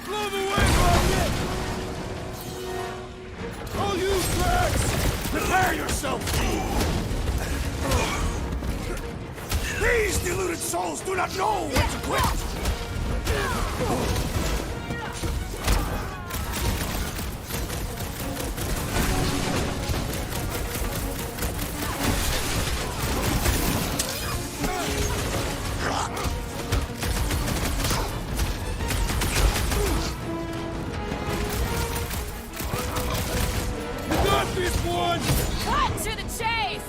Blow the way, rocket! All you tracks! Prepare yourself! These deluded souls do not know when to quit! Cut to the chase!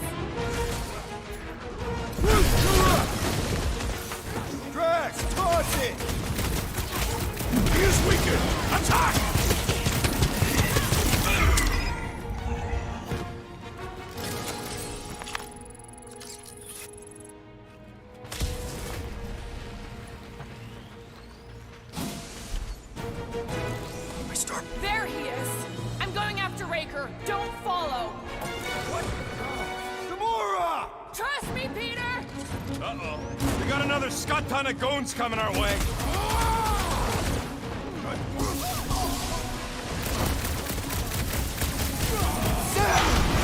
Drax, toss it! He is weakened! Attack! My star. There he is! I'm going after Raker. Don't follow! Gamora! Trust me, Peter! Uh-oh. We got another scut ton of goons coming our way.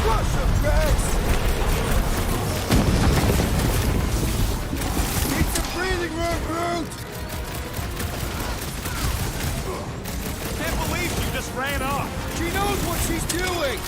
Rush him, Drax! Need some breathing room, Groot! Can't believe you just ran off. She knows what she's doing!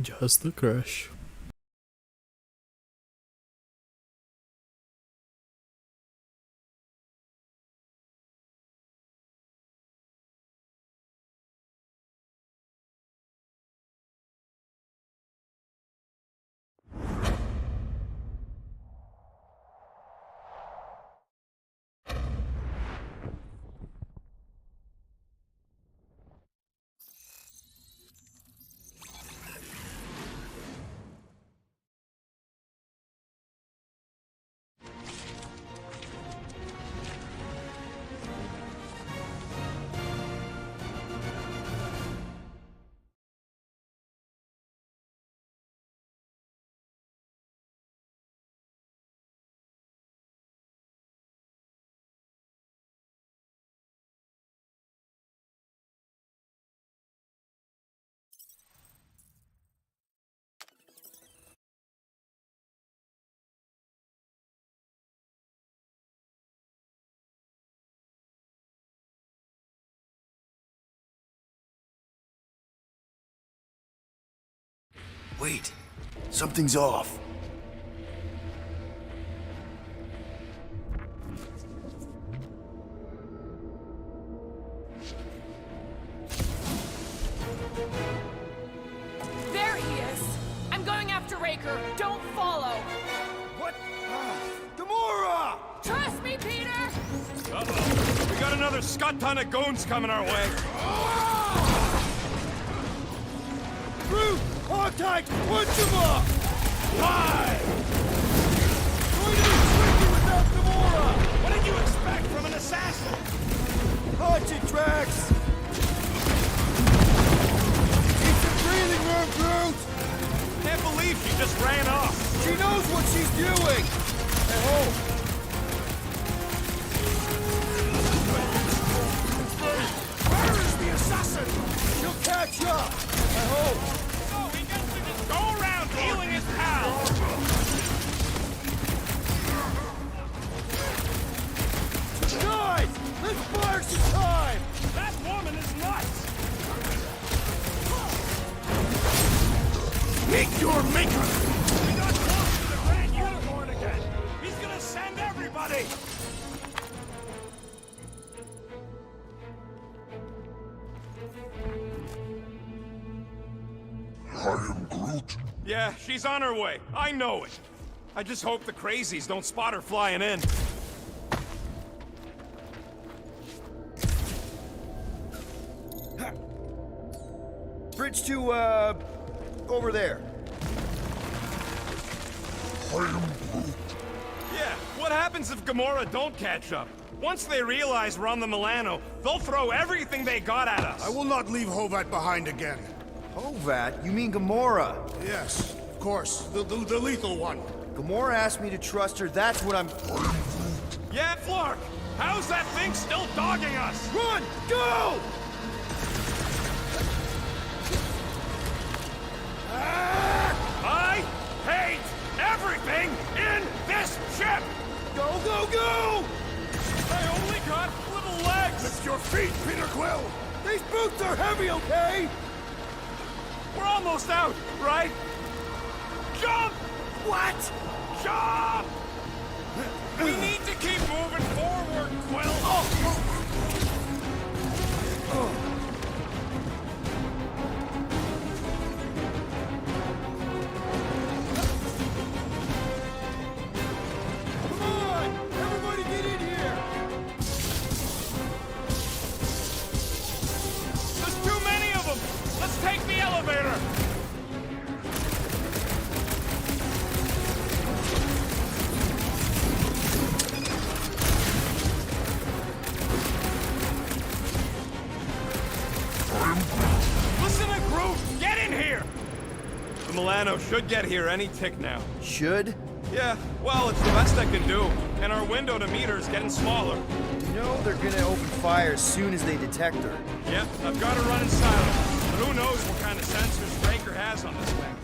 Just a crush. Wait, something's off. There he is! I'm going after Raker. Don't follow! What? Gamora! Trust me, Peter! Uh-oh. We got another scut ton of goons coming our way. Groot! Hold tight! Punch him up! Why? Going to be tricky without Gamora! What did you expect from an assassin? Punch it, Drax! Keep some breathing room, Groot! Can't believe she just ran off. She knows what she's doing! I hope. Where is the assassin? She'll catch up! I hope. Oh, he gets to just go around healing his pal. Guys, let's fire some time! That woman is nuts. Meet your maker! We got close to the Grand Unicorn again. He's gonna send everybody. I am Groot. Yeah, she's on her way. I know it. I just hope the crazies don't spot her flying in. Bridge to, over there. I am Groot. Yeah, what happens if Gamora don't catch up? Once they realize we're on the Milano, they'll throw everything they got at us. I will not leave Hovat behind again. Hovat? You mean Gamora? Yes, of course. The lethal one. Gamora asked me to trust her, that's what I'm... Yeah, Flark! How's that thing still dogging us? Run! Go! I hate everything in this ship! Go, go, go! I only got little legs! Lift your feet, Peter Quill! These boots are heavy, okay? We're almost out, right? Jump! What? Jump! We need to keep moving forward, Quill! Come on! Everybody get in here! There's too many of them! Let's take the elevator! Listen to Groot! Get in here! The Milano should get here any tick now. Should? Yeah, well, it's the best I can do. And our window to meet her is getting smaller. You know they're gonna open fire as soon as they detect her. Yep, I've got to run in silence. But who knows what kind of sensors Raker has on this thing.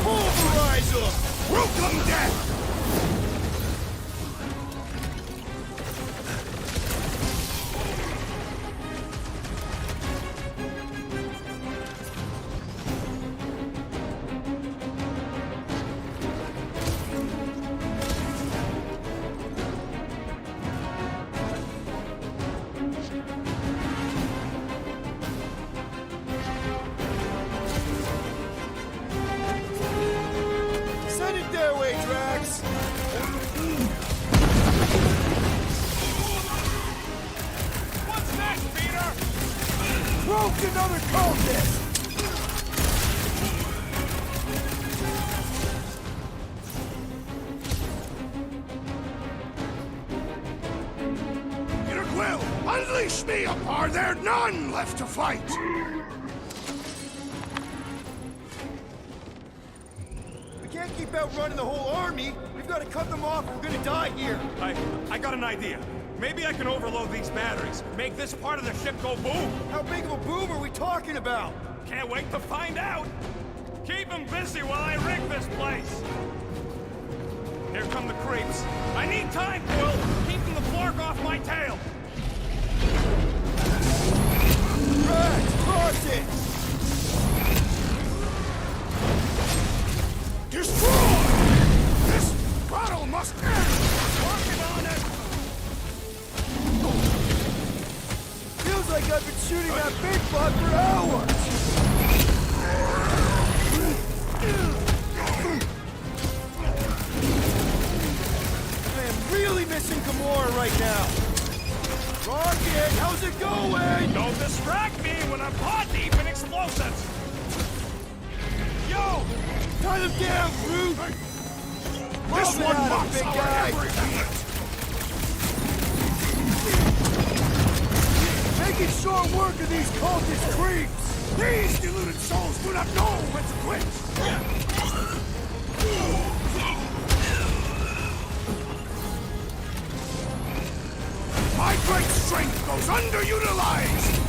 Pulverize them! Welcome death! Send it their way, Drax! What's next, Peter? Broke another cultist! Peter Quill, unleash me! Are there none left to fight? We can't keep outrunning the whole army. We've got to cut them off or we're gonna die here. I got an idea. Maybe I can overload these batteries. Make this part of the ship go boom. How big of a boom are we talking about? Can't wait to find out. Keep them busy while I rig this place. Here come the creeps. I need time, Quill! Keeping the Flark off my tail! Right, cross it! Destroy! This battle must end! Working on it! Feels like I've been shooting that big bug for hours! I am really missing Gamora right now! Rocket, how's it going? Don't distract me when I'm pot deep in explosives! Yo! Tie them down, Groot! This one mocks big our guy! every movement! Making short work of these cultist creeps! These deluded souls do not know when to quit! My great strength goes underutilized!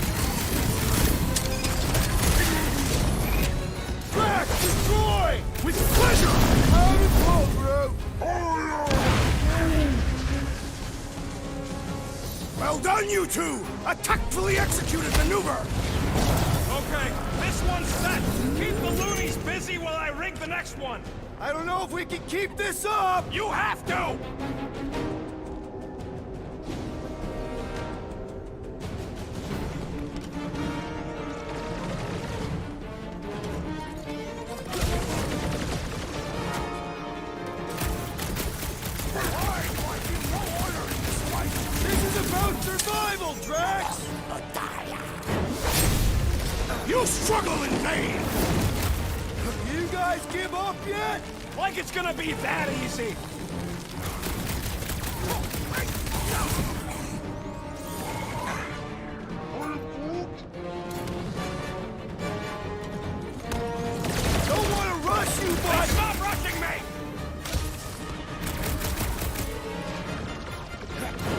Crack! Destroy! With pleasure! Out of hole, bro! Well done, you two! A tactfully executed maneuver! Okay, this one's set! Keep the loonies busy while I rig the next one! I don't know if we can keep this up! You have to! This is about survival, Drax! You struggle in vain! You guys give up yet? Like it's gonna be that easy! Don't want to rush you, but... Stop rushing me!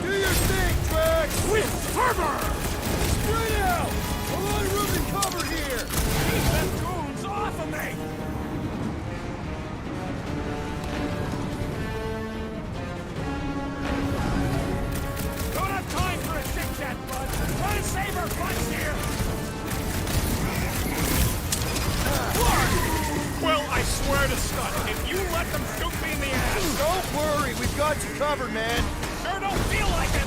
Do your thing, Drax! With fervor! Spread out! A lot of room to cover here! Keep them goons off of me! Don't have time for a chit-chat, bud! Try to save our butts here! Well, I swear to Scott, if you let them shoot me in the ass... Don't worry, we've got you covered, man! Sure don't feel like it!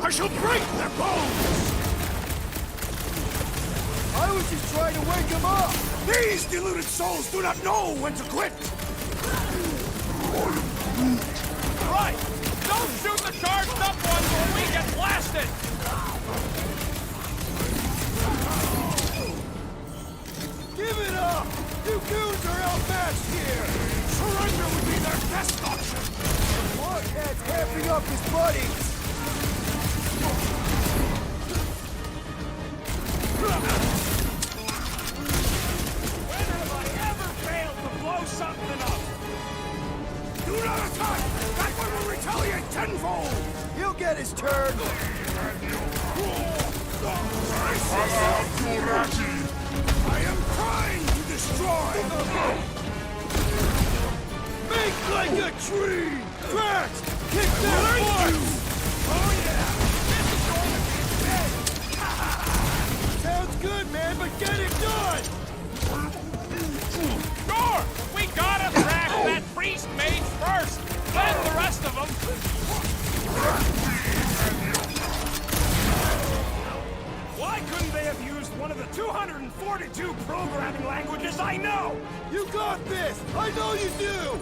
I shall break their bones! I was just trying to wake him up! These deluded souls do not know when to quit! Right! Don't shoot the charged up ones or we get blasted! Give it up! You goons are outmatched here! Surrender would be their best option! Marquette's hamping up his buddies! When have I ever failed to blow something up? Do not attack! That one will retaliate tenfold! He'll get his turn! I am trying to destroy! Make like a tree! Drax! Kick that force! Oh yeah! Sounds good, man, but get it done! Sure! We gotta crack that priest mage first! Then the rest of them! Why couldn't they have used one of the 242 programming languages I know? You got this! I know you do!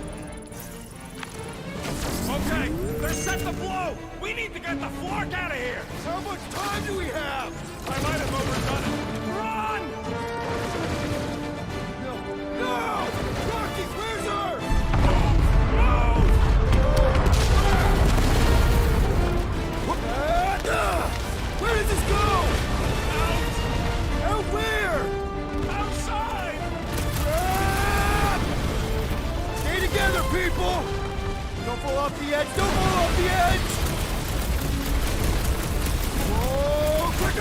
Okay, they're set to blow! We need to get the Flark out of here! How much time do we have? I might have overdone it. Run! No! Rocky, where's her? Where does this go? Out where? Outside! Stay together, people! Don't fall off the edge! Don't fall off the edge! Whoa! Quick!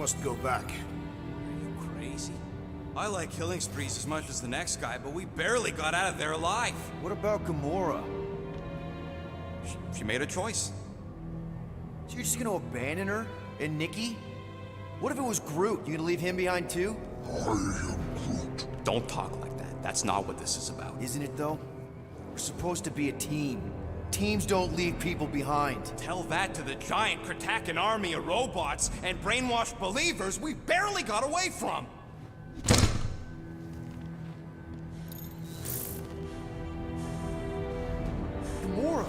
must go back. Are you crazy? I like killing sprees as much as the next guy, but we barely got out of there alive. What about Gamora? She made a choice. So you're just gonna abandon her? And Nikki? What if it was Groot? You gonna leave him behind too? Don't talk like that. That's not what this is about. Isn't it though? We're supposed to be a team. Teams don't leave people behind. Tell that to the giant Kratakan army of robots and brainwashed believers we barely got away from. Gamora!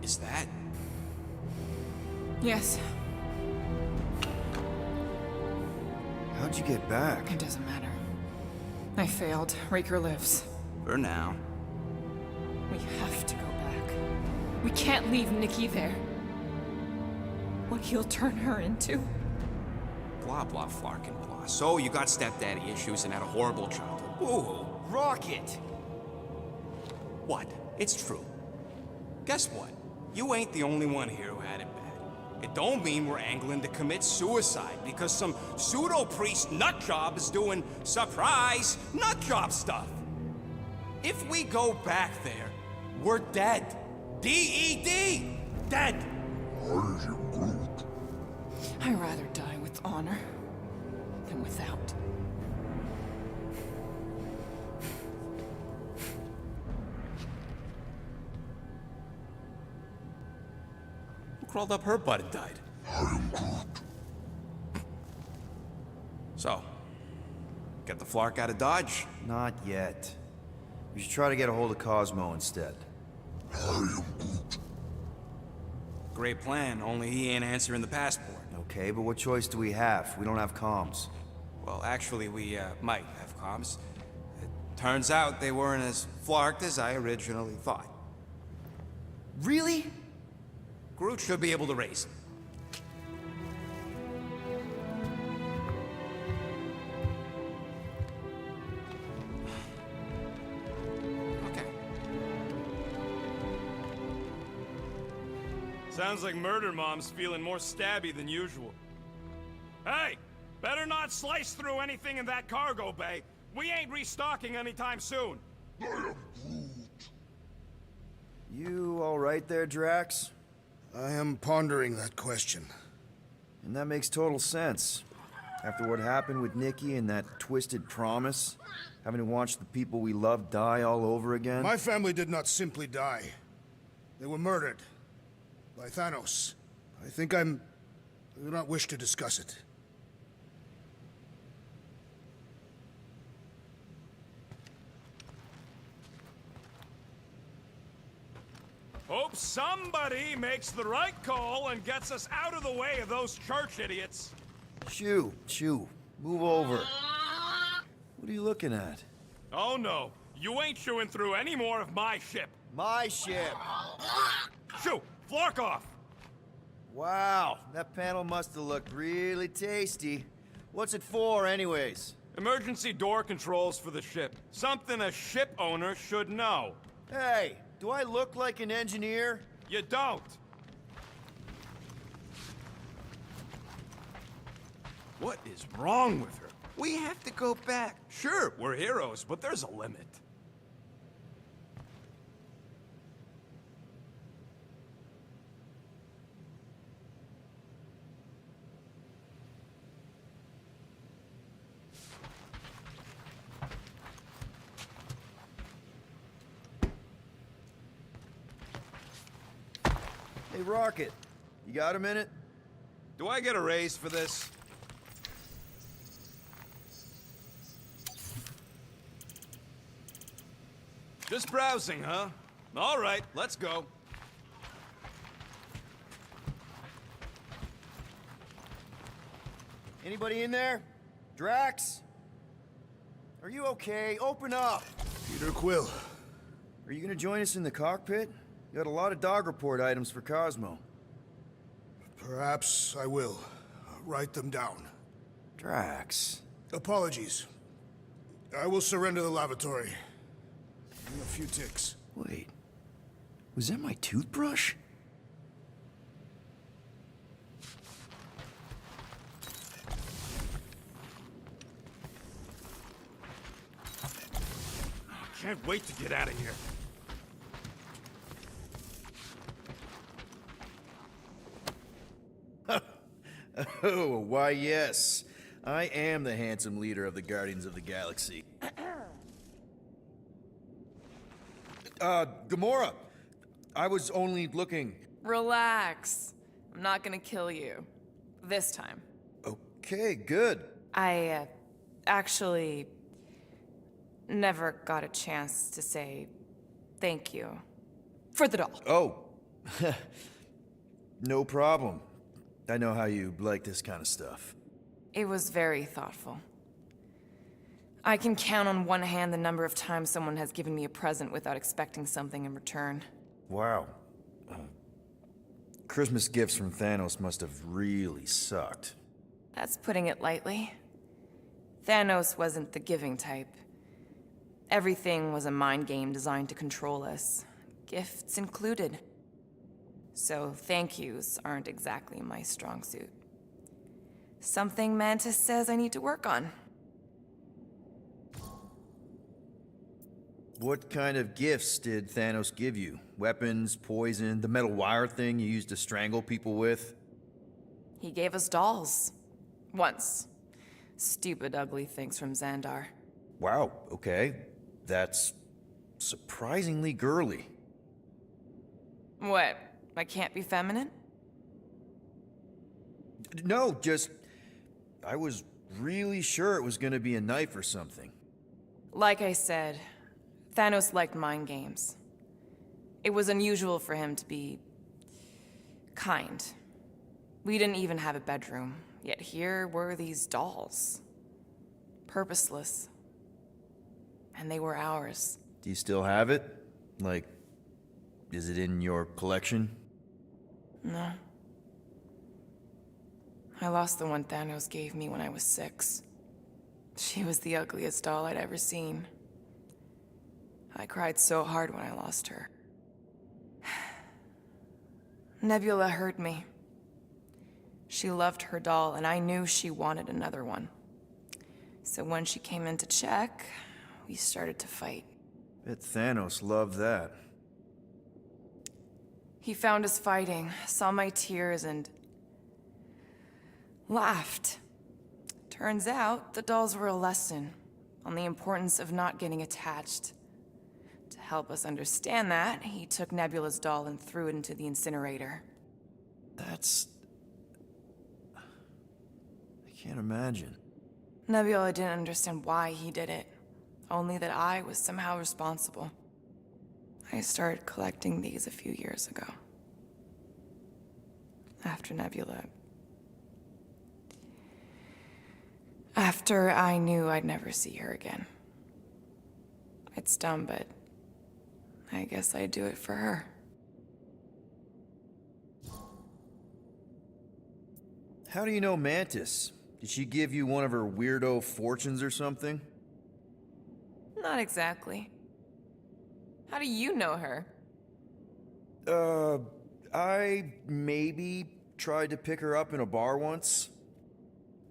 Is that? Yes. How'd you get back? It doesn't matter. I failed. Raker lives. For now. We have to go back. We can't leave Nikki there. What he'll turn her into. Blah, blah, flark and blah. So you got stepdaddy issues and had a horrible childhood. Ooh. Rocket! What? It's true. Guess what? You ain't the only one here who had it bad. It don't mean we're angling to commit suicide because some pseudo-priest nutjob is doing surprise nutjob stuff. If we go back there, we're dead. D-E-D! Dead! I'd rather die with honor than without. Who crawled up her butt and died? So, get the Flark out of Dodge? Not yet. We should try to get a hold of Cosmo instead. Great plan, only he ain't answering the passport. Okay, but what choice do we have? We don't have comms. Well, actually, we might have comms. It turns out they weren't as flarked as I originally thought. Really? Groot should be able to raise them. Okay. Sounds like Murder Mom's feeling more stabby than usual. Hey! Better not slice through anything in that cargo bay. We ain't restocking anytime soon. You all right there, Drax? I am pondering that question. And that makes total sense. After what happened with Nikki and that twisted promise, having to watch the people we love die all over again. My family did not simply die. They were murdered. By Thanos. I do not wish to discuss it. Hope somebody makes the right call and gets us out of the way of those church idiots. Shoo, move over. What are you looking at? Oh no, you ain't chewing through any more of my ship. My ship! Shoo, Flark off! Wow, that panel must have looked really tasty. What's it for, anyways? Emergency door controls for the ship. Something a ship owner should know. Hey, do I look like an engineer? You don't. What is wrong with her? We have to go back. Sure, we're heroes, but there's a limit. Hey, Rocket, you got a minute? Do I get a raise for this? Just browsing, huh? All right, let's go. Anybody in there? Drax? Are you okay? Open up! Peter Quill. Are you gonna join us in the cockpit? You got a lot of dog report items for Cosmo. Perhaps I will. Write them down. Drax. Apologies. I will surrender the lavatory. In a few ticks. Wait. Was that my toothbrush? Can't wait to get out of here. Oh, why yes. I am the handsome leader of the Guardians of the Galaxy. Gamora! I was only looking... Relax. I'm not gonna kill you. This time. Okay, good. I, actually... never got a chance to say thank you. For the doll. Oh. No problem. I know how you like this kind of stuff. It was very thoughtful. I can count on one hand the number of times someone has given me a present without expecting something in return. Wow. Christmas gifts from Thanos must have really sucked. That's putting it lightly. Thanos wasn't the giving type. Everything was a mind game designed to control us, gifts included. So thank yous aren't exactly my strong suit. Something Mantis says I need to work on. What kind of gifts did Thanos give you? Weapons, poison, the metal wire thing you used to strangle people with? He gave us dolls. Once. Stupid, ugly things from Xandar. Wow, okay. That's surprisingly girly. What? I can't be feminine? No, just... I was really sure it was gonna be a knife or something. Like I said, Thanos liked mind games. It was unusual for him to be... kind. We didn't even have a bedroom, yet here were these dolls. Purposeless. And they were ours. Do you still have it? Like, is it in your collection? No. I lost the one Thanos gave me when I was 6. She was the ugliest doll I'd ever seen. I cried so hard when I lost her. Nebula hurt me. She loved her doll, and I knew she wanted another one. So when she came in to check, we started to fight. Bet Thanos loved that. He found us fighting, saw my tears, and laughed. Turns out, the dolls were a lesson on the importance of not getting attached. To help us understand that, he took Nebula's doll and threw it into the incinerator. That's... I can't imagine. Nebula didn't understand why he did it, only that I was somehow responsible. I started collecting these a few years ago. After Nebula. After I knew I'd never see her again. It's dumb, but I guess I'd do it for her. How do you know Mantis? Did she give you one of her weirdo fortunes or something? Not exactly. How do you know her? I maybe tried to pick her up in a bar once.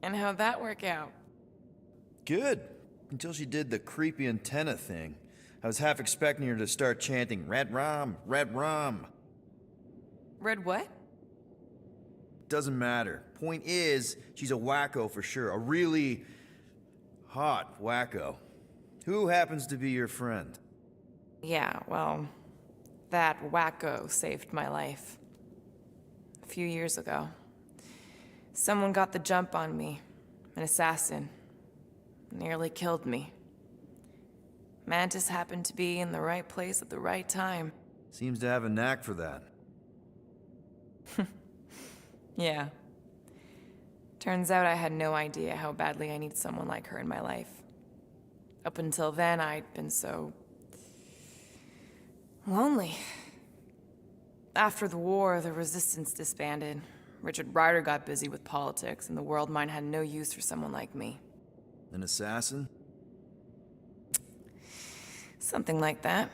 And how'd that work out? Good. Until she did the creepy antenna thing. I was half expecting her to start chanting, Red Rum, Red Rum. Red what? Doesn't matter. Point is, she's a wacko for sure. A really hot wacko. Who happens to be your friend? Yeah, well, that wacko saved my life. A few years ago. Someone got the jump on me. An assassin. Nearly killed me. Mantis happened to be in the right place at the right time. Seems to have a knack for that. Yeah. Turns out I had no idea how badly I needed someone like her in my life. Up until then, I'd been so... lonely. After the war, the resistance disbanded. Richard Ryder got busy with politics, and the world mine had no use for someone like me. An assassin? Something like that.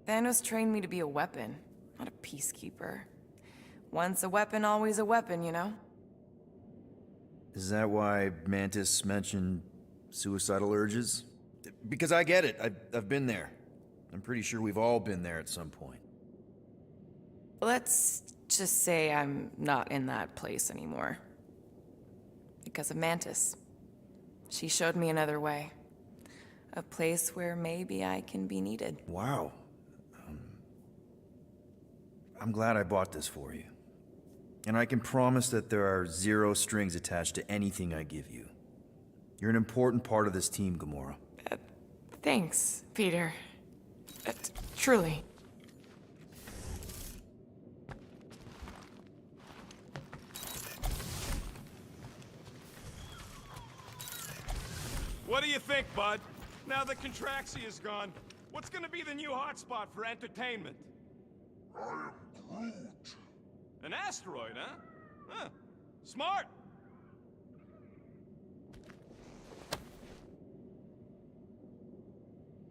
Thanos trained me to be a weapon, not a peacekeeper. Once a weapon, always a weapon, you know? Is that why Mantis mentioned suicidal urges? Because I get it. I've been there. I'm pretty sure we've all been there at some point. Let's just say I'm not in that place anymore. Because of Mantis. She showed me another way. A place where maybe I can be needed. Wow. I'm glad I bought this for you. And I can promise that there are zero strings attached to anything I give you. You're an important part of this team, Gamora. Thanks, Peter. Truly. What do you think, bud? Now that Contraxi is gone, what's gonna be the new hotspot for entertainment? I am Groot. An asteroid, huh? Huh. Smart!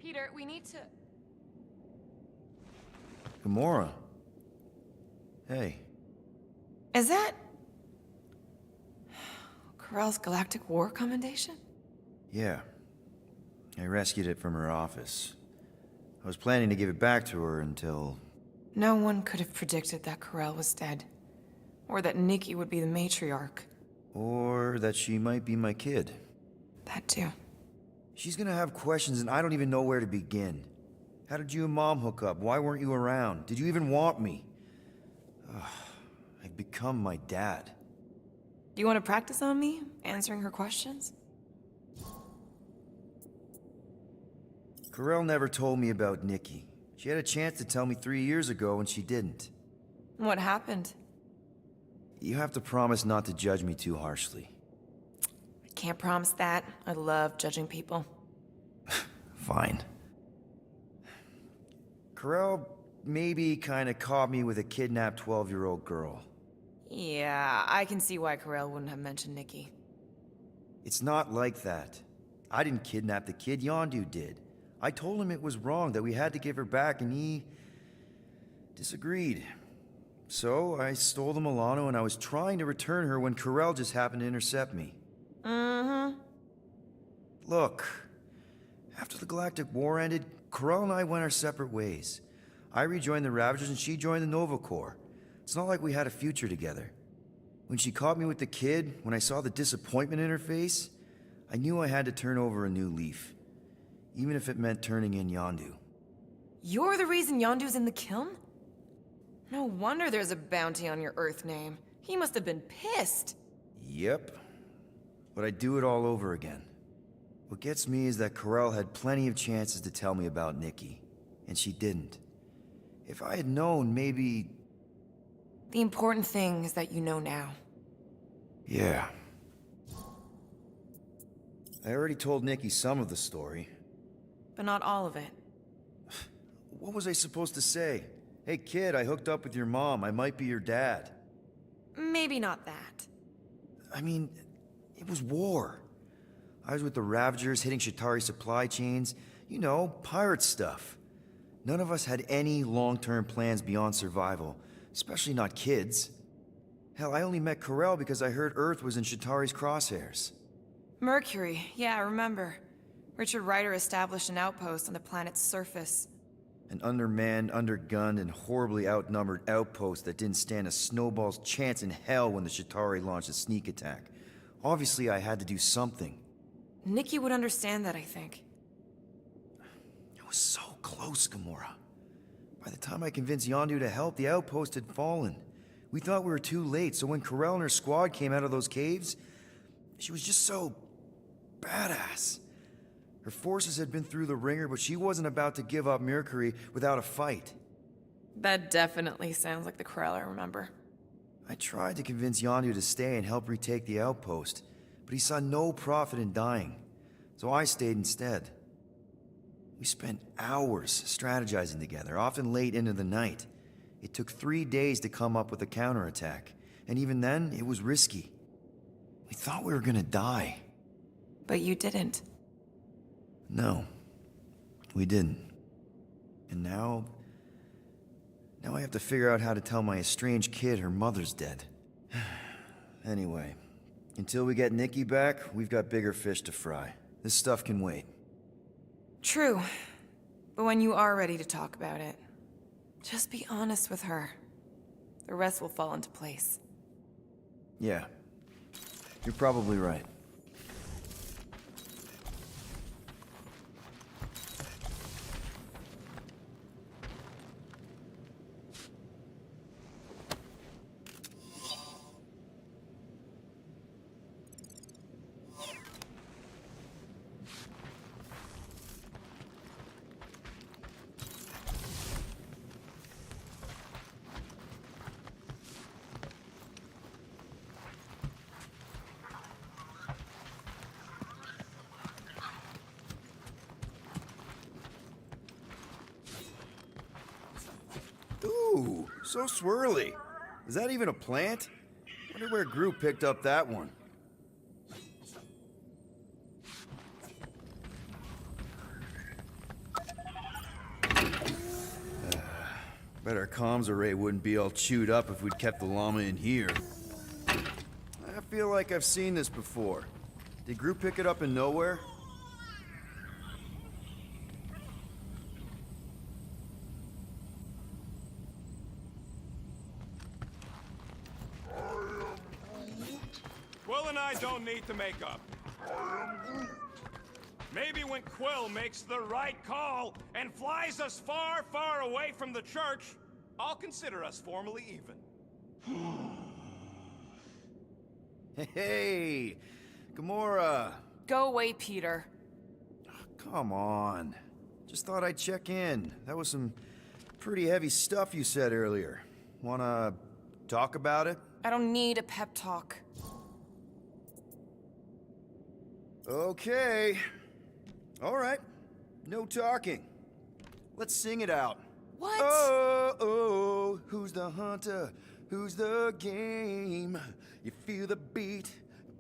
Peter, we need to... Gamora. Hey. Is that... Corell's Galactic War Commendation? Yeah. I rescued it from her office. I was planning to give it back to her until... No one could have predicted that Corell was dead. Or that Nikki would be the matriarch. Or that she might be my kid. That too. She's gonna have questions and I don't even know where to begin. How did you and Mom hook up? Why weren't you around? Did you even want me? I've become my dad. Do you want to practice on me, answering her questions? Corell never told me about Nikki. She had a chance to tell me 3 years ago and she didn't. What happened? You have to promise not to judge me too harshly. I can't promise that. I love judging people. Fine. Corell maybe kinda caught me with a kidnapped 12-year-old girl. Yeah, I can see why Corell wouldn't have mentioned Nikki. It's not like that. I didn't kidnap the kid, Yondu did. I told him it was wrong, that we had to give her back, and he... disagreed. So, I stole the Milano and I was trying to return her when Corell just happened to intercept me. Mm-hmm. Look, after the Galactic War ended, Corell and I went our separate ways. I rejoined the Ravagers and she joined the Nova Corps. It's not like we had a future together. When she caught me with the kid, when I saw the disappointment in her face, I knew I had to turn over a new leaf. Even if it meant turning in Yondu. You're the reason Yondu's in the kiln? No wonder there's a bounty on your Earth name. He must have been pissed. Yep. But I'd do it all over again. What gets me is that Corell had plenty of chances to tell me about Nikki, and she didn't. If I had known, maybe... The important thing is that you know now. Yeah. I already told Nikki some of the story. But not all of it. What was I supposed to say? Hey kid, I hooked up with your mom. I might be your dad. Maybe not that. I mean, it was war. I was with the Ravagers hitting Chitauri supply chains. You know, pirate stuff. None of us had any long-term plans beyond survival, especially not kids. Hell, I only met Corell because I heard Earth was in Chitauri's crosshairs. Mercury, yeah, I remember. Richard Rider established an outpost on the planet's surface. An undermanned, undergunned, and horribly outnumbered outpost that didn't stand a snowball's chance in hell when the Chitauri launched a sneak attack. Obviously, I had to do something. Nikki would understand that, I think. It was so close, Gamora. By the time I convinced Yondu to help, the outpost had fallen. We thought we were too late, so when Corell and her squad came out of those caves, she was just so... badass. Her forces had been through the ringer, but she wasn't about to give up Mercury without a fight. That definitely sounds like the Corell I remember. I tried to convince Yondu to stay and help retake the outpost, but he saw no profit in dying, so I stayed instead. We spent hours strategizing together, often late into the night. It took 3 days to come up with a counterattack, and even then, it was risky. We thought we were gonna die. But you didn't. No, we didn't. And now I have to figure out how to tell my estranged kid her mother's dead. Anyway, until we get Nikki back, we've got bigger fish to fry. This stuff can wait. True. But when you are ready to talk about it, just be honest with her. The rest will fall into place. Yeah. You're probably right. Ooh, so swirly. Is that even a plant? Wonder where Gru picked up that one. Bet our comms array wouldn't be all chewed up if we'd kept the llama in here. I feel like I've seen this before. Did Gru pick it up in nowhere? Quill and I don't need to make up. Maybe when Quill makes the right call and flies us far, far away from the church, I'll consider us formally even. Hey, Gamora. Go away, Peter. Come on. Just thought I'd check in. That was some pretty heavy stuff you said earlier. Wanna talk about it? I don't need a pep talk. Okay. All right. No talking. Let's sing it out. What? Oh, oh, who's the hunter? Who's the game? You feel the beat,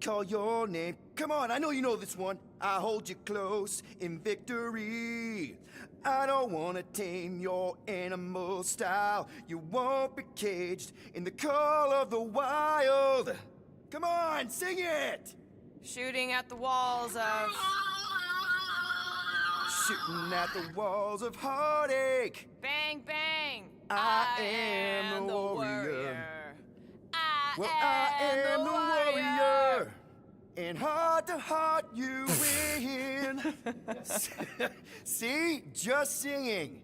call your name. Come on, I know you know this one. I hold you close in victory. I don't want to tame your animal style. You won't be caged in the call of the wild. Come on, sing it! Shooting at the walls of... Shooting at the walls of heartache. Bang, bang! I am the warrior. I am the warrior. And heart to heart you win. See? Just singing.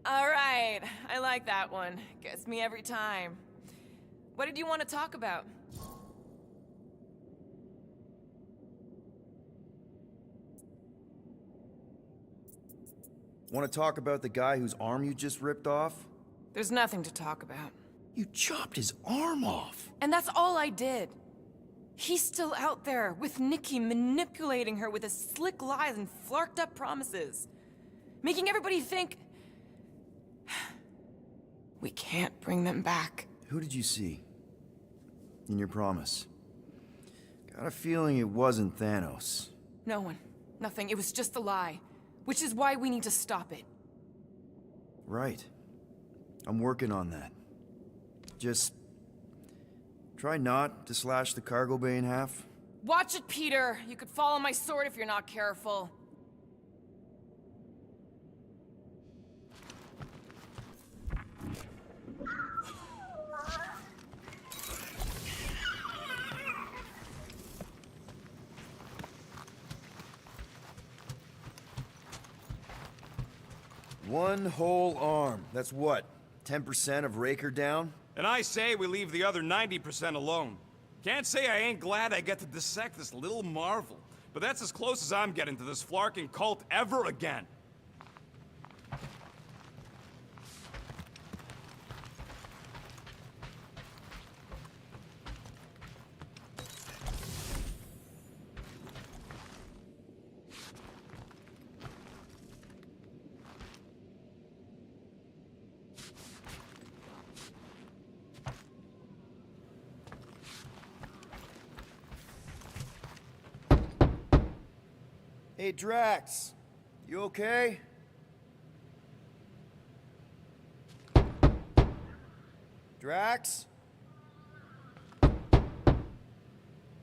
All right, I like that one. Gets me every time. What did you want to talk about? Want to talk about the guy whose arm you just ripped off? There's nothing to talk about. You chopped his arm off. And that's all I did. He's still out there, with Nikki manipulating her with his slick lies and flarked up promises. Making everybody think... we can't bring them back. Who did you see? In your promise? Got a feeling it wasn't Thanos. No one. Nothing. It was just a lie. Which is why we need to stop it. Right. I'm working on that. Just... try not to slash the cargo bay in half. Watch it, Peter! You could fall on my sword if you're not careful. One whole arm. That's what? 10% of Raker down? And I say we leave the other 90% alone. Can't say I ain't glad I get to dissect this little marvel, but that's as close as I'm getting to this flarking cult ever again. Hey, Drax. You okay? Drax?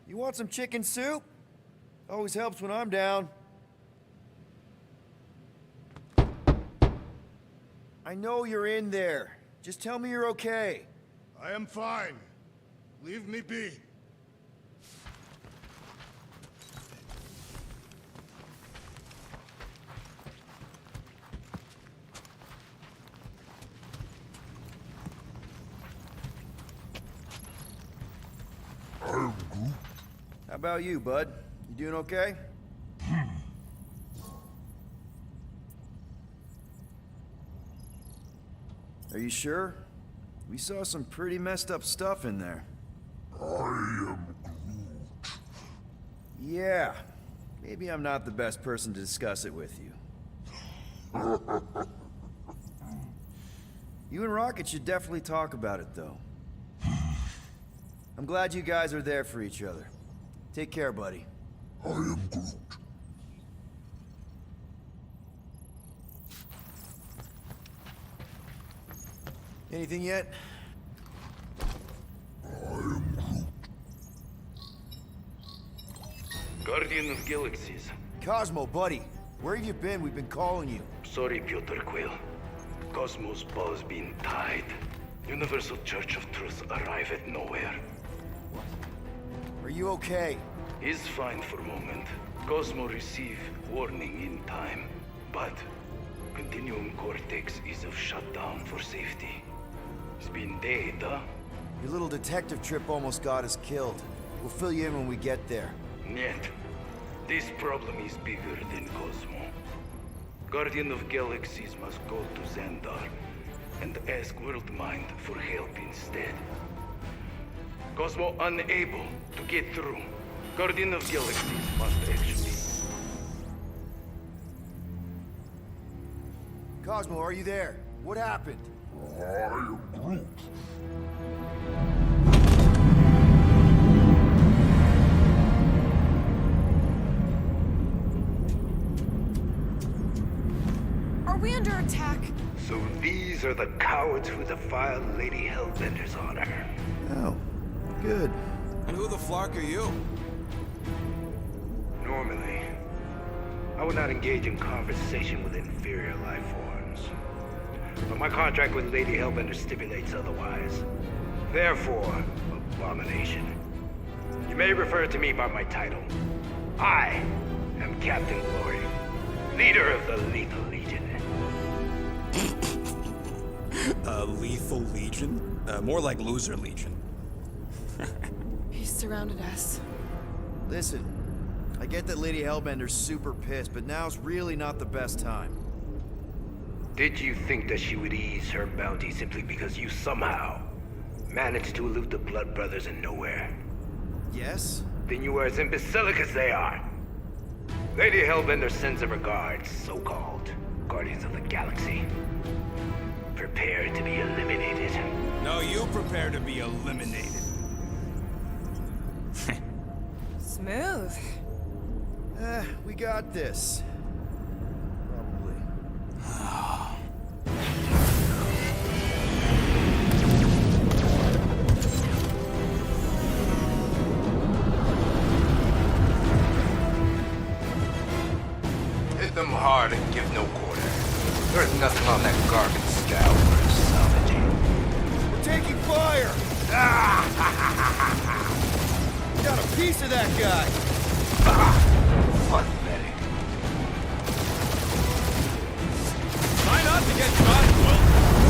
You want some chicken soup? Always helps when I'm down. I know you're in there. Just tell me you're okay. I am fine. Leave me be. How about you, bud? You doing okay? Are you sure? We saw some pretty messed up stuff in there. I am Groot. Yeah. Maybe I'm not the best person to discuss it with you. You and Rocket should definitely talk about it, though. I'm glad you guys are there for each other. Take care, buddy. I am Groot. Anything yet? Guardian of Galaxies. Cosmo, buddy. Where have you been? We've been calling you. Sorry, Piotr Quill. Cosmo's ball's been tied. Universal Church of Truth arrive at nowhere. Are you okay? He's fine for a moment. Cosmo receive warning in time. But Continuum Cortex is of shutdown for safety. It's been dead, huh? Your little detective trip almost got us killed. We'll fill you in when we get there. Niet. This problem is bigger than Cosmo. Guardian of Galaxies must go to Xandar and ask Worldmind for help instead. Cosmo unable to get through. Guardian of Galaxies must actually... Cosmo, are you there? What happened? I am Groot. Are we under attack? So these are the cowards who defiled Lady Hellbender's honor. Oh, good. And who the flark are you? Normally, I would not engage in conversation with inferior life forms. But my contract with Lady Hellbender stipulates otherwise. Therefore, abomination. You may refer to me by my title. I am Captain Glory, leader of the Lethal Legion. Lethal Legion? More like Loser Legion. He surrounded us. Listen, I get that Lady Hellbender's super pissed, but now's really not the best time. Did you think that she would ease her bounty simply because you somehow managed to elude the Blood Brothers in nowhere? Yes? Then you are as imbecilic as they are. Lady Hellbender sends her regards, so-called Guardians of the Galaxy. Prepare to be eliminated. No, you prepare to be eliminated. Smooth. We got this. Probably. Hit them hard and give no quarter. There's nothing on that garbage scow worth salvaging. We're taking fire! Got a piece of that guy! Pathetic. Try not to get shot, Quill.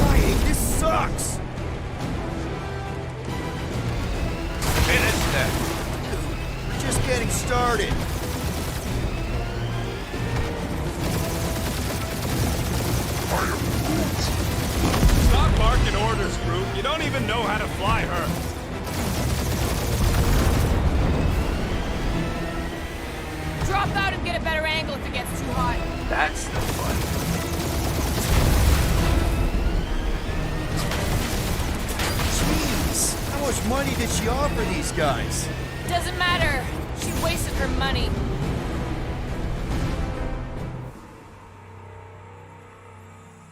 Lying, this sucks! Finish them. We're just getting started. Stop barking orders, Groot. You don't even know how to fly her. Drop out and get a better angle if it gets too hot. That's the fun. Jeez, how much money did she offer these guys? Doesn't matter. She wasted her money.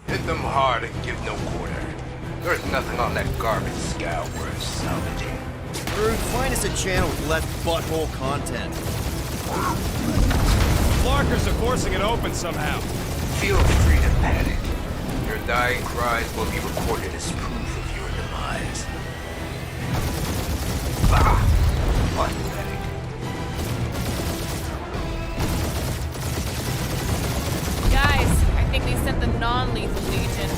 Hit them hard and give no quarter. There's nothing on that garbage scow worth salvaging. Groot, find us a channel with less butthole content. Flarkers are forcing it open somehow. Feel free to panic. You're dying cries will be recorded as proof of your demise. Ah! Pathetic. Guys, I think they sent the non-lethal legion.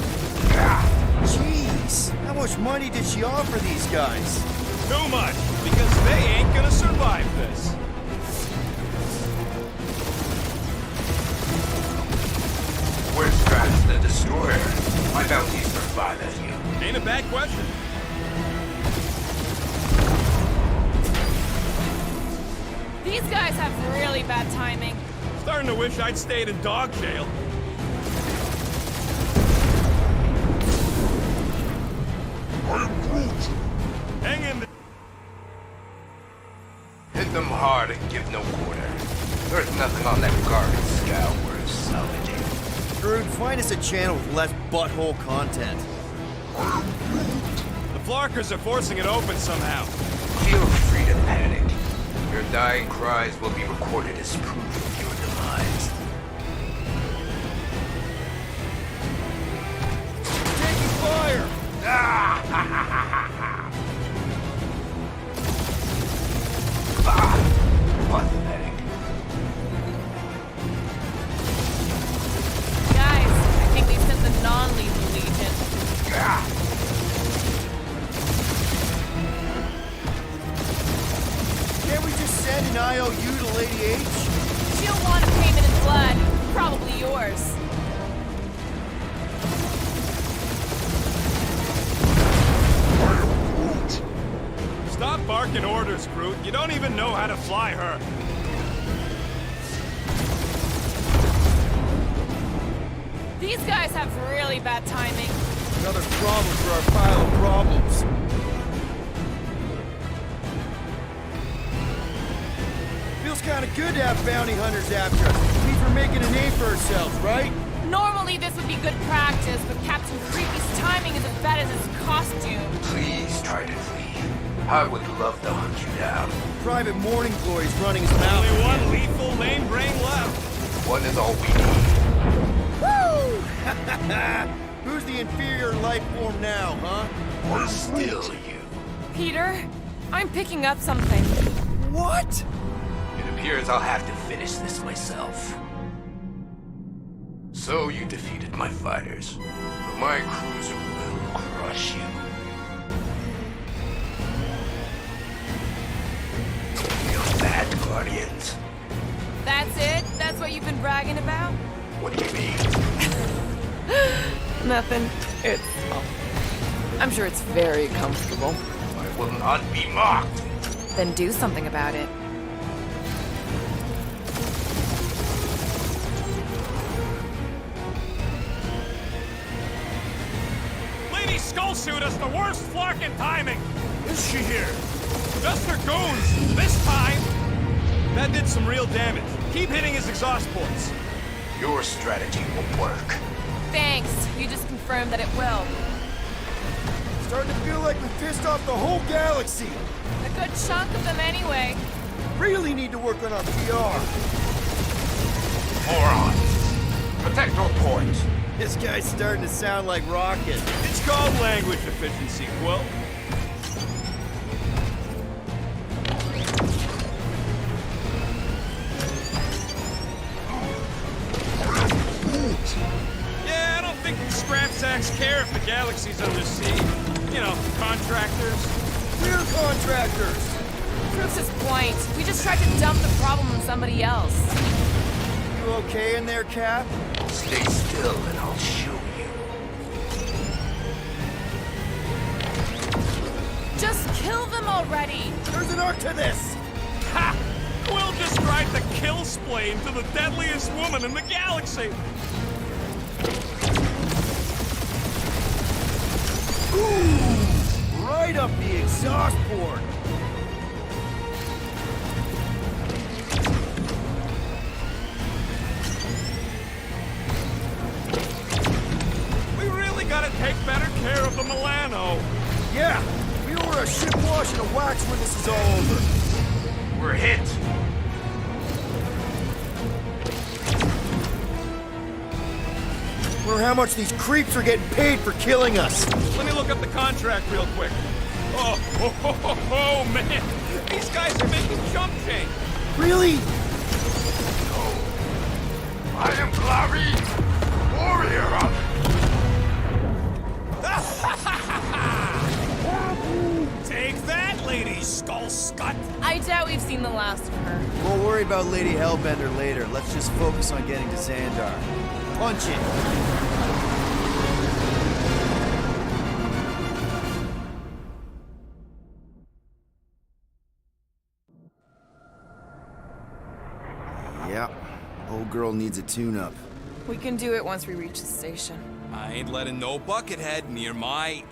Jeez, how much money did she offer these guys? Too much, because they ain't gonna survive this. Where's Stratus the Destroyer? My bounties are fine as you. Ain't a bad question. These guys have really bad timing. Starting to wish I'd stayed in dog jail. Hang in there. Hit them hard and give no quarter. There's nothing on that garbage scout worth salvaging. Groot, find us a channel with less butthole content. The Flarkers are forcing it open somehow. Feel free to panic. Your dying cries will be recorded as proof of your demise. Taking fire! Ah! Pathetic. Guys, I think they sent the non-lethal legion. Can't we just send an IOU to Lady H? She'll want a payment in blood. Probably yours. Stop barking orders, Groot. You don't even know how to fly her. These guys have really bad timing. Another problem for our pile of problems. Feels kind of good to have bounty hunters after us. Means we're making a name for ourselves, right? Normally this would be good practice, but Captain Creepy's timing is as bad as his costume. Please try to flee. I would love to hunt you down. Private Morning Glory's running his mouth. Only one lethal main brain left. One is all we need. Woo! Who's the inferior life form now, huh? Or still you. Peter, I'm picking up something. What? It appears I'll have to finish this myself. So you defeated my fighters, but my cruiser will crush you. Feel that, Guardians? That's it? That's what you've been bragging about? What do you mean? Nothing. It's... Oh. I'm sure it's very comfortable. I will not be mocked. Then do something about it. Lady Skullsuit has the worst flarkin' timing. Is she here? Just her goons. This time. That did some real damage. Keep hitting his exhaust ports. Your strategy will work. Thanks. You just confirmed that it will. Starting to feel like we pissed off the whole galaxy. A good chunk of them anyway. Really need to work on our PR. Morons. Protect your points. This guy's starting to sound like Rocket. It's called language efficiency, Quill. Yeah, I don't think scrap sacks care if the galaxy's under siege. You know, contractors. We're contractors. Proves his point. We just tried to dump the problem on somebody else. You okay in there, Cap? Stay still and I'll show you. Just kill them already! There's an art to this! Ha! Quill just tried to kill splain to the deadliest woman in the galaxy! Ooh! Right up the exhaust port! We really gotta take better care of the Milano. Yeah! We order a ship wash and a wax when this is all over. We're hit. We're or how much these creeps are getting paid for killing us. Let me look up the contract real quick. Oh, man! These guys are making chump change! Really? I am Clary, warrior of... Take that, Lady Skull Scut! I doubt we've seen the last of her. We'll worry about Lady Hellbender later. Let's just focus on getting to Xandar. Punch it! Yeah, old girl needs a tune-up. We can do it once we reach the station. I ain't letting no buckethead near my...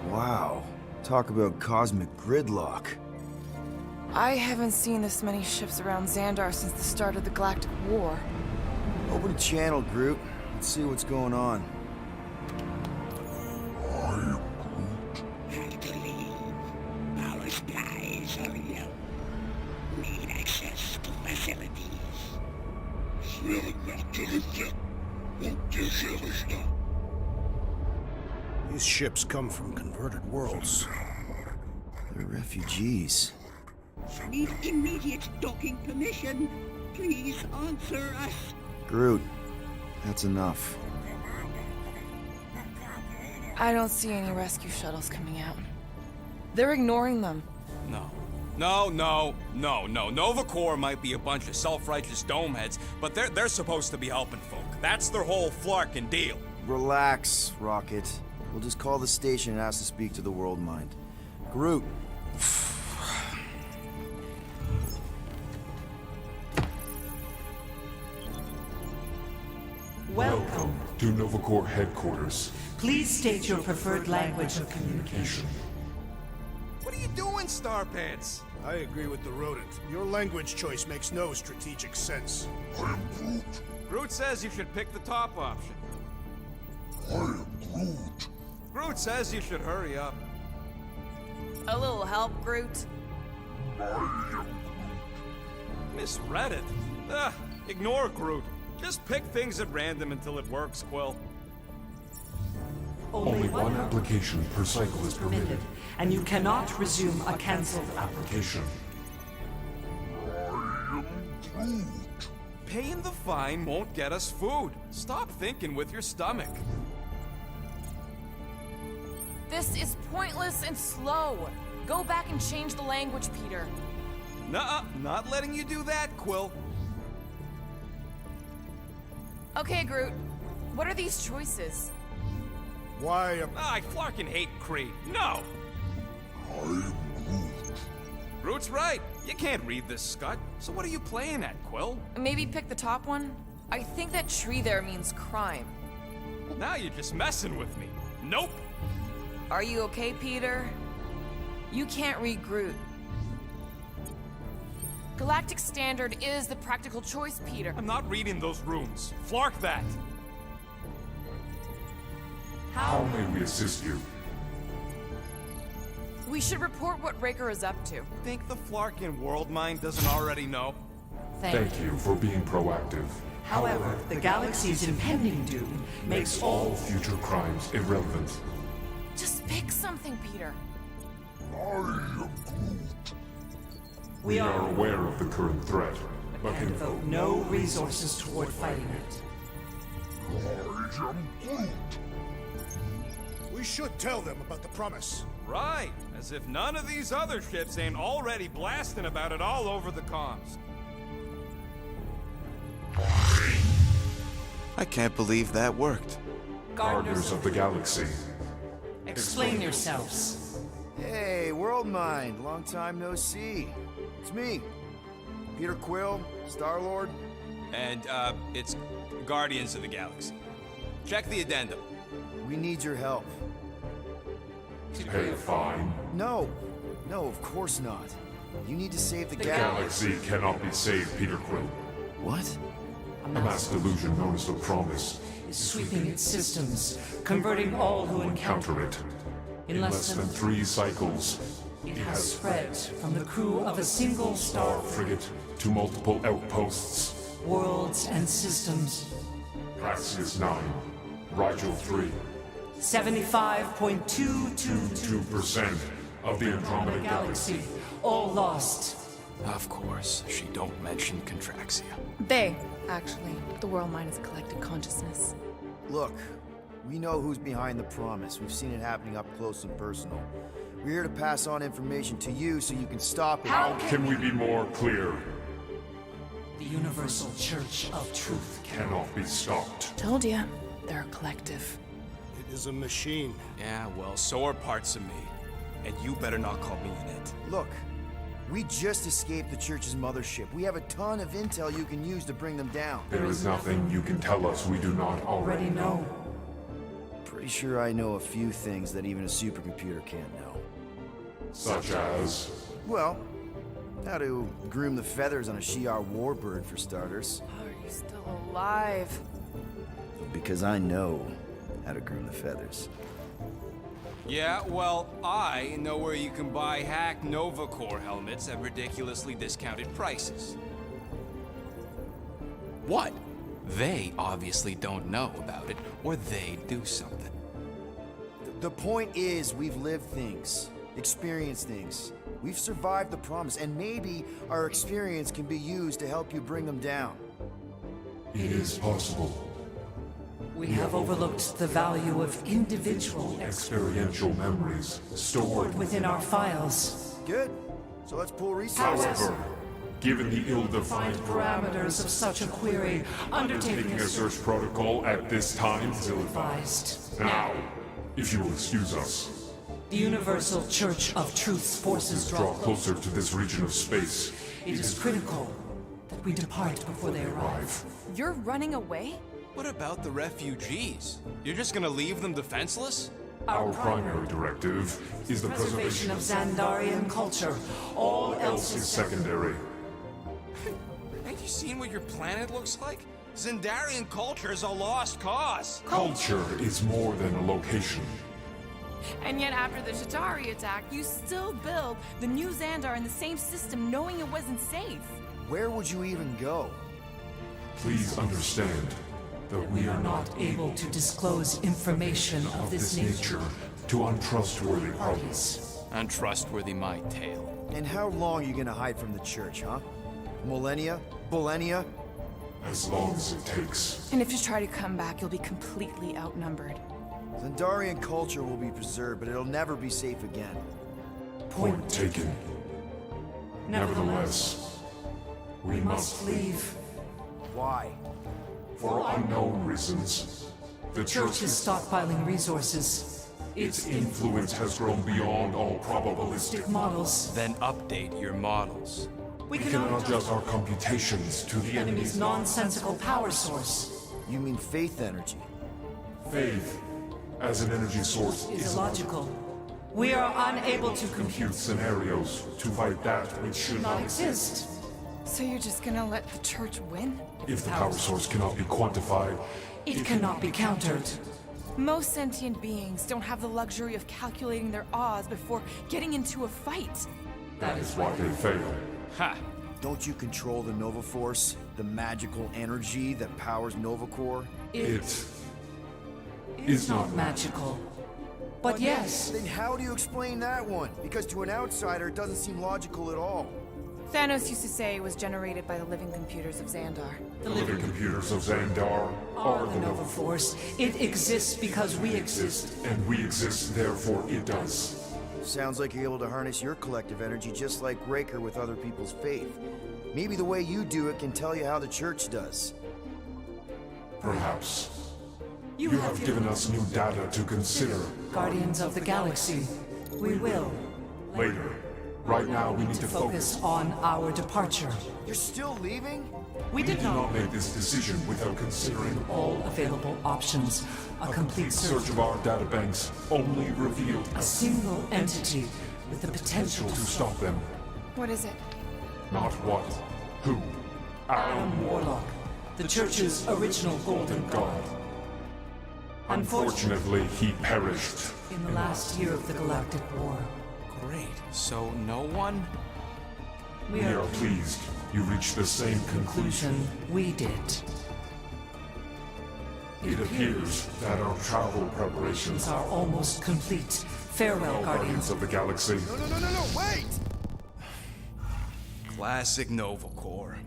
Wow, talk about cosmic gridlock. I haven't seen this many ships around Xandar since the start of the Galactic War. Open a channel, Groot. Let's see what's going on. Have to leave. Our supplies are low. Need access to facilities. These ships come from converted worlds. They're refugees. Need immediate docking permission. Please answer us. Groot, that's enough. I don't see any rescue shuttles coming out. They're ignoring them. No. Nova Corps might be a bunch of self-righteous domeheads, but they're supposed to be helping folk. That's their whole flarkin' deal. Relax, Rocket. We'll just call the station and ask to speak to the World Mind. Groot. Welcome to Nova Corps headquarters. Please state your preferred language of communication. What are you doing, Starpants? I agree with the rodent. Your language choice makes no strategic sense. I am Groot. Groot says you should pick the top option. I am Groot. Groot says you should hurry up. A little help, Groot? I am Misread it. Ignore Groot. Just pick things at random until it works, Quill. Only one application per cycle is permitted. And you cannot resume a cancelled application. I am Groot. Paying the fine won't get us food. Stop thinking with your stomach. This is pointless and slow. Go back and change the language, Peter. Nuh-uh, not letting you do that, Quill. Okay, Groot. What are these choices? Why, I flarkin' hate Kree. No! I am Groot. Groot's right. You can't read this, Scott. So what are you playing at, Quill? Maybe pick the top one? I think that tree there means crime. Now you're just messing with me. Nope. Are you okay, Peter? You can't read Groot. Galactic Standard is the practical choice, Peter. I'm not reading those runes. Flark that. How may we assist you? We should report what Raker is up to. Think the Flarkin World Mind doesn't already know? Thank you for being proactive. However, the galaxy's impending doom makes all future crimes irrelevant. Just pick something, Peter. I am Groot. We are aware of the current threat, but and devote no resources toward fighting it. I am Groot. we should tell them about the promise. Right, as if none of these other ships ain't already blasting about it all over the comms. I can't believe that worked. Guardians of the Galaxy. Explain yourselves. Hey, World Mind, long time no see. It's me, Peter Quill, Star-Lord. And, it's Guardians of the Galaxy. Check the addendum. We need your help. Pay a fine. No, of course not. You need to save the Galaxy cannot be saved, Peter Quill. What? A mass delusion known as the Promise is sweeping its systems, converting all who encounter it. In less than 3 cycles, it has spread from the crew of a single star frigate to multiple outposts, worlds and systems. Praxis 9, Rigel 3. 75.222% of the Andromeda Galaxy. all lost. Of course, she don't mention Contraxia. They, actually. The world mind is a collective consciousness. Look, we know who's behind the promise. We've seen it happening up close and personal. We're here to pass on information to you so you can stop it. How can we be more clear? The Universal Church of Truth Cannot be stopped. Told ya. They're a collective. It is a machine. Yeah, well, so are parts of me. And you better not call me in it. Look, we just escaped the Church's mothership. We have a ton of intel you can use to bring them down. There is nothing you can tell us we do not already know. Pretty sure I know a few things that even a supercomputer can't know. Such as? Well, how to groom the feathers on a Shi'ar warbird, for starters. How are you still alive? Because I know how to groom the feathers. Yeah, well, I know where you can buy hacked Nova Core helmets at ridiculously discounted prices. What? They obviously don't know about it, or they'd do something. The point is, we've lived things, experienced things. We've survived the promise, and maybe our experience can be used to help you bring them down. It is possible. We have overlooked the value of individual Experiential memories stored within our files. Good. So let's pull resources. However, given the ill-defined Parameters of such a query, undertaking a search protocol at this time is ill-advised. Now, if you will excuse us, The Universal Church of Truth's forces draw closer to this region of space. It is critical that we depart before they arrive. You're running away? What about the refugees? You're just gonna leave them defenseless? Our primary directive is the preservation of Xandarian culture. All else is secondary. Ain't you seen what your planet looks like? Xandarian culture is a lost cause. Culture is more than a location. And yet after the Chitauri attack, you still build the new Xandar in the same system knowing it wasn't safe. Where would you even go? Please understand that we are not able to disclose information of this nature to untrustworthy parties. Untrustworthy my tale. And how long are you gonna hide from the Church, huh? Millennia? Millennia? As long as it takes. And if you try to come back, you'll be completely outnumbered. Xandarian culture will be preserved, but it'll never be safe again. Point taken. Nevertheless, we must leave. Why? For unknown reasons. The Church is stockpiling resources. Its influence has grown beyond all probabilistic models. Then update your models. We cannot adjust our computations to the enemy's nonsensical power source. You mean faith energy? Faith, as an energy source, is illogical. We are unable to compute scenarios to fight that which should not exist. So you're just gonna let the Church win? If the power source cannot be quantified, it cannot be countered. Most sentient beings don't have the luxury of calculating their odds before getting into a fight. That is why they fail. Ha! Don't you control the Nova Force? The magical energy that powers Nova Core? It is not magical. But yes. Then how do you explain that one? Because to an outsider, it doesn't seem logical at all. Thanos used to say it was generated by the living computers of Xandar. The living computers of Xandar are the Nova Force. It exists because we exist. And we exist, therefore it does. Sounds like you're able to harness your collective energy just like Raker with other people's faith. Maybe the way you do it can tell you how the Church does. Perhaps. You have given us new data to consider. Guardians of the Galaxy. We will. Later. Right now, we need to focus on our departure. You're still leaving? We did not make this decision without considering all available options. A complete search of our databanks only revealed a single entity with the potential to stop them. What is it? Not what, who. Adam Warlock, the Church's original Golden God. Unfortunately, he perished in the last year of the Galactic War. Great. So no one? We are pleased you reached the same conclusion we did. It appears that our travel preparations Are almost complete. Farewell, Guardians. of the Galaxy. No, wait! Classic Nova Corps.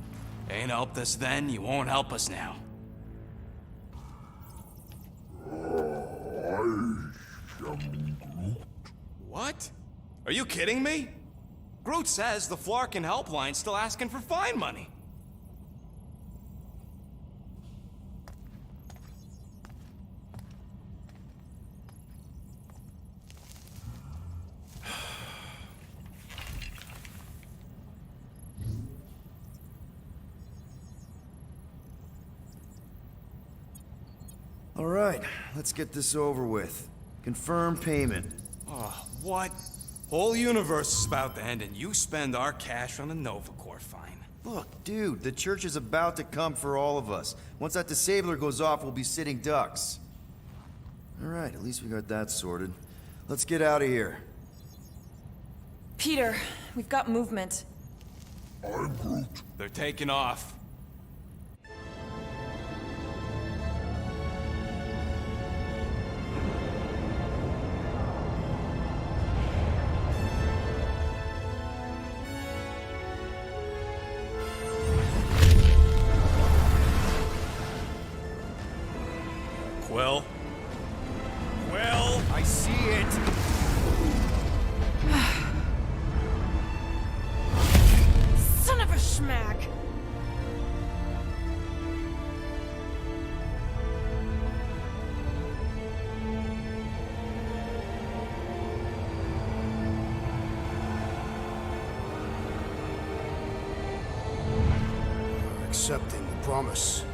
Ain't helped us then, you won't help us now. What? Are you kidding me? Groot says the Flarkin helpline's still asking for fine money. All right, let's get this over with. Confirm payment. Oh, what? Whole universe is about to end and you spend our cash on a Nova Corps fine. Look, dude, the church is about to come for all of us. Once that disabler goes off, we'll be sitting ducks. All right, at least we got that sorted. Let's get out of here. Peter, we've got movement. I'm Groot. They're taking off. Quill? Quill? I see it! Son of a schmack! Accepting the promise.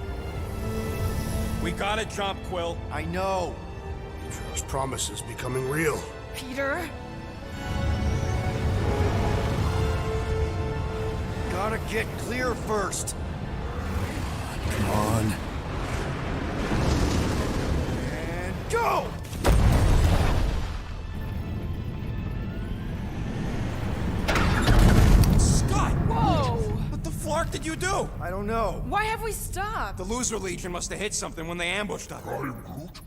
We gotta jump, Quill. I know. Atrio's promise is becoming real. Peter? Gotta get clear first. Come on. And go! Scott! Whoa! What the flark did you do? I don't know. Why have we stopped? The Loser Legion must have hit something when they ambushed us.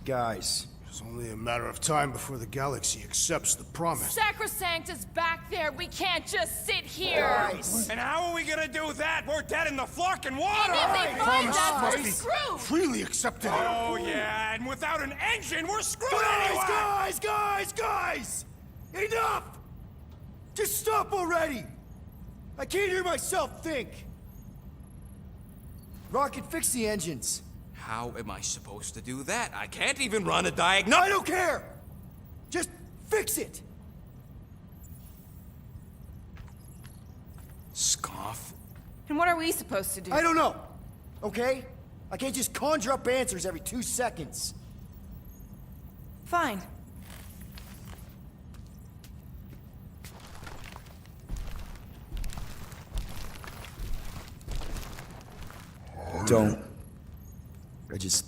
Guys. It's only a matter of time before the galaxy accepts the promise. Sacrosanct is back there. We can't just sit here. And how are we gonna do that? We're dead in the flarkin' water! And if they find Promise us, must we're be screwed. freely accepted. Oh yeah, and without an engine, we're screwed anyway! Guys! Enough! Just stop already! I can't hear myself think! Rocket, fix the engines. How am I supposed to do that? I can't even run a diagnose. I don't care! Just fix it! Scoff. And what are we supposed to do? I don't know, okay? I can't just conjure up answers every 2 seconds. Fine. Don't. I just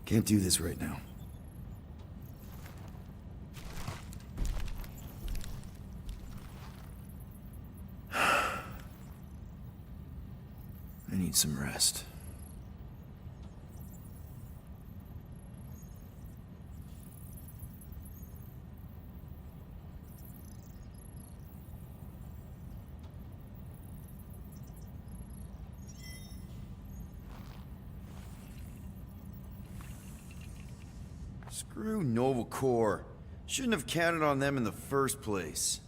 can't do this right now. I need some rest. Screw Nova Corps. Shouldn't have counted on them in the first place.